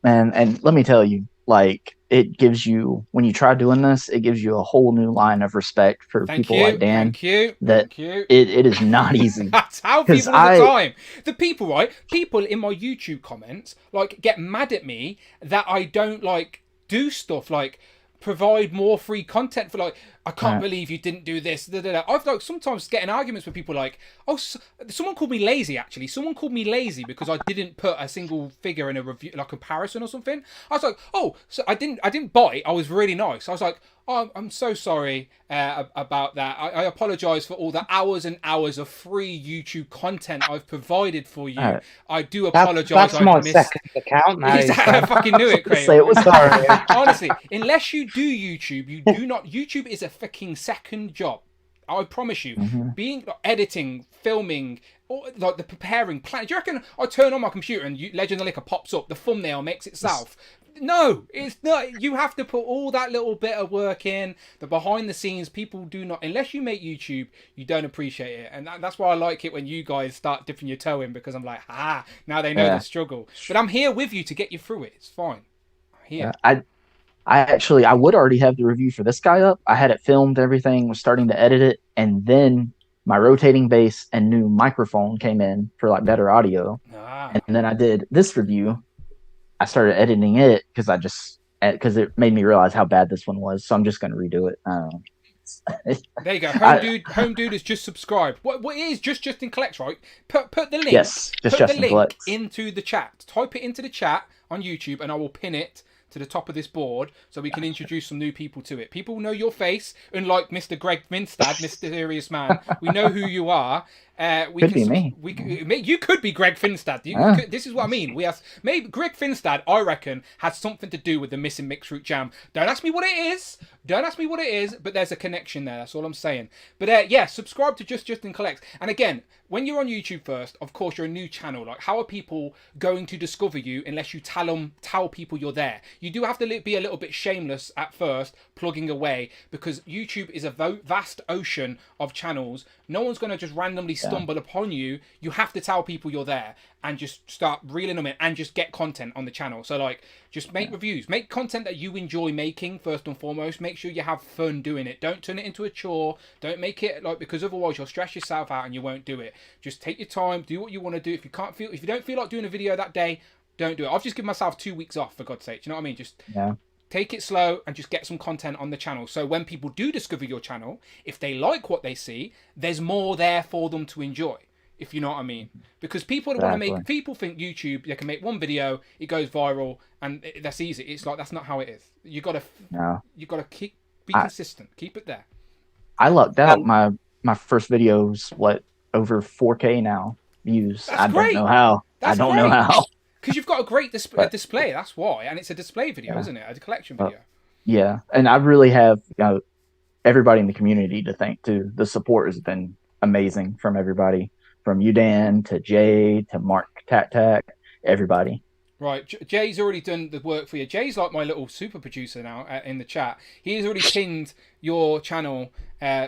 And let me tell you, like, it gives you, when you try doing this, it gives you a whole new line of respect for people like Dan. Thank you. It is not easy. That's how people all the time. The people, right? People in my YouTube comments, like, get mad at me that I don't, like, do stuff like provide more free content for, like, I can't believe you didn't do this. I've like sometimes getting arguments with people like, oh, someone called me lazy. Actually, someone called me lazy because I didn't put a single figure in a review, like a comparison or something. I was like, oh, so I didn't bite. I was really nice. I was like, oh, I'm so sorry about that. I apologize for all the hours and hours of free YouTube content I've provided for you. I do apologize. That's my second account now. I fucking knew it, Craig. Say it was sorry. Honestly, unless you do YouTube, you do not. YouTube is a fucking second job. I promise you. Being editing, filming, or like the preparing, plan. Do you reckon I turn on my computer and Legend of Liquor pops up, the thumbnail makes itself? No, it's not. You have to put all that little bit of work in. The behind the scenes, people do not. Unless you make YouTube, you don't appreciate it, and that's why I like it when you guys start dipping your toe in, because I'm like, now they know the struggle. But I'm here with you to get you through it. It's fine. I'm here. I would already have the review for this guy up. I had it filmed, everything, was starting to edit it, and then my rotating bass and new microphone came in for like better audio. And then I did this review. I started editing it because it made me realize how bad this one was. So I'm just going to redo it. I don't know. There you go. Home dude is just subscribed. What it is Justin collects, right? Put the link. Yes, just put Justin the link collects. into the chat. Type it into the chat on YouTube, and I will pin it to the top of this board so we can introduce some new people to it. People know your face, unlike Mr. Greg Finstad, Mysterious Man. We know who you are. Could be me. You could be Greg Finstad. This is what I mean. Maybe Greg Finstad, I reckon, has something to do with the missing mixed fruit jam. Don't ask me what it is. But there's a connection there. That's all I'm saying. But yeah, subscribe to Justin Collects. And again, when you're on YouTube first, of course, you're a new channel. Like, how are people going to discover you unless you tell people you're there? You do have to be a little bit shameless at first, plugging away, because YouTube is a vast ocean of channels. No one's going to just randomly stumble upon you. You have to tell people you're there and just start reeling them in and just get content on the channel. So, like, just make reviews. Make content that you enjoy making, first and foremost. Make sure you have fun doing it. Don't turn it into a chore. Don't make it, like, because otherwise you'll stress yourself out and you won't do it. Just take your time. Do what you want to do. If you don't feel like doing a video that day, don't do it. I've just given myself 2 weeks off, for God's sake. Do you know what I mean? Just take it slow and just get some content on the channel. So when people do discover your channel, if they like what they see, there's more there for them to enjoy. if you know what I mean. Because people want to make, people think YouTube, they can make one video, it goes viral, and that's easy. It's like, that's not how it is. You gotta be consistent, keep it there. I lucked out. My first video's over 4K now views. That's I great. don't know how. I don't know how. Because you've got a great display, that's why, and it's a display video, isn't it? A collection video. Yeah, and I really have everybody in the community to thank too. The support has been amazing from everybody, from you, Dan, to Jay, to Mark Tac, everybody. Right, Jay's already done the work for you. Jay's like my little super producer now in the chat. He's already pinned your channel.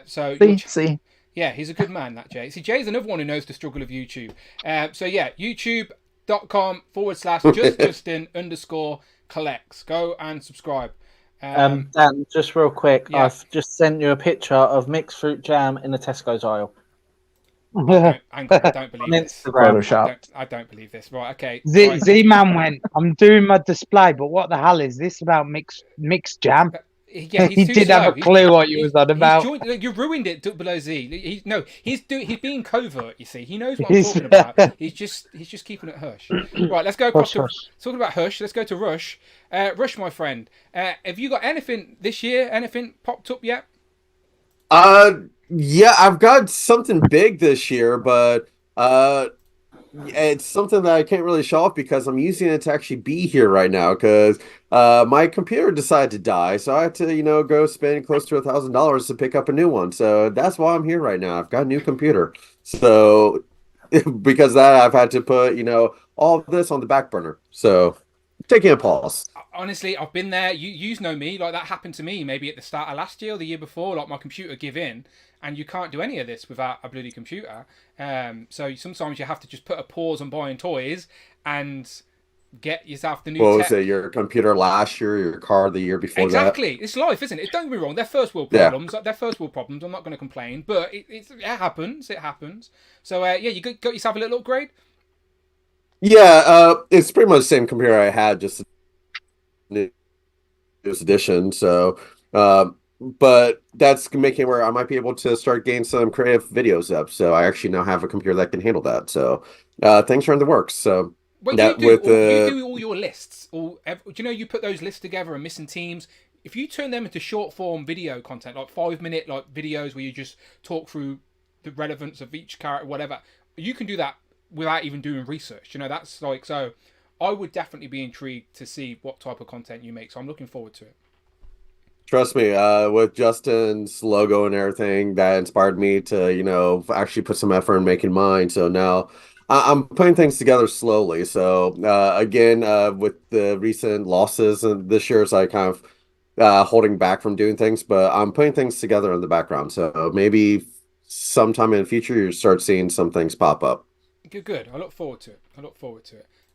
See. Yeah, he's a good man, that Jay. See, Jay's another one who knows the struggle of YouTube. So yeah, youtube.com/Justin_collects. Go and subscribe. Dan, just real quick, yeah. I've just sent you a picture of mixed fruit jam in the Tesco's aisle. I don't believe this. I don't believe this. Right, okay. Z-Man went, I'm doing my display, but what the hell is this about mixed jam? Yeah, he didn't have a clue what you was on about. You ruined it, below Z. He's being covert. You see, he knows what I'm talking about. He's just keeping it hush. Right, let's go. Talking about hush. Let's go to Rush. Rush, my friend, have you got anything this year? Anything popped up yet? Yeah, I've got something big this year, but it's something that I can't really show off because I'm using it to actually be here right now because my computer decided to die, so I had to, go spend close to $1,000 to pick up a new one. So that's why I'm here right now. I've got a new computer. So because of that, I've had to put, all of this on the back burner. So taking a pause. Honestly, I've been there. You know me. Like, that happened to me maybe at the start of last year or the year before. Like, my computer give in, and you can't do any of this without a bloody computer. So sometimes you have to just put a pause on buying toys and get yourself the new What was it, your computer last year, your car the year before exactly. It's life, isn't it? Don't get me wrong. They're first world problems. Yeah. They're first world problems. I'm not going to complain. But it happens. It happens. So, yeah, you got yourself a little upgrade? Yeah, it's pretty much the same computer I had, just newest edition. So, but that's making where I might be able to start getting some creative videos up. So I actually now have a computer that can handle that. So, things are in the works. So, you do all your lists. Do you put those lists together and missing teams? If you turn them into short form video content, like 5-minute videos where you just talk through the relevance of each character, whatever, you can do that without even doing research. That's so I would definitely be intrigued to see what type of content you make. So I'm looking forward to it. Trust me, with Justin's logo and everything, that inspired me to, actually put some effort in making mine. So now I'm putting things together slowly. So again, with the recent losses this year, so I kind of holding back from doing things, but I'm putting things together in the background. So maybe sometime in the future, you start seeing some things pop up. Good. I look forward to it.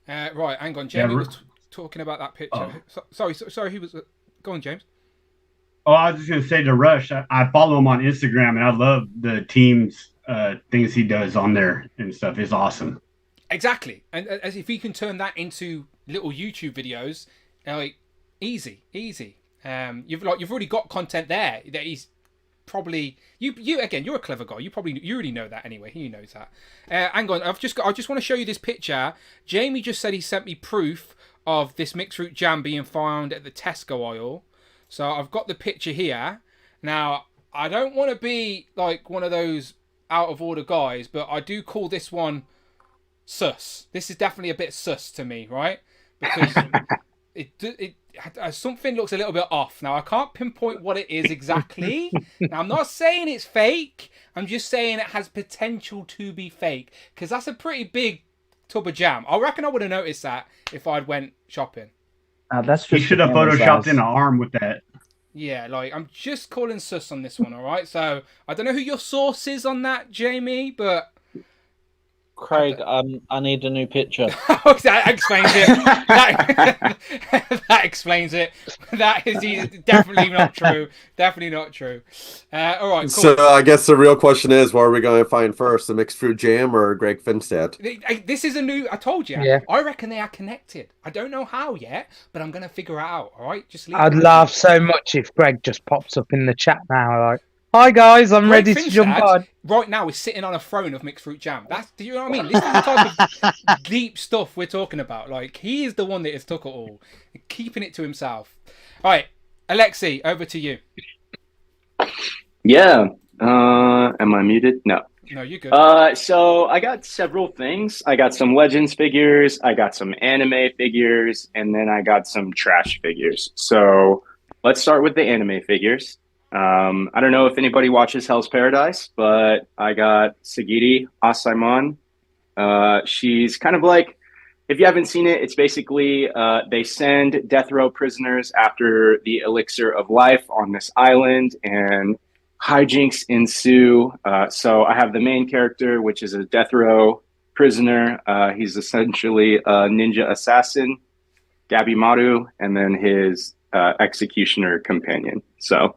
Right, hang on. Jamie was talking about that picture. Oh. Sorry. Who was? Go on, James. Oh, I was just going to say to Rush, I follow him on Instagram, and I love the team's things he does on there and stuff. It's awesome. Exactly. And as if he can turn that into little YouTube videos, easy. You've already got content there that he's probably you again. You're a clever guy. You already know that anyway. He knows that. Hang on. I just want to show you this picture. Jamie just said he sent me proof of this mixed fruit jam being found at the Tesco aisle. So I've got the picture here. Now, I don't want to be like one of those out of order guys, but I do call this one sus. This is definitely a bit sus to me, right? Because something looks a little bit off. Now, I can't pinpoint what it is exactly. Now, I'm not saying it's fake. I'm just saying it has potential to be fake, because that's a pretty big tub of jam. I reckon I would have noticed that if I'd went shopping. That's just he should have photoshopped in an arm with that. Yeah, I'm just calling sus on this one, all right? So I don't know who your source is on that, Jamie, but Craig, I need a new picture. That explains it. That explains it. That is definitely not true. Definitely not true. All right, cool. So I guess the real question is, what are we going to find first, the mixed fruit jam or Greg Finstad? This is a new. I told you. Yeah. I reckon they are connected. I don't know how yet, but I'm going to figure it out. All right, just leave. I'd laugh so much if Greg just pops up in the chat now, like, Hi guys, I'm Greg ready to jump Finstad on. right now is sitting on a throne of mixed fruit jam. Do you know what I mean? This is the type of deep stuff we're talking about. Like, he is the one that has took it all, keeping it to himself. All right, Alexi, over to you. Yeah. Am I muted? No. No, you're good. So I got several things. I got some Legends figures, I got some anime figures, and then I got some trash figures. So let's start with the anime figures. I don't know if anybody watches Hell's Paradise, but I got Sagiri Asaimon. She's kind of like, if you haven't seen it, it's basically they send death row prisoners after the elixir of life on this island, and hijinks ensue. So I have the main character, which is a death row prisoner. He's essentially a ninja assassin, Gabimaru, and then his executioner companion. So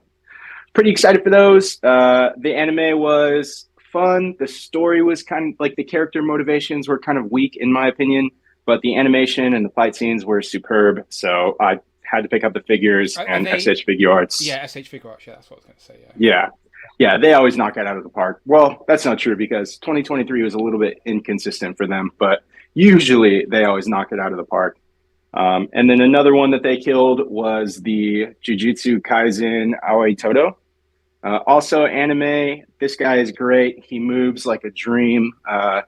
pretty excited for those. The anime was fun. The story was kind of like, the character motivations were kind of weak in my opinion, but the animation and the fight scenes were superb. So I had to pick up the figures and SH Figure Arts. Yeah, SH Figure Arts. Yeah, that's what I was going to say. Yeah, they always knock it out of the park. Well, that's not true because 2023 was a little bit inconsistent for them, but usually they always knock it out of the park. And then another one that they killed was the Jujutsu Kaisen Aoi Todo. Also anime. This guy is great. He moves like a dream. I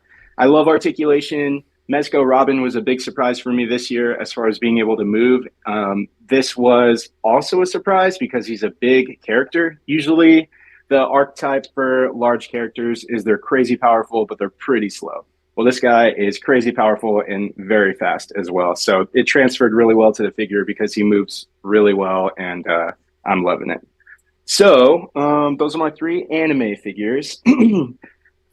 love articulation. Mezco Robin was a big surprise for me this year as far as being able to move. This was also a surprise because he's a big character. Usually the archetype for large characters is they're crazy powerful, but they're pretty slow. Well, this guy is crazy powerful and very fast as well. So it transferred really well to the figure because he moves really well, and I'm loving it. So those are my 3 anime figures.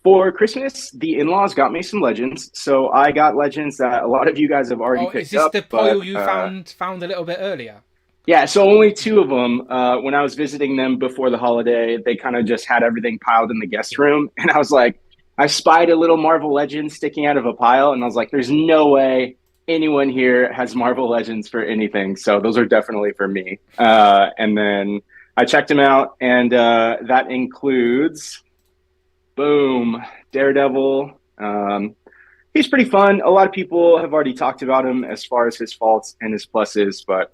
For Christmas, the in-laws got me some Legends. So I got Legends that a lot of you guys have already picked up. Is this the pile you found a little bit earlier? Yeah, so only 2 of them. When I was visiting them before the holiday, they kind of just had everything piled in the guest room. And I was like, I spied a little Marvel Legends sticking out of a pile. And I was like, there's no way anyone here has Marvel Legends for anything. So those are definitely for me. And then I checked them out. And that includes, boom, Daredevil. He's pretty fun. A lot of people have already talked about him as far as his faults and his pluses. But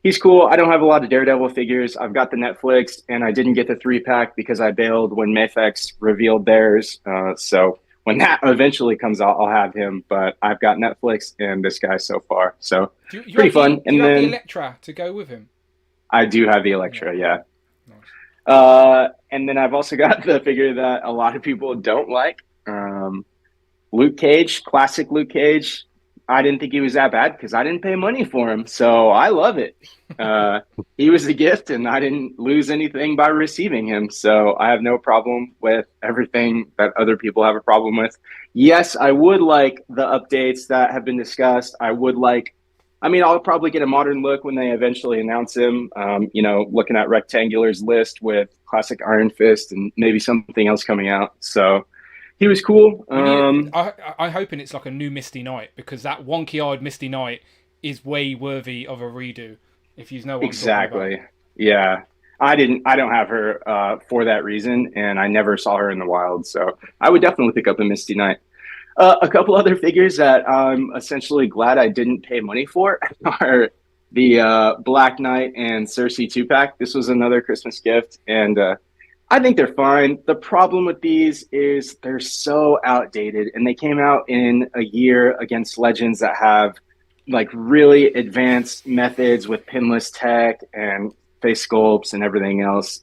he's cool. I don't have a lot of Daredevil figures. I've got the Netflix, and I didn't get the 3-pack because I bailed when Mafex revealed theirs. So when that eventually comes out, I'll have him. But I've got Netflix and this guy so far. So pretty fun. Do you have the Elektra to go with him? I do have the Elektra, yeah. Nice. And then I've also got the figure that a lot of people don't like. Luke Cage, classic Luke Cage. I didn't think he was that bad because I didn't pay money for him. So I love it. He was a gift, and I didn't lose anything by receiving him. So I have no problem with everything that other people have a problem with. Yes, I would like the updates that have been discussed. I'll probably get a modern look when they eventually announce him. Looking at Rectangular's list with classic Iron Fist and maybe something else coming out. So he was cool. I'm hoping it's like a new Misty Knight, because that wonky-eyed Misty Knight is way worthy of a redo. If you know what exactly. I'm talking about. Yeah. I don't have her for that reason, and I never saw her in the wild. So I would definitely pick up a Misty Knight. A couple other figures that I'm essentially glad I didn't pay money for are the Black Knight and Cersei 2-pack. This was another Christmas gift, and I think they're fine. The problem with these is they're so outdated, and they came out in a year against Legends that have like really advanced methods with pinless tech and face sculpts and everything else.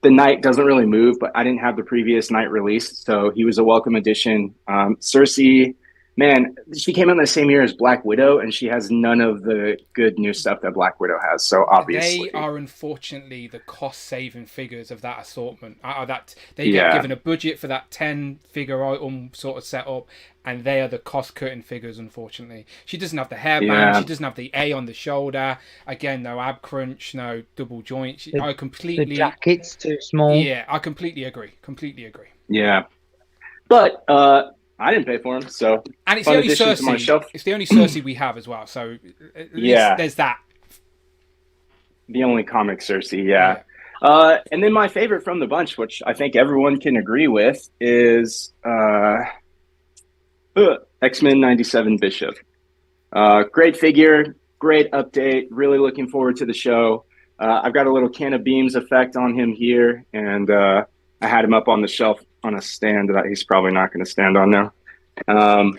The Knight doesn't really move, but I didn't have the previous Knight released, so he was a welcome addition. Cersei, man, she came out in the same year as Black Widow, and she has none of the good new stuff that Black Widow has. So obviously, they are unfortunately the cost-saving figures of that assortment. They get given a budget for that 10-figure item sort of setup, and they are the cost-cutting figures. Unfortunately, she doesn't have the hairband. She doesn't have the A on the shoulder. Again, no ab crunch, no double joint. The jacket's too small. Yeah, I completely agree. Yeah, but I didn't pay for him, so and it's the only Cersei. It's the only Cersei we have as well. So at least there's that. The only comic Cersei, yeah. And then my favorite from the bunch, which I think everyone can agree with, is X-Men 97 Bishop. Great figure, great update. Really looking forward to the show. I've got a little can of beams effect on him here, and I had him up on the shelf on a stand that he's probably not going to stand on now.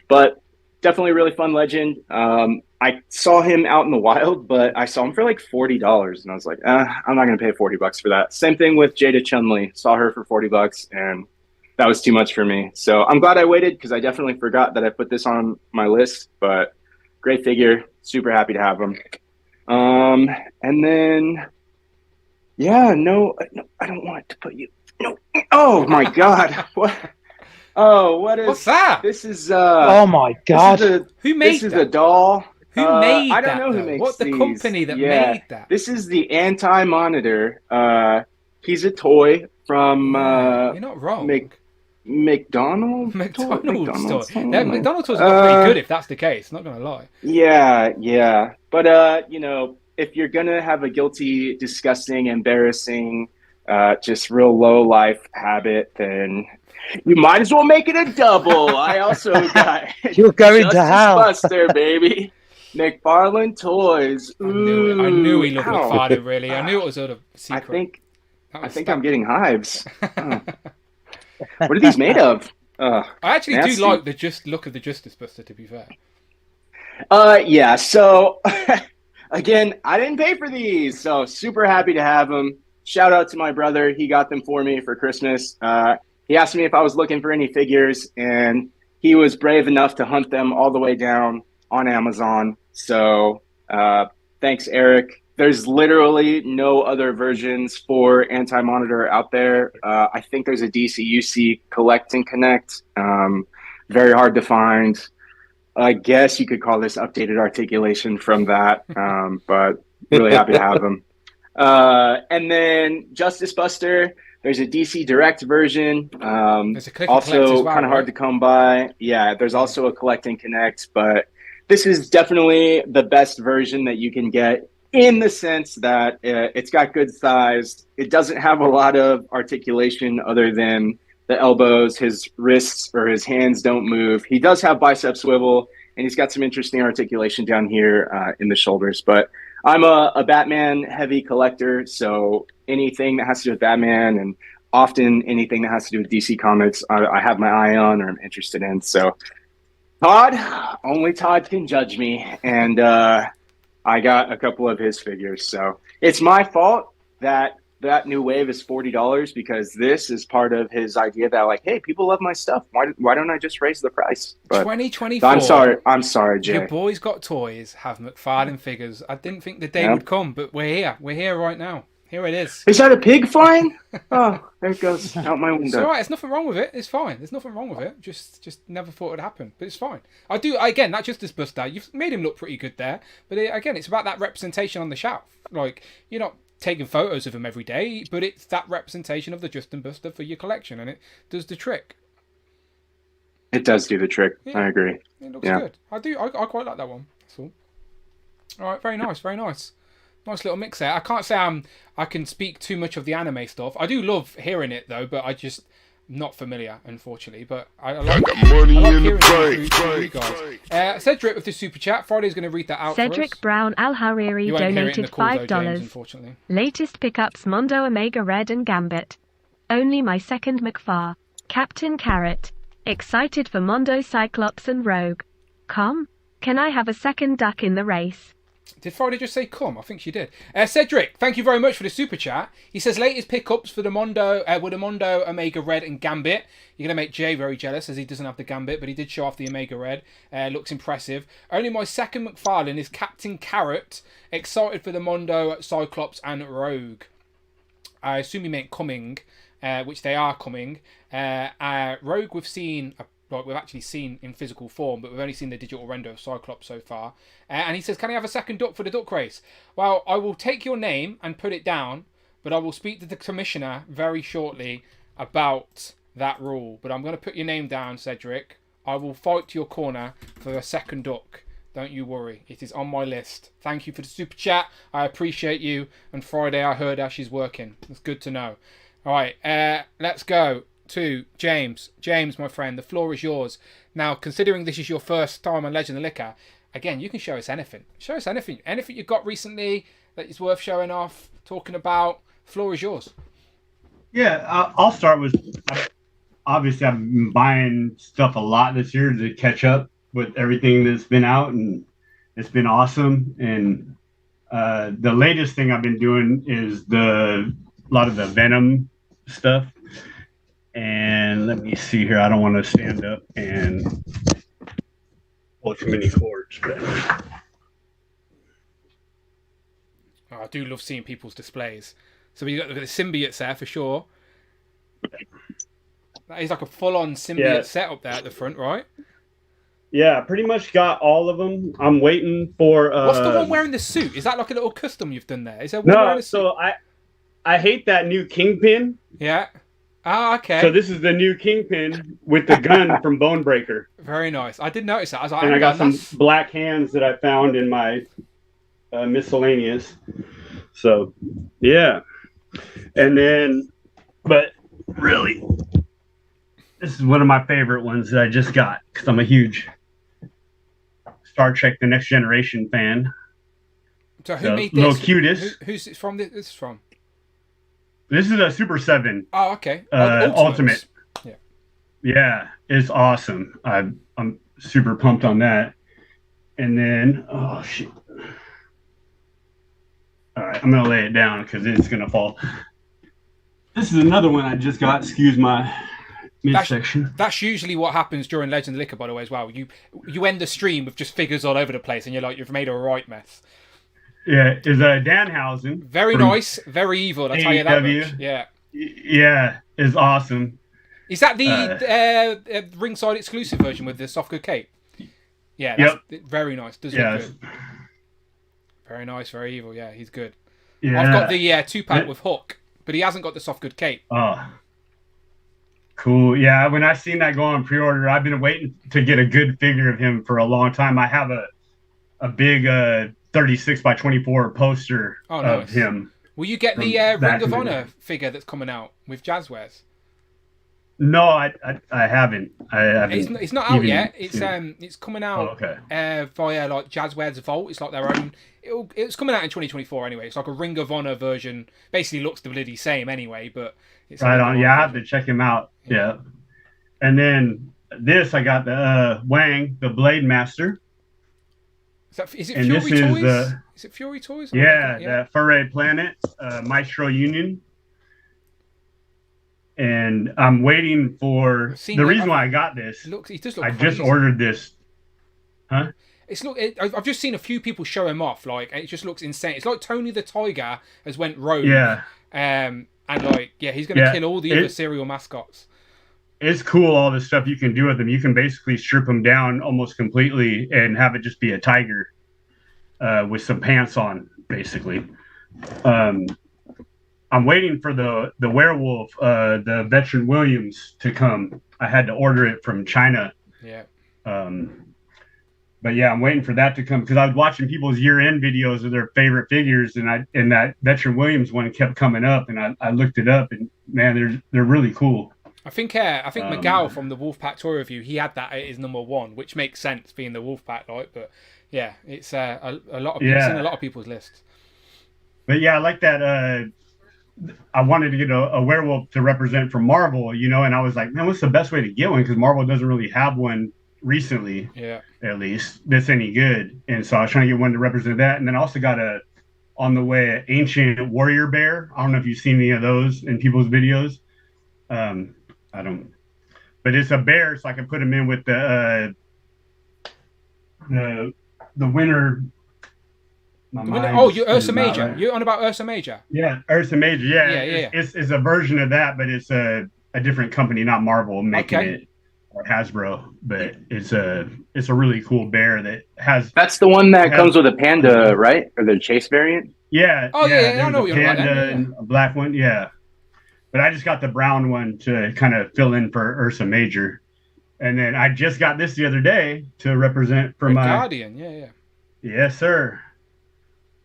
But definitely really fun legend. I saw him out in the wild, but I saw him for like $40, and I was like, I'm not going to pay $40 for that. Same thing with Jada Chun-Li. Saw her for $40, and that was too much for me. So I'm glad I waited because I definitely forgot that I put this on my list. But great figure, super happy to have him. And then, yeah, no, I don't want to put you. No, oh my God, what? Oh, what is? What's that? This is. Oh my God! Who made this? This is that? a doll. Who made I that? don't know who makes What the these. company that made that? This is the Anti-Monitor. He's a toy from. You're not wrong. McDonald's toy. McDonald's McDonald's toys are pretty good if that's the case. Not gonna lie. Yeah. But you know, if you're gonna have a guilty, disgusting, embarrassing, just real low life habit, then you might as well make it a double. I also got You're going to Justice hell. Buster, baby. McFarlane Toys. I knew he loved McFarlane, really. I knew it was sort of secret. I think I'm getting hives. Oh. What are these made of? I actually nasty. do like the look of the Justice Buster, to be fair. Yeah, so again, I didn't pay for these, so super happy to have them. Shout out to my brother. He got them for me for Christmas. He asked me if I was looking for any figures, and he was brave enough to hunt them all the way down on Amazon. So thanks, Eric. There's literally no other versions for Anti-Monitor out there. I think there's a DCUC Collect and Connect. Very hard to find. I guess you could call this updated articulation from that, but really happy to have them. And then Justice Buster, there's a DC Direct version. Also kind of hard to come by. Yeah, there's also a Collect and Connect, but this is definitely the best version that you can get in the sense that it's got good size. It doesn't have a lot of articulation other than the elbows. His wrists or his hands don't move. He does have bicep swivel, and he's got some interesting articulation down here in the shoulders. But I'm a Batman heavy collector, so anything that has to do with Batman and often anything that has to do with DC Comics, I have my eye on or I'm interested in. So only Todd can judge me. And I got a couple of his figures. So it's my fault that new wave is $40 because this is part of his idea that like, hey, people love my stuff. Why don't I just raise the price? But 2024. I'm sorry, Jay. Your boys got toys, have McFarlane figures. I didn't think the day would come, but we're here. We're here right now. Here it is. Is that a pig flying? Oh, there it goes out my window. It's all right. There's nothing wrong with it. It's fine. There's nothing wrong with it. Just never thought it'd happen, but it's fine. Again, that Justice Buster. You've made him look pretty good there, but again, it's about that representation on the shelf. Like, you're not taking photos of him every day, but it's that representation of the Justice Buster for your collection, and it does the trick. It does do the trick. Yeah. I agree. It looks good. I quite like that one. That's all. All right, very nice, very nice. Nice little mix there. I can't say I can speak too much of the anime stuff. I do love hearing it though, but I just not familiar, unfortunately. But I like hearing it through you guys. Cedric with the super chat. Friday's going to read that out Cedric for us. Brown Al Hariri donated $5. James, unfortunately. Latest pickups: Mondo, Omega Red, and Gambit. Only my second McFar. Captain Carrot. Excited for Mondo, Cyclops, and Rogue. Come? Can I have a second duck in the race? Did Friday just say come? I think she did. Cedric, thank you very much for the super chat. He says latest pickups for the Mondo, with the Mondo, Omega Red, and Gambit. You're going to make Jay very jealous as he doesn't have the Gambit, but he did show off the Omega Red. Looks impressive. Only my second McFarlane is Captain Carrot. Excited for the Mondo, Cyclops, and Rogue. I assume he meant coming, which they are coming. Rogue we've actually seen in physical form, but we've only seen the digital render of Cyclops so far. And he says, can I have a second duck for the duck race? Well, I will take your name and put it down, but I will speak to the commissioner very shortly about that rule. But I'm going to put your name down, Cedric. I will fight to your corner for a second duck Don't you worry. It is on my list. Thank you for the super chat. I appreciate you. And Friday I heard how she's working. It's good to know. All right, let's go to James. James, my friend, the floor is yours. Now, considering this is your first time on Legend of Liquor, again, you can show us anything. Show us anything. Anything you've got recently that is worth showing off, talking about. Floor is yours. Yeah, I'll start with, obviously, I've been buying stuff a lot this year to catch up with everything that's been out, and it's been awesome. And the latest thing I've been doing is a lot of the Venom stuff. And let me see here. I don't want to stand up and pull too many cords. But... Oh, I do love seeing people's displays. So we got the symbiotes there for sure. That is like a full-on symbiote setup there at the front, right? Yeah, pretty much got all of them. I'm waiting for. What's the one wearing the suit? Is that like a little custom you've done there? Is there one wearing a suit? So I hate that new Kingpin. Yeah. Ah, okay. So this is the new Kingpin with the gun from Bonebreaker. Very nice. I did notice that. I was like, and I got some black hands that I found in my miscellaneous. So, yeah. And then, but really, this is one of my favorite ones that I just got because I'm a huge Star Trek: The Next Generation fan. So who made this? Little Cutest. Who's it from? This is from? This is a Super 7. Oh, okay. Ultimate. Yeah. Yeah, it's awesome. I'm super pumped on that. And then, oh shit. All right, I'm gonna lay it down because it's gonna fall. This is another one I just got. Excuse my midsection. That's usually what happens during Legend of Liquor, by the way, as well. You end the stream with just figures all over the place, and you're like, you've made a right mess. Yeah, is Danhausen. Very nice, very evil. I'll tell you that much. Yeah. Yeah, it's awesome. Is that the ringside exclusive version with the soft good cape? Yeah, that's very nice. Does look good. Very nice, very evil. Yeah, he's good. Yeah. I've got the 2-pack with Hook, but he hasn't got the soft good cape. Oh, cool. Yeah, when I seen that go on pre-order, I've been waiting to get a good figure of him for a long time. I have a big 36 by 24 poster of him. Will you get the Ring of Honor figure that's coming out with Jazzwares? No, I haven't. It's not out yet. It's coming out via like Jazzwares Vault. It's like their own. It's coming out in 2024 anyway. It's like a Ring of Honor version. Basically looks the bloody same anyway, but it's right on. Yeah, I have to check him out. Yeah. And then this, I got the Wang, the Blade Master. Is it Fury Toys? Is it Fury Toys? Yeah, the Furry Planet, Maestro Union. And I'm waiting for the reason why I got this. It does look I crazy. just ordered this. Huh? I've just seen a few people show him off. Like, it just looks insane. It's like Tony the Tiger has went rogue. Yeah. And like, he's going to kill all the other serial mascots. It's cool, all the stuff you can do with them. You can basically strip them down almost completely and have it just be a tiger with some pants on, basically. I'm waiting for the werewolf, the Veteran Williams, to come. I had to order it from China. Yeah. But yeah, I'm waiting for that to come because I was watching people's year-end videos of their favorite figures, and that Veteran Williams one kept coming up, and I looked it up, and man, they're really cool. I think Miguel from the Wolfpack Toy Review, he had that at his number 1, which makes sense being the Wolfpack, like. But yeah, it's a lot of it's in a lot of people's lists. But yeah, I like that. I wanted to get a werewolf to represent from Marvel, and I was like, man, what's the best way to get one? Because Marvel doesn't really have one recently, at least that's any good. And so I was trying to get one to represent that. And then I also got on the way, an ancient warrior bear. I don't know if you've seen any of those in people's videos. I don't, but it's a bear, so I can put him in with the winter. You're Ursa Major. Right. You're on about Ursa Major. Yeah, Ursa Major. Yeah. It's a version of that, but it's a different company, not Marvel, making it, or Hasbro. But it's a really cool bear that has. That's the one that comes with a panda, right? Or the chase variant. Yeah. Oh yeah, I know what you're about. And a black one. Yeah. But I just got the brown one to kind of fill in for Ursa Major. And then I just got this the other day to represent for Red my Guardian. Yeah. Yes, sir.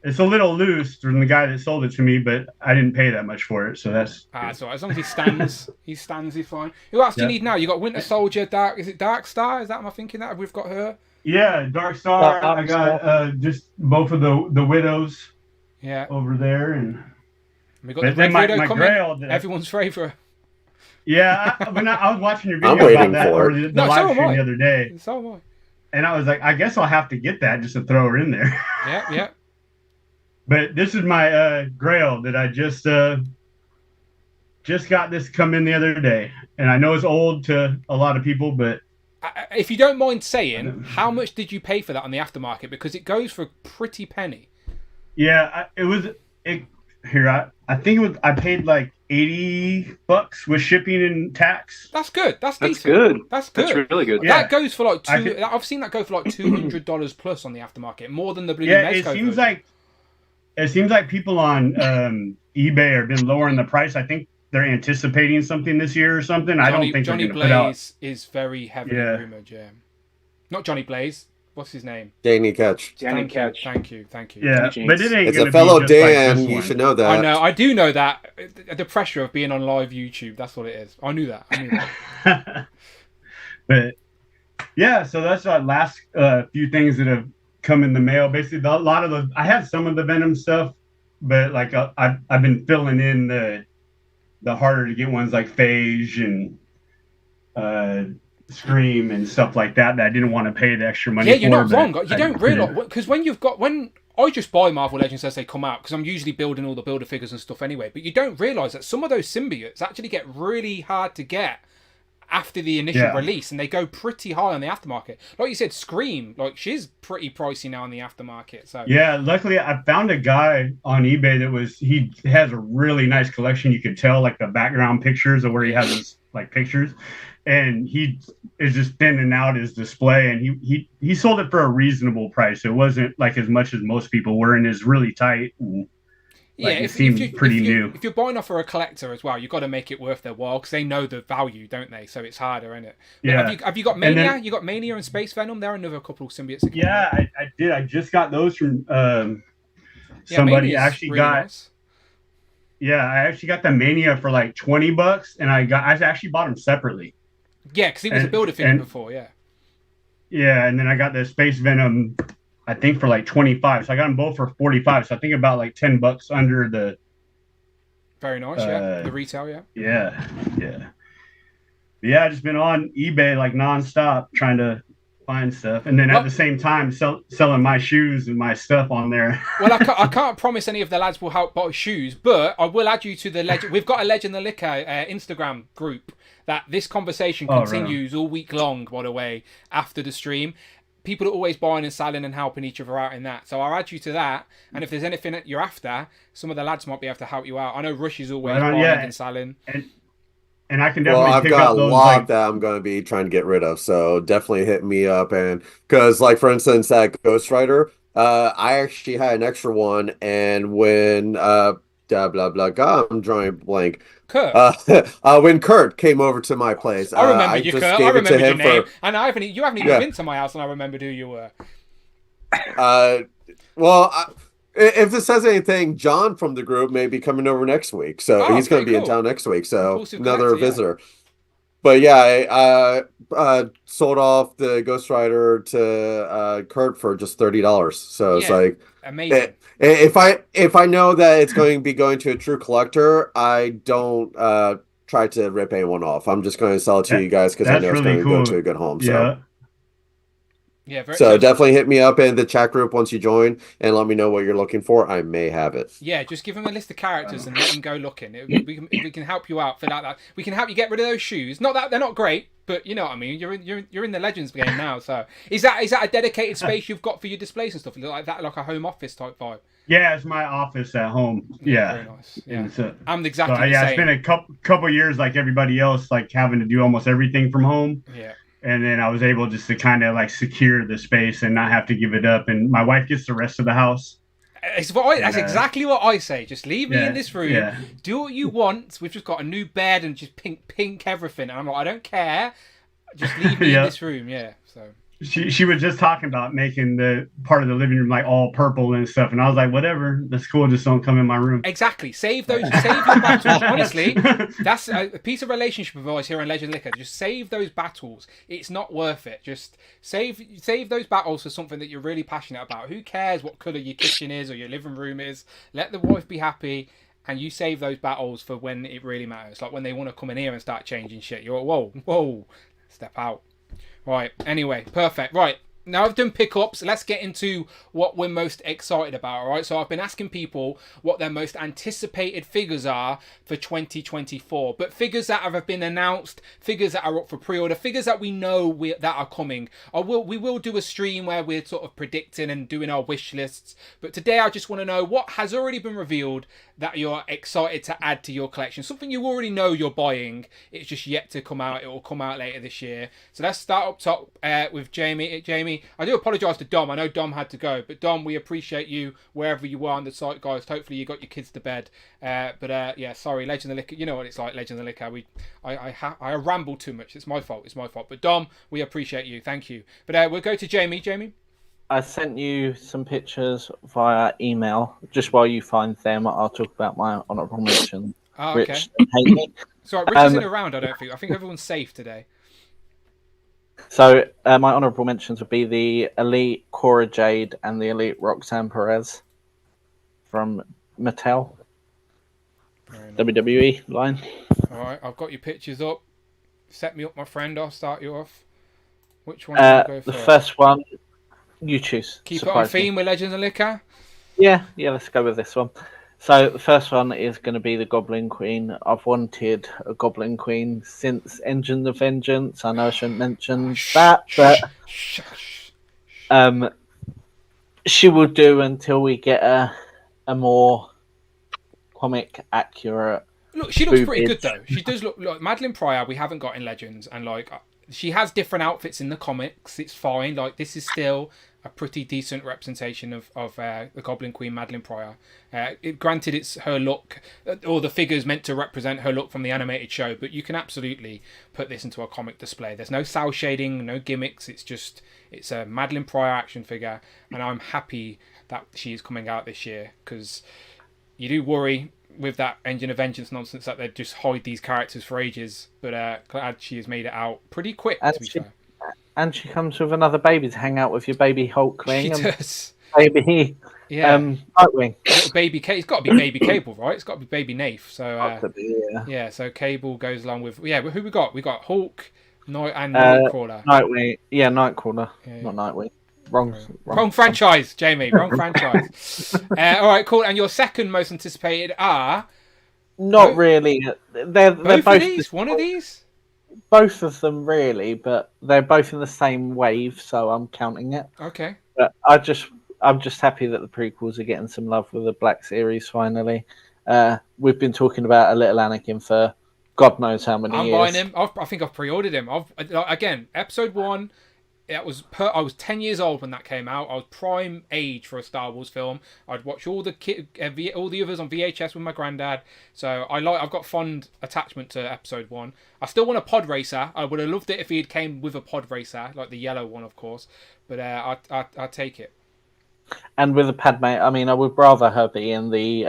It's a little loose from the guy that sold it to me, but I didn't pay that much for it, so that's So as long as he stands, he's fine. Who else do you need now? You got Winter Soldier, Dark Star? Is that, am I thinking that we've got her? Yeah, Dark Star. I got just both of the widows. Yeah. Over there, and we got the Red Widow coming. Everyone's favorite. Yeah, when I was watching your video about that or the live stream the other day. So am I. And I was like, I guess I'll have to get that just to throw her in there. Yeah. But this is my Grail that I just got this come in the other day, and I know it's old to a lot of people, but if you don't mind saying, how much did you pay for that on the aftermarket? Because it goes for a pretty penny. Yeah, I think it was. I paid like $80 with shipping and tax. That's good. That's decent. Good. That's good. That's really good. That goes for like I've seen that go for like $200 plus on the aftermarket, more than the Blue Mezco. It seems like people on eBay have been lowering the price. I think they're anticipating something this year or something. I don't think Johnny they're going to put out. is very heavily rumored. Yeah, not Johnny Blaze. What's his name? Danny Ketch. Danny Ketch. Thank you. Yeah, but it ain't. It's a fellow Dan. You should know that. I know. I do know that. The pressure of being on live YouTube. That's what it is. I knew that. But yeah, so that's our last few things that have come in the mail. Basically, a lot of I had some of the Venom stuff, but like I've been filling in the harder to get ones like Phage and Scream and stuff like that I didn't want to pay the extra money for. Yeah, you're not wrong. You don't realise, because when I just buy Marvel Legends as they come out, because I'm usually building all the builder figures and stuff anyway, but you don't realise that some of those symbiotes actually get really hard to get after the initial release, and they go pretty high on the aftermarket. Like you said, Scream, like she's pretty pricey now on the aftermarket. So yeah, luckily I found a guy on eBay he has a really nice collection. You could tell like the background pictures of where he has his like pictures, and he is just thinning out his display, and he sold it for a reasonable price. It wasn't like as much as most people were, and is really tight. And, like, it seemed pretty new. If you're buying off for a collector as well, you've got to make it worth their while, because they know the value, don't they? So it's harder, isn't it? Yeah. Have you got Mania? You got Mania and Space Venom. There are another couple of symbiotes. Yeah, I did. I just got those from somebody. Mania's Actually really got. Nice. Yeah, I actually got the Mania for like $20, and I actually bought them separately. Yeah, because he was a builder figure before. Yeah. Yeah, and then I got the Space Venom, I think for like 25. So I got them both for 45. So I think about like $10 under the. Very nice. Yeah, the retail. Yeah. Yeah. I've just been on eBay like nonstop trying to find stuff, and then at the same time selling my shoes and my stuff on there. Well, I can't promise any of the lads will help buy shoes, but I will add you to the Legend. We've got a Legend the Liquor Instagram group that this conversation continues all week long, by the way, after the stream. People are always buying and selling and helping each other out in that. So I'll add you to that. And if there's anything that you're after, some of the lads might be able to help you out. I know Rush is always buying and selling. And I can definitely I've pick got up a those, lot that I'm going to be trying to get rid of. So definitely hit me up. And because, like, for instance, that Ghost Rider, I actually had an extra one. And when God, I'm drawing a blank. Kurt. When Kurt came over to my place, I remember you, Kurt. I remember your name. And you haven't even been to my house, and I remembered who you were. If this says anything, John from the group may be coming over next week. So he's going to be in town next week. So another visitor. But yeah, I sold off the Ghost Rider to Kurt for just $30. So it's like amazing. If I know that it's going to be going to a true collector, I don't try to rip anyone off. I'm just going to sell it to you guys because I know it's going to go to a good home. Yeah. So definitely hit me up in the chat group once you join and let me know what you're looking for. I may have it. Yeah, just give them a list of characters and let them go looking. We can help you out for that. We can help you get rid of those shoes. Not that they're not great, but you know what I mean. You're in the Legends game now. So is that a dedicated space you've got for your displays and stuff like that, like a home office type vibe? Yeah, it's my office at home. Yeah, very nice. Yeah, I'm exactly the yeah. same. It's been a couple years like everybody else, like having to do almost everything from home. Yeah. And then I was able just to kind of like secure the space and not have to give it up. And my wife gets the rest of the house. That's exactly what I say. Just leave me in this room. Do what you want. We've just got a new bed and just pink everything. And I'm like, I don't care. Just leave me Yeah. in this room, yeah. So She was just talking about making the part of the living room like all purple and stuff, and I was like, whatever. That's cool. Just don't come in my room. exactly. Save your battles. Honestly, that's a piece of relationship advice here on Legend Liquor. Just save those battles. It's not worth it. Just save those battles for something that you're really passionate about. Who cares what colour your kitchen is or your living room is? Let the wife be happy. And you save those battles for when it really matters. Like when they want to come in here and start changing shit. You're like, whoa, step out. Right, anyway, perfect. Right, now I've done pickups. Let's get into what we're most excited about, all right? So I've been asking people what their most anticipated figures are for 2024. But figures that have been announced, figures that are up for pre-order, figures that we know that are coming. We will do a stream where we're sort of predicting and doing our wish lists. But today I just want to know what has already been revealed that you're excited to add to your collection. Something you already know you're buying. It's just yet to come out. It will come out later this year. So let's start up top with Jamie. Jamie, I do apologise to Dom. I know Dom had to go. But Dom, we appreciate you wherever you are on the site, guys. Hopefully you got your kids to bed. Yeah, sorry, Legend of Liquor. You know what it's like, Legend of Liquor. I ramble too much. It's my fault. But Dom, we appreciate you. Thank you. But we'll go to Jamie. Jamie? I sent you some pictures via email. Just while you find them, I'll talk about my honourable mention. Oh, okay. Rich and Haley. Sorry, Rich isn't around, I don't think. I think everyone's safe today. So my honourable mentions would be the Elite Cora Jade and the Elite Roxanne Perez from Mattel. WWE line. All right, I've got your pictures up. Set me up, my friend. I'll start you off. Which one do you go for? The first one, you choose. Keep it on theme with Legends of Liquor? Yeah, let's go with this one. So the first one is going to be the Goblin Queen. I've wanted a Goblin Queen since Engine of Vengeance. I know I shouldn't mention that, but she will do until we get a more comic accurate. Look, she looks pretty good though. She does look like Madeline Pryor. We haven't got in Legends, and like she has different outfits in the comics. It's fine. Like this is still a pretty decent representation of the Goblin Queen, Madeline Pryor. Granted, it's her look, or the figure's meant to represent her look from the animated show, but you can absolutely put this into a comic display. There's no cel shading, no gimmicks. It's a Madeline Pryor action figure, and I'm happy that she is coming out this year, because you do worry with that Engine of Vengeance nonsense that they just hide these characters for ages, but glad she has made it out pretty quick, to be fair. And she comes with another baby to hang out with your baby Hulkling. She does. Baby, Nightwing. Baby, it's got to be Baby Cable, right? It's got to be Baby Nafe. So yeah. So Cable goes along with who we got? We got Hulk, and Nightcrawler. Nightwing, Nightcrawler, not Nightwing. Wrong franchise, Jamie. Wrong franchise. All right, cool. And your second most anticipated are not really. They're both of these. One of these. Both of them, really, but they're both in the same wave, so I'm counting it. Okay. But I'm just happy that the prequels are getting some love with the Black Series finally. We've been talking about a little Anakin for God knows how many years. I'm buying him. I think I've pre-ordered him. Again, episode 1. I was 10 years old when that came out. I was prime age for a Star Wars film. I'd watch all the others on VHS with my granddad. So I've got fond attachment to episode 1. I still want a pod racer. I would have loved it if he had came with a pod racer, like the yellow one, of course. But I take it. And with the Padme, I mean, I would rather her be in the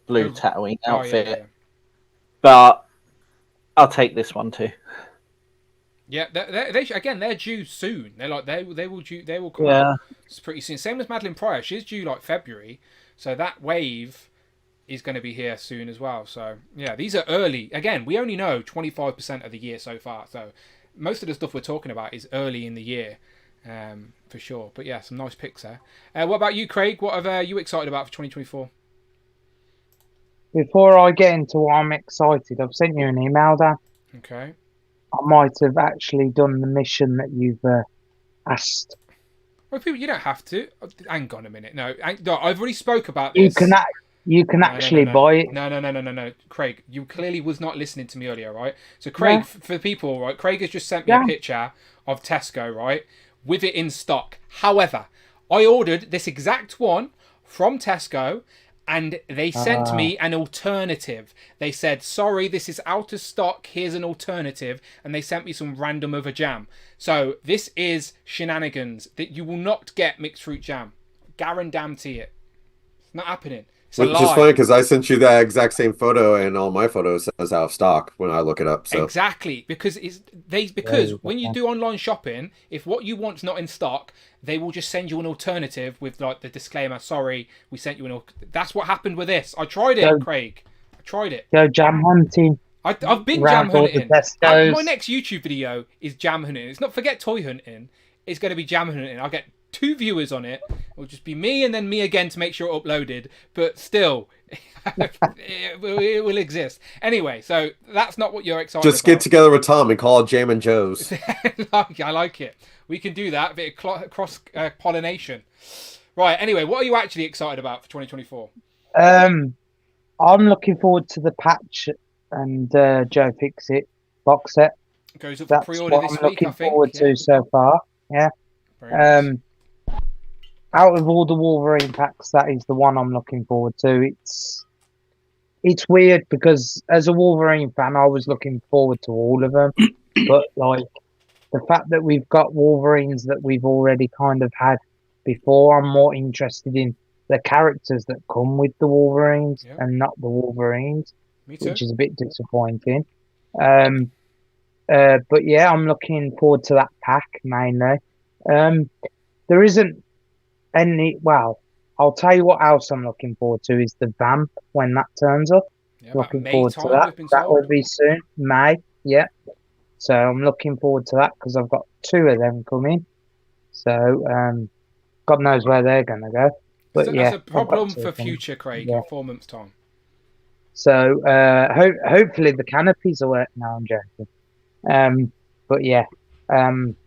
blue Tatooine outfit. Yeah. But I'll take this one too. Yeah, they're due soon. They will come out pretty soon. Same as Madeline Pryor. She's due like February, so that wave is going to be here soon as well. So yeah, these are early. Again, we only know 25% of the year so far. So most of the stuff we're talking about is early in the year, for sure. But yeah, some nice picks there. What about you, Craig? What are you excited about for 2024? Before I get into what I'm excited, I've sent you an email, Dan. Okay. I might have actually done the mission that you've asked. Well, people, you don't have to. Hang on a minute. No, I've already spoke about this. You can actually buy it. No. Craig, you clearly was not listening to me earlier, right? So, Craig, for people, right? Craig has just sent me a picture of Tesco, right, with it in stock. However, I ordered this exact one from Tesco, And they sent me an alternative. They said, sorry, this is out of stock. Here's an alternative. And they sent me some random other jam. So this is shenanigans. That you will not get mixed fruit jam. Guarantee it. It's not happening. It's Which is funny because I sent you that exact same photo, and all my photos says out of stock when I look it up. So exactly, because when you do online shopping, if what you want's not in stock, they will just send you an alternative with like the disclaimer. Sorry, we sent you an. That's what happened with this. I tried it, Craig. I tried it. Go jam hunting. I've been jam hunting. My next YouTube video is jam hunting. It's not forget toy hunting. It's going to be jam hunting. I'll get 2 viewers on it. It'll just be me and then me again to make sure it uploaded. But still, it will exist. Anyway, so that's not what you're excited just get together with Tom and call it Jam and Joe's. I like it. We can do that. A bit of cross pollination. Right. Anyway, what are you actually excited about for 2024? I'm looking forward to the patch and Joe Fix It box set. Goes up for pre-order this week, I think. I'm looking forward to so far. Yeah. Nice. Out of all the Wolverine packs, that is the one I'm looking forward to. It's weird because as a Wolverine fan, I was looking forward to all of them, but like the fact that we've got Wolverines that we've already kind of had before, I'm more interested in the characters that come with the Wolverines and not the Wolverines, which is a bit disappointing. But yeah, I'm looking forward to that pack mainly. There isn't any. Well, I'll tell you what else I'm looking forward to is the Vamp when that turns up. Looking forward to that. That will be soon, May. Yeah. So I'm looking forward to that because I've got 2 of them coming. So God knows where they're gonna go. But yeah, that's a problem for future, Craig. In 4 months' time. So hopefully the canopies will work. No, I'm joking. But yeah,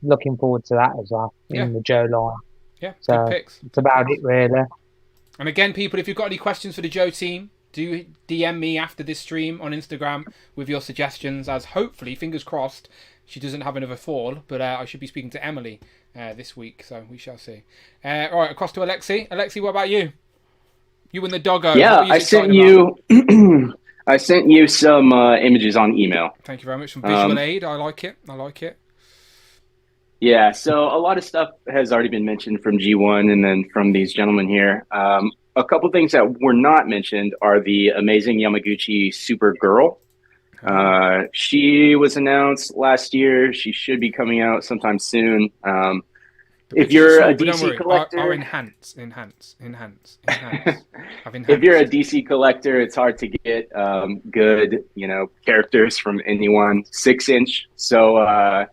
looking forward to that as well in the Joe line. Yeah, so good picks. It's about it really. And again, people, if you've got any questions for the Joe team, do DM me after this stream on Instagram with your suggestions. As hopefully, fingers crossed, she doesn't have another fall. But I should be speaking to Emily this week, so we shall see. All right, across to Alexi. Alexi, what about you? You and the doggo. Yeah, I sent you. I sent you some images on email. Thank you very much. From Visual Aid. I like it. Yeah, so a lot of stuff has already been mentioned from G1 and then from these gentlemen here. A couple things that were not mentioned are the amazing Yamaguchi Supergirl. She was announced last year. She should be coming out sometime soon. If you're a DC collector, enhance. If you're a DC collector, it's hard to get good, characters from anyone 6-inch. So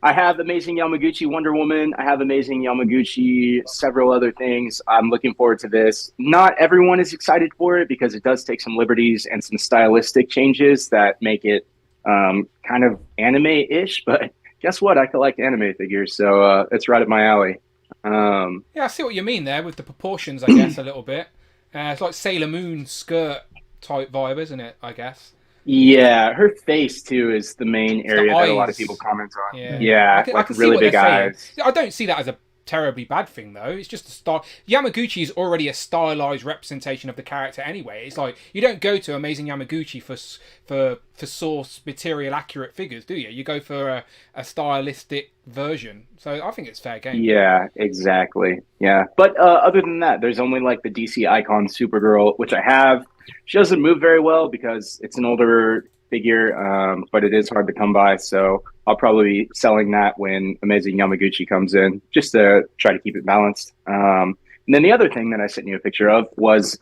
I have Amazing Yamaguchi Wonder Woman. I have Amazing Yamaguchi several other things. I'm looking forward to this. Not everyone is excited for it because it does take some liberties and some stylistic changes that make it kind of anime-ish. But guess what? I collect anime figures, so it's right up my alley. Yeah, I see what you mean there with the proportions, I guess, a little bit. It's like Sailor Moon skirt type vibe, isn't it, I guess? Yeah, her face too is the main area that a lot of people comment on. Yeah, I can really big eyes. I don't see that as a terribly bad thing though. It's just a style. Yamaguchi is already a stylized representation of the character anyway. It's like you don't go to Amazing Yamaguchi for source material accurate figures, do you? You go for a stylistic version. So I think it's fair game. Yeah, exactly. Yeah, but other than that, there's only like the DC icon Supergirl, which I have. She doesn't move very well because it's an older figure, but it is hard to come by. So I'll probably be selling that when Amazing Yamaguchi comes in, just to try to keep it balanced. And then the other thing that I sent you a picture of was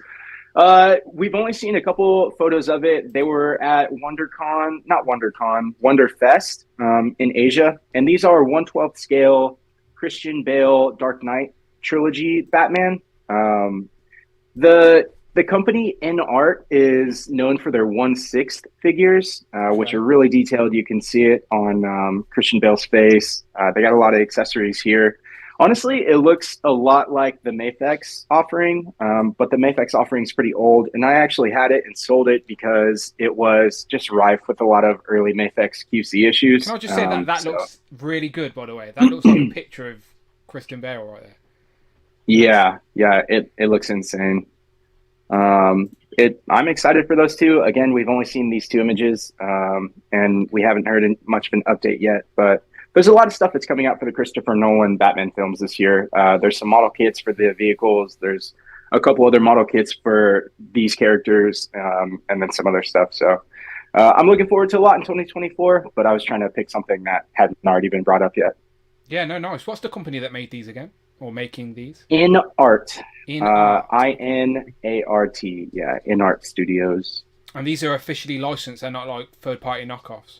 we've only seen a couple photos of it. They were at Wonderfest in Asia. And these are 1/12 scale Christian Bale Dark Knight trilogy Batman. The company In Art is known for their 1/6 figures, which are really detailed. You can see it on Christian Bale's face. They got a lot of accessories here. Honestly, it looks a lot like the Mafex offering, but the Mafex offering is pretty old. And I actually had it and sold it because it was just rife with a lot of early Mafex QC issues. Can I just say that looks really good, by the way? That looks like a picture of Christian Bale right there. Yeah, it looks insane. I'm excited for those two. Again, we've only seen these two images, and we haven't heard much of an update yet. But there's a lot of stuff that's coming out for the Christopher Nolan Batman films this year. There's some model kits for the vehicles. There's a couple other model kits for these characters, and then some other stuff. So I'm looking forward to a lot in 2024. But I was trying to pick something that hadn't already been brought up yet. Yeah, no, nice. What's the company that made these again? Or making these? InArt. InArt. INART. Yeah, InArt Studios. And these are officially licensed. They're not like third-party knockoffs.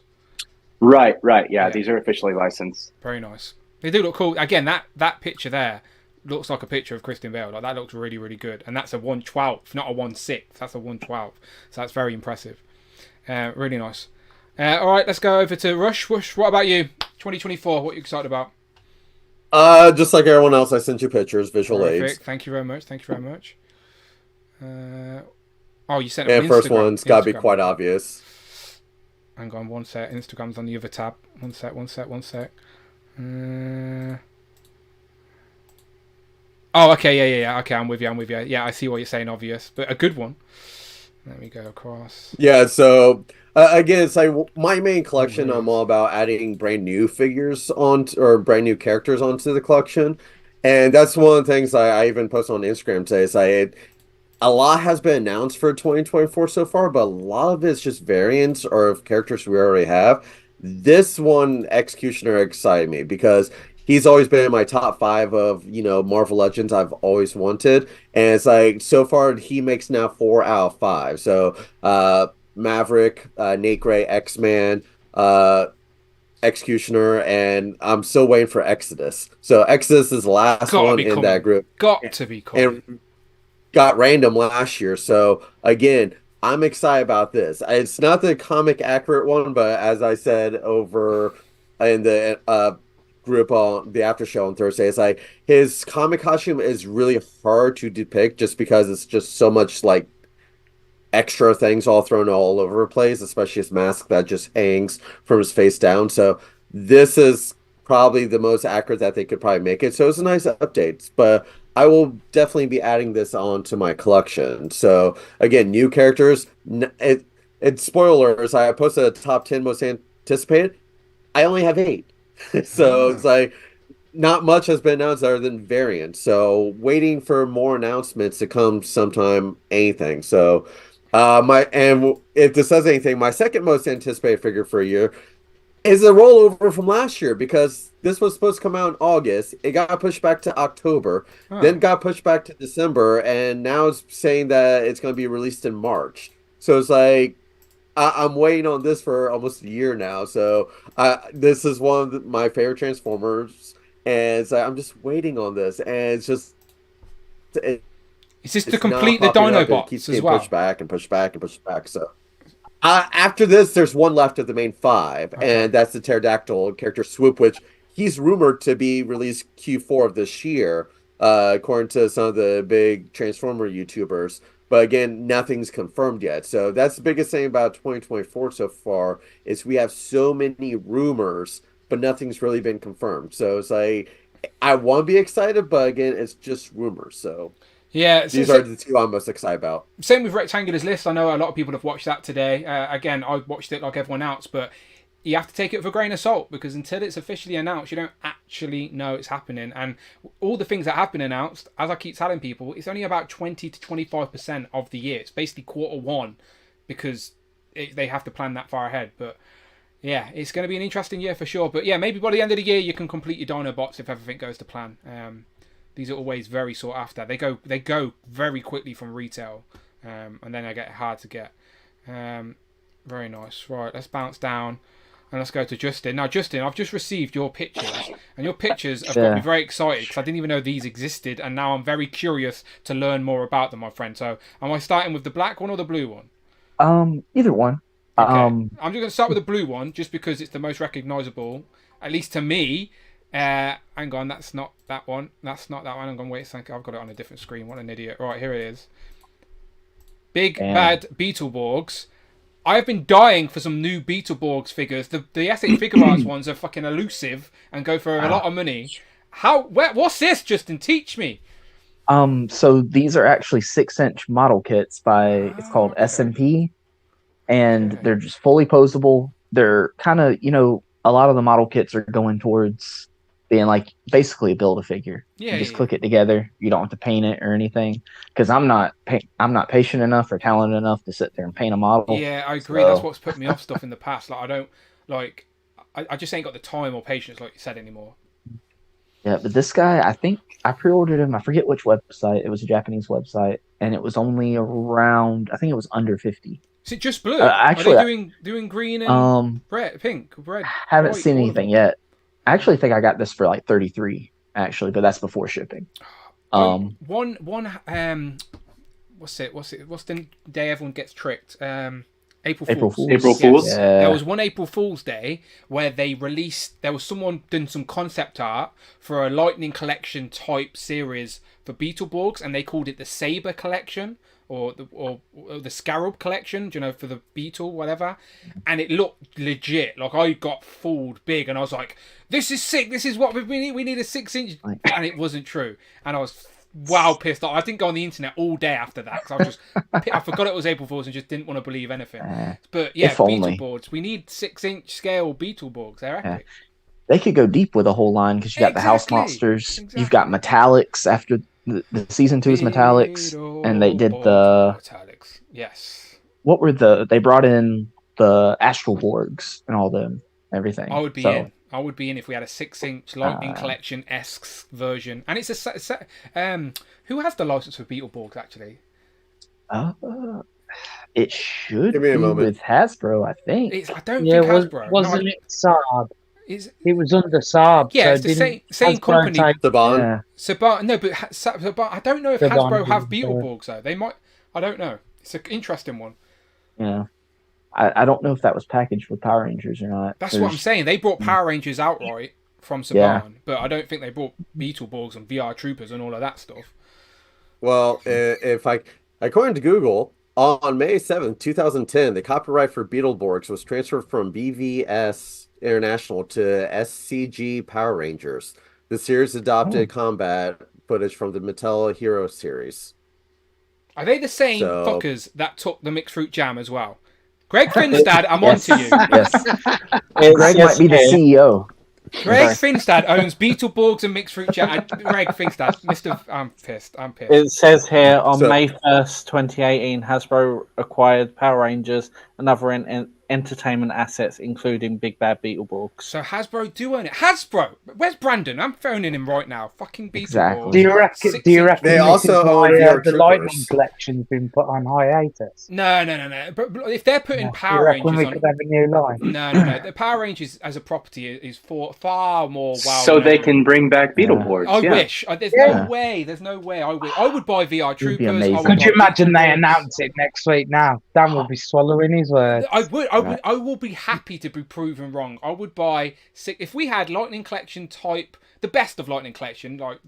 Right. Yeah, these are officially licensed. Very nice. They do look cool. Again, that picture there looks like a picture of Christian Bale. Like, that looks really, really good. And that's a 1/12, not a 1/6. That's a 1/12. So that's very impressive. Really nice. All right, let's go over to Rush. Rush, what about you? 2024, what are you excited about? Just like everyone else, I sent you pictures, visual aids. Thank you very much. You sent them. And first Instagram. one's got to be quite obvious. Hang on, one sec. Instagram's on the other tab. One sec. Okay, yeah. Okay, I'm with you. Yeah, I see what you're saying, obvious. But a good one. Let me go across. Yeah, so again, it's like my main collection. I'm all about adding brand new figures or brand new characters onto the collection, and that's one of the things I even posted on Instagram today. It's like a lot has been announced for 2024 so far, but a lot of it's just variants or of characters we already have. This one, Executioner, excited me because he's always been in my top 5 of, Marvel Legends I've always wanted. And it's like, so far, he makes now 4 out of 5. So, Maverick, Nate Gray, X-Man, Executioner, and I'm still waiting for Exodus. So, Exodus is the last one in that group. Got to be coming. And got random last year. So, again, I'm excited about this. It's not the comic accurate one, but as I said over in the group on the after show on Thursday, it's like his comic costume is really hard to depict just because it's just so much like extra things all thrown all over the place, especially his mask that just hangs from his face down. So this is probably the most accurate that they could probably make it. So it's a nice update, but I will definitely be adding this on to my collection. So again, new characters. It's spoilers. I posted a top 10 most anticipated. I only have 8. So it's like not much has been announced other than variants. So waiting for more announcements to come sometime, anything. So if this says anything, my second most anticipated figure for a year is a rollover from last year because this was supposed to come out in August. It got pushed back to October, then got pushed back to December, and now it's saying that it's going to be released in March. So it's like I'm waiting on this for almost a year now. So this is one of my favorite Transformers, and it's like I'm just waiting on this, and it's just it's just to complete the Dinobots keeps as getting well. Pushed back and pushed back and pushed back. So after this, there's one left of the main 5, and that's the Pterodactyl character Swoop, which he's rumored to be released Q4 of this year, according to some of the big Transformer YouTubers. But again, nothing's confirmed yet. So that's the biggest thing about 2024 so far is we have so many rumors, but nothing's really been confirmed. So it's like I want to be excited, but again, it's just rumors. So yeah, these are the 2 I'm most excited about. Same with Rectangular's List. I know a lot of people have watched that today. Again, I watched it like everyone else, but you have to take it with a grain of salt because until it's officially announced, you don't actually know it's happening. And all the things that have been announced, as I keep telling people, it's only about 20 to 25% of the year. It's basically Q1 because they have to plan that far ahead. But yeah, it's going to be an interesting year for sure. But yeah, maybe by the end of the year, you can complete your Dinobots if everything goes to plan. These are always very sought after. They go very quickly from retail, and then they get hard to get. Very nice. Right, let's bounce down. And let's go to Justin. Now, Justin, I've just received your pictures, and your pictures have got me very excited because I didn't even know these existed, and now I'm very curious to learn more about them, my friend. So, am I starting with the black one or the blue one? Either one. Okay. I'm just going to start with the blue one just because it's the most recognizable, at least to me. Hang on, that's not that one. That's not that one. I'm going to wait a second. I've got it on a different screen. What an idiot. Right, here it is. Big Bad Beetleborgs. I've been dying for some new Beetleborgs figures. The Essex Figure Arts ones are fucking elusive and go for a lot of money. What's this, Justin? Teach me. So these are actually 6-inch model kits by it's called SMP, and they're just fully posable. They're kind of, a lot of the model kits are going towards being like basically a Build-A-Figure. Yeah, You just click it together. You don't have to paint it or anything. Because I'm not patient enough or talented enough to sit there and paint a model. Yeah, I agree. So, That's what's put me off stuff in the past. Like I don't like. I just ain't got the time or patience, like you said, anymore. yeah, but this guy, I think I pre-ordered him. I forget which website. It was a Japanese website, and it was only around. I think it was under 50. Is it just blue? Actually, are they doing green and red, pink, red? Haven't white, seen all of anything them? yet. I actually think I got this for like 33, actually, but that's before shipping. One what's the day everyone gets tricked? April Fools. April Fools. Yes. Yeah. There was one April Fool's Day where they released. There was someone doing some concept art for a Lightning Collection type series for Beetleborgs, and they called it the Saber Collection or the Scarab Collection. Do you know, for the Beetle, whatever. And it looked legit. Like I got fooled big, and I was like, "This is sick. This is what we need. We need a 6-inch," and it wasn't true. And I was pissed off. I didn't go on the internet all day after that because I forgot it was April Fool's and just didn't want to believe anything. But yeah, if only. Beetleborgs. We need 6-inch scale Beetleborgs. They're epic. They could go deep with a whole line because you got the house monsters. You've got metallics after the season 2's metallics, and they did the metallics. Yes. What were they brought in the Astral Borgs and all them everything. I would be in. I would be in if we had a 6-inch Lightning Collection-esque version. And it's who has the license for Beetleborgs, actually? It should Give me a be moment. with Hasbro, I think. I don't think Hasbro. Wasn't it Saab? It was under Saab. Yeah, so it's the same Hasbro company. Saban. Saban. No, but Saban, I don't know if Saban Hasbro have didn't, Beetleborgs, though. They might. I don't know. It's an interesting one. Yeah. I don't know if that was packaged with Power Rangers or not. That's what I'm saying. They brought Power Rangers outright from Saban, but I don't think they brought Beetleborgs and VR Troopers and all of that stuff. Well, according to Google, on May 7th, 2010, the copyright for Beetleborgs was transferred from BVS International to SCG Power Rangers. The series adopted combat footage from the Mattel Hero series. Are they the same fuckers that took the mixed fruit jam as well? Greg Finstad, I'm on to you. Yes. Greg might be the CEO. Greg Finstad owns Beetleborgs and mixed fruit jam. Greg Finstad, I'm pissed. It says here on May 1st, 2018, Hasbro acquired Power Rangers and other entertainment assets, including Big Bad Beetleborgs. So Hasbro do own it. Hasbro! Where's Brandon? I'm phoning him right now. Fucking Beetleborgs. Exactly. Do you reckon They also own the Lightning Collection's been put on hiatus? No. But if they're putting Power Rangers we on... could have a new line? No. The Power Rangers as a property is far more well So they known. can bring back Beetleborgs. I wish. There's no way. There's no way. I would buy VR Troopers. Could you imagine they announce it next week now? Dan will be swallowing his words. I will be happy to be proven wrong. I would buy if we had Lightning Collection type, the best of Lightning Collection, like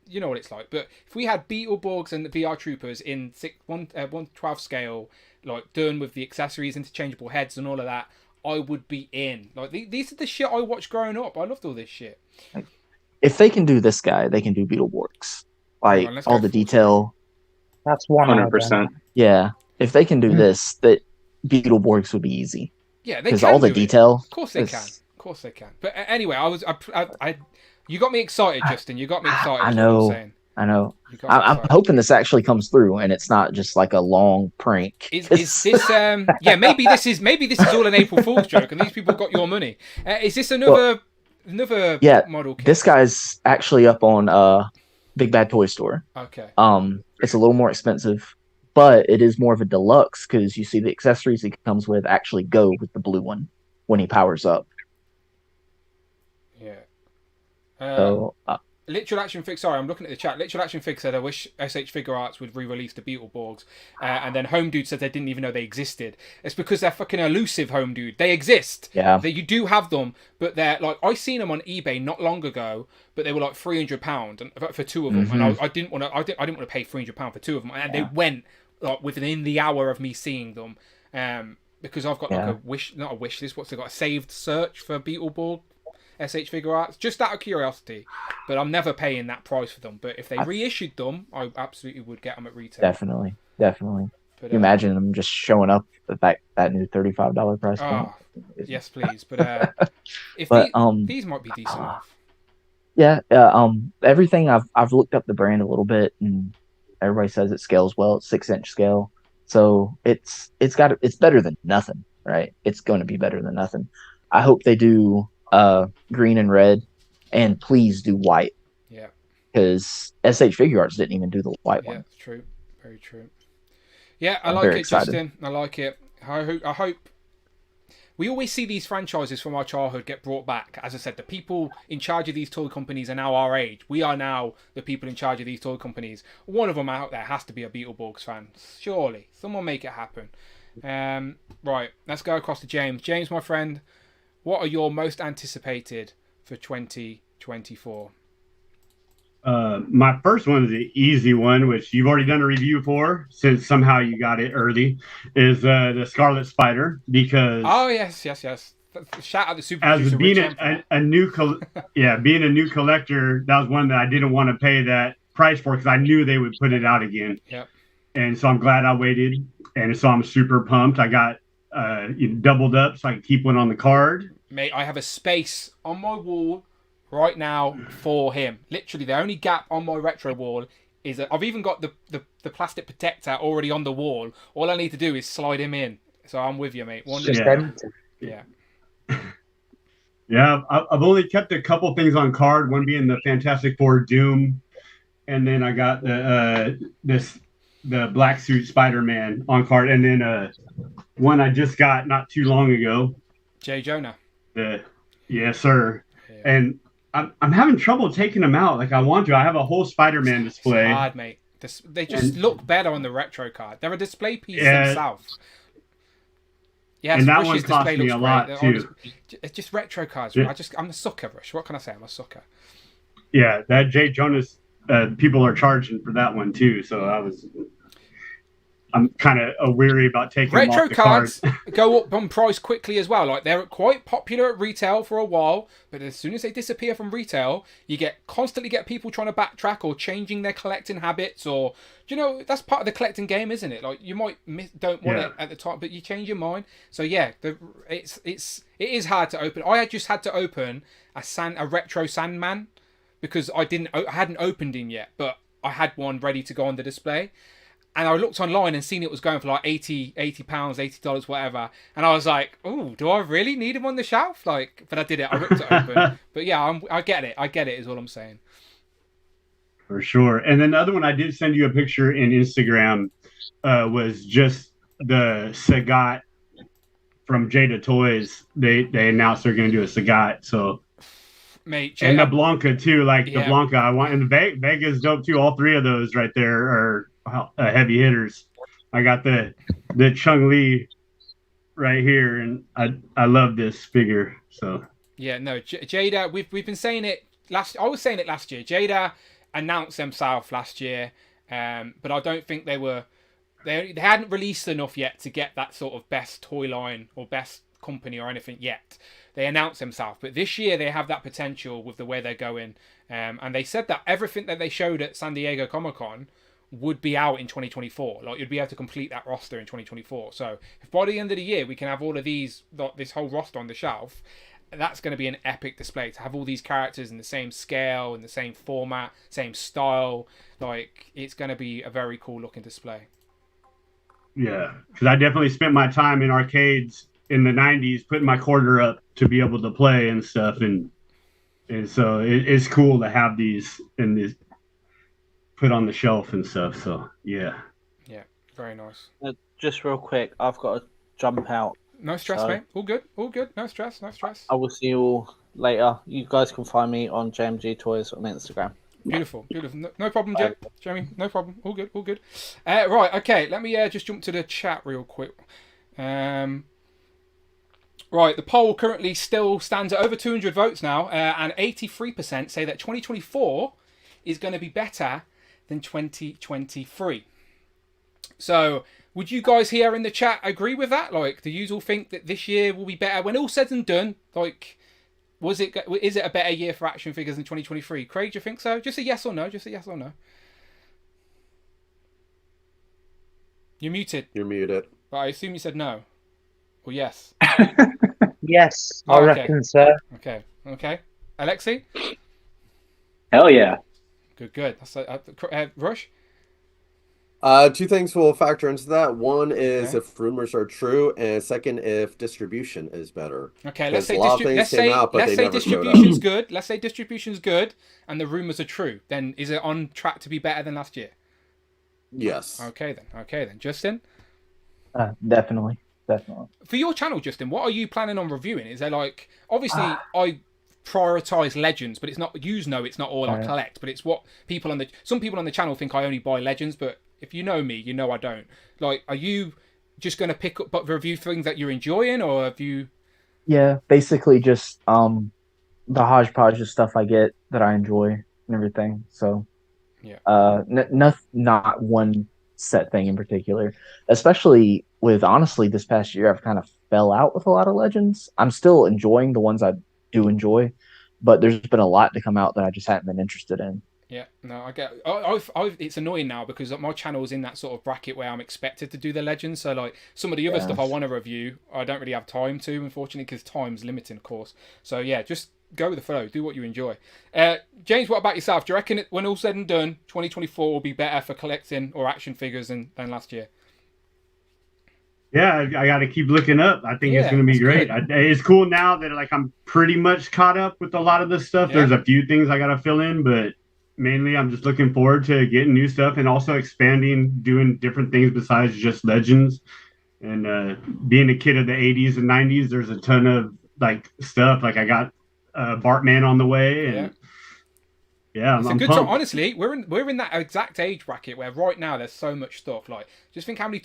you know what it's like. But if we had Beetleborgs and the VR Troopers in 1/12 scale, like done with the accessories, interchangeable heads, and all of that, I would be in. Like these are the shit I watched growing up. I loved all this shit. If they can do this guy, they can do Beetleborgs. Like Let's all go the detail. That's 100%. Yeah. If they can do this, that Beetleborgs would be easy. Yeah, they because can all the do it. detail. Of course they can. Of course they can. But anyway, you got me excited, Justin. You got me excited. I is what know. I'm saying. I know. I'm hoping this actually comes through and it's not just like a long prank. Is this yeah, maybe this is all an April Fool's joke and these people got your money. Is this another model kit? This guy's actually up on Big Bad Toy Store. Okay. It's a little more expensive, but it is more of a deluxe because you see the accessories he comes with actually go with the blue one when he powers up. Yeah. So Literal Action Fig, sorry, I'm looking at the chat. Literal Action Fig said, I wish SH Figure Arts would re-release the Beetleborgs. And then Home Dude said they didn't even know they existed. It's because they're fucking elusive, Home Dude. They exist. Yeah. You do have them, but they're like, I seen them on eBay not long ago, but they were like £300 for two of them. Mm-hmm. And I didn't want to pay £300 for two of them. And they went like within the hour of me seeing them. Because I've got like not a wish list, what's it got? A saved search for Beetleborg. SH Figure Arts, just out of curiosity. But I'm never paying that price for them. But if they reissued them, I absolutely would get them at retail. Definitely. But, you imagine them just showing up at that new $35 price point? Yes, please. But these might be decent enough. Yeah. Everything I've looked up the brand a little bit, and everybody says it scales well. It's 6-inch scale, so it's better than nothing, right? It's going to be better than nothing. I hope they do green and red, and please do white. Yeah. Because SH Figure Arts didn't even do the white one. Yeah, true. Very true. Yeah, I I'm like very it, excited. Justin. I like it. I hope we always see these franchises from our childhood get brought back. As I said, the people in charge of these toy companies are now our age. We are now the people in charge of these toy companies. One of them out there has to be a Beetleborgs fan. Surely. Someone make it happen. Right, let's go across to James. James, my friend, what are your most anticipated for 2024? My first one is the easy one, which you've already done a review for, since somehow you got it early, is the Scarlet Spider, because yes. Shout out the super as producer, being Rich Emperor. being a new collector, that was one that I didn't want to pay that price for, because I knew they would put it out again. Yep. And so I'm glad I waited, and so I'm super pumped. I got doubled up so I can keep one on the card. Mate, I have a space on my wall right now for him. Literally, the only gap on my retro wall is that I've even got the plastic protector already on the wall. All I need to do is slide him in. So I'm with you, mate. Yeah. Yeah, I've only kept a couple things on card. One being the Fantastic Four Doom, and then I got the Black Suit Spider-Man on card, and then one I just got not too long ago. J. Jonah. Yes, sir. Yeah. And I'm having trouble taking them out like I want to. I have a whole Spider-Man display. It's hard, mate. They just look better on the retro card. They're a display piece themselves. Yeah, and that one cost me a lot too. It's just retro cards. Yeah. I'm a sucker, Rush. What can I say? I'm a sucker. Yeah, that J. Jonas, people are charging for that one too. So I'm kind of weary about taking retro them off the cards. card. Go up on price quickly as well. Like, they're quite popular at retail for a while, but as soon as they disappear from retail, you constantly get people trying to backtrack or changing their collecting habits, or that's part of the collecting game, isn't it? Like, you might don't want it at the time, but you change your mind. So yeah, it is hard to open. I just had to open a retro Sandman because I hadn't opened him yet, but I had one ready to go on the display. And I looked online and seen it was going for like £80, $80, whatever. And I was like, "Oh, do I really need him on the shelf?" Like, but I did it. I ripped it open. But yeah, I get it. I get it. Is all I'm saying. For sure. And then the other one, I did send you a picture in Instagram. Was just the Sagat from Jada Toys. They announced they're going to do a Sagat. So, mate, Jada, and the Blanca too. The Blanca I want, and the Vega's dope too. All three of those right there are heavy hitters. I got the Chung Li right here, and I love this figure. So yeah, no, Jada. We've been saying it I was saying it last year. Jada announced themselves last year, but I don't think they hadn't released enough yet to get that sort of best toy line or best company or anything yet. They announced themselves, but this year they have that potential with the way they're going. And they said that everything that they showed at San Diego Comic-Con would be out in 2024. Like, you'd be able to complete that roster in 2024. So if by the end of the year we can have all of this whole roster on the shelf, that's going to be an epic display to have all these characters in the same scale, in the same format, same style. Like, it's going to be a very cool looking display. Yeah, because I definitely spent my time in arcades in the 90s putting my quarter up to be able to play and stuff, and so it's cool to have these in this put on the shelf and stuff. So yeah, very nice. Just real quick, I've got to jump out. No stress, mate. All good. No stress. I will see you all later. You guys can find me on JMG Toys on Instagram. Beautiful. No problem, Jeremy. No problem. All good. Right, okay. Let me just jump to the chat real quick. Right, the poll currently still stands at over 200 votes now, and 83% say that 2024 is going to be better than 2023. So, would you guys here in the chat agree with that? Like, do you all think that this year will be better? When all said and done, like, is it a better year for action figures in 2023? Craig, do you think so? Just a yes or no. Just a yes or no. You're muted. You're muted. But I assume you said no. Or yes. Yes, I reckon so. Okay. Alexi? Hell yeah. Good. That's Rush? Two things will factor into that. One is if rumors are true, and second, if distribution is better. Okay, let's say distribution's good. Let's say distribution's good, and the rumors are true. Then is it on track to be better than last year? Yes. Okay then. Justin? Definitely. For your channel, Justin, what are you planning on reviewing? Is there like, obviously I prioritize Legends, but it's not, it's not all I collect, but it's what some people on the channel think I only buy Legends, but if you know me, you know I don't. Like, are you just going to pick up but review things that you're enjoying, or have you? Yeah, basically just the hodgepodge of stuff I get that I enjoy and everything. So yeah, not one set thing in particular. Especially with, honestly, this past year I've kind of fell out with a lot of Legends. I'm still enjoying the ones I do enjoy, but there's been a lot to come out that I just haven't been interested in. Yeah, no, I get. It's annoying now because my channel is in that sort of bracket where I'm expected to do the Legends. So like some of the other stuff I want to review, I don't really have time to, unfortunately, because time's limiting, of course. So yeah, just go with the flow, do what you enjoy. James, what about yourself? Do you reckon when all's said and done, 2024 will be better for collecting or action figures than last year? Yeah, I got to keep looking up. I think it's going to be great. It's cool now that like I'm pretty much caught up with a lot of this stuff. Yeah. There's a few things I got to fill in, but mainly I'm just looking forward to getting new stuff and also expanding, doing different things besides just Legends. And being a kid of the 80s and 90s, there's a ton of like stuff. Like I got Bartman on the way, and I'm a good time. Honestly, we're in that exact age bracket where right now there's so much stuff. Like, just think how many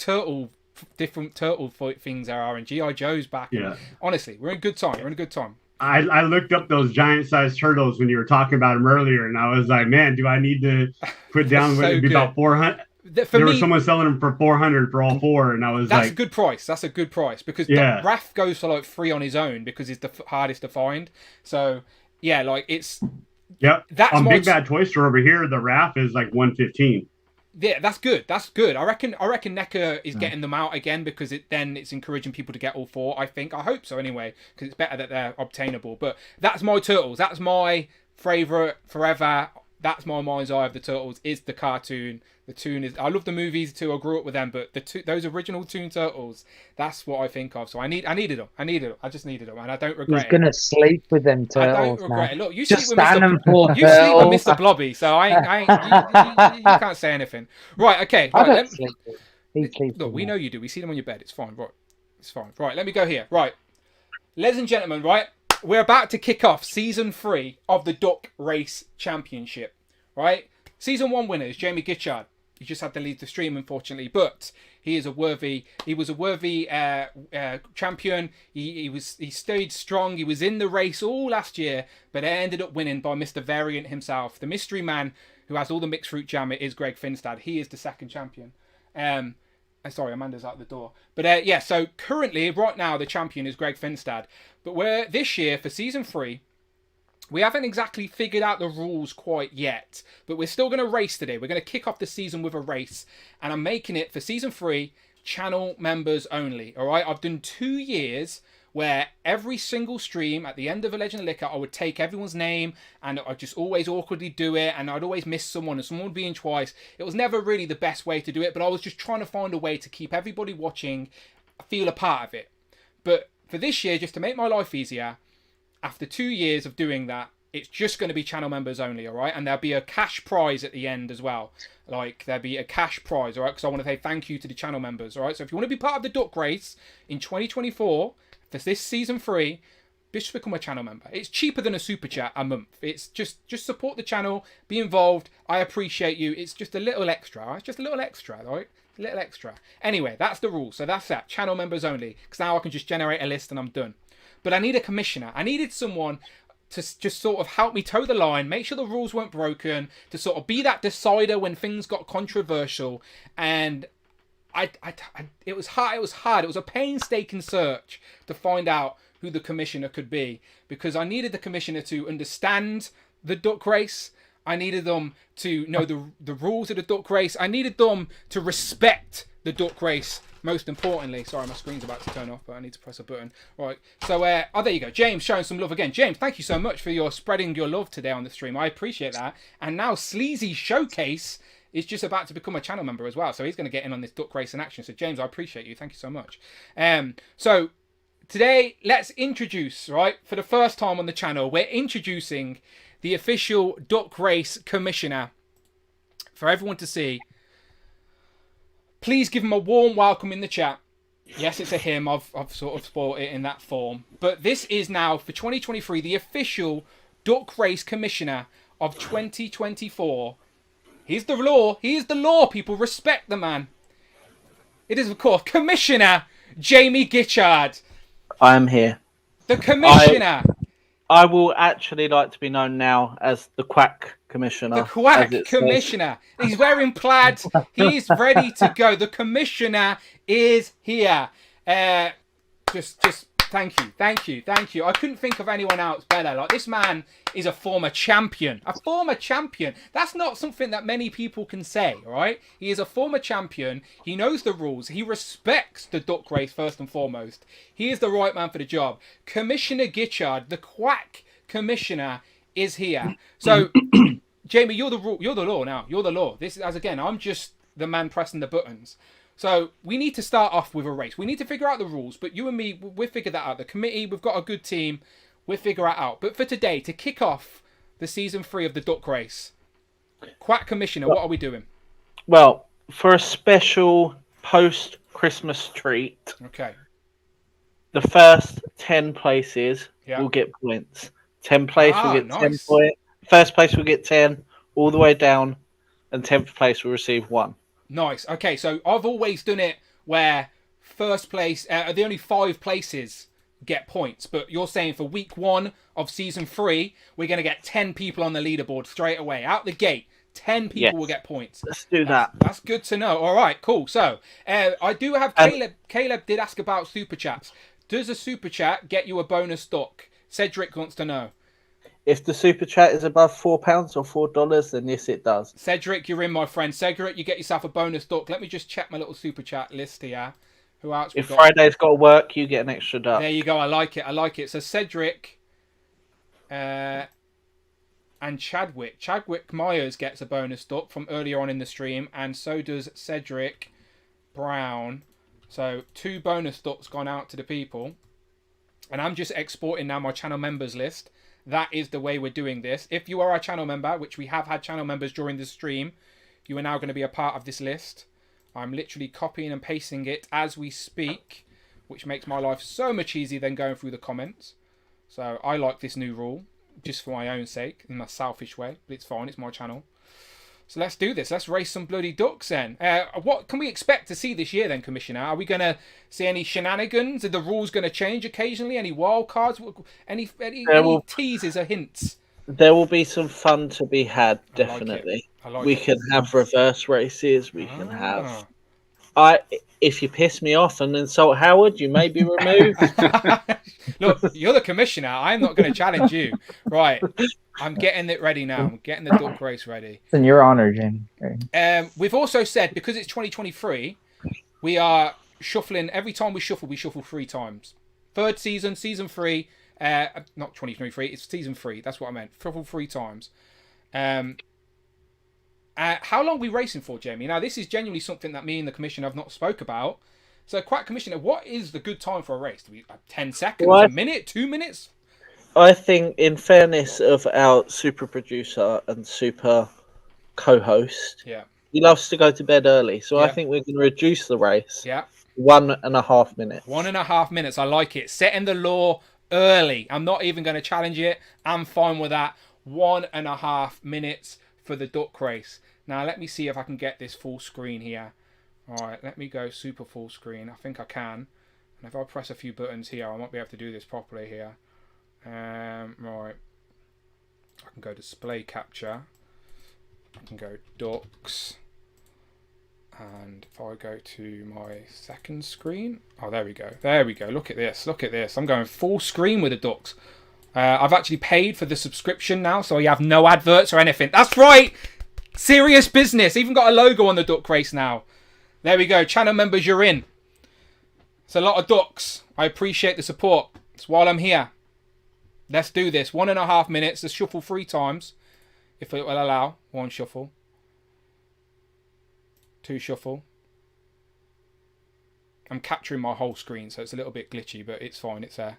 different turtle things there are, and G.I. Joe's back. Yeah. Honestly, we're in a good time. I looked up those giant-sized turtles when you were talking about them earlier, and I was like, man, do I need to put down what would be about 400? There was someone selling them for 400 for all four, and I was that's a good price. That's a good price because Raph goes for like 3 on his own because it's the hardest to find. So yeah, like it's That's on Big Bad Toy Store over here. The Raph is like 115. Yeah, that's good. I reckon NECA is getting them out again because it's encouraging people to get all 4. I hope so anyway, because it's better that they're obtainable. But that's my Turtles. That's my favorite forever. That's my mind's eye of the Turtles. Is the cartoon. The Toon is. I love the movies too. I grew up with them, but those original Toon Turtles. That's what I think of. So I needed them. I just needed them, and I don't regret. He's gonna sleep with them turtles. I don't regret it. Look, you just sleep with Mr. Blobby, so I ain't you can't say anything. Right, okay. I don't sleep with him. Look, we know you do. We see them on your bed. It's fine. Right, it's fine. Right, let me go here. Right, ladies and gentlemen. Right, we're about to kick off season 3 of the Duck Race Championship. Right, season 1 winner is Jamie Gitchard. He just had to leave the stream, unfortunately, but he was a worthy champion. He stayed strong. He was in the race all last year, but ended up winning by Mr. Variant himself. The mystery man who has all the mixed fruit jam is Greg Finstad. He is the second champion. Sorry, Amanda's out the door. But so currently, right now, the champion is Greg Finstad. But this year, for season 3, we haven't exactly figured out the rules quite yet, but we're still going to race today. We're going to kick off the season with a race, and I'm making it for season 3 channel members only. All right, I've done 2 years where every single stream at the end of a Legend of Liquor, I would take everyone's name and I'd just always awkwardly do it, and I'd always miss someone and someone would be in twice. It was never really the best way to do it, but I was just trying to find a way to keep everybody watching feel a part of it. But for this year, just to make my life easier, after 2 years of doing that, it's just going to be channel members only, all right? And there'll be a cash prize at the end as well. Like, there'll be a cash prize, all right? Because I want to say thank you to the channel members, all right? So if you want to be part of the Duck Race in 2024, for this season 3, just become a channel member. It's cheaper than a super chat a month. It's just support the channel, be involved. I appreciate you. It's just a little extra. It's just a little extra, all right? A little extra. Anyway, that's the rule. So that's that. Channel members only. Because now I can just generate a list and I'm done. But I need a commissioner. I needed someone to just sort of help me toe the line, make sure the rules weren't broken, to sort of be that decider when things got controversial. And it was hard. It was a painstaking search to find out who the commissioner could be, because I needed the commissioner to understand the duck race. I needed them to know the rules of the duck race. I needed them to respect the duck race, most importantly. Sorry, my screen's about to turn off, but I need to press a button. All right, so there you go. James showing some love again. James, thank you so much for your spreading your love today on the stream. I appreciate that. And now Sleazy Showcase is just about to become a channel member as well, so he's going to get in on this duck race in action. So James, I appreciate you. Thank you so much. So today, let's introduce, right, for the first time on the channel, we're introducing the official duck race commissioner for everyone to see. Please give him a warm welcome in the chat. Yes, it's a him. I've sort of spoiled it in that form. But this is now, for 2023, the official duck race commissioner of 2024. He's the law. He is the law, people. Respect the man. It is, of course, Commissioner Jamie Gitchard. I am here. The commissioner. I will actually like to be known now as the Quack Commissioner. The Quack Commissioner. He's wearing plaid. He's ready to go. The commissioner is here. Just thank you. I couldn't think of anyone else better. Like, this man is a former champion. A former champion. That's not something that many people can say, right? He is a former champion. He knows the rules. He respects the duck race first and foremost. He is the right man for the job. Commissioner Gitchard, the Quack Commissioner, is here. So, Jamie, you're the law now. You're the law. This is, as again, I'm just the man pressing the buttons. So we need to start off with a race. We need to figure out the rules, but you and me, we'll figure that out. The committee, we've got a good team. We'll figure it out. But for today, to kick off the season 3 of the duck race, Quack Commissioner, what are we doing? Well, for a special post-Christmas treat, okay, the first 10 places will get points. 10 place will get 10 points. First place will get 10, all the way down, and 10th place will receive 1. Nice. Okay, so I've always done it where first place, the only 5 places get points. But you're saying for week 1 of season 3, we're going to get 10 people on the leaderboard straight away. Out the gate, 10 people will get points. Let's do that. That's good to know. All right, cool. So I do have Caleb. Caleb did ask about super chats. Does a super chat get you a bonus duck? Cedric wants to know. If the super chat is above £4 or $4, then yes, it does. Cedric, you're in, my friend. Cedric, you get yourself a bonus duck. Let me just check my little super chat list here. Who else? If Friday's got to work, you get an extra duck. There you go. I like it. So Cedric and Chadwick. Chadwick Myers gets a bonus duck from earlier on in the stream, and so does Cedric Brown. So 2 bonus ducks gone out to the people. And I'm just exporting now my channel members list. That is the way we're doing this. If you are a channel member, which we have had channel members during the stream, you are now going to be a part of this list. I'm literally copying and pasting it as we speak, which makes my life so much easier than going through the comments. So I like this new rule, just for my own sake, in my selfish way. But it's fine, it's my channel. So let's do this. Let's race some bloody ducks then. What can we expect to see this year then, Commissioner? Are we going to see any shenanigans? Are the rules going to change occasionally? Any wild cards? Any teasers or hints? There will be some fun to be had, definitely. We can have reverse races. We can have... If you piss me off and insult Howard, you may be removed. Look, you're the commissioner. I'm not going to challenge you. Right. I'm getting it ready now. I'm getting the duck race ready. It's in your honor, Jim. We've also said, because it's 2023, we are shuffling. Every time we shuffle 3 times. Third season, season 3. Not 2023, it's season 3. That's what I meant. Shuffle 3 times. How long are we racing for, Jamie? Now, this is genuinely something that me and the commissioner have not spoke about. So, Quack Commissioner, what is the good time for a race? Do we 10 seconds, a minute, 2 minutes? I think, in fairness of our super producer and super co-host, he loves to go to bed early. So I think we're going to reduce the race. 1.5 minutes. 1.5 minutes. I like it. Setting the law early. I'm not even going to challenge it. I'm fine with that. 1.5 minutes for the duck race. Now, let me see if I can get this full screen here. All right, let me go super full screen. I think I can. And if I press a few buttons here, I might be able to do this properly here. Right. I can go display capture. I can go ducks. And if I go to my second screen, oh, there we go. There we go. Look at this. Look at this. I'm going full screen with the ducks. I've actually paid for the subscription now, so you have no adverts or anything. That's right. Serious business. Even got a logo on the duck race now. There we go. Channel members, you're in. It's a lot of ducks. I appreciate the support. It's while I'm here. Let's do this. 1.5 minutes. Let's shuffle 3 times, if it will allow. 1 shuffle. 2 shuffle. I'm capturing my whole screen, so it's a little bit glitchy, but it's fine. It's there.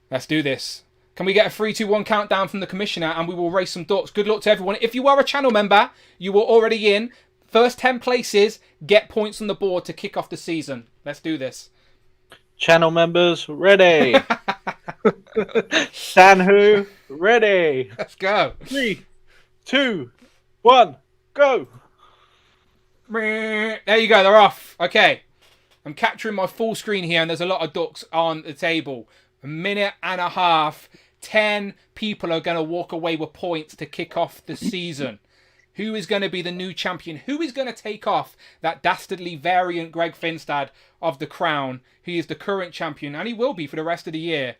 Let's do this. Can we get a 3, 2, 1 countdown from the commissioner, and we will race some ducks. Good luck to everyone. If you are a channel member, you are already in. First 10 places get points on the board to kick off the season. Let's do this. Channel members, ready. Sanhu, ready. Let's go. 3, 2, 1, go. There you go, they're off. Okay. I'm capturing my full screen here, and there's a lot of ducks on the table. 1.5 minutes. 10 people are going to walk away with points to kick off the season. Who is going to be the new champion? Who is going to take off that dastardly variant Greg Finstad of the crown? He is the current champion, and he will be for the rest of the year.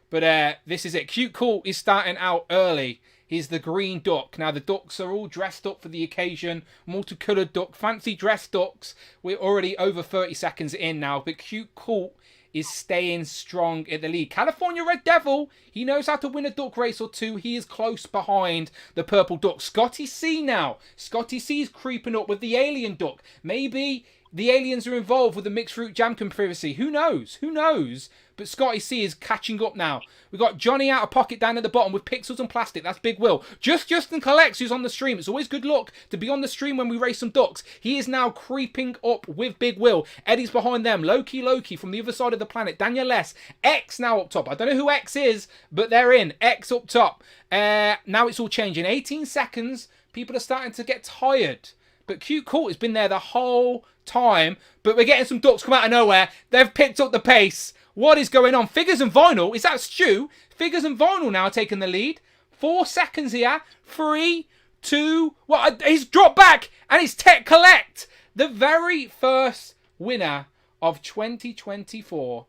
But this is it. Cute Cool is starting out early. He's the green duck. Now, the ducks are all dressed up for the occasion. Multicoloured duck. Fancy dressed ducks. We're already over 30 seconds in now. But Cute Cool is staying strong at the lead. California Red Devil, he knows how to win a duck race or two. He is close behind the purple duck. Scotty C now. Scotty C is creeping up with the alien duck. Maybe the aliens are involved with the mixed fruit jam conspiracy. Who knows? Who knows? But Scotty C is catching up now. We've got Johnny out of pocket down at the bottom with pixels and plastic. That's Big Will. Justin Collects, who's on the stream. It's always good luck to be on the stream when we race some ducks. He is now creeping up with Big Will. Eddie's behind them. Loki from the other side of the planet. Daniel S. X now up top. I don't know who X is, but they're in. X up top. Now it's all changing. 18 seconds. People are starting to get tired. But Cute Cool has been there the whole time. But we're getting some ducks come out of nowhere. They've picked up the pace. What is going on? Figures and Vinyl. Is that Stu? Figures and Vinyl now taking the lead. 4 seconds here. 3, 2... Well, he's dropped back. And it's Tech Collect. The very first winner of 2024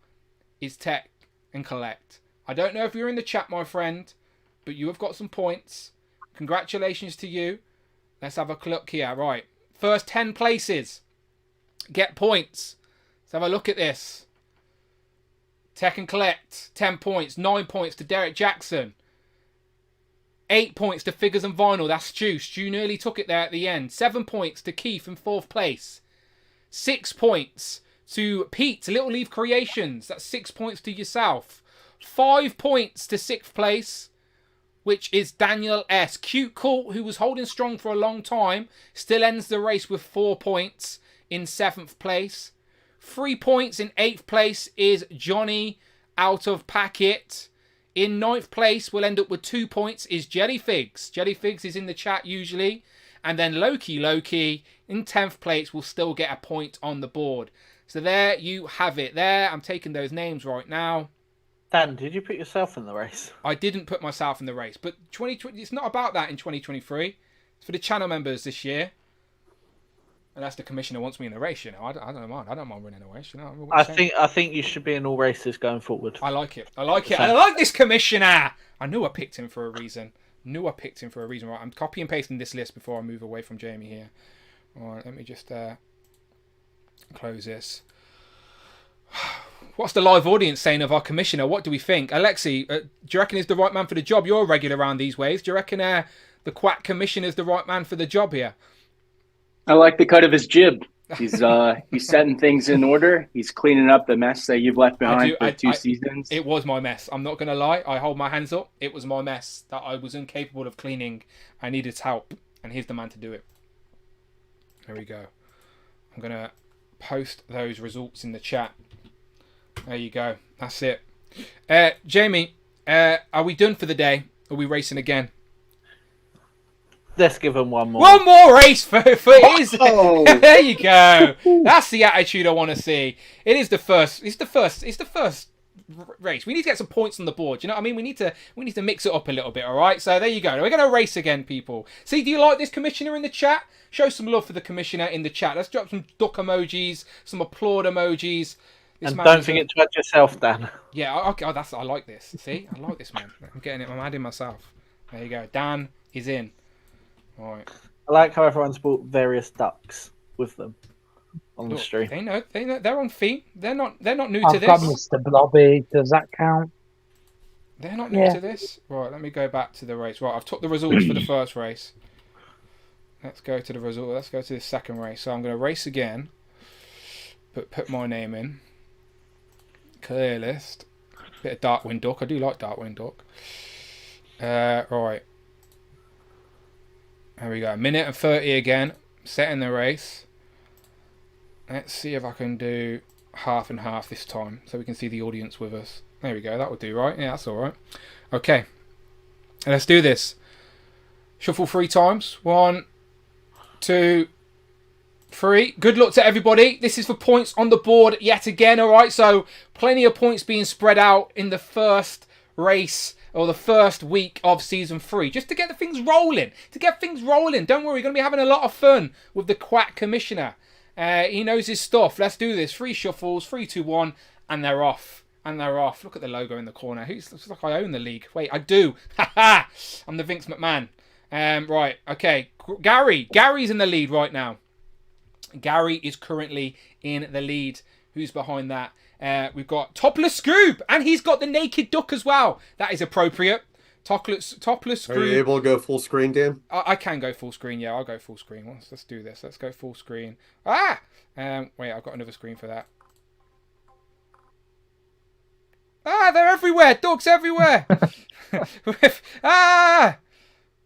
is Tech and Collect. I don't know if you're in the chat, my friend, but you have got some points. Congratulations to you. Let's have a look here. Right. First 10 places. Get points. Let's have a look at this. Tech and Collect, 10 points. 9 points to Derek Jackson. 8 points to Figures and Vinyl. That's Stu. Stu nearly took it there at the end. 7 points to Keith in 4th place. 6 points to Pete, Little Leaf Creations. That's 6 points to yourself. 5 points to 6th place, which is Daniel S. Cute Cool, who was holding strong for a long time, still ends the race with 4 points in 7th place. 3 points in 8th place is Johnny out of packet. In 9th place, we'll end up with 2 points, is Jellyfigs. Jellyfigs is in the chat usually. And then Loki in 10th place will still get a point on the board. So there you have it. There, I'm taking those names right now. Dan, did you put yourself in the race? I didn't put myself in the race, but 2020, it's not about that in 2023. It's for the channel members this year. Unless the commissioner wants me in the race, you know. I don't mind. I don't mind winning a race, you know. I think you should be in all races going forward. I like it. I like it. I like this commissioner. I knew I picked him for a reason. Right, I'm copy and pasting this list before I move away from Jamie here. All right, let me just close this. What's the live audience saying of our commissioner? What do we think? Alexi, do you reckon he's the right man for the job? You're regular around these ways. Do you reckon the quack commissioner is the right man for the job here? I like the cut of his jib. He's setting things in order. He's cleaning up the mess that you've left behind for 2 seasons. It was my mess. I'm not going to lie. I hold my hands up. It was my mess that I was incapable of cleaning. I needed help, and he's the man to do it. There we go. I'm going to post those results in the chat. There you go. That's it. Jamie, are we done for the day? Are we racing again? Let's give him one more. One more race for his. There you go. That's the attitude I want to see. It is the first. It's the first race. We need to get some points on the board. You know what I mean? We need to mix it up a little bit. All right. So there you go. We're going to race again, people. See, do you like this commissioner in the chat? Show some love for the commissioner in the chat. Let's drop some duck emojis, some applaud emojis. And don't forget to add yourself, Dan. Yeah. Okay. Oh, I like this. See, I like this, man. I'm getting it. I'm adding myself. There you go. Dan is in. All right. I like how everyone's brought various ducks with them on the stream. They know. They're on theme. They're not new to I've got this. Mr. Blobby. Does that count? They're not new to this. Right. Let me go back to the race. Right. I've took the results for the first race. Let's go to the result. Let's go to the second race. So I'm going to race again. But put my name in. Clear list. Bit of Darkwing Duck. I do like Darkwing Duck. Right. There we go. 1:30 again. Setting the race. Let's see if I can do half and half this time, so we can see the audience with us. There we go. That would do, right? Yeah, that's all right. Okay. Let's do this. Shuffle 3 times. 1, 2, 3. Good luck to everybody. This is for points on the board yet again, all right? So plenty of points being spread out in the first race or the first week of season 3, just to get the things rolling. Don't worry, we're going to be having a lot of fun with the Quack Commissioner. He knows his stuff. Let's do this. 3 shuffles, 3, 2, 1, and they're off. Look at the logo in the corner. Looks like I own the league. Wait, I do. Ha! I'm the Vince McMahon. Right, okay. Gary's in the lead right now. Gary is currently in the lead. Who's behind that? We've got Topless Scoob, and he's got the naked duck as well. That is appropriate. Topless Scoob. Are you able to go full screen, Dan? I can go full screen. Yeah, I'll go full screen. Let's do this. Let's go full screen. Wait, I've got another screen for that. They're everywhere. Ducks everywhere.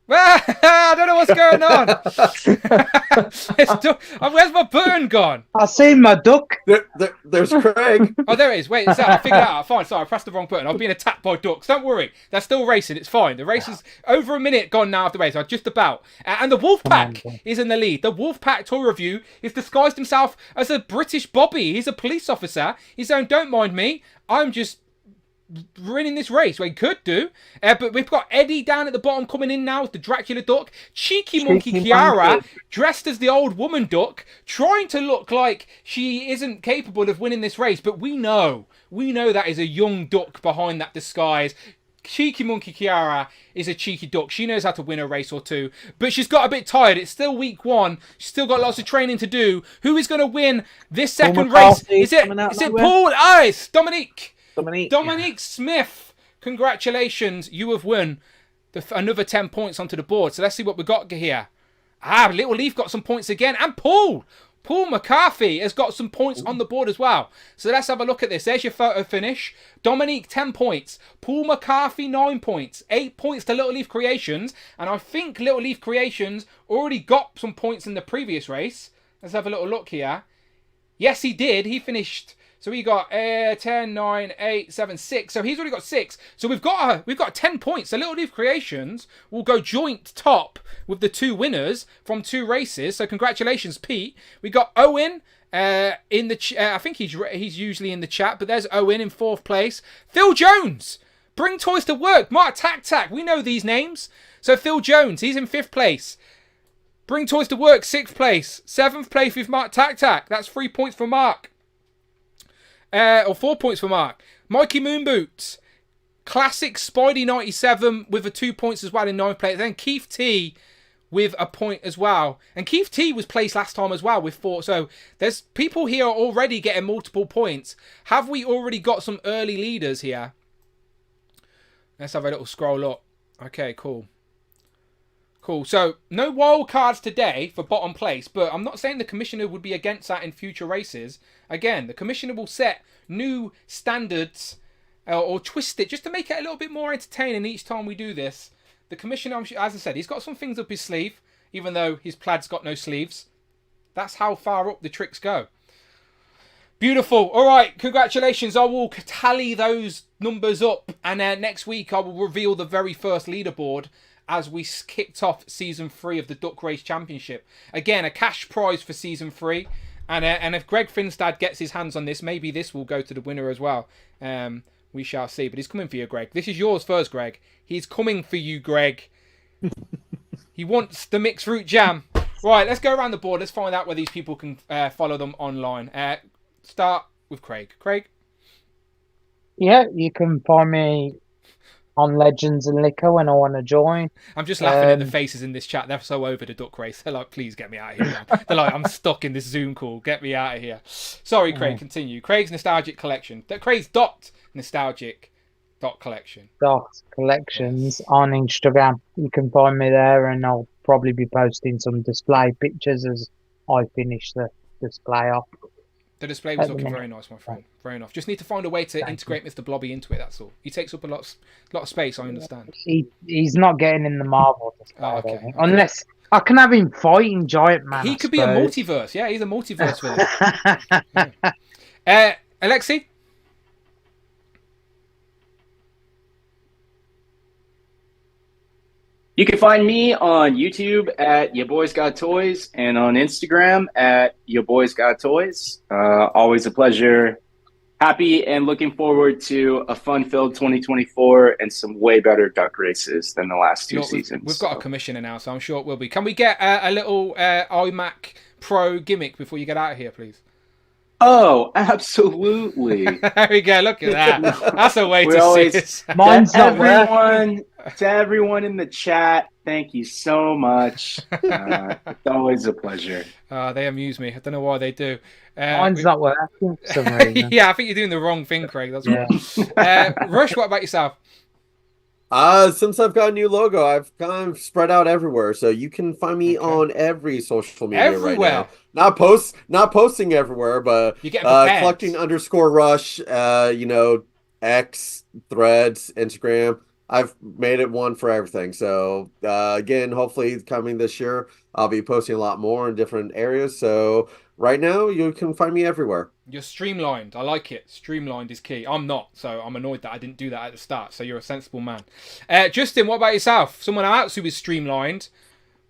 I don't know what's going on. Where's my button gone? I see my duck. There's Craig. Oh, there it is. Wait, I figured it out. Fine, sorry, I pressed the wrong button. I'm being attacked by ducks. Don't worry. They're still racing. It's fine. The race is over a minute gone now after the race. Just about. And the Wolfpack is in the lead. The Wolfpack Tour Review has disguised himself as a British Bobby. He's a police officer. He's saying, don't mind me. I'm just winning this race. Well, he could do. But we've got Eddie down at the bottom coming in now with the Dracula duck. Cheeky Monkey Kiara, dressed as the old woman duck, trying to look like she isn't capable of winning this race. But we know that is a young duck behind that disguise. Cheeky Monkey Kiara is a cheeky duck. She knows how to win a race or two. But she's got a bit tired. It's still week 1. She's still got lots of training to do. Who is going to win this second race? Is it Paul? It's Dominique Smith. Congratulations. You have won another 10 points onto the board. So let's see what we got here. Little Leaf got some points again. And Paul McCarthy has got some points on the board as well. So let's have a look at this. There's your photo finish. Dominique, 10 points. Paul McCarthy, 9 points. 8 points to Little Leaf Creations. And I think Little Leaf Creations already got some points in the previous race. Let's have a little look here. Yes, he did. He finished... So we got 10, 9, 8, 7, 6. So he's already got 6. So we've got 10 points. So Little Leaf Creations will go joint top with the 2 winners from 2 races. So congratulations, Pete. We got Owen in the I think he's usually in the chat, but there's Owen in 4th place. Phil Jones, Bring Toys to Work. Mark Tac. We know these names. So Phil Jones, he's in 5th place. Bring Toys to Work, 6th place. 7th place with Mark Tac. That's 3 points for Mark. Or 4 points for Mark. Mikey Moonboots. Classic Spidey 97 with 2 points as well in 9th place. Then Keith T with a point as well. And Keith T was placed last time as well with 4. So there's people here already getting multiple points. Have we already got some early leaders here? Let's have a little scroll up. Okay, cool. So no wild cards today for bottom place, but I'm not saying the commissioner would be against that in future races. Again, the commissioner will set new standards or twist it just to make it a little bit more entertaining each time we do this. The commissioner, as I said, he's got some things up his sleeve, even though his plaid's got no sleeves. That's how far up the tricks go. Beautiful. All right, congratulations. I will tally those numbers up, and next week I will reveal the very first leaderboard as we kicked off Season 3 of the Duck Race Championship. Again, a cash prize for Season 3. And if Greg Finstad gets his hands on this, maybe this will go to the winner as well. We shall see. But he's coming for you, Greg. This is yours first, Greg. He's coming for you, Greg. He wants the mixed fruit jam. Right, let's go around the board. Let's find out where these people can follow them online. Start with Craig. Craig? Yeah, you can find me on Legends and Liquor when I want to join. I'm just laughing at the faces in this chat. They're so over the duck race. They're like, please get me out of here, man. They're like, I'm stuck in this Zoom call. Get me out of here. Sorry, Craig, continue. Craig's Nostalgic Collection. Craig's Nostalgic Collection. Collections on Instagram. You can find me there, and I'll probably be posting some display pictures as I finish the display off. The display was looking very nice, my friend. Very nice. Just need to find a way to integrate Mr. Blobby into it, that's all. He takes up a lot of space, I understand. He's not getting in the Marvel display, okay. Unless I can have him fighting Giant Man. He could be a multiverse. Yeah, he's a multiverse villain. Yeah. Alexi? You can find me on YouTube at Ya Boys Got Toys and on Instagram at Ya Boys Got Toys. Always a pleasure. Happy and looking forward to a fun-filled 2024 and some way better duck races than the last two seasons. We've got a commissioner now, so I'm sure it will be. Can we get a little iMac Pro gimmick before you get out of here, please? Oh, absolutely. There we go. Look at that. That's a way to see it. Mine's not to everyone in the chat, thank you so much. It's always a pleasure. They amuse me. I don't know why they do. Mine's not working for some reason. Yeah, I think you're doing the wrong thing, Craig. That's right. Rush, what about yourself? Since I've got a new logo, I've kind of spread out everywhere, so you can find me on every social media right now. Not posting everywhere, but collecting _rush, X, Threads, Instagram. I've made it one for everything. So again, hopefully coming this year, I'll be posting a lot more in different areas. So right now, you can find me everywhere. You're streamlined. I like it. Streamlined is key. I'm not, so I'm annoyed that I didn't do that at the start. So you're a sensible man. Justin, what about yourself? Someone else who is streamlined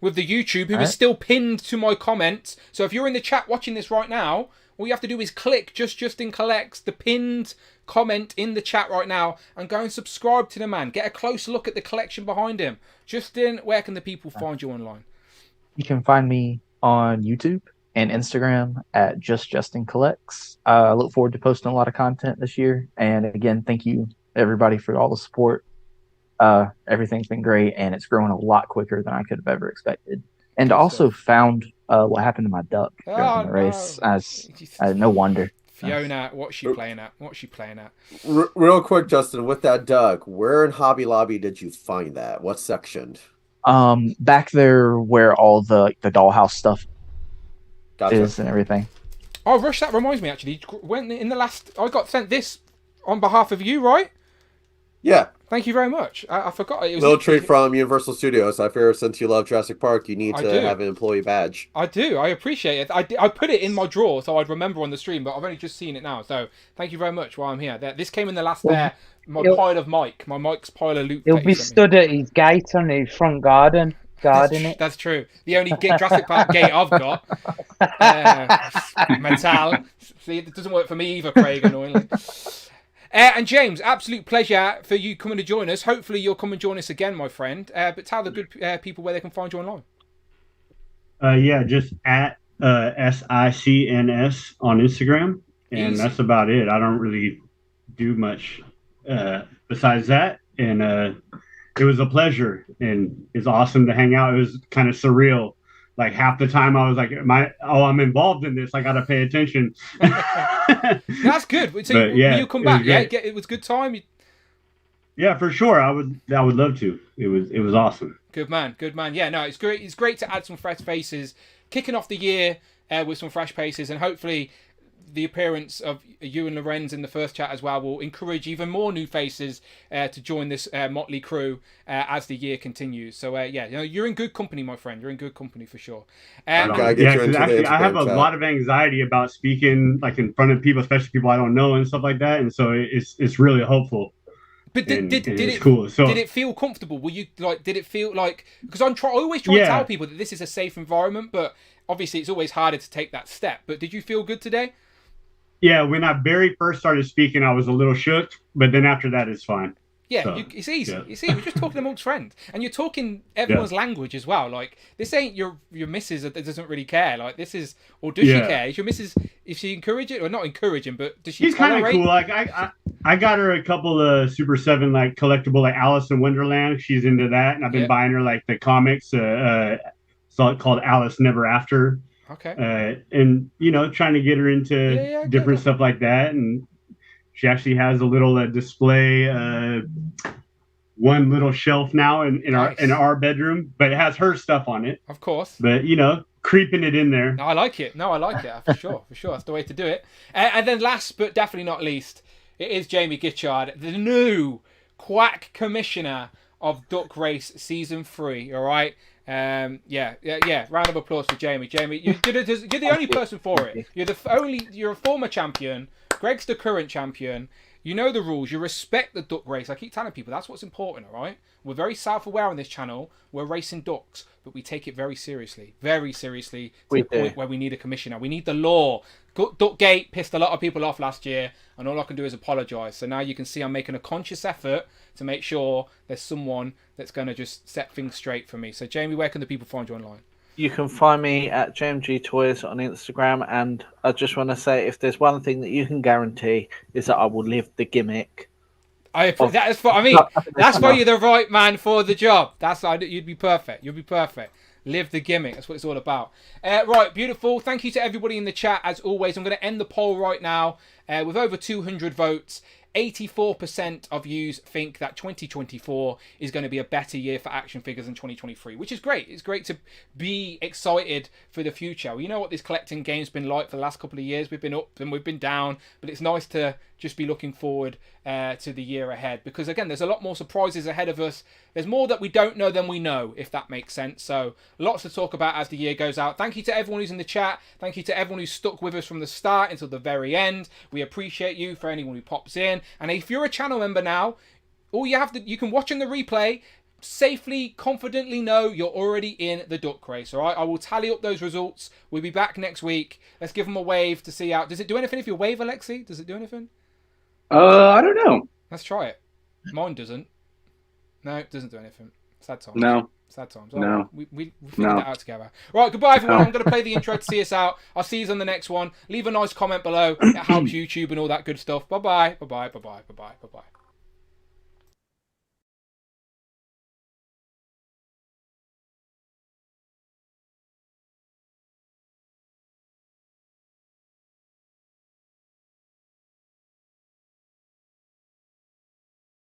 with the YouTube, who is still pinned to my comment. So if you're in the chat watching this right now, all you have to do is click Justin Collects, the pinned comment in the chat right now, and go and subscribe to the man. Get a close look at the collection behind him. Justin, where can the people find you online? You can find me on YouTube and Instagram at Justin Collects. I look forward to posting a lot of content this year. And again, thank you everybody for all the support. Everything's been great, and it's growing a lot quicker than I could have ever expected. And also found what happened to my duck during the race. No wonder. Fiona, what's she playing at? Real quick, Justin, with that duck, where in Hobby Lobby did you find that? What section? Back there where all the dollhouse stuff is and everything. Oh, Rush, that reminds me actually. When in the last, I got sent this on behalf of you, right? Yeah. Thank you very much. I forgot. It was little treat from Universal Studios. I figure since you love Jurassic Park, you need to have an employee badge. I do. I appreciate it. I put it in my drawer so I'd remember on the stream, but I've only just seen it now. So thank you very much while I'm here. This came in the last my pile of Mike. My Mike's pile of loot. He'll be stood at his gate on his front garden. That's true. The only Jurassic Park gate I've got. Metal. See, it doesn't work for me either, Craig, annoyingly. And James, absolute pleasure for you coming to join us. Hopefully you'll come and join us again, my friend. But tell the good people where they can find you online. Just at SICNS on Instagram. And that's about it. I don't really do much besides that. And it was a pleasure. And it's awesome to hang out. It was kind of surreal. Like half the time I was like, I'm involved in this. I got to pay attention. That's good. So will you come back? It was a good time. Yeah, for sure. I would love to. It was awesome. Good man. Yeah, no, it's great. It's great to add some fresh faces, kicking off the year with some fresh faces, and hopefully the appearance of you and Lorenz in the first chat as well will encourage even more new faces to join this motley crew as the year continues. So you're in good company, my friend. You're in good company for sure. I have a lot of anxiety about speaking like in front of people, especially people I don't know and stuff like that. And so it's really hopeful. But did it cool. So, did it feel comfortable? Were you like? Did it feel like? Because I always try to tell people that this is a safe environment, but obviously it's always harder to take that step. But did you feel good today? Yeah, when I very first started speaking, I was a little shook, but then after that, it's fine. Yeah, So, it's easy. yeah. You see, we're just talking amongst friends, and you're talking everyone's language as well. Like, this ain't your missus that doesn't really care. Like, this is, or does she care? Is your missus, if she encourage it, or not encouraging, but does she? She's kind of cool. Like, I got her a couple of Super 7 like collectible, like Alice in Wonderland. She's into that, and I've been buying her like the comics, called Alice Never After. Okay. And trying to get her into different stuff like that, and she actually has a little display, one little shelf now in our bedroom, but it has her stuff on it. Of course. But creeping it in there. No, I like it. For sure. That's the way to do it. And then last but definitely not least, it is Jamie Gitchard, the new Quack Commissioner of Duck Race Season 3. All right. Yeah. Round of applause for Jamie. Jamie, you're the only person for it. You're a former champion. Greg's the current champion. You know the rules. You respect the duck race. I keep telling people that's what's important, all right? We're very self-aware on this channel. We're racing ducks, but we take it very seriously. Very seriously to the point where we need a commissioner. We need the law. Duckgate pissed a lot of people off last year, and all I can do is apologise. So now you can see I'm making a conscious effort to make sure there's someone that's going to just set things straight for me. So, Jamie, where can the people find you online? You can find me at JMG Toys on Instagram, and I just want to say, if there's one thing that you can guarantee, is that I will live the gimmick. That's why you're the right man for the job. You'd be perfect. You'd be perfect. Live the gimmick. That's what it's all about. Right, beautiful. Thank you to everybody in the chat. As always, I'm going to end the poll right now with over 200 votes. 84% of yous think that 2024 is going to be a better year for action figures than 2023, which is great. It's great to be excited for the future. Well, you know what this collecting game's been like for the last couple of years. We've been up and we've been down, but it's nice to just be looking forward to the year ahead, because again, there's a lot more surprises ahead of us. There's more that we don't know than we know, if that makes sense. So lots to talk about as the year goes out. Thank you to everyone who's in the chat. Thank you to everyone who's stuck with us from the start until the very end. We appreciate you. For anyone who pops in, and if you're a channel member now, all you have to, you can watch in the replay, safely, confidently know you're already in the duck race. All right, I will tally up those results. We'll be back next week. Let's give them a wave to see how. Does it do anything if you wave, Alexi? Does it do anything? I don't know. Let's try it. Mine doesn't. No, it doesn't do anything. Sad times. No. Sad times. No. We figured that out together. Right, goodbye everyone. I'm going to play the intro to see us out. I'll see you on the next one. Leave a nice comment below. It helps YouTube and all that good stuff. Bye-bye. Bye-bye. Bye-bye. Bye-bye. Bye-bye.